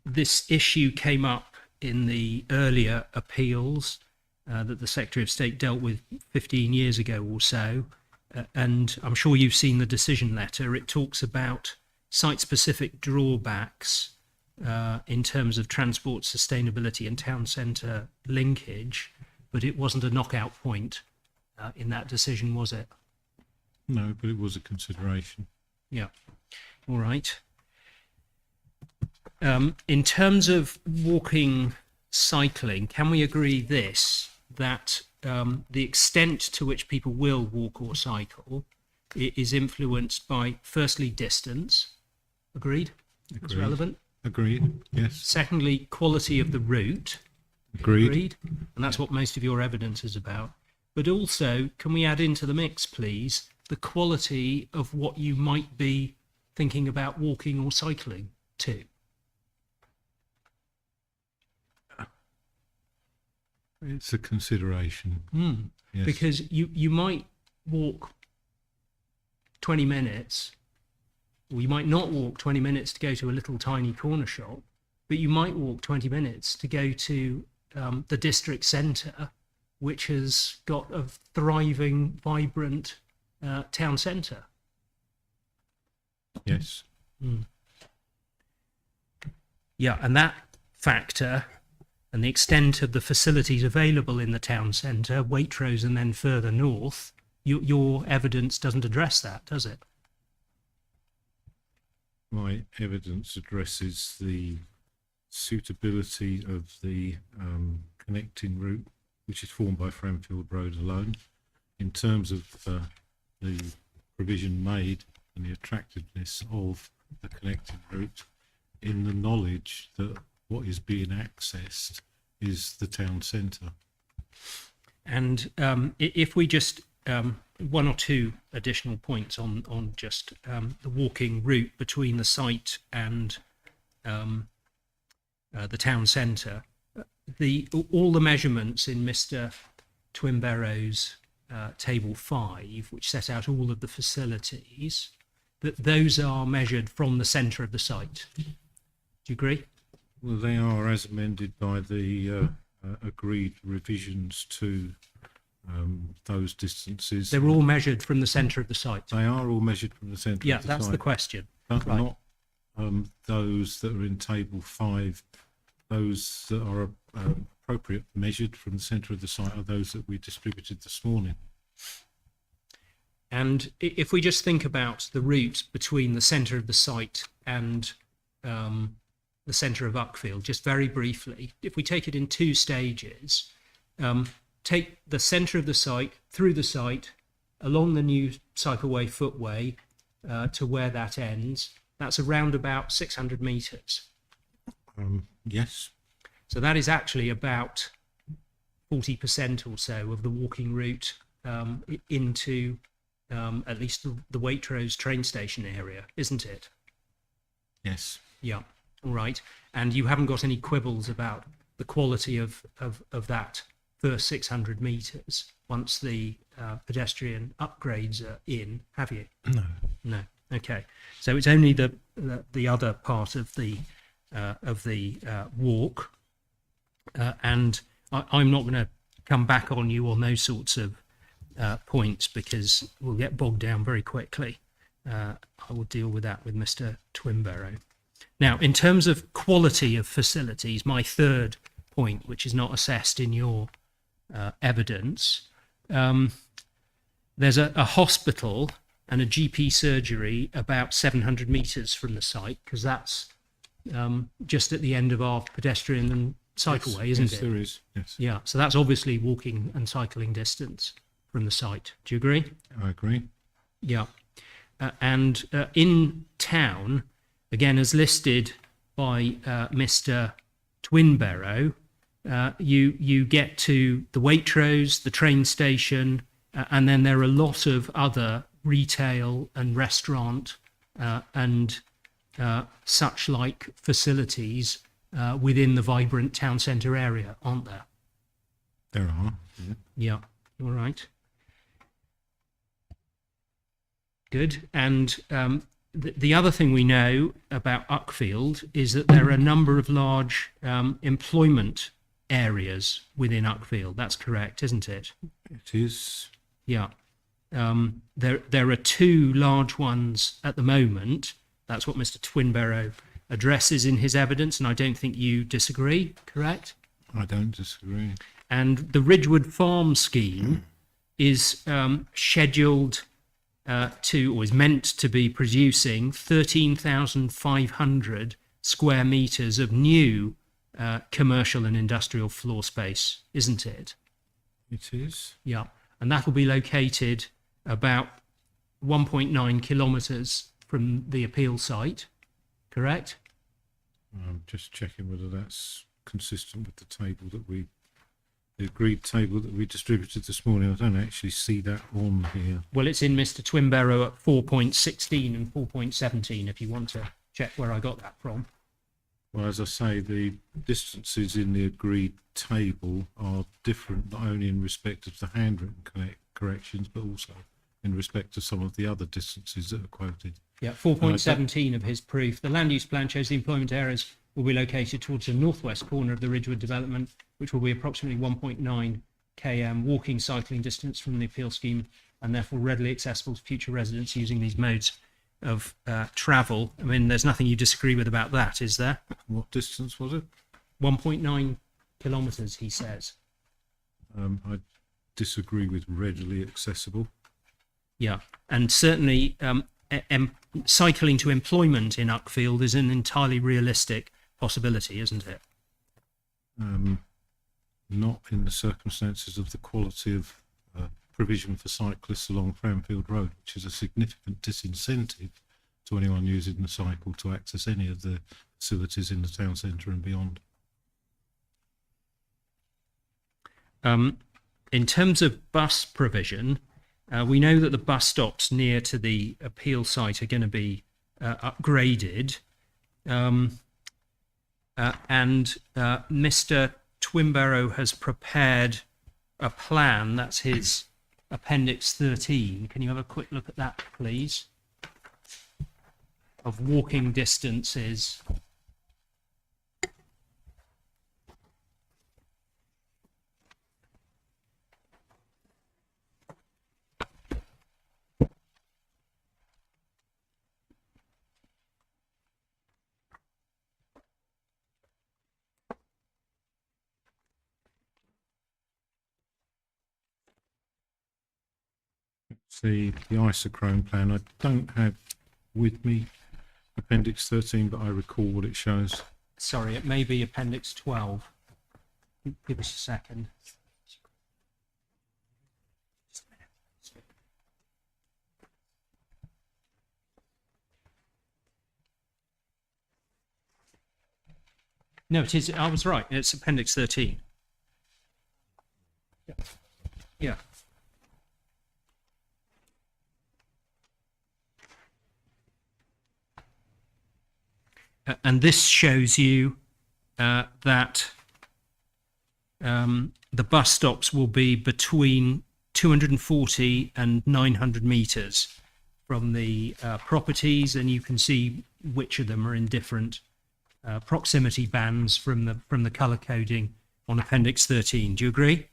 This issue came up in the earlier appeals that the Secretary of State dealt with 15 years ago or so. And I'm sure you've seen the decision letter. It talks about site-specific drawbacks in terms of transport sustainability and town centre linkage, but it wasn't a knockout point in that decision, was it? No, but it was a consideration. Yeah. All right. In terms of walking, cycling, can we agree this, that the extent to which people will walk or cycle is influenced by, firstly, distance? Agreed? That's Agreed. relevant. Agreed, yes. Secondly, quality of the route. Agreed. And that's what most of your evidence is about. But also, can we add into the mix, please, the quality of what you might be thinking about walking or cycling to? It's a consideration. Yes. Because you might walk 20 minutes, or you might not walk 20 minutes to go to a little tiny corner shop, but you might walk 20 minutes to go to the district centre, which has got a thriving, vibrant town centre. Yes. Yeah, and that factor and the extent of the facilities available in the town centre, Waitrose and then further north, your evidence doesn't address that, does it? My evidence addresses the suitability of the connecting route, which is formed by Framfield Road alone, in terms of the provision made and the attractiveness of the connecting route, in the knowledge that what is being accessed is the town centre. And if we just one or two additional points on just the walking route between the site and the town centre, all the measurements in Mr. Twimbarrow's table 5, which set out all of the facilities, that those are measured from the centre of the site. Do you agree? Well, they are as amended by the agreed revisions to those distances. They were all measured from the centre of the site. They are all measured from the centre Yeah, of the that's site. the question. But Right. not those that are in table 5. Those that are appropriate measured from the centre of the site are those that we distributed this morning. And if we just think about the route between the centre of the site and the centre of Uckfield, just very briefly, if we take it in 2 stages, take the centre of the site, through the site, along the new cycleway footway to where that ends, that's around about 600 metres. Yes, So that is actually about 40% or so of the walking route into at least the Waitrose train station area, isn't it? yes, Yeah, all right. And you haven't got any quibbles about the quality of that first 600 metres once the pedestrian upgrades are in, have you? no. No. Okay. So it's only the other part of the walk, and I'm not going to come back on you on those sorts of points because we'll get bogged down very quickly. I will deal with that with Mr. Twimbarrow. Now, in terms of quality of facilities, my third point, which is not assessed in your evidence. There's a hospital and a GP surgery about 700 metres from the site, because that's just at the end of our pedestrian and cycleway, isn't yes, it? there is. Yes, Yeah, so that's obviously walking and cycling distance from the site. Do you agree? I agree. Yeah. And in town, again, as listed by Mr. Twinbarrow, you get to the Waitrose, the train station, and then there are a lot of other retail and restaurant and such like facilities within the vibrant town centre area, aren't there? There are. Yeah. Yeah, all right. Good. And the other thing we know about Uckfield is that there are a number of large employment areas within Uckfield. That's correct, isn't it? It is. Yeah. There are two large ones at the moment. That's what Mr. Twinbarrow addresses in his evidence, and I don't think you disagree, correct? I don't disagree. And the Ridgewood Farm scheme is scheduled or is meant to be producing 13,500 square metres of new commercial and industrial floor space, isn't it? It is. Yeah. And that will be located about 1.9 kilometres from the appeal site, correct? I'm just checking whether that's consistent with the table that the agreed table that we distributed this morning. I don't actually see that on here. Well, it's in Mr. Twinbarrow at 4.16 and 4.17, if you want to check where I got that from. Well, as I say, the distances in the agreed table are different, not only in respect of the handwritten corrections, but also in respect to some of the other distances that are quoted. Yeah, 4.17 of his proof. The land use plan shows the employment areas will be located towards the northwest corner of the Ridgewood development, which will be approximately 1.9 km walking, cycling distance from the appeal scheme, and therefore readily accessible to future residents using these modes of travel. I mean, there's nothing you disagree with about that, is there? What distance was it? 1.9 kilometres, he says. I disagree with readily accessible. Yeah, and certainly cycling to employment in Uckfield is an entirely realistic possibility, isn't it? Not in the circumstances of the quality of provision for cyclists along Framfield Road, which is a significant disincentive to anyone using the cycle to access any of the facilities in the town centre and beyond. In terms of bus provision, we know that the bus stops near to the appeal site are going to be upgraded. And Mr. Twinbarrow has prepared a plan. That's his Appendix 13. Can you have a quick look at that, please? Of walking distances. It's the isochrome plan. I don't have with me Appendix 13, but I recall what it shows. Sorry, it may be Appendix 12. Give us a second. No, it is. I was right. It's Appendix 13. Yeah. And this shows you that the bus stops will be between 240 and 900 metres from the properties, and you can see which of them are in different proximity bands from the colour coding on Appendix 13. Do you agree?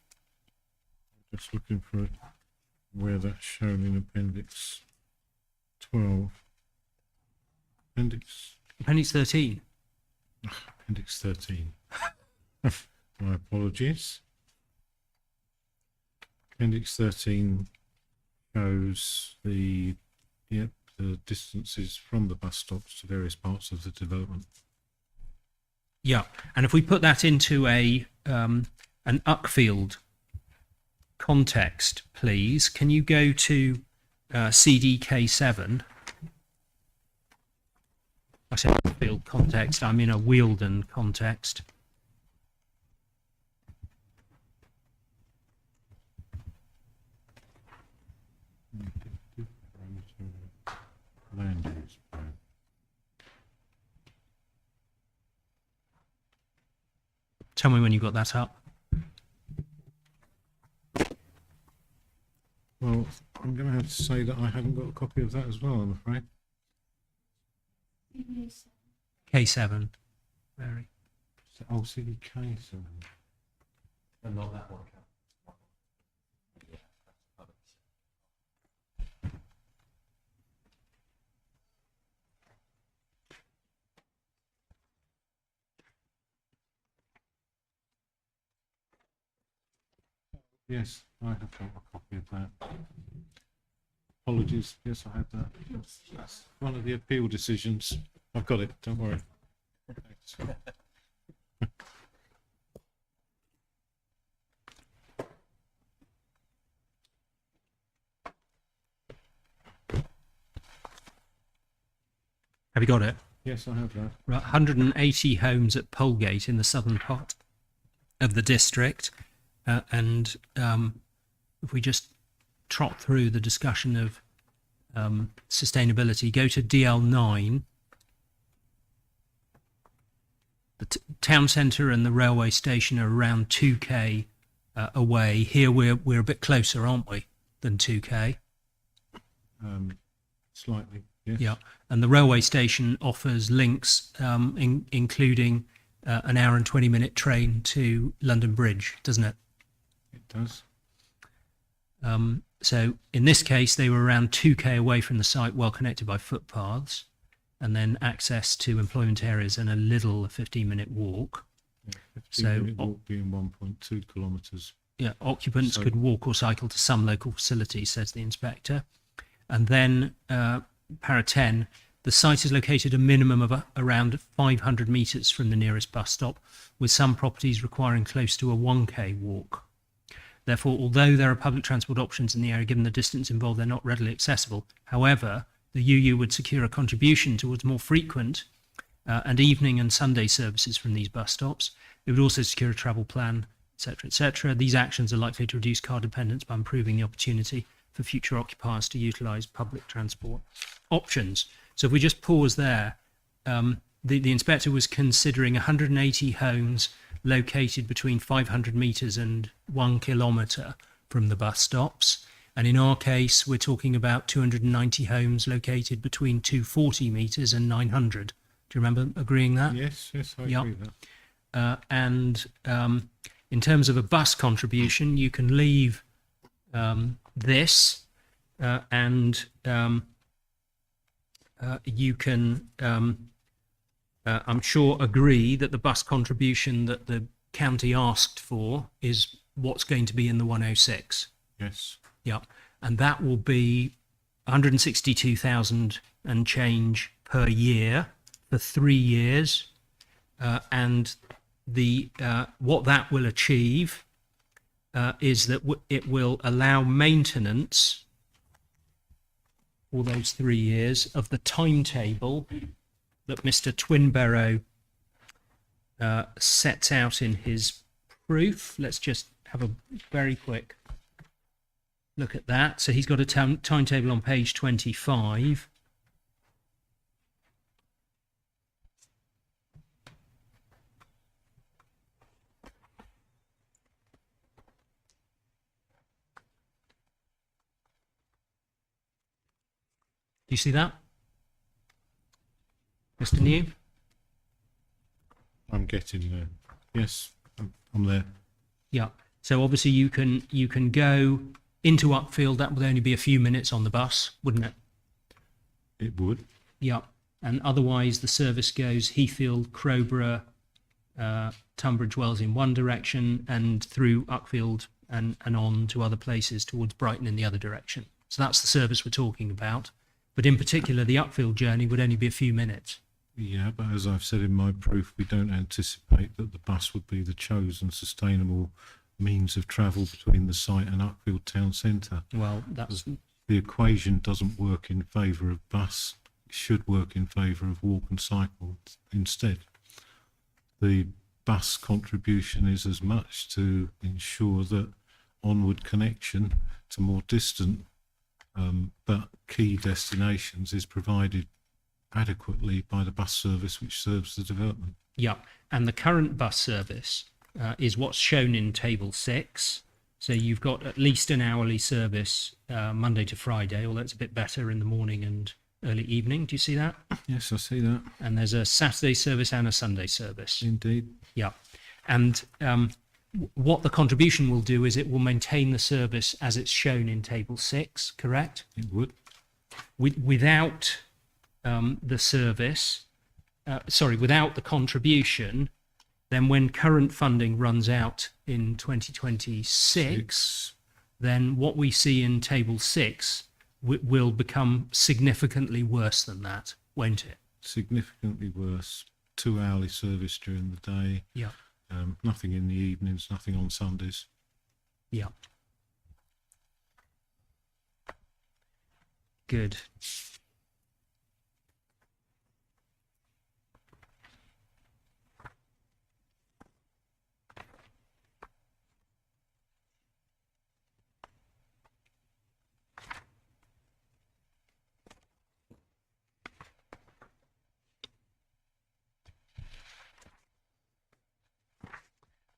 Just looking for where that's shown in Appendix 12. Appendix 13. Appendix 13. My apologies. Appendix 13 shows the distances from the bus stops to various parts of the development. Yeah, and if we put that into an Uckfield context, please, can you go to CDK7? I say Uckfield context, I'm in a Wealden context. Land use plan. Tell me when you got that up. Well, I'm going to have to say that I haven't got a copy of that as well, I'm afraid. K7. Very. Oh, CDK, so. And not that one. Yes, I have got a copy of that. Apologies, yes, I have that. That's one of the appeal decisions. I've got it, don't worry. Thanks. Have you got it? Yes, I have that. Right, 180 homes at Polegate in the southern part of the district. And if we just trot through the discussion of sustainability, go to DL9. The town centre and the railway station are around 2k away. Here we're a bit closer, aren't we, than 2k? Slightly, yes. Yeah, and the railway station offers links, including an hour and 20-minute train to London Bridge, doesn't it? It does. So in this case, they were around 2k away from the site, well connected by footpaths, and then access to employment areas and a 15-minute walk. Yeah, 15 So, minute walk being 1.2 kilometres. Yeah, occupants So- could walk or cycle to some local facilities, says the inspector. And then, para 10, the site is located a minimum of around 500 metres from the nearest bus stop, with some properties requiring close to a 1k walk. Therefore, although there are public transport options in the area, given the distance involved, they're not readily accessible. However, the UU would secure a contribution towards more frequent and evening and Sunday services from these bus stops. It would also secure a travel plan, etc., etc. These actions are likely to reduce car dependence by improving the opportunity for future occupiers to utilise public transport options. So if we just pause there, the inspector was considering 180 homes located between 500 metres and 1 kilometre from the bus stops. And in our case, we're talking about 290 homes located between 240 metres and 900. Do you remember agreeing that? Yes, I Yeah. agree with that. And in terms of a bus contribution, you can leave this and you can, I'm sure, agree that the bus contribution that the county asked for is what's going to be in the 106. Yes. Yeah, and that will be 162,000 and change per year for 3 years, and the what that will achieve is that it will allow maintenance for those 3 years of the timetable that Mr. Twinbarrow sets out in his proof. Let's just have a very quick look at that. So he's got a timetable on page 25. Do you see that, Mr. New? I'm getting there. Yes, I'm there. Yeah. So obviously you can go into Uckfield. That would only be a few minutes on the bus, wouldn't it? It would. Yeah. And otherwise the service goes Heathfield, Crowborough, Tunbridge Wells in one direction, and through Uckfield and on to other places towards Brighton in the other direction. So that's the service we're talking about. But in particular, the Uckfield journey would only be a few minutes. Yeah, but as I've said in my proof, we don't anticipate that the bus would be the chosen sustainable means of travel between the site and Uckfield town centre. Well, that's The equation doesn't work in favour of bus, it should work in favour of walk and cycle instead. The bus contribution is as much to ensure that onward connection to more distant but key destinations is provided adequately by the bus service which serves the development. yeah. And the current bus service is what's shown in Table 6. So you've got at least an hourly service Monday to Friday, although it's a bit better in the morning and early evening. Do you see that? Yes, I see that. And there's a Saturday service and a Sunday service. Indeed. Yeah. And what the contribution will do is it will maintain the service as it's shown in Table 6, correct? It would. Without the service, without the contribution, then when current funding runs out in 2026, then what we see in Table 6 will become significantly worse than that, won't it? Significantly worse. 2 hourly service during the day. Yeah. Nothing in the evenings, nothing on Sundays. Yeah. Good.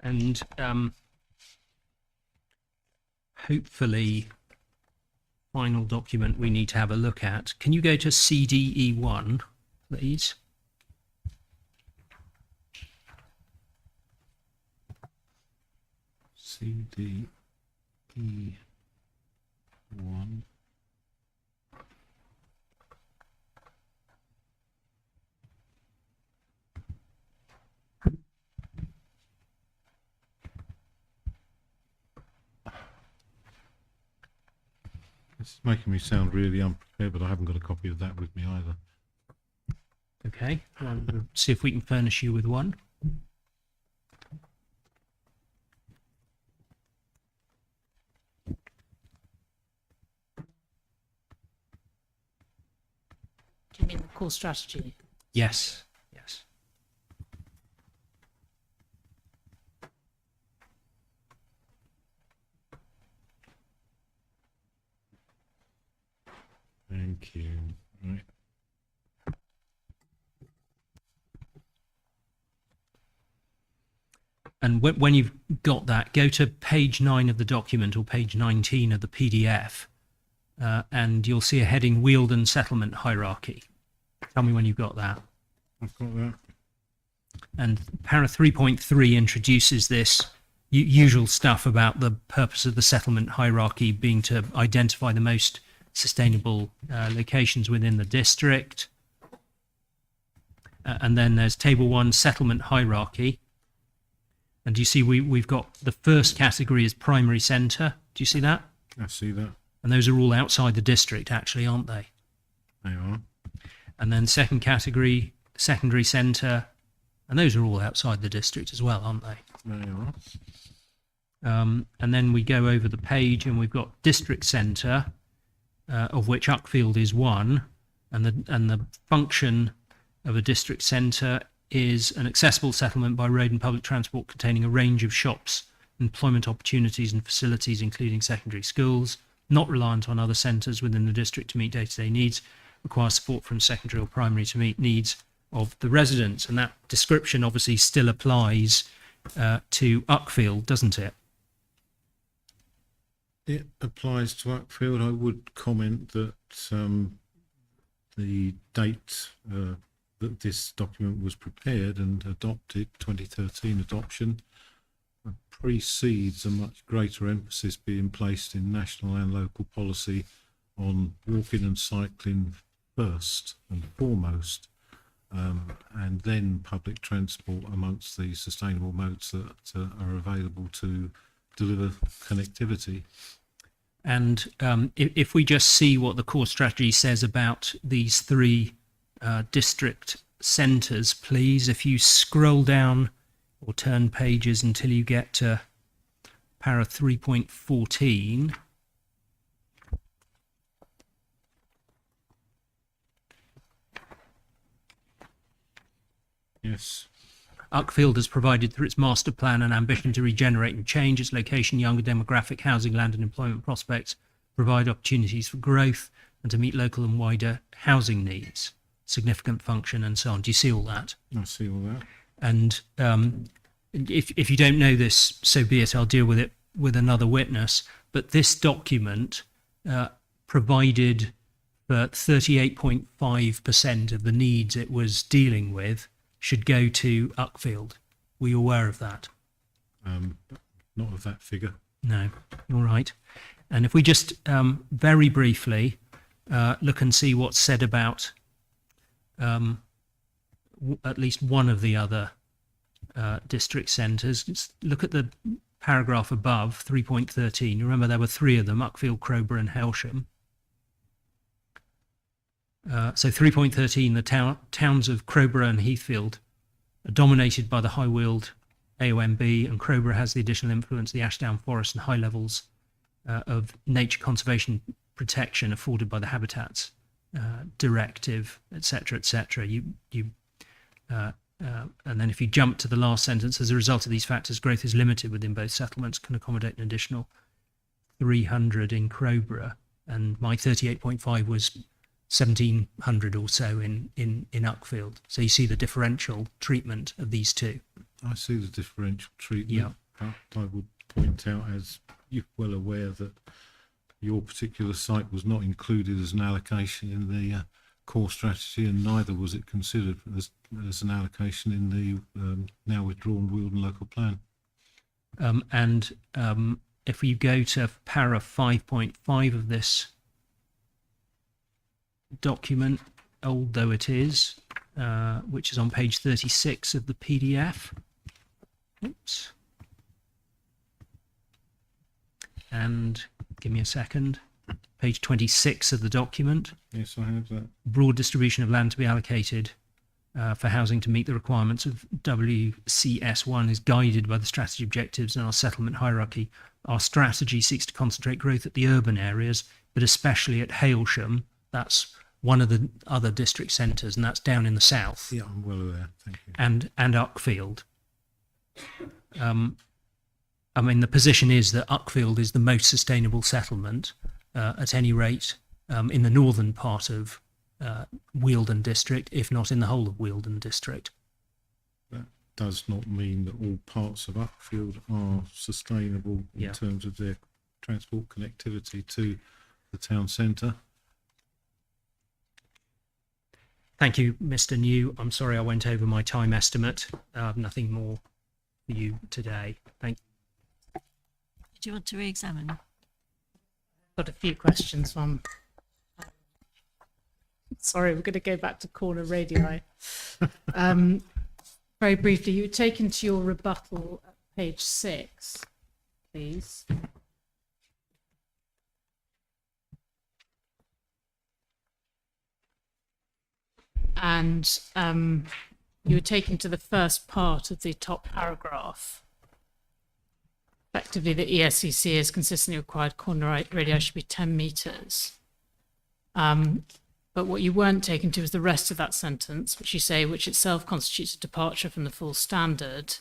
And hopefully, final document we need to have a look at. Can you go to CDE1, please? CDE1. It's making me sound really unprepared, but I haven't got a copy of that with me either. Okay, well, we'll see if we can furnish you with one. Do you mean the core strategy? Yes, yes. Thank you. Right. And when you've got that, go to page 9 of the document or page 19 of the PDF, and you'll see a heading Wealden Settlement Hierarchy. Tell me when you've got that. I've got that. And para 3.3 introduces this usual stuff about the purpose of the settlement hierarchy being to identify the most sustainable locations within the district. And then there's Table 1, Settlement Hierarchy. And do you see we've got the first category is primary centre. Do you see that? I see that. And those are all outside the district, actually, aren't they? They are. And then second category, secondary centre. And those are all outside the district as well, aren't they? They are. And then we go over the page and we've got district centre, of which Uckfield is one. And the function of a district centre is an accessible settlement by road and public transport containing a range of shops, employment opportunities and facilities, including secondary schools, not reliant on other centres within the district to meet day-to-day needs, requires support from secondary or primary to meet needs of the residents. And that description obviously still applies to Uckfield, doesn't it? It applies to Uckfield. I would comment that the date that this document was prepared and adopted, 2013 adoption, precedes a much greater emphasis being placed in national and local policy on walking and cycling first and foremost, and then public transport amongst the sustainable modes that are available to deliver connectivity. And if we just see what the core strategy says about these three district centres, please, if you scroll down or turn pages until you get to para 3.14. Yes. Uckfield has provided through its master plan an ambition to regenerate and change its location, younger demographic, housing, land and employment prospects, provide opportunities for growth and to meet local and wider housing needs, significant function and so on. Do you see all that? I see all that. And if you don't know this, so be it, I'll deal with it with another witness. But this document provided for 38.5% of the needs it was dealing with should go to Uckfield. Were you aware of that? Not of that figure. No. All right. And if we just very briefly look and see what's said about at least one of the other district centres. Just look at the paragraph above, 3.13. You remember there were three of them, Uckfield, Crowborough and Hailsham. So 3.13, the towns of Crowborough and Heathfield are dominated by the High Weald AONB, and Crowborough has the additional influence of the Ashdown Forest and high levels of nature conservation protection afforded by the Habitats Directive, etc., etc. And then if you jump to the last sentence, as a result of these factors, growth is limited within both settlements, can accommodate an additional 300 in Crowborough, and my 38.5 was 1,700 or so in Uckfield. So you see the differential treatment of these two. I see the differential treatment. Yeah. But I would point out, as you're well aware, that your particular site was not included as an allocation in the core strategy, and neither was it considered as an allocation in the now withdrawn Wealden local plan. If we go to para 5.5 of this document, old though it is, which is on page 36 of the PDF. Oops. And give me a second. Page 26 of the document. Yes, I have that. Broad distribution of land to be allocated for housing to meet the requirements of WCS1 is guided by the strategy objectives and our settlement hierarchy. Our strategy seeks to concentrate growth at the urban areas, but especially at Hailsham. That's one of the other district centres, and that's down in the south. Yeah, I'm well aware. Thank you. And Uckfield. I mean, the position is that Uckfield is the most sustainable settlement, at any rate, in the northern part of Wealden district, if not in the whole of Wealden district. That does not mean that all parts of Uckfield are sustainable in Yeah. terms of their transport connectivity to the town centre. Thank you, Mr. New. I'm sorry I went over my time estimate. Nothing more for you today. Thank you. Do you want to re-examine? Got a few questions. Sorry, we're going to go back to corner radii. Very briefly, you take into your rebuttal at page 6, please. And you were taken to the first part of the top paragraph. Effectively, the ESCC has consistently required corner radii should be 10 metres. But what you weren't taken to is the rest of that sentence, which you say, which itself constitutes a departure from the full standard,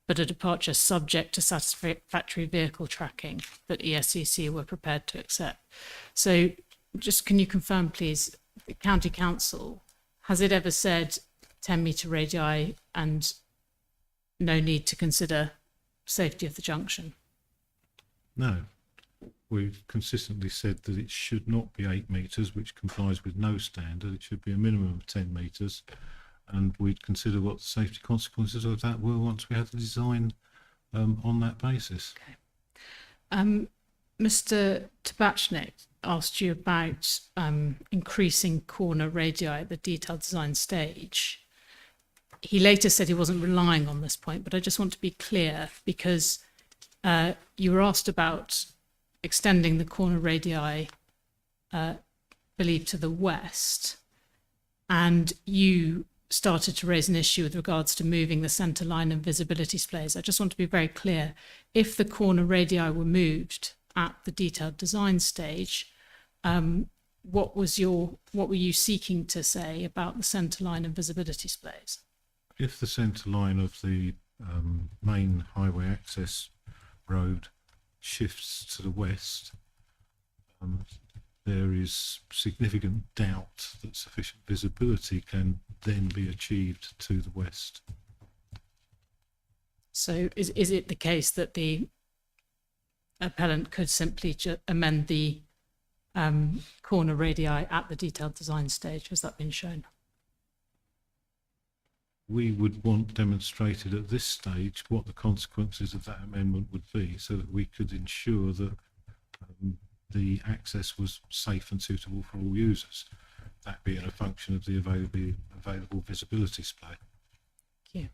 but a departure subject to satisfactory vehicle tracking that ESCC were prepared to accept. So just can you confirm, please, the County Council, has it ever said 10 metre radii and no need to consider safety of the junction? No. We've consistently said that it should not be 8 metres, which complies with no standard. It should be a minimum of 10 metres. And we'd consider what the safety consequences of that were once we had the design on that basis. Mr. Tabachnik asked you about increasing corner radii at the detailed design stage. He later said he wasn't relying on this point, but I just want to be clear, because you were asked about extending the corner radii, believed to the west, and you started to raise an issue with regards to moving the centre line and visibility displays. I just want to be very clear. If the corner radii were moved at the detailed design stage, what were you seeking to say about the centre line and visibility displays? If the centre line of the main highway access road shifts to the west, there is significant doubt that sufficient visibility can then be achieved to the west. So is it the case that the appellant could simply amend the corner radii at the detailed design stage? Has that been shown? We would want demonstrated at this stage what the consequences of that amendment would be, so that we could ensure that the access was safe and suitable for all users, that being a function of the available visibility display. Thank you.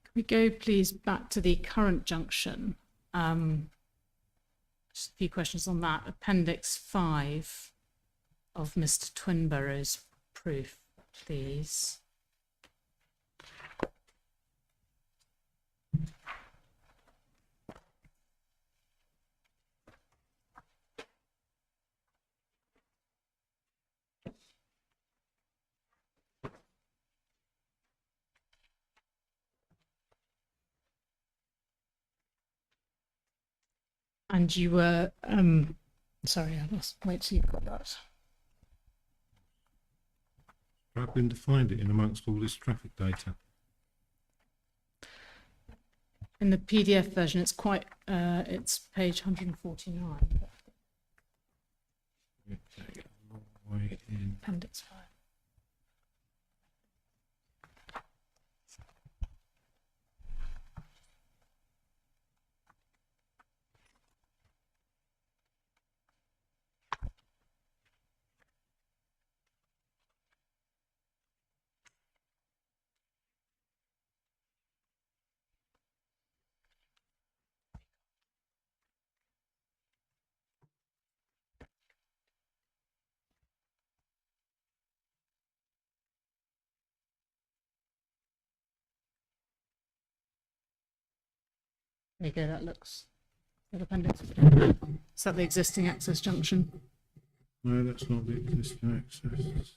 Can we go please back to the current junction? Just a few questions on that. Appendix 5 of Mr. Twinborough's proof, please. And you were, sorry, I lost, wait till you've got that. I've been to find it in amongst all this traffic data. In the PDF version, it's quite, it's page 149, Okay, all the way in. appendix 5. There you go, that looks, that appendix. Is that the existing access junction? No, that's not the existing access.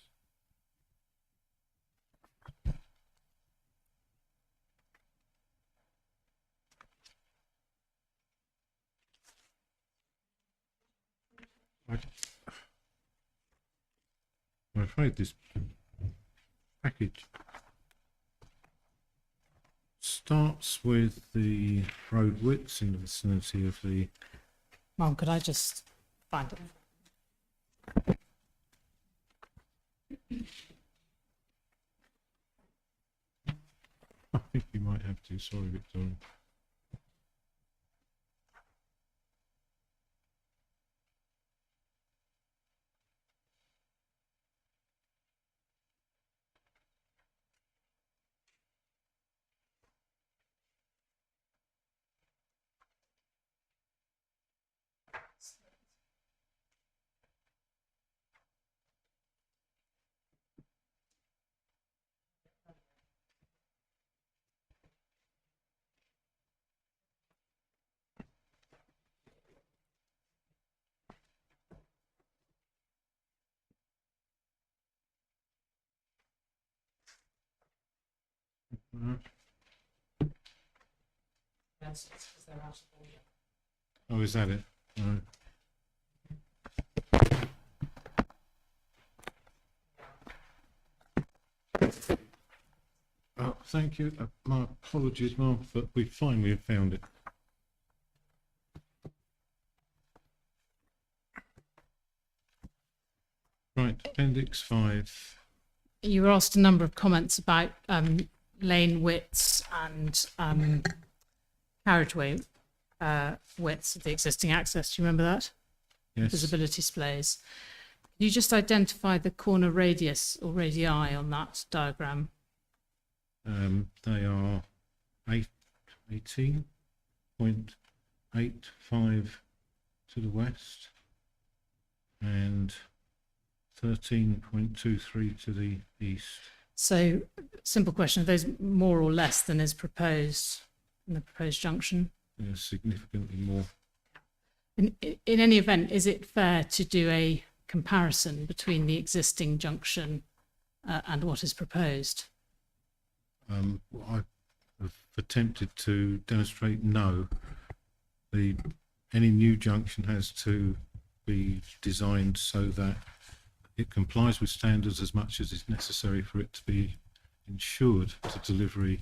I'm afraid this package starts with the road widths in the vicinity of the. Mom, could I just find it? I think you might have to. Sorry, Victoria. Yes, because they're out of order. Oh, is that it? Right. Oh, thank you. My apologies, Mark, but we finally have found it. Right, Appendix 5. You were asked a number of comments about lane widths and carriageway widths of the existing access. Do you remember that? Yes. Visibility displays. Can you just identify the corner radius or radii on that diagram? They are 18.5 8.5 to the west and 13.23 to the east. So, simple question: are those more or less than is proposed in the proposed junction? They're significantly more. In any event, is it fair to do a comparison between the existing junction and what is proposed? I have attempted to demonstrate no. Any new junction has to be designed so that it complies with standards as much as is necessary for it to be ensured to deliver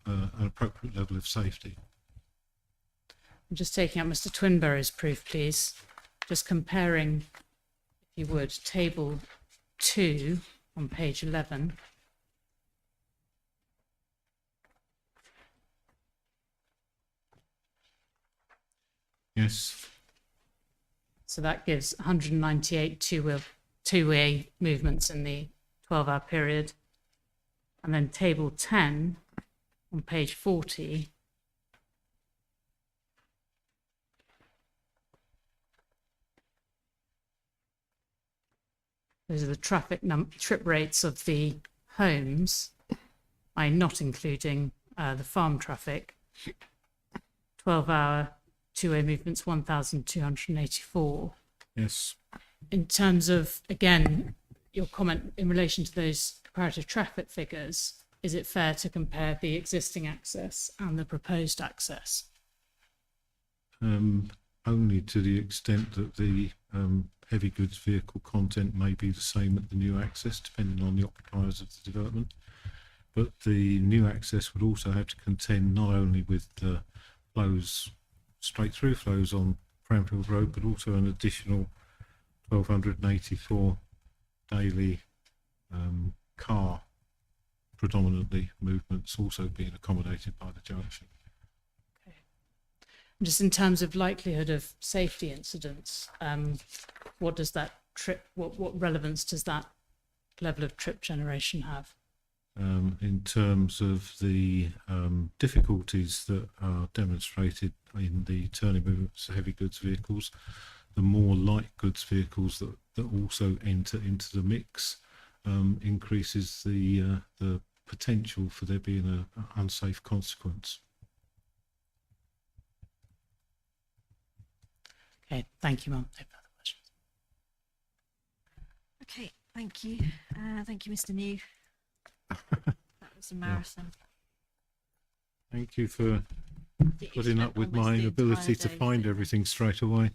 an appropriate level of safety. I'm just taking out Mr. Twinborough's proof, please. Just comparing, if you would, table 2 on page 11. Yes. So that gives 198 two-way movements in the 12-hour period. And then table 10 on page 40. Those are the trip rates of the homes, not including the farm traffic. 12-hour two-way movements, 1,284. Yes. In terms of, again, your comment in relation to those comparative traffic figures, is it fair to compare the existing access and the proposed access? Only to the extent that the heavy goods vehicle content may be the same at the new access, depending on the occupiers of the development. But the new access would also have to contend not only with the flows, straight through flows on Cranfield Road, but also an additional 1,284 daily car predominantly movements also being accommodated by the junction. Just in terms of likelihood of safety incidents, what does that what relevance does that level of trip generation have? In terms of the difficulties that are demonstrated in the turning movements of heavy goods vehicles, the more light goods vehicles that also enter into the mix increases the potential for there being an unsafe consequence. Okay, thank you, Mum. No further questions. Okay, thank you. Thank you, Mr. New. That was a marathon. Thank you for You putting spent up with almost my the inability entire to day find doing everything straight away.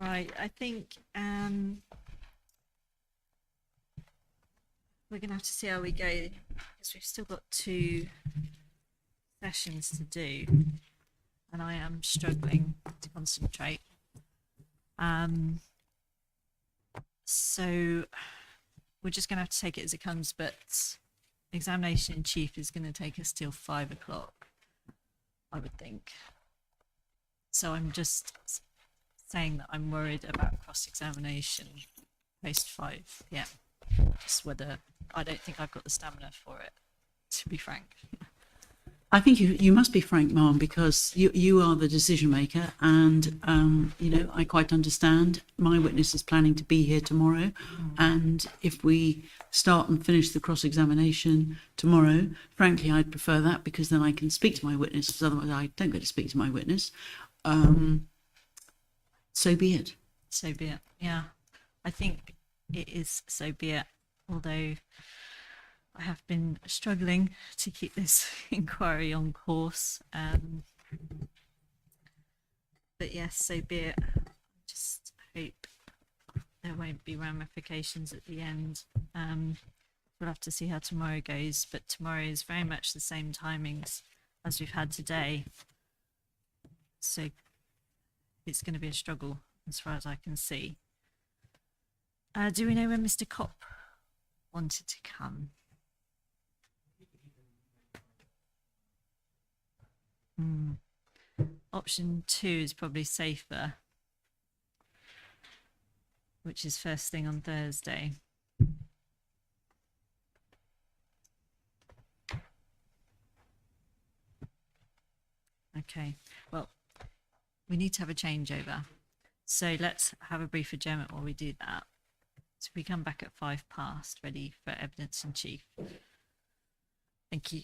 that. Right, I think we're going to have to see how we go because we've still got 2 sessions to do and I am struggling to concentrate. So we're just going to have to take it as it comes, but examination in chief is going to take us till 5 o'clock, I would think. So I'm just saying that I'm worried about cross-examination post 5 p.m. Just whether I don't think I've got the stamina for it, to be frank. I think you must be frank, Ma'am, because you are the decision maker, and I quite understand. My witness is planning to be here tomorrow, and if we start and finish the cross-examination tomorrow, frankly, I'd prefer that because then I can speak to my witness. Because otherwise, I don't get to speak to my witness. So be it. So be it. Yeah, I think it is so be it. Although I have been struggling to keep this inquiry on course. But yes, so be it. I just hope there won't be ramifications at the end. We'll have to see how tomorrow goes, but tomorrow is very much the same timings as we've had today. So it's going to be a struggle as far as I can see. Do we know when Mr. Kopp wanted to come? Option 2 is probably safer, which is first thing on Thursday. Okay. Well, we need to have a changeover. So let's have a brief adjournment while we do that. So we come back at 5 past, ready for evidence in chief. Thank you.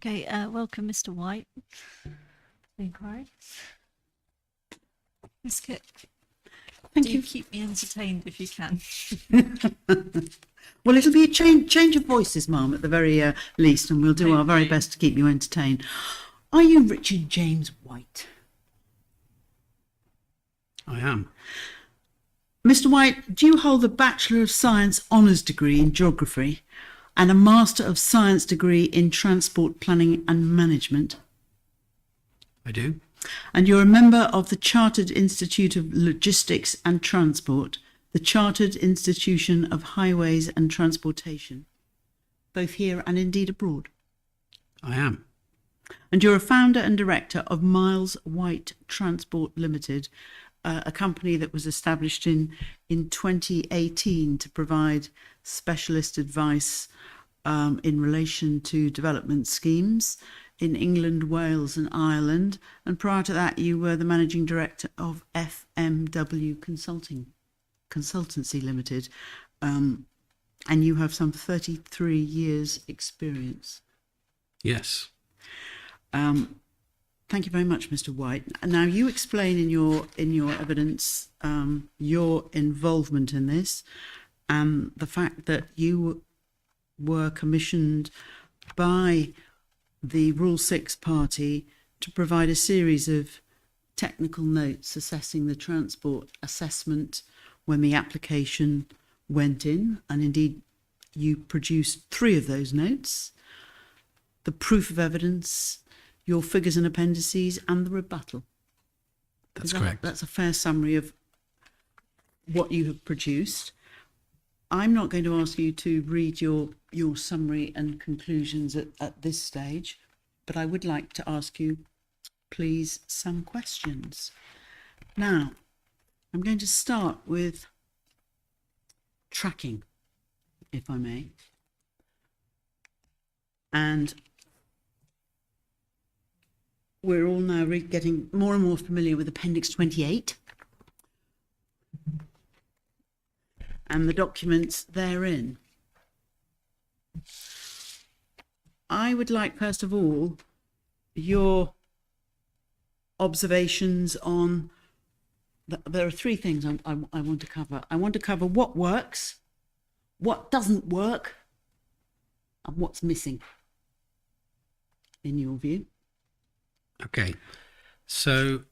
Okay, welcome, Mr. White. The inquiry. Miss Cook, Thank do you. keep me entertained if you can. Well, it'll be a change of voices, ma'am, at the very least, and we'll do our very best to keep you entertained. Are you Richard James White? I am. Mr. White, do you hold a Bachelor of Science Honours degree in Geography and a Master of Science degree in Transport Planning and Management? I do. And you're a member of the Chartered Institute of Logistics and Transport, the Chartered Institution of Highways and Transportation, both here and indeed abroad. I am. And you're a founder and director of Miles White Transport Limited, a company that was established in 2018 to provide specialist advice in relation to development schemes in England, Wales and Ireland. And prior to that, you were the managing director of FMW Consultancy Limited. And you have some 33 years experience. Yes. Thank you very much, Mr. White. Now, you explain in your evidence your involvement in this and the fact that you were commissioned by the Rule 6 party to provide a series of technical notes assessing the transport assessment when the application went in, and indeed you produced 3 of those notes: the proof of evidence, your figures and appendices, and the rebuttal. That's correct. That's a fair summary of what you have produced. I'm not going to ask you to read your summary and conclusions at this stage, but I would like to ask you, please, some questions. Now, I'm going to start with tracking, if I may. And we're all now getting more and more familiar with Appendix 28 and the documents therein. I would like, first of all, your observations on, there are 3 things I want to cover. I want to cover what works, what doesn't work, and what's missing, in your view. Okay. So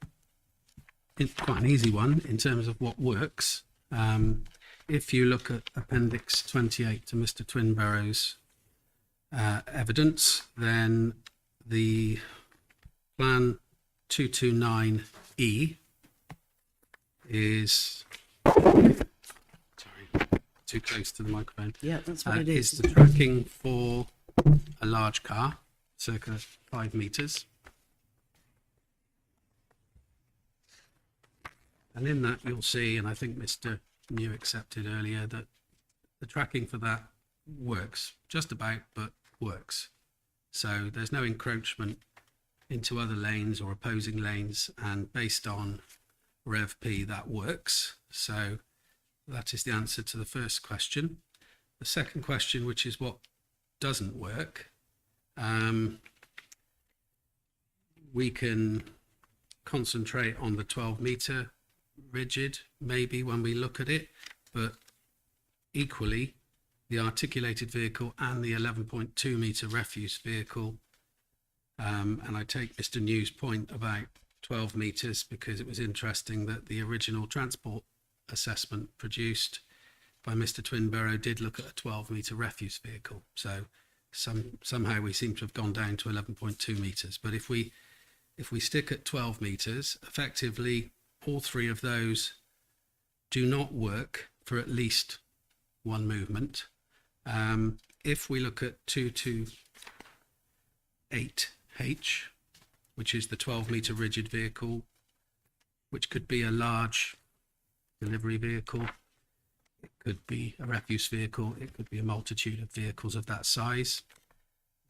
it's quite an easy one in terms of what works. If you look at Appendix 28 to Mr. Twinborough's evidence, then the Plan 229E is, sorry, too close to the microphone. Yeah, that's what it Is is. the tracking for a large car, circa 5 meters. And in that you'll see, and I think Mr. New accepted earlier, that the tracking for that works just about, but works. So there's no encroachment into other lanes or opposing lanes, and based on Rev P, that works. So that is the answer to the first question. The second question, which is what doesn't work, we can concentrate on the 12-meter rigid maybe when we look at it, but equally the articulated vehicle and the 11.2 meter refuse vehicle, and I take Mr. New's point about 12 meters because it was interesting that the original transport assessment produced by Mr. Twinborough did look at a 12 meter refuse vehicle. So somehow we seem to have gone down to 11.2 meters, but if we stick at 12 meters, effectively all 3 of those do not work for at least one movement. If we look at 228H, which is the 12-meter rigid vehicle, which could be a large delivery vehicle, it could be a refuse vehicle, it could be a multitude of vehicles of that size,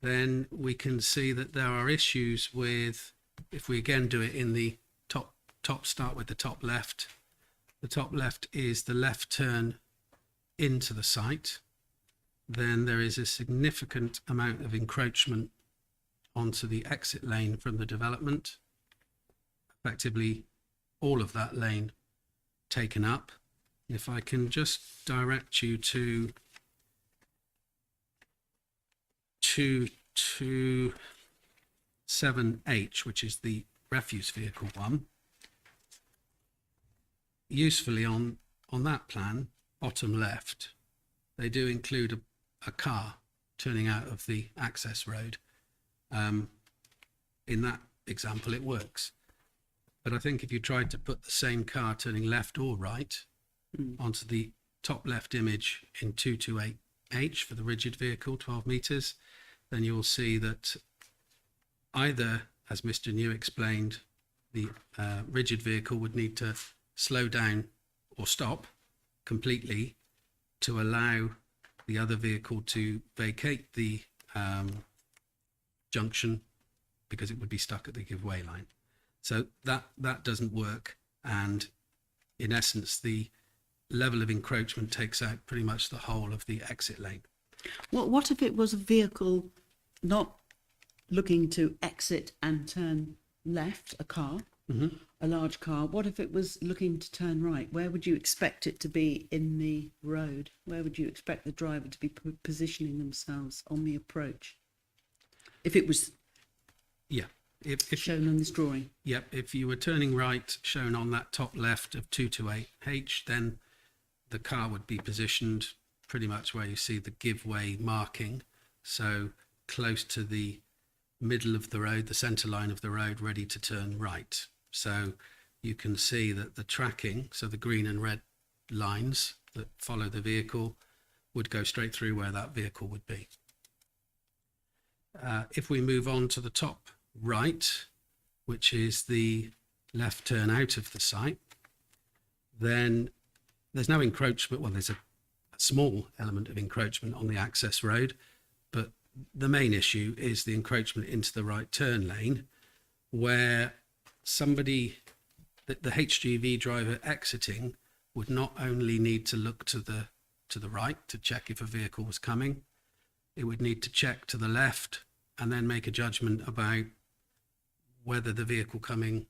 then we can see that there are issues with, if we again do it in the top, start with the top left. The top left is the left turn into the site. Then there is a significant amount of encroachment onto the exit lane from the development. Effectively, all of that lane taken up. If I can just direct you to 227H, which is the refuse vehicle one. Usefully on that plan, bottom left, they do include a car turning out of the access road. In that example, it works. But I think if you tried to put the same car turning left or right onto the top left image in 228H for the rigid vehicle, 12 metres, then you'll see that either, as Mr. New explained, the rigid vehicle would need to slow down or stop completely to allow the other vehicle to vacate the junction because it would be stuck at the give-way line. So that doesn't work, and in essence the level of encroachment takes out pretty much the whole of the exit lane. What if it was a vehicle not looking to exit and turn left, a car, a large car? What if it was looking to turn right? Where would you expect it to be in the road? Where would you expect the driver to be positioning themselves on the approach? If it was If shown on this drawing. Yep, if you were turning right, shown on that top left of 228H, then the car would be positioned pretty much where you see the give-way marking, so close to the middle of the road, the centre line of the road, ready to turn right. So you can see that the tracking, so the green and red lines that follow the vehicle, would go straight through where that vehicle would be. If we move on to the top right, which is the left turn out of the site, then there's no encroachment. Well, there's a small element of encroachment on the access road, but the main issue is the encroachment into the right turn lane, where somebody, the HGV driver exiting, would not only need to look to the right to check if a vehicle was coming, it would need to check to the left and then make a judgment about whether the vehicle coming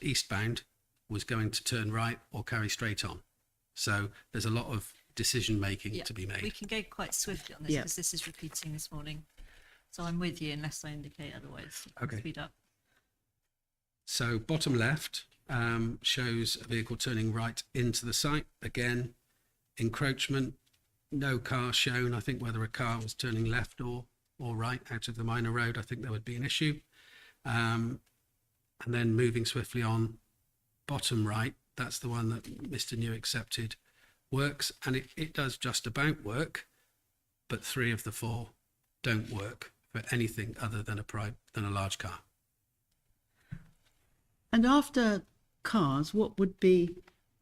eastbound was going to turn right or carry straight on. So there's a lot of decision making to be made. We can go quite swiftly on this because this is repeating this morning. So I'm with you unless I indicate otherwise. Okay. Speed up. So bottom left shows a vehicle turning right into the site. Again, encroachment, no car shown. I think whether a car was turning left or right out of the minor road, I think there would be an issue. And then moving swiftly on, bottom right, that's the one that Mr. New accepted works, and it does just about work, but 3 of the 4 don't work for anything other than a large car. And after cars, what would be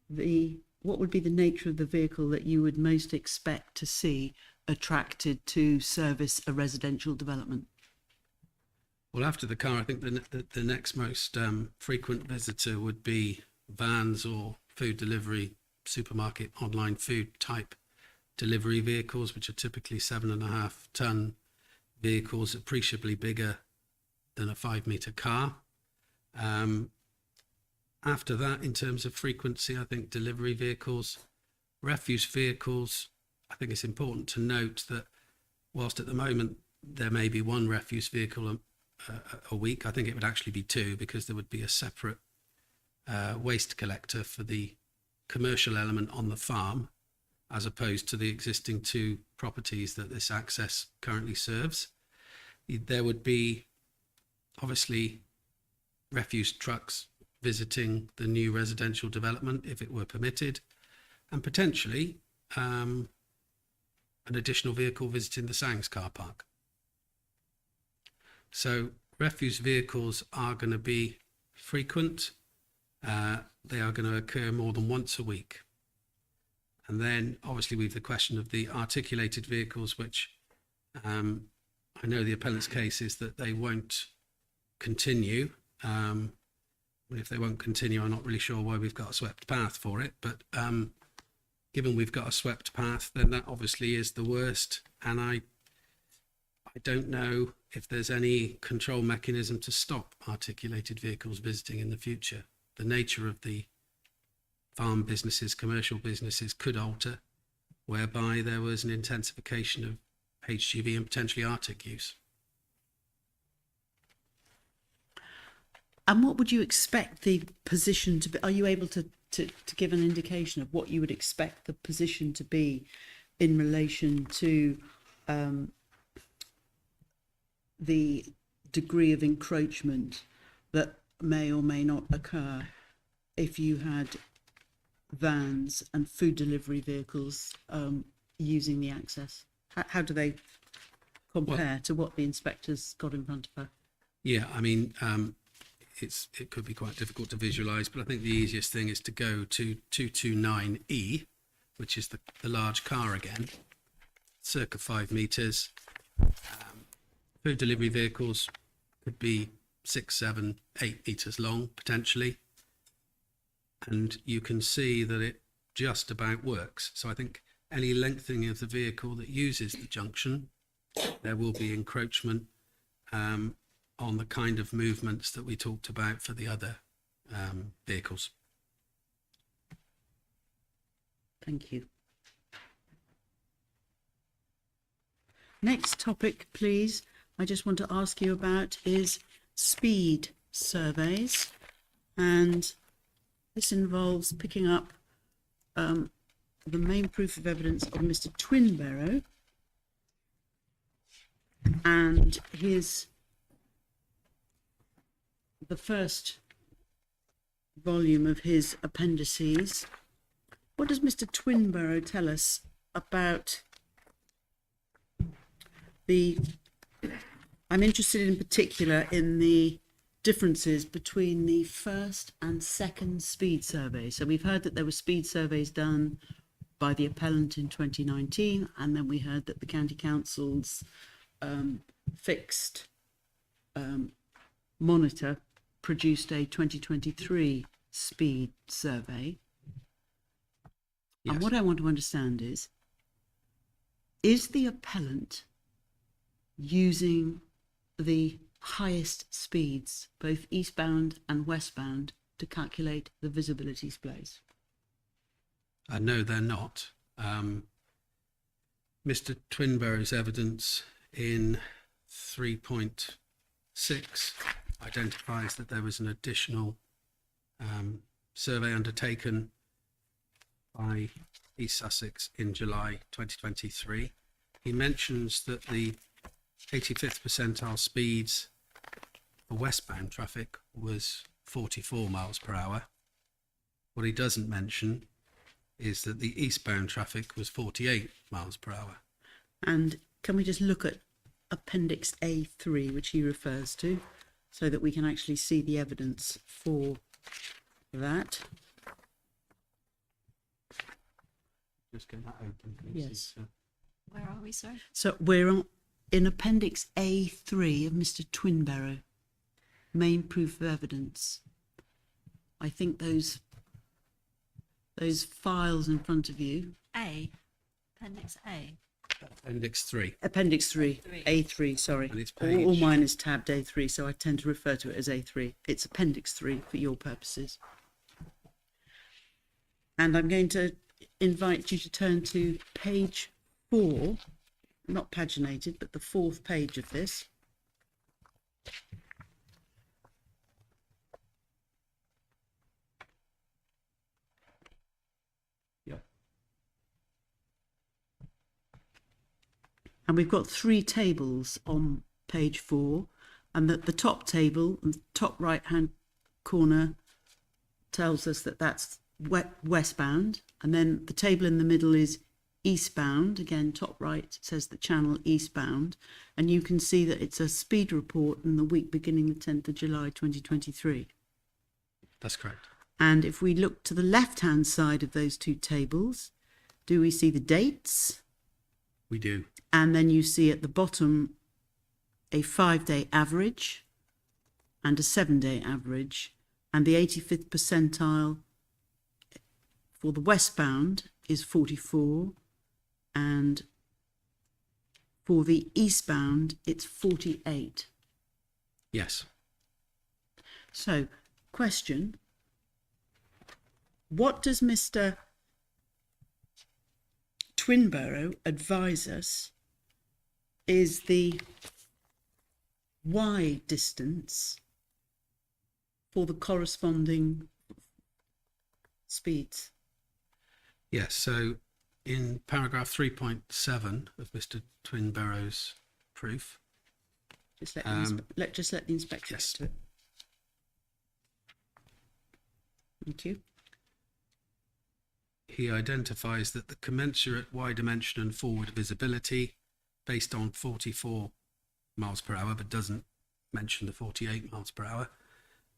the nature of the vehicle that you would most expect to see attracted to service a residential development? Well, after the car, I think the next most frequent visitor would be vans or food delivery, supermarket, online food type delivery vehicles, which are typically 7.5 ton vehicles, appreciably bigger than a 5-meter car. After that, in terms of frequency, I think delivery vehicles, refuse vehicles. I think it's important to note that whilst at the moment there may be 1 refuse vehicle a week, I think it would actually be 2, because there would be a separate waste collector for the commercial element on the farm, as opposed to the existing 2 properties that this access currently serves. There would be obviously refuse trucks visiting the new residential development if it were permitted, and potentially an additional vehicle visiting the Sangs car park. So refuse vehicles are going to be frequent. They are going to occur more than once a week. And then obviously we have the question of the articulated vehicles, which I know the appellant's case is that they won't continue. If they won't continue, I'm not really sure why we've got a swept path for it. But given we've got a swept path, then that obviously is the worst. And I I don't know if there's any control mechanism to stop articulated vehicles visiting in the future. The nature of the farm businesses, commercial businesses could alter, whereby there was an intensification of HGV and potentially Arctic use. And what would you expect the position to be? Are you able to give an indication of what you would expect the position to be in relation to the degree of encroachment that may or may not occur if you had vans and food delivery vehicles using the access? How do they compare to what the inspectors got in front of her? Yeah, I mean, it could be quite difficult to visualise, but I think the easiest thing is to go to 229E, which is the large car again, circa 5 metres. Food delivery vehicles could be 6, 7, 8 metres long, potentially. And you can see that it just about works. So I think any lengthening of the vehicle that uses the junction, there will be encroachment on the kind of movements that we talked about for the other vehicles. Thank you. Next topic, please, I just want to ask you about is speed surveys. And this involves picking up the main proof of evidence of Mr. Twinbarrow and the first volume of his appendices. What does Mr. Twinbarrow tell us about I'm interested in particular in the differences between the first and second speed survey. So we've heard that there were speed surveys done by the appellant in 2019, and then we heard that the county council's fixed monitor produced a 2023 speed survey. Yes. And what I want to understand is the appellant using the highest speeds, both eastbound and westbound, to calculate the visibility displays? No, they're not. Mr. Twinbarrow's evidence in 3.6 identifies that there was an additional survey undertaken by East Sussex in July 2023. He mentions that the 85th percentile speeds for westbound traffic was 44 miles per hour. What he doesn't mention is that the eastbound traffic was 48 miles per hour. And can we just look at Appendix A3, which he refers to, so that we can actually see the evidence for that? Just get that open, please. Yes. Where are we, sir? So we're in Appendix A3 of Mr. Twinbarrow, main proof of evidence. I think those files in front of you. Appendix A. Appendix 3. Appendix 3, Three. A3, sorry. And it's All page- mine is tabbed A3, so I tend to refer to it as A3. It's Appendix 3 for your purposes. And I'm going to invite you to turn to page 4, not paginated, but the 4th page of this. Yep. And we've got 3 tables on page 4, and that the top table, the top right-hand corner, tells us that that's westbound, and then the table in the middle is eastbound. Again, top right says the channel eastbound, and you can see that it's a speed report in the week beginning the 10th of July 2023. That's correct. And if we look to the left-hand side of those 2 tables, do we see the dates? We do. And then you see at the bottom a 5-day average and a 7-day average, and the 85th percentile for the westbound is 44, and for the eastbound, it's 48. Yes. So, question, what does Mr. Twinborough advise us is the Y distance for the corresponding speeds? Yes. So in paragraph 3.7 of Mr. Twinborough's proof, Just let, the inspe- just let the inspector yes. do it. Thank you. he identifies that the commensurate Y dimension and forward visibility based on 44 miles per hour, but doesn't mention the 48 miles per hour,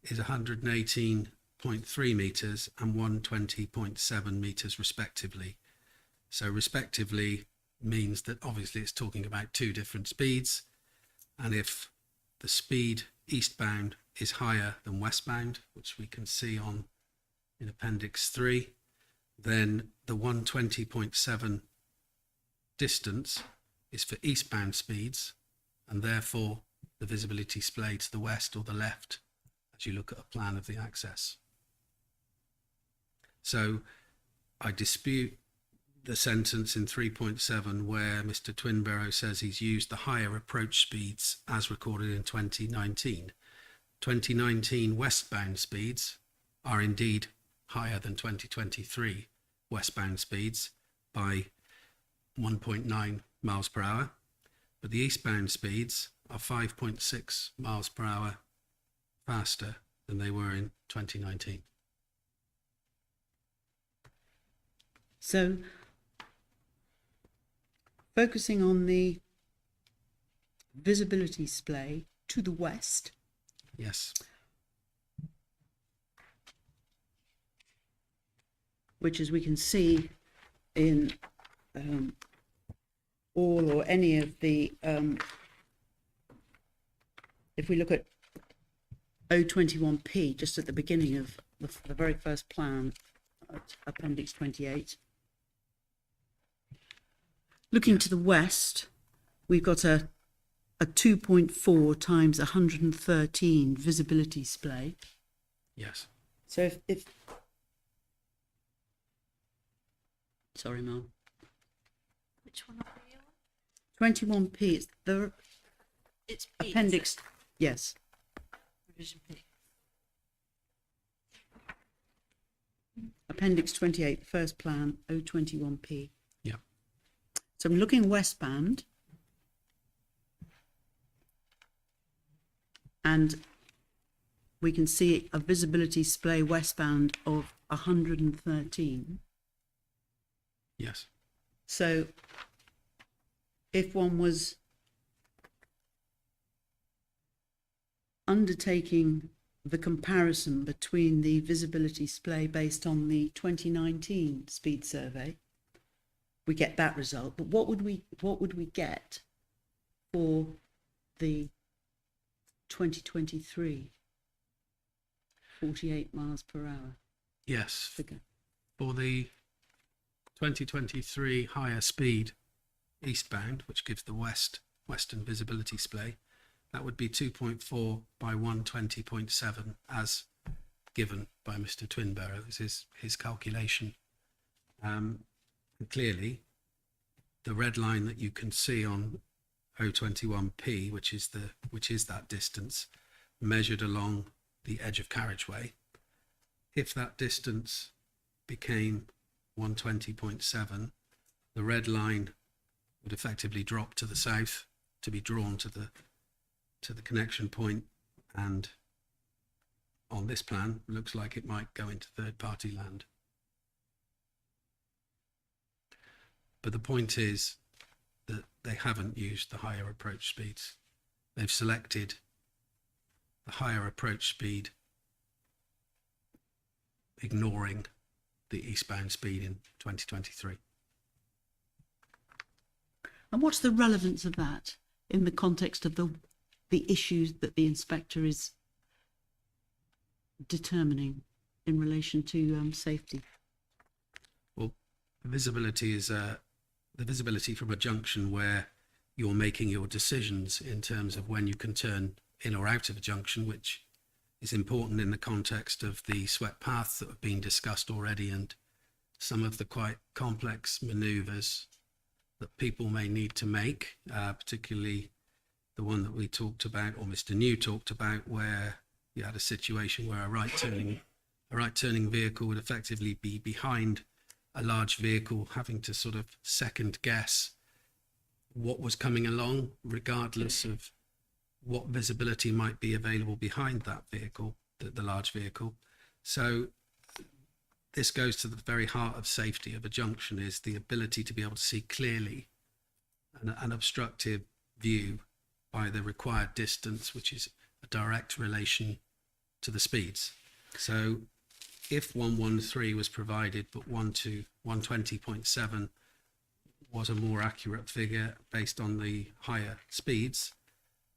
is 118.3 meters and 120.7 meters respectively. So respectively means that obviously it's talking about two different speeds, and if the speed eastbound is higher than westbound, which we can see on in Appendix 3, then the 120.7 distance is for eastbound speeds, and therefore the visibility display to the west or the left as you look at a plan of the access. So I dispute the sentence in 3.7 where Mr. Twinborough says he's used the higher approach speeds as recorded in 2019. 2019 westbound speeds are indeed higher than 2023 westbound speeds by 1.9 miles per hour, but the eastbound speeds are 5.6 miles per hour faster than they were in 2019. So, focusing on the visibility display to the west, Yes. which as we can see in all or any of the, if we look at O21P, just at the beginning of the very first plan, Appendix 28. Looking to the west, we've got a 2.4 times 113 visibility display. Yes. So if sorry, Mel. Which one are you on? 21P, it's the It's P, is appendix, it? yes. Revision P. Appendix 28, the first plan, O21P. Yeah. So I'm looking westbound. And we can see a visibility display westbound of 113. Yes. So if one was undertaking the comparison between the visibility display based on the 2019 speed survey, we get that result. But what would we get for the 2023 48 miles per hour Yes. figure? For the 2023 higher speed eastbound, which gives the western visibility display, that would be 2.4 by 120.7 as given by Mr. Twinborough. This is his calculation. And clearly, the red line that you can see on O21P, which is that distance measured along the edge of carriageway, if that distance became 120.7, the red line would effectively drop to the south to be drawn to the connection point, and on this plan looks like it might go into third-party land. But the point is that they haven't used the higher approach speeds. They've selected the higher approach speed, ignoring the eastbound speed in 2023. And what's the relevance of that in the context of the issues that the inspector is determining in relation to safety? Well, visibility is the visibility from a junction where you're making your decisions in terms of when you can turn in or out of a junction, which is important in the context of the swept paths that have been discussed already and some of the quite complex manoeuvres that people may need to make, particularly the one that we talked about, or Mr. New talked about, where you had a situation where a right turning vehicle would effectively be behind a large vehicle, having to sort of second guess what was coming along, regardless of what visibility might be available behind that vehicle, the large vehicle. So this goes to the very heart of safety of a junction, is the ability to be able to see clearly an obstructive view by the required distance, which is a direct relation to the speeds. So if 113 was provided, but 120.7 was a more accurate figure based on the higher speeds,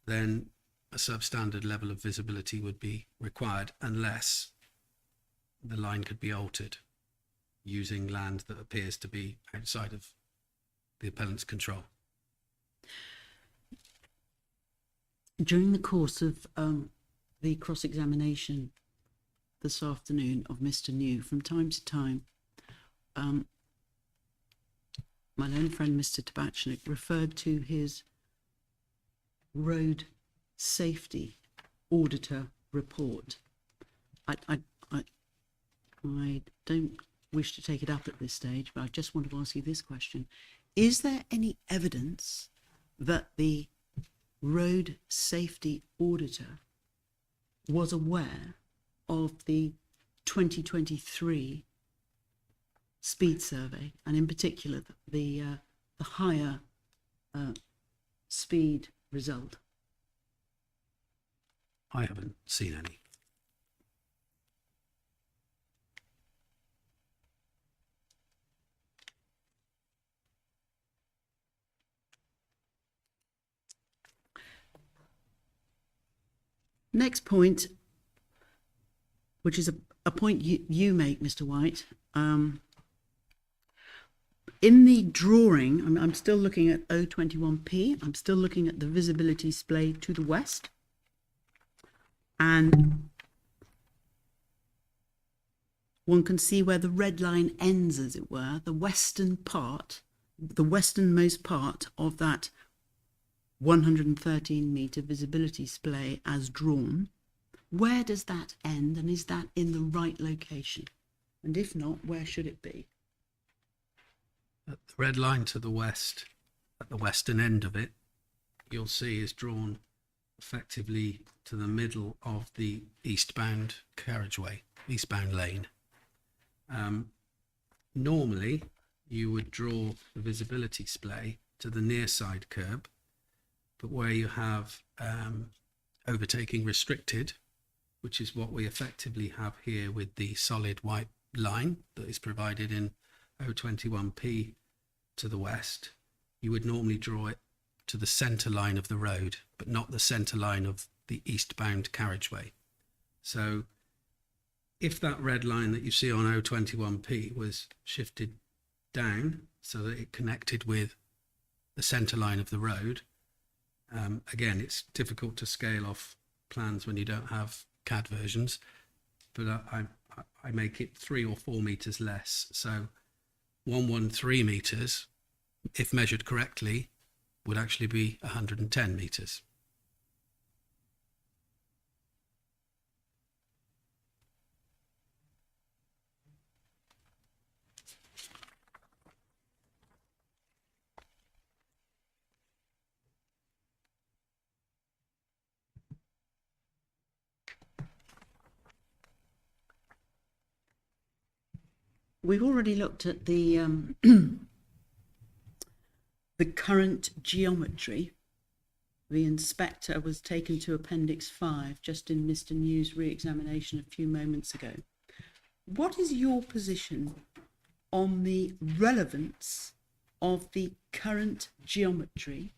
then a substandard level of visibility would be required, unless the line could be altered using land that appears to be outside of the appellant's control. During the course of the cross-examination this afternoon of Mr. New, from time to time, my own friend Mr. Tabachnik referred to his road safety auditor report. I don't wish to take it up at this stage, but I just want to ask you this question. Is there any evidence that the road safety auditor was aware of the 2023 speed survey, and in particular the higher speed result? I haven't seen any. Next point, which is a point you make, Mr. White. In the drawing, I'm still looking at O21P. I'm still looking at the visibility display to the west. And one can see where the red line ends, as it were, the western part, the westernmost part of that 113 metre visibility display as drawn. Where does that end, and is that in the right location? And if not, where should it be? The red line to the west, at the western end of it, you'll see is drawn effectively to the middle of the eastbound carriageway, eastbound lane. Normally, you would draw the visibility display to the near side curb, but where you have overtaking restricted, which is what we effectively have here with the solid white line that is provided in O21P to the west, you would normally draw it to the centre line of the road, but not the centre line of the eastbound carriageway. So if that red line that you see on O21P was shifted down so that it connected with the centre line of the road, again, it's difficult to scale off plans when you don't have CAD versions, but I make it 3 or 4 metres less. So 113 metres, if measured correctly, would actually be 110 metres. We've already looked at the the current geometry. The inspector was taken to Appendix 5 just in Mr. New's re-examination a few moments ago. What is your position on the relevance of the current geometry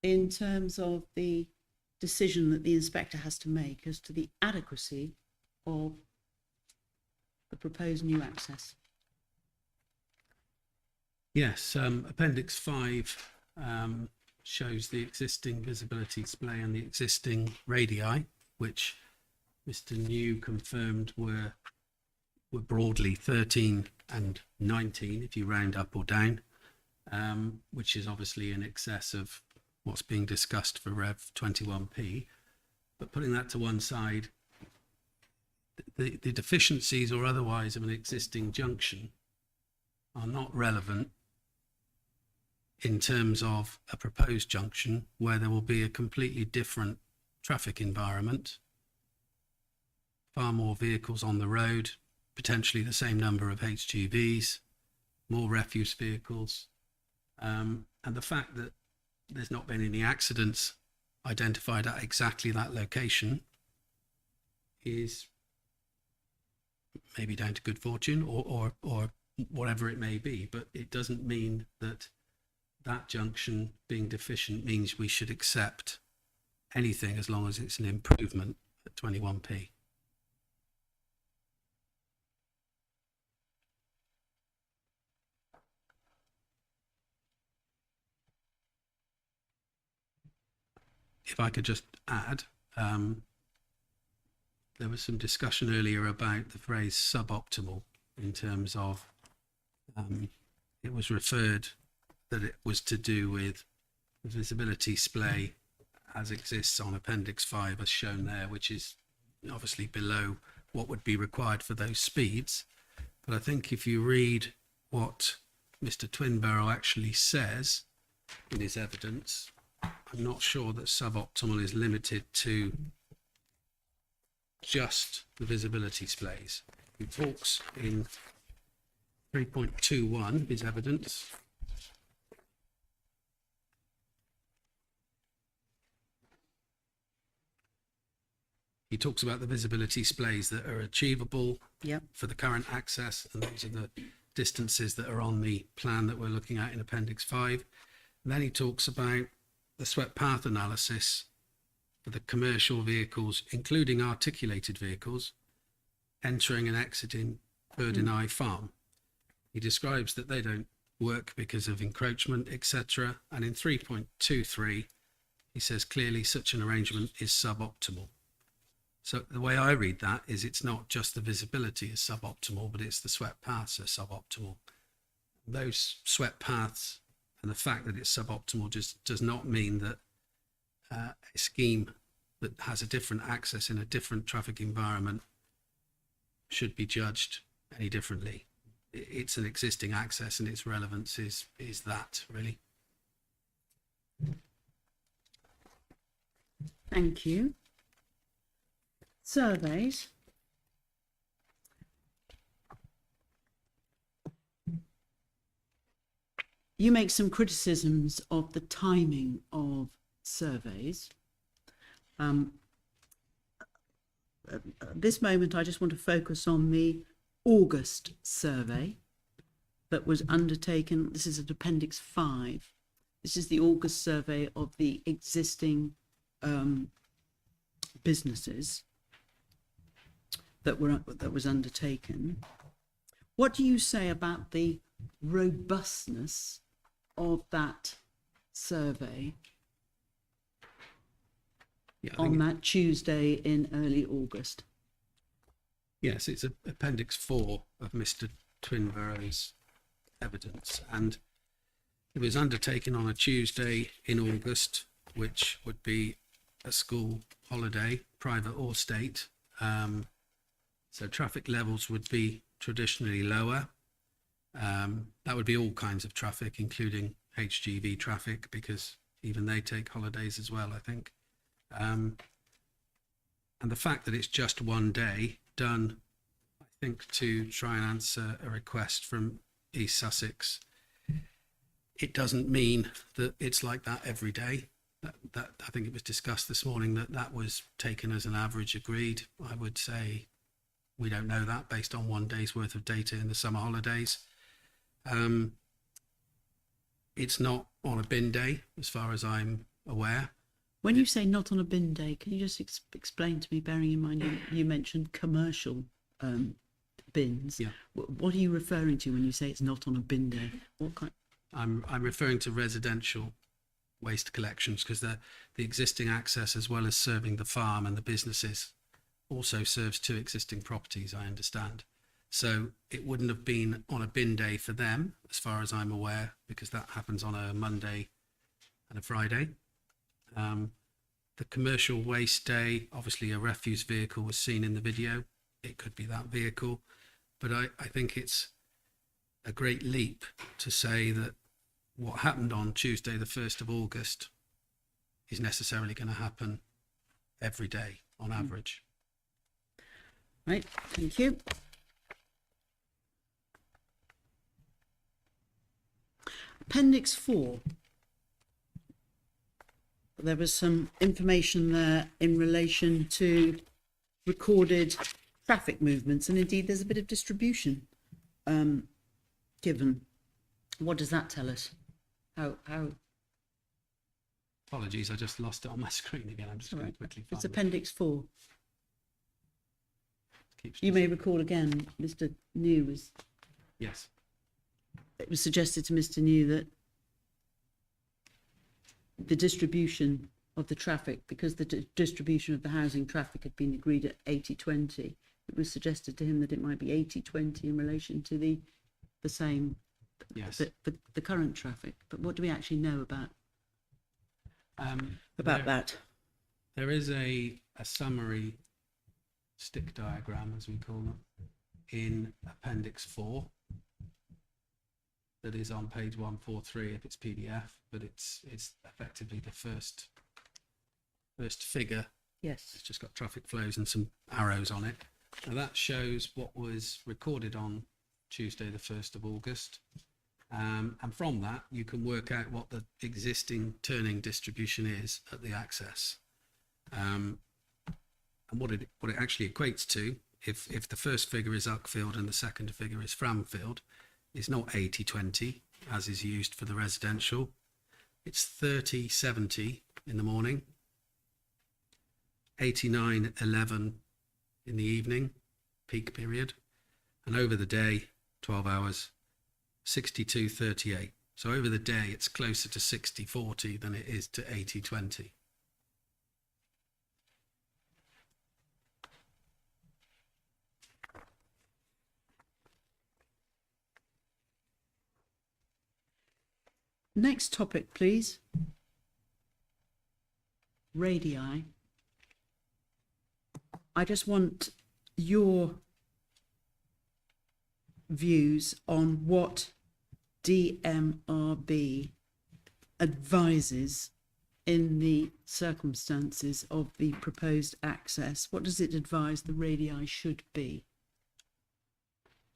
in terms of the decision that the inspector has to make as to the adequacy of the proposed new access? Yes, Appendix 5 shows the existing visibility display and the existing radii, which Mr. New confirmed were broadly 13 and 19 if you round up or down, which is obviously in excess of what's being discussed for Rev 21P. But putting that to one side, the deficiencies or otherwise of an existing junction are not relevant in terms of a proposed junction where there will be a completely different traffic environment, far more vehicles on the road, potentially the same number of HGVs, more refuse vehicles, and the fact that there's not been any accidents identified at exactly that location is maybe down to good fortune or whatever it may be, but it doesn't mean that that junction being deficient means we should accept anything as long as it's an improvement at 21p. If I could just add, there was some discussion earlier about the phrase suboptimal in terms of it was referred that it was to do with the visibility display as exists on Appendix 5 as shown there, which is obviously below what would be required for those speeds. But I think if you read what Mr. Twinborough actually says in his evidence, I'm not sure that suboptimal is limited to just the visibility displays. He talks in 3.21 of his evidence. He talks about the visibility displays that are achievable for the current access, and those are the distances that are on the plan that we're looking at in Appendix 5. And then he talks about the swept path analysis for the commercial vehicles, including articulated vehicles, entering and exiting Birdin Farm. He describes that they don't work because of encroachment, etc. And in 3.23, he says clearly such an arrangement is suboptimal. So the way I read that is it's not just the visibility is suboptimal, but it's the swept paths are suboptimal. Those swept paths and the fact that it's suboptimal just does not mean that a scheme that has a different access in a different traffic environment should be judged any differently. It's an existing access and its relevance is that, really. Thank you. Surveys. You make some criticisms of the timing of surveys. At this moment, I just want to focus on the August survey that was undertaken. This is at Appendix 5. This is the August survey of the existing businesses that was undertaken. What do you say about the robustness of that survey on that Tuesday in early August? Yes, it's Appendix 4 of Mr. Twinborough's evidence, and it was undertaken on a Tuesday in August, which would be a school holiday, private or state. So traffic levels would be traditionally lower. That would be all kinds of traffic, including HGV traffic, because even they take holidays as well, I think. And the fact that it's just one day done, I think, to try and answer a request from East Sussex, it doesn't mean that it's like that every day. That I think it was discussed this morning that was taken as an average agreed. I would say we don't know that based on one day's worth of data in the summer holidays. It's not on a bin day, as far as I'm aware. When you say not on a bin day, can you just explain to me, bearing in mind you mentioned commercial bins? Yeah. What are you referring to when you say it's not on a bin day? What kind? I'm referring to residential waste collections because the existing access, as well as serving the farm and the businesses, also serves two existing properties, I understand. So it wouldn't have been on a bin day for them, as far as I'm aware, because that happens on a Monday and a Friday. The commercial waste day, obviously a refuse vehicle was seen in the video. It could be that vehicle, but I think it's a great leap to say that what happened on Tuesday, the 1st of August, is necessarily going to happen every day on average. Right, thank you. Appendix 4. There was some information there in relation to recorded traffic movements, and indeed there's a bit of distribution given. What does that tell us? How Apologies, I just lost it on my screen again. I'm just going to quickly it's find it. Appendix 4. Keeps You may recall again, Mr. New Yes. it was suggested to Mr. New that the distribution of the traffic, because the distribution of the housing traffic had been agreed at 80-20, it was suggested to him that it might be 80-20 in relation to the same, Yes. the current traffic. But what do we actually know about There- that? There is a summary stick diagram, as we call them, in Appendix 4 that is on page 143 if it's PDF, but it's effectively the first figure. Yes. It's just got traffic flows and some arrows on it. Now that shows what was recorded on Tuesday, the 1st of August. And from that, you can work out what the existing turning distribution is at the access. And what it actually equates to, if the first figure is Uckfield and the second figure is Framfield, is not 80-20, as is used for the residential. It's 30-70 in the morning, 89-11 in the evening, peak period, and over the day, 12 hours, 62-38. So over the day, it's closer to 60-40 than it is to 80-20. Next topic, please. Radii. I just want your views on what DMRB advises in the circumstances of the proposed access. What does it advise the radii should be,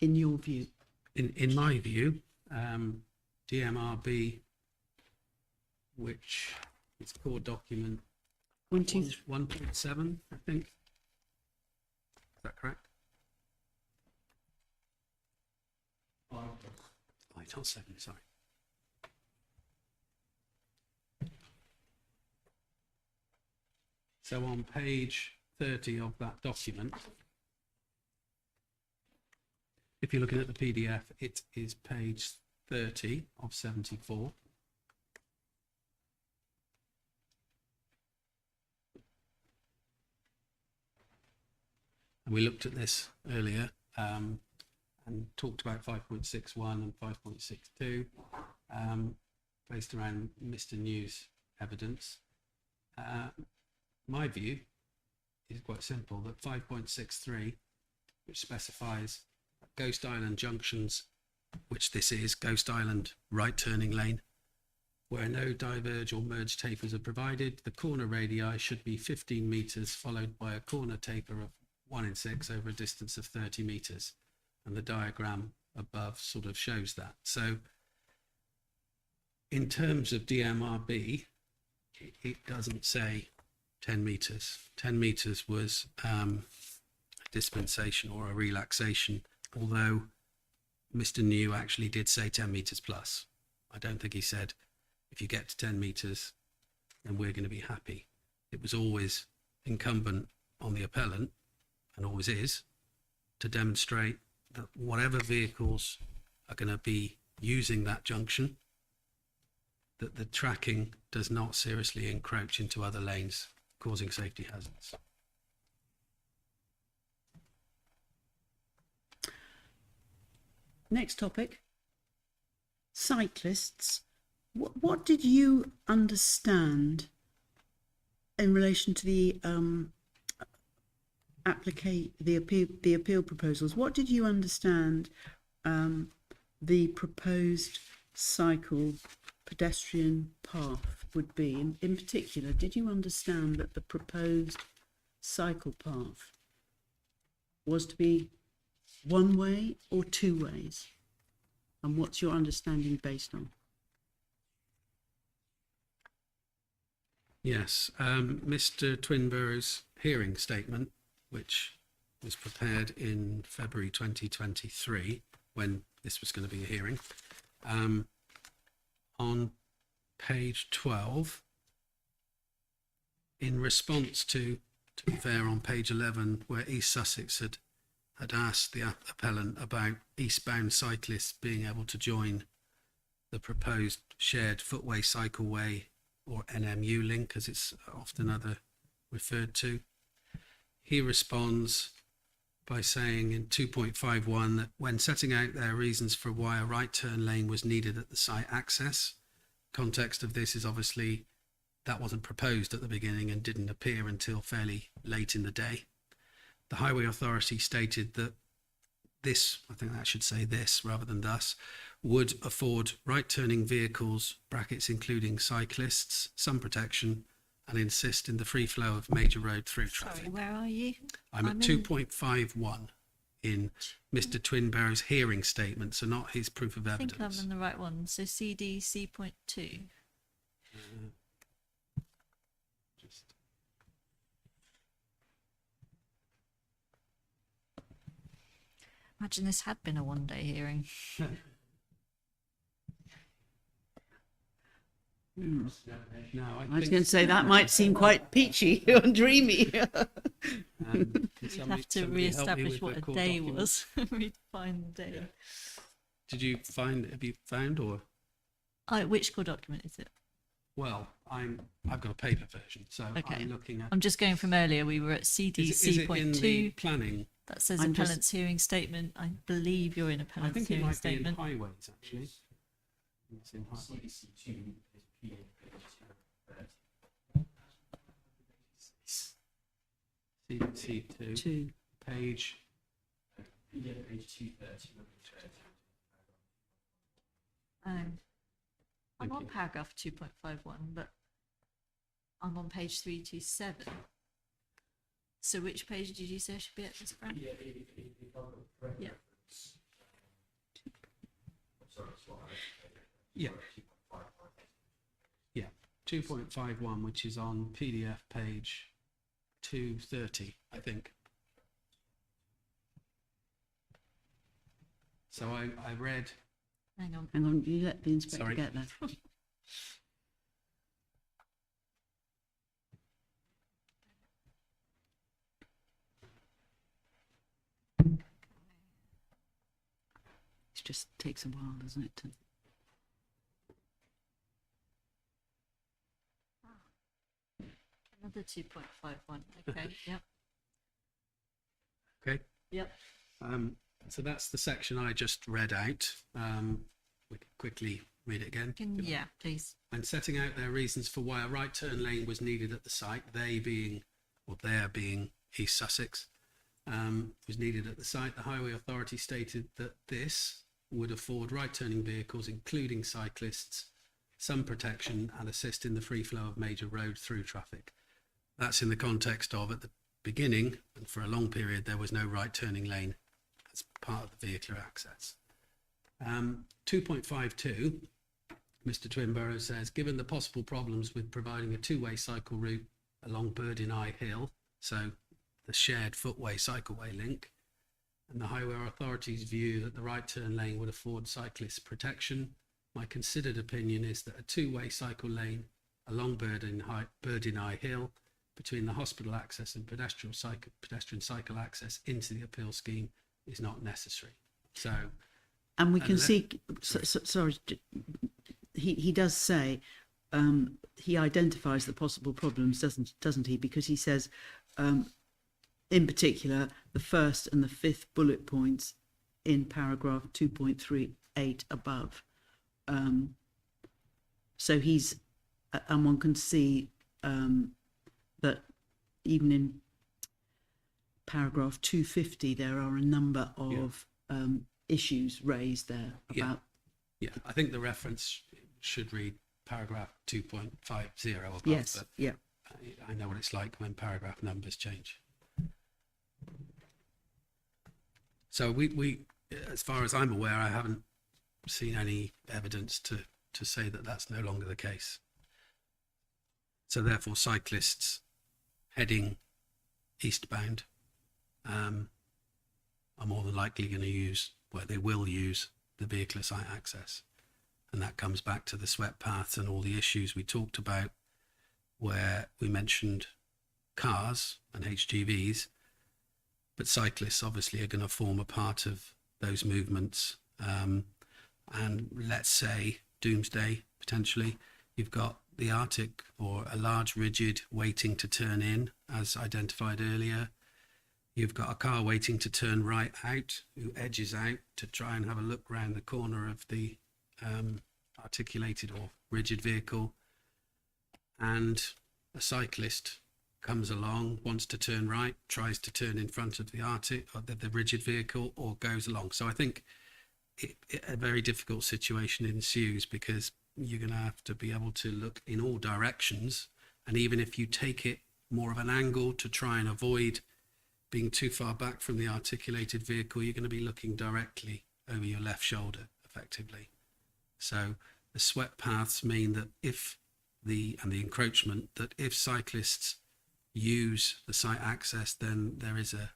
in your view? In my view, DMRB, which is core document 1.7, I think. Is that correct? 5.7, sorry. So on page 30 of that document, if you're looking at the PDF, it is page 30 of 74. And we looked at this earlier and talked about 5.61 and 5.62 based around Mr. New's evidence. My view is quite simple, that 5.63, which specifies Ghost Island junctions, which this is, Ghost Island right turning lane, where no diverge or merge tapers are provided, the corner radii should be 15 metres followed by a corner taper of 1 in 6 over a distance of 30 metres. And the diagram above sort of shows that. So in terms of DMRB, it doesn't say 10 metres. 10 metres was a dispensation or a relaxation, although Mr. New actually did say 10 metres plus. I don't think he said, if you get to 10 metres, then we're going to be happy. It was always incumbent on the appellant, and always is, to demonstrate that whatever vehicles are going to be using that junction that the tracking does not seriously encroach into other lanes, causing safety hazards. Next topic. Cyclists. What did you understand in relation to the the appeal proposals? What did you understand the proposed cycle pedestrian path would be? In particular, did you understand that the proposed cycle path was to be one way or two ways? And what's your understanding based on? Yes, Mr. Twinborough's hearing statement, which was prepared in February 2023, when this was going to be a hearing, on page 12, in response to be fair, on page 11, where East Sussex had asked the appellant about eastbound cyclists being able to join the proposed shared footway cycleway, or NMU link, as it's often referred to. He responds by saying in 2.51 that when setting out their reasons for why a right turn lane was needed at the site access, context of this is obviously that wasn't proposed at the beginning and didn't appear until fairly late in the day. The Highway Authority stated that this, I think that should say this rather than thus, would afford right-turning vehicles, brackets including cyclists, some protection, and insist in the free flow of major road through traffic. Sorry, where are you? I'm at I'm in- 2.51 in Mr. Twinborough's hearing statement, so not his proof of I think I'm evidence. in the right one. So CDC.2. Just- Imagine this had been a one-day hearing. No, I was going to say that might seem quite peachy and dreamy. We'd have to re-establish what a day was. We'd find the day. Have you found, or? Which core document is it? Well, I've got a paper version, so Okay. I'm looking at. I'm just going from earlier. We were at Is it in CDC.2. the planning? That says I'm just- appellant's hearing statement. I believe you're in I appellant's think it hearing might be in statement. highways, actually. It's in highways. CDC2, Two. page. I'm Thank on you. paragraph 2.51, but I'm on page 327. So which page did you say I should be at, Mr. Brown? Yeah. Yeah. Yeah, 2.51, which is on PDF page 230, I think. So I read, Hang on. Hang on, you let the inspector Sorry. get there. It just takes a while, doesn't it? Another 2.51. Okay. Yep. okay, Yep. so that's the section I just read out. We can quickly read it again. Yeah, please. When setting out their reasons for why a right turn lane was needed at the site, there being East Sussex, was needed at the site, the Highway Authority stated that this would afford right turning vehicles, including cyclists, some protection and assist in the free flow of major road through traffic. That's in the context of at the beginning, and for a long period, there was no right turning lane as part of the vehicular access. 2.52, Mr. Twinborough says, given the possible problems with providing a two-way cycle route along Birding Eye Hill, so the shared footway cycleway link, and the Highway Authority's view that the right turn lane would afford cyclists protection, my considered opinion is that a two-way cycle lane along Birding Eye Hill between the hospital access and pedestrian cycle access into the appeal scheme is not necessary. So And we can And see, sorry, he does say he identifies the possible problems, doesn't he? Because he says, in particular, the first and the fifth bullet points in paragraph 2.38 above. So he's, and one can see that even in paragraph 250, there are a number of issues raised there about. Yeah, I think the reference should read paragraph 2.50 above. Yes, but yeah. I know what it's like when paragraph numbers change. So we, as far as I'm aware, I haven't seen any evidence to say that that's no longer the case. So therefore, cyclists heading eastbound are more than likely going to use, well, they will use the vehicular site access. And that comes back to the swept paths and all the issues we talked about, where we mentioned cars and HGVs, but cyclists obviously are going to form a part of those movements. And let's say doomsday, potentially, you've got the Arctic or a large rigid waiting to turn in, as identified earlier. You've got a car waiting to turn right out, who edges out to try and have a look round the corner of the articulated or rigid vehicle. And a cyclist comes along, wants to turn right, tries to turn in front of the Arctic or the rigid vehicle, or goes along. So I think a very difficult situation ensues, because you're going to have to be able to look in all directions. And even if you take it more of an angle to try and avoid being too far back from the articulated vehicle, you're going to be looking directly over your left shoulder, effectively. So the swept paths mean that the encroachment, that if cyclists use the site access, then there is a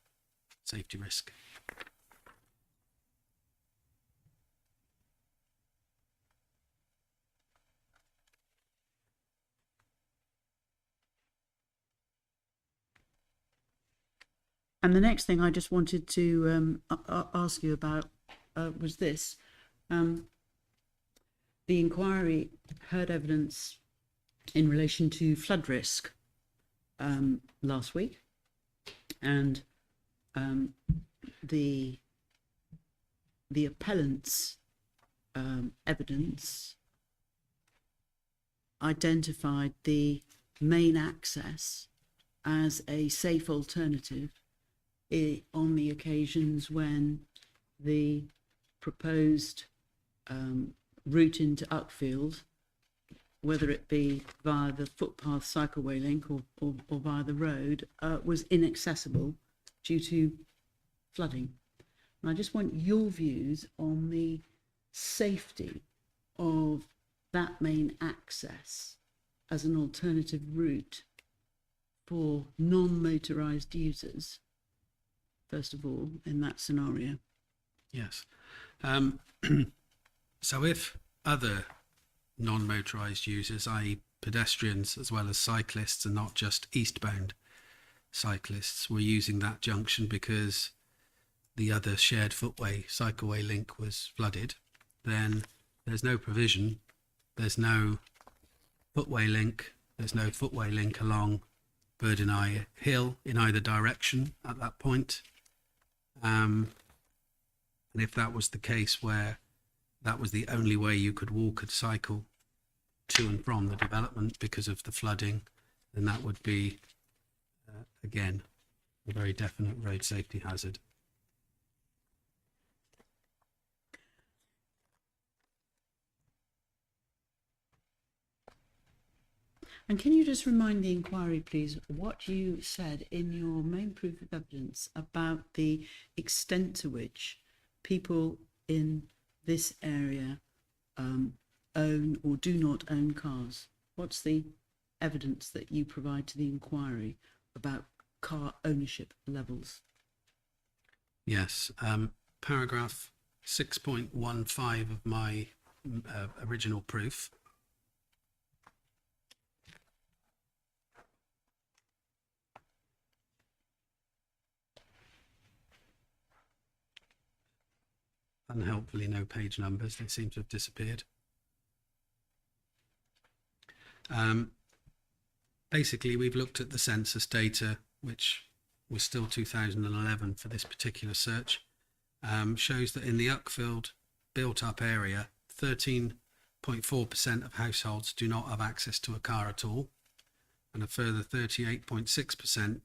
safety risk. And the next thing I just wanted to ask you about was this. The inquiry heard evidence in relation to flood risk last week, and the appellant's evidence identified the main access as a safe alternative on the occasions when the proposed route into Uckfield, whether it be via the footpath cycleway link or via the road, was inaccessible due to flooding. And I just want your views on the safety of that main access as an alternative route for non-motorised users, first of all, in that scenario. Yes. So if other non-motorised users, i.e. pedestrians as well as cyclists, and not just eastbound cyclists, were using that junction because the other shared footway cycleway link was flooded, then there's no provision, there's no footway link, there's no footway link along Birdenoy Hill in either direction at that point. And if that was the case, where that was the only way you could walk and cycle to and from the development because of the flooding, then that would be, again, a very definite road safety hazard. And can you just remind the inquiry, please, what you said in your main proof of evidence about the extent to which people in this area own or do not own cars? What's the evidence that you provide to the inquiry about car ownership levels? Yes, paragraph 6.15 of my original proof. Unhelpfully, no page numbers, they seem to have disappeared. Basically, we've looked at the census data, which was still 2011 for this particular search, shows that in the Uckfield built-up area, 13.4% of households do not have access to a car at all, and a further 38.6%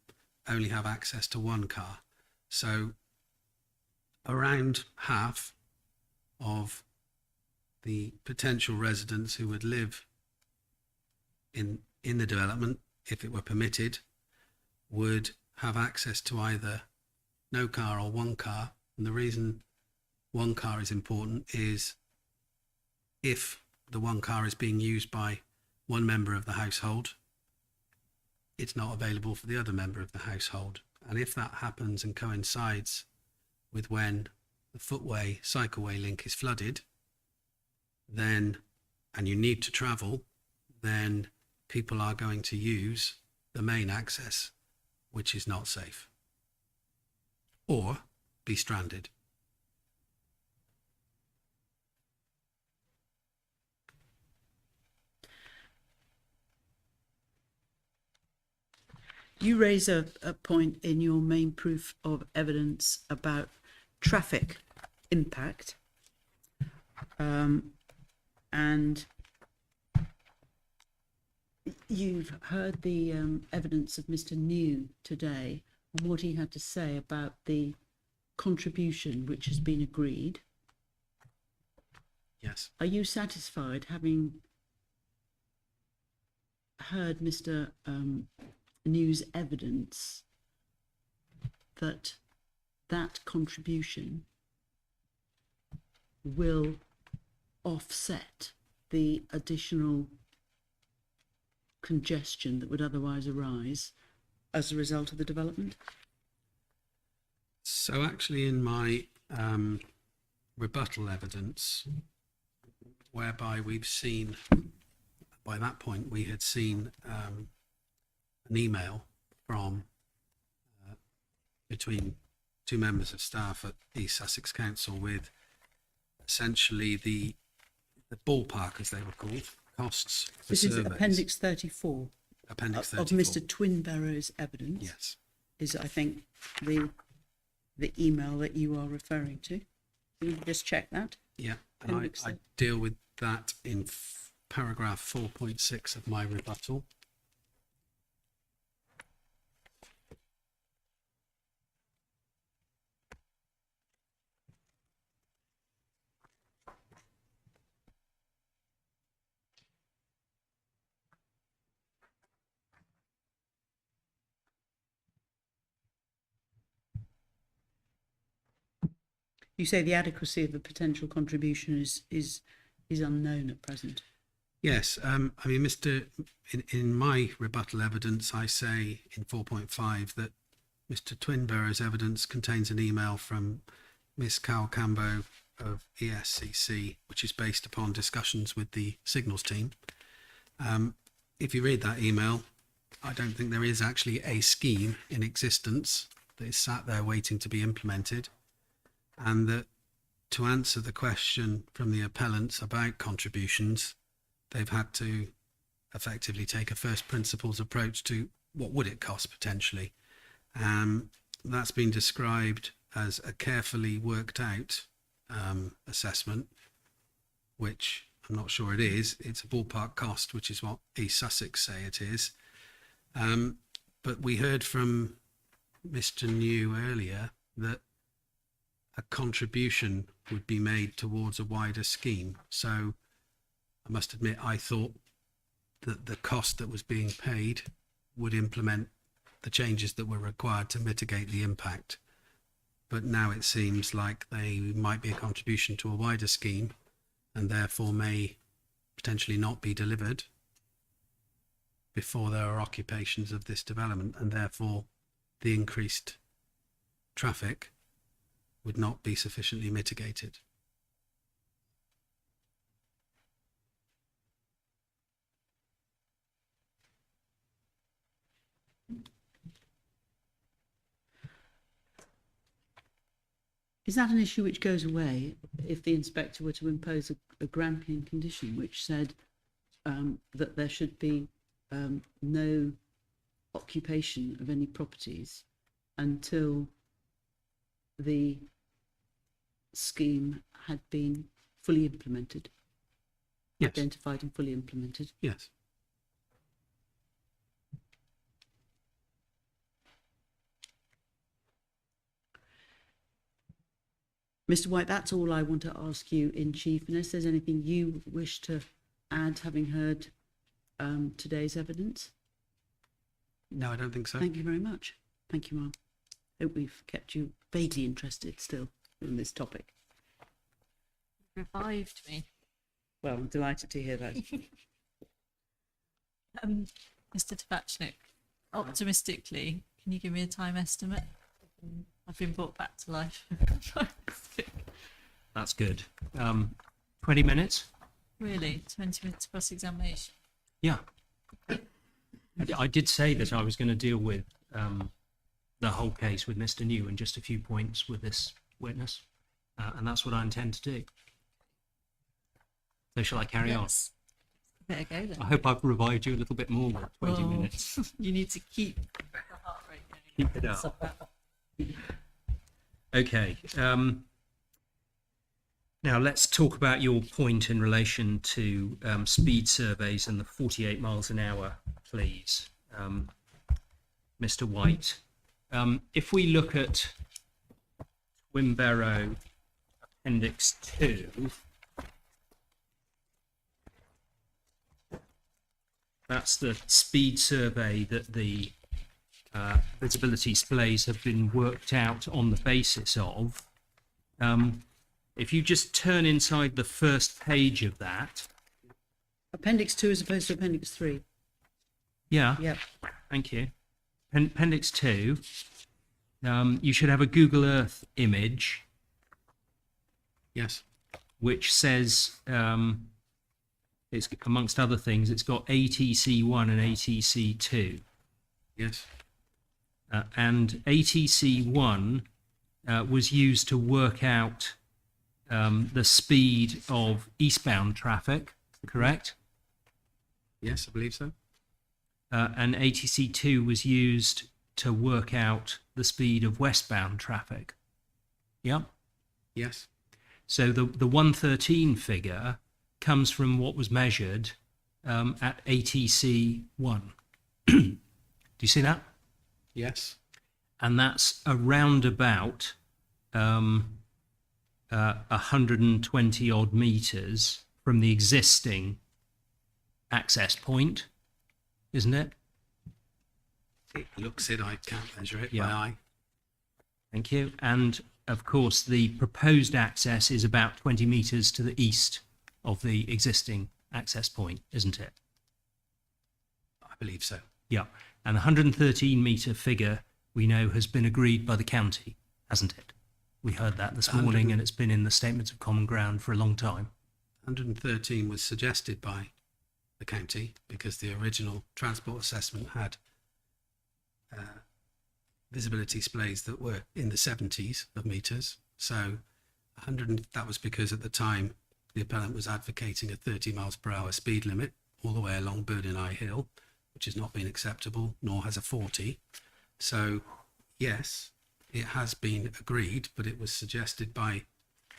only have access to one car. So around half of the potential residents who would live in the development, if it were permitted, would have access to either no car or one car. And the reason one car is important is if the one car is being used by one member of the household, it's not available for the other member of the household. And if that happens and coincides with when the footway cycleway link is flooded, then, and you need to travel, then people are going to use the main access, which is not safe, or be stranded. You raise a point in your main proof of evidence about traffic impact, and you've heard the evidence of Mr. New today and what he had to say about the contribution which has been agreed. Yes. Are you satisfied, having heard Mr. New's evidence, that that contribution will offset the additional congestion that would otherwise arise as a result of the development? So actually in my rebuttal evidence, whereby we've seen, by that point we had seen an email from between two members of staff at East Sussex Council with essentially the ballpark, as they were called, costs for This is surveys. Appendix 34 Appendix of 34. Mr. Twinbarrow's evidence. Yes. Is, I think, the email that you are referring to. Can you just check that? Yeah, and Appendix I deal with that in paragraph 4.6 of my rebuttal. You say the adequacy of a potential contribution is unknown at present. Yes, I mean, in my rebuttal evidence, I say in 4.5 that Mr. Twinbarrow's evidence contains an email from Miss Cal Cambo of ESCC, which is based upon discussions with the signals team. If you read that email, I don't think there is actually a scheme in existence that is sat there waiting to be implemented, and that to answer the question from the appellants about contributions, they've had to effectively take a first principles approach to what would it cost potentially. That's been described as a carefully worked out assessment, which I'm not sure it is. It's a ballpark cost, which is what East Sussex say it is. But we heard from Mr. New earlier that a contribution would be made towards a wider scheme. So I must admit, I thought that the cost that was being paid would implement the changes that were required to mitigate the impact. But now it seems like they might be a contribution to a wider scheme and therefore may potentially not be delivered before there are occupations of this development, and therefore the increased traffic would not be sufficiently mitigated. Is that an issue which goes away if the inspector were to impose a Grampian condition which said that there should be no occupation of any properties until the scheme had been fully implemented, Yes. identified and fully implemented. Yes. Mr. White, that's all I want to ask you in chief, unless there's anything you wish to add, having heard today's evidence. No, I don't think so. Thank you very much. Thank you, Ma'am. Hope we've kept you vaguely interested still in this topic. Revived me. Well, I'm delighted to hear that. Mr. Tabachnik, optimistically, can you give me a time estimate? I've been brought back to life. That's good. 20 minutes? Really? 20 minutes cross-examination? Yeah. I did say that I was going to deal with the whole case with Mr. New and just a few points with this witness. And that's what I intend to do. So shall I carry on? Yes. Better go then. I hope I've revived you a little bit more than 20 Well, minutes. You need to keep the heart rate going. Keep it up. Okay. Now let's talk about your point in relation to speed surveys and the 48 miles an hour, please, Mr. White. If we look at Twinbarrow Appendix 2, that's the speed survey that the visibility displays have been worked out on the basis of. If you just turn inside the first page of that. Appendix 2 as opposed to Appendix 3. Yeah, Yep. thank you. Appendix 2, you should have a Google Earth image Yes. which says, it's amongst other things, it's got ATC1 and ATC2. Yes. And ATC1 was used to work out the speed of eastbound traffic, correct? Yes, I believe so. And ATC2 was used to work out the speed of westbound traffic. Yeah. Yes. So the 113 figure comes from what was measured at ATC1. Do you see that? Yes. And that's around about 120 odd meters from the existing access point, isn't it? It looks it. I can't measure it Yeah. by eye. Thank you. And of course, the proposed access is about 20 meters to the east of the existing access point, isn't it? I believe so. Yeah. And the 113 meter figure we know has been agreed by the county, hasn't it? We heard that this morning, and it's been in the statements of common ground for a long time. 113 was suggested by the county because the original transport assessment had visibility displays that were in the 70s of meters. So 100, that was because at the time the appellant was advocating a 30 miles per hour speed limit all the way along Burdon Eye Hill, which has not been acceptable, nor has a 40. So yes, it has been agreed, but it was suggested by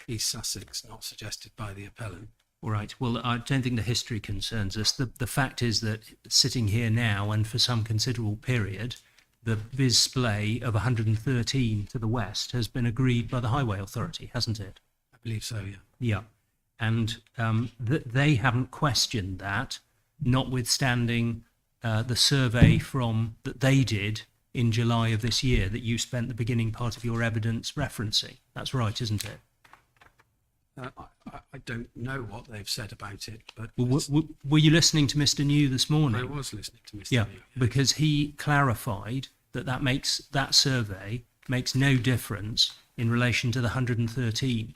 East Sussex, not suggested by the appellant. All right. Well, I don't think the history concerns us. The fact is that sitting here now and for some considerable period, the display of 113 to the west has been agreed by the Highway Authority, hasn't it? I believe so, yeah. Yeah. And they haven't questioned that, notwithstanding the survey that they did in July of this year that you spent the beginning part of your evidence referencing. That's right, isn't it? I don't know what they've said about it, but Well, were you listening to Mr. New this morning? I was listening to Mr. Yeah, New, because he clarified that survey makes no difference in relation to the 113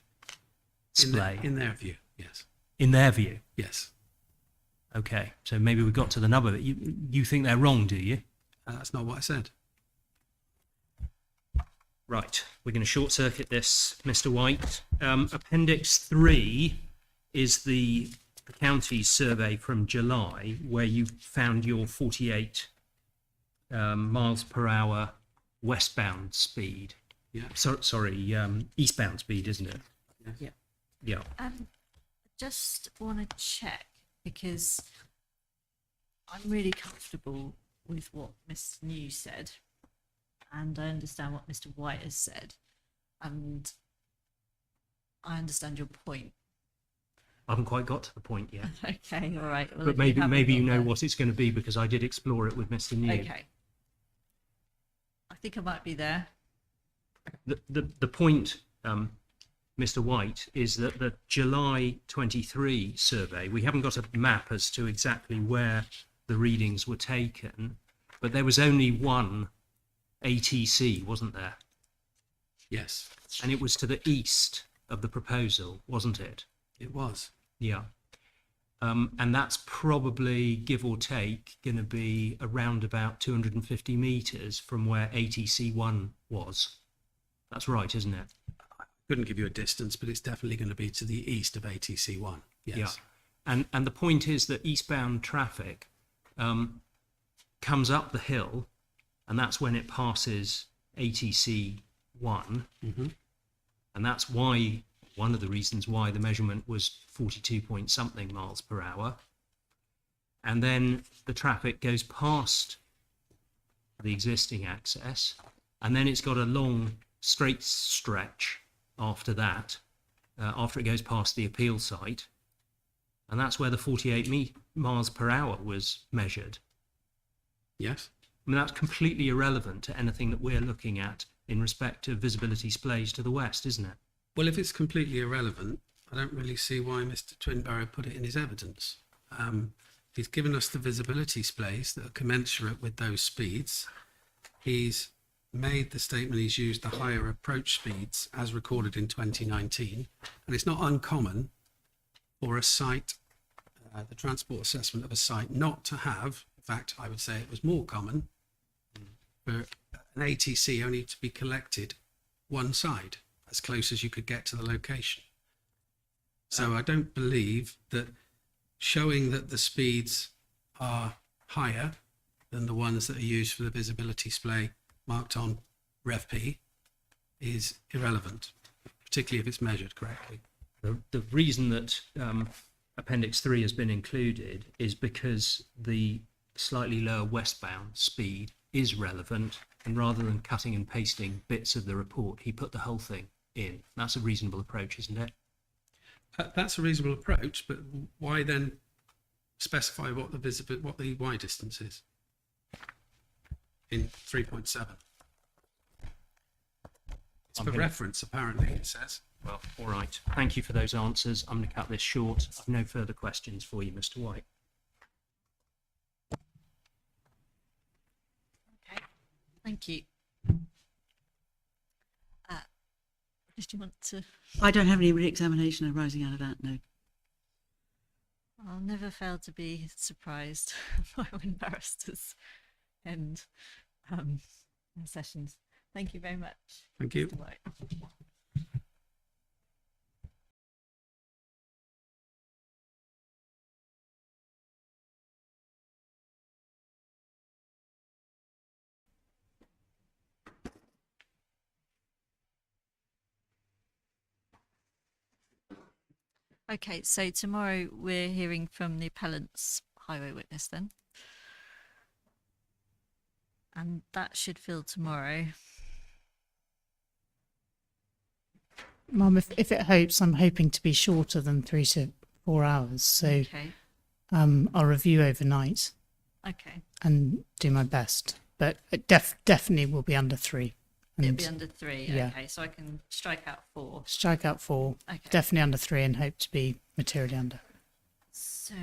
display in their view, yes. in their view. Yes. Okay, so maybe we got to the nub of it. You think they're wrong, do you? That's not what I said. Right, we're going to short circuit this, Mr. White. Appendix 3 is the the county's survey from July, where you found your 48 miles per hour westbound speed. Yeah. Sorry, eastbound speed, isn't it? Yes. Yeah. Just want to check because I'm really comfortable with what Mr. New said, and I understand what Mr. White has said, and I understand your point. I haven't quite got to the point yet, Okay, all right. Well, but if maybe haven't you got know there- what it's going to be because I did explore it with Mr. New. Okay. I think I might be there. The point, Mr. White, is that the July 23 survey, we haven't got a map as to exactly where the readings were taken, but there was only one ATC, wasn't there? Yes, And it was to the east of the proposal, wasn't it? it was. Yeah. And that's probably, give or take, going to be around about 250 metres from where ATC 1 was. That's right, isn't it? Couldn't give you a distance, but it's definitely going to be to the east of ATC 1. Yes. Yeah. And the point is that eastbound traffic comes up the hill, and that's when it passes ATC 1. Mm-hmm. And that's why, one of the reasons why the measurement was 42 point something miles per hour. And then the traffic goes past the existing access, and then it's got a long straight stretch after that, after it goes past the appeal site. And that's where the 48 miles per hour was measured. Yes. I mean, that's completely irrelevant to anything that we're looking at in respect to visibility splays to the west, isn't it? Well, if it's completely irrelevant, I don't really see why Mr. Twinbarrow put it in his evidence. He's given us the visibility splays that are commensurate with those speeds. He's made the statement he's used the higher approach speeds as recorded in 2019. And it's not uncommon for a site, the transport assessment of a site, not to have, in fact, I would say it was more common, for an ATC only to be collected one side, as close as you could get to the location. So I don't believe that showing that the speeds are higher than the ones that are used for the visibility display marked on RevP is irrelevant, particularly if it's measured correctly. The reason that Appendix 3 has been included is because the slightly lower westbound speed is relevant, and rather than cutting and pasting bits of the report, he put the whole thing in. That's a reasonable approach, isn't it? That's a reasonable approach, but why then specify what the Y distance is in 3.7? It's I'm for gonna- reference, apparently, it says. Well, all right. Thank you for those answers. I'm going to cut this short. I've no further questions for you, Mr. White. Okay. Thank you. Did you want to? I don't have any re-examination arising out of that, no. I'll never fail to be surprised by when barristers end their sessions. Thank you very much. Thank you. Mr. White. Okay, so tomorrow we're hearing from the appellant's highway witness then. And that should fill tomorrow. Mum, if it hopes, I'm hoping to be shorter than 3 to 4 hours. So Okay. I'll review overnight Okay. and do my best. But it definitely will be under 3. It'll And be under 3. yeah. Okay, so I can strike out 4. strike out 4. Okay. Definitely under 3 and hope to be materially under. So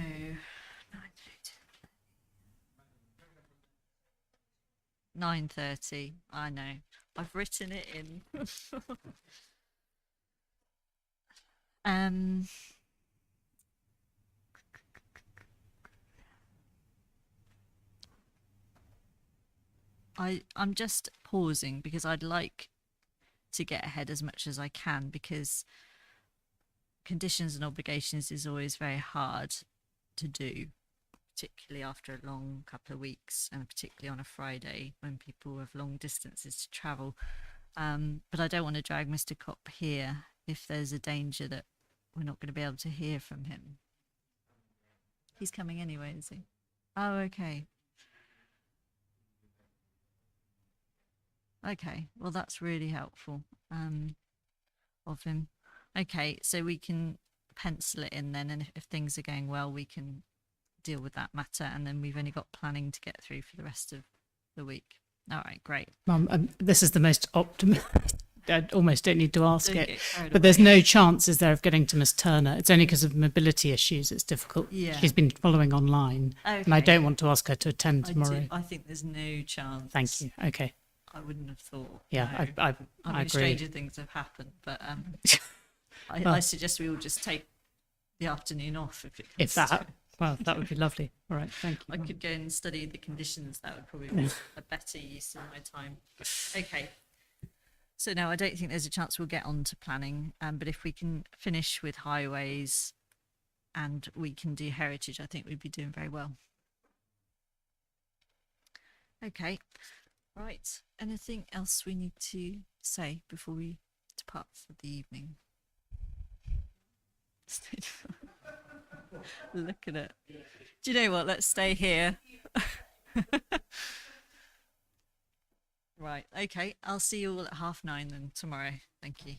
9:30. I know. I've written it in. um. I'm just pausing because I'd like to get ahead as much as I can because conditions and obligations is always very hard to do, particularly after a long couple of weeks and particularly on a Friday when people have long distances to travel. But I don't want to drag Mr. Kopp here if there's a danger that we're not going to be able to hear from him. He's coming anyway, is he? Oh, okay. Okay, well, that's really helpful of him. Okay, so we can pencil it in then, and if things are going well, we can deal with that matter, and then we've only got planning to get through for the rest of the week. All right, great. Mum, this is the most I almost don't need to ask Don't it. get carried But there's away. no chance, is there, of getting to Miss Turner? It's only because of mobility issues it's difficult. Yeah. She's been following online, and I Okay. don't want to ask her to attend I tomorrow. I think there's no chance. Thank you. Okay. I wouldn't have thought. Yeah, no. I I mean, agree. stranger things have happened, but I Well- suggest we all just take the afternoon off if it comes If to that, it. well, that would be lovely. All right, thank you. I could go and study the conditions. That would probably be a better use of my time. Okay. So no, I don't think there's a chance we'll get on to planning. But if we can finish with highways and we can do heritage, I think we'd be doing very well. Okay. Right. Anything else we need to say before we depart for the evening? Look at it. Do you know what? Let's stay here. Right. Okay. I'll see you all at 9:30 then tomorrow. Thank you.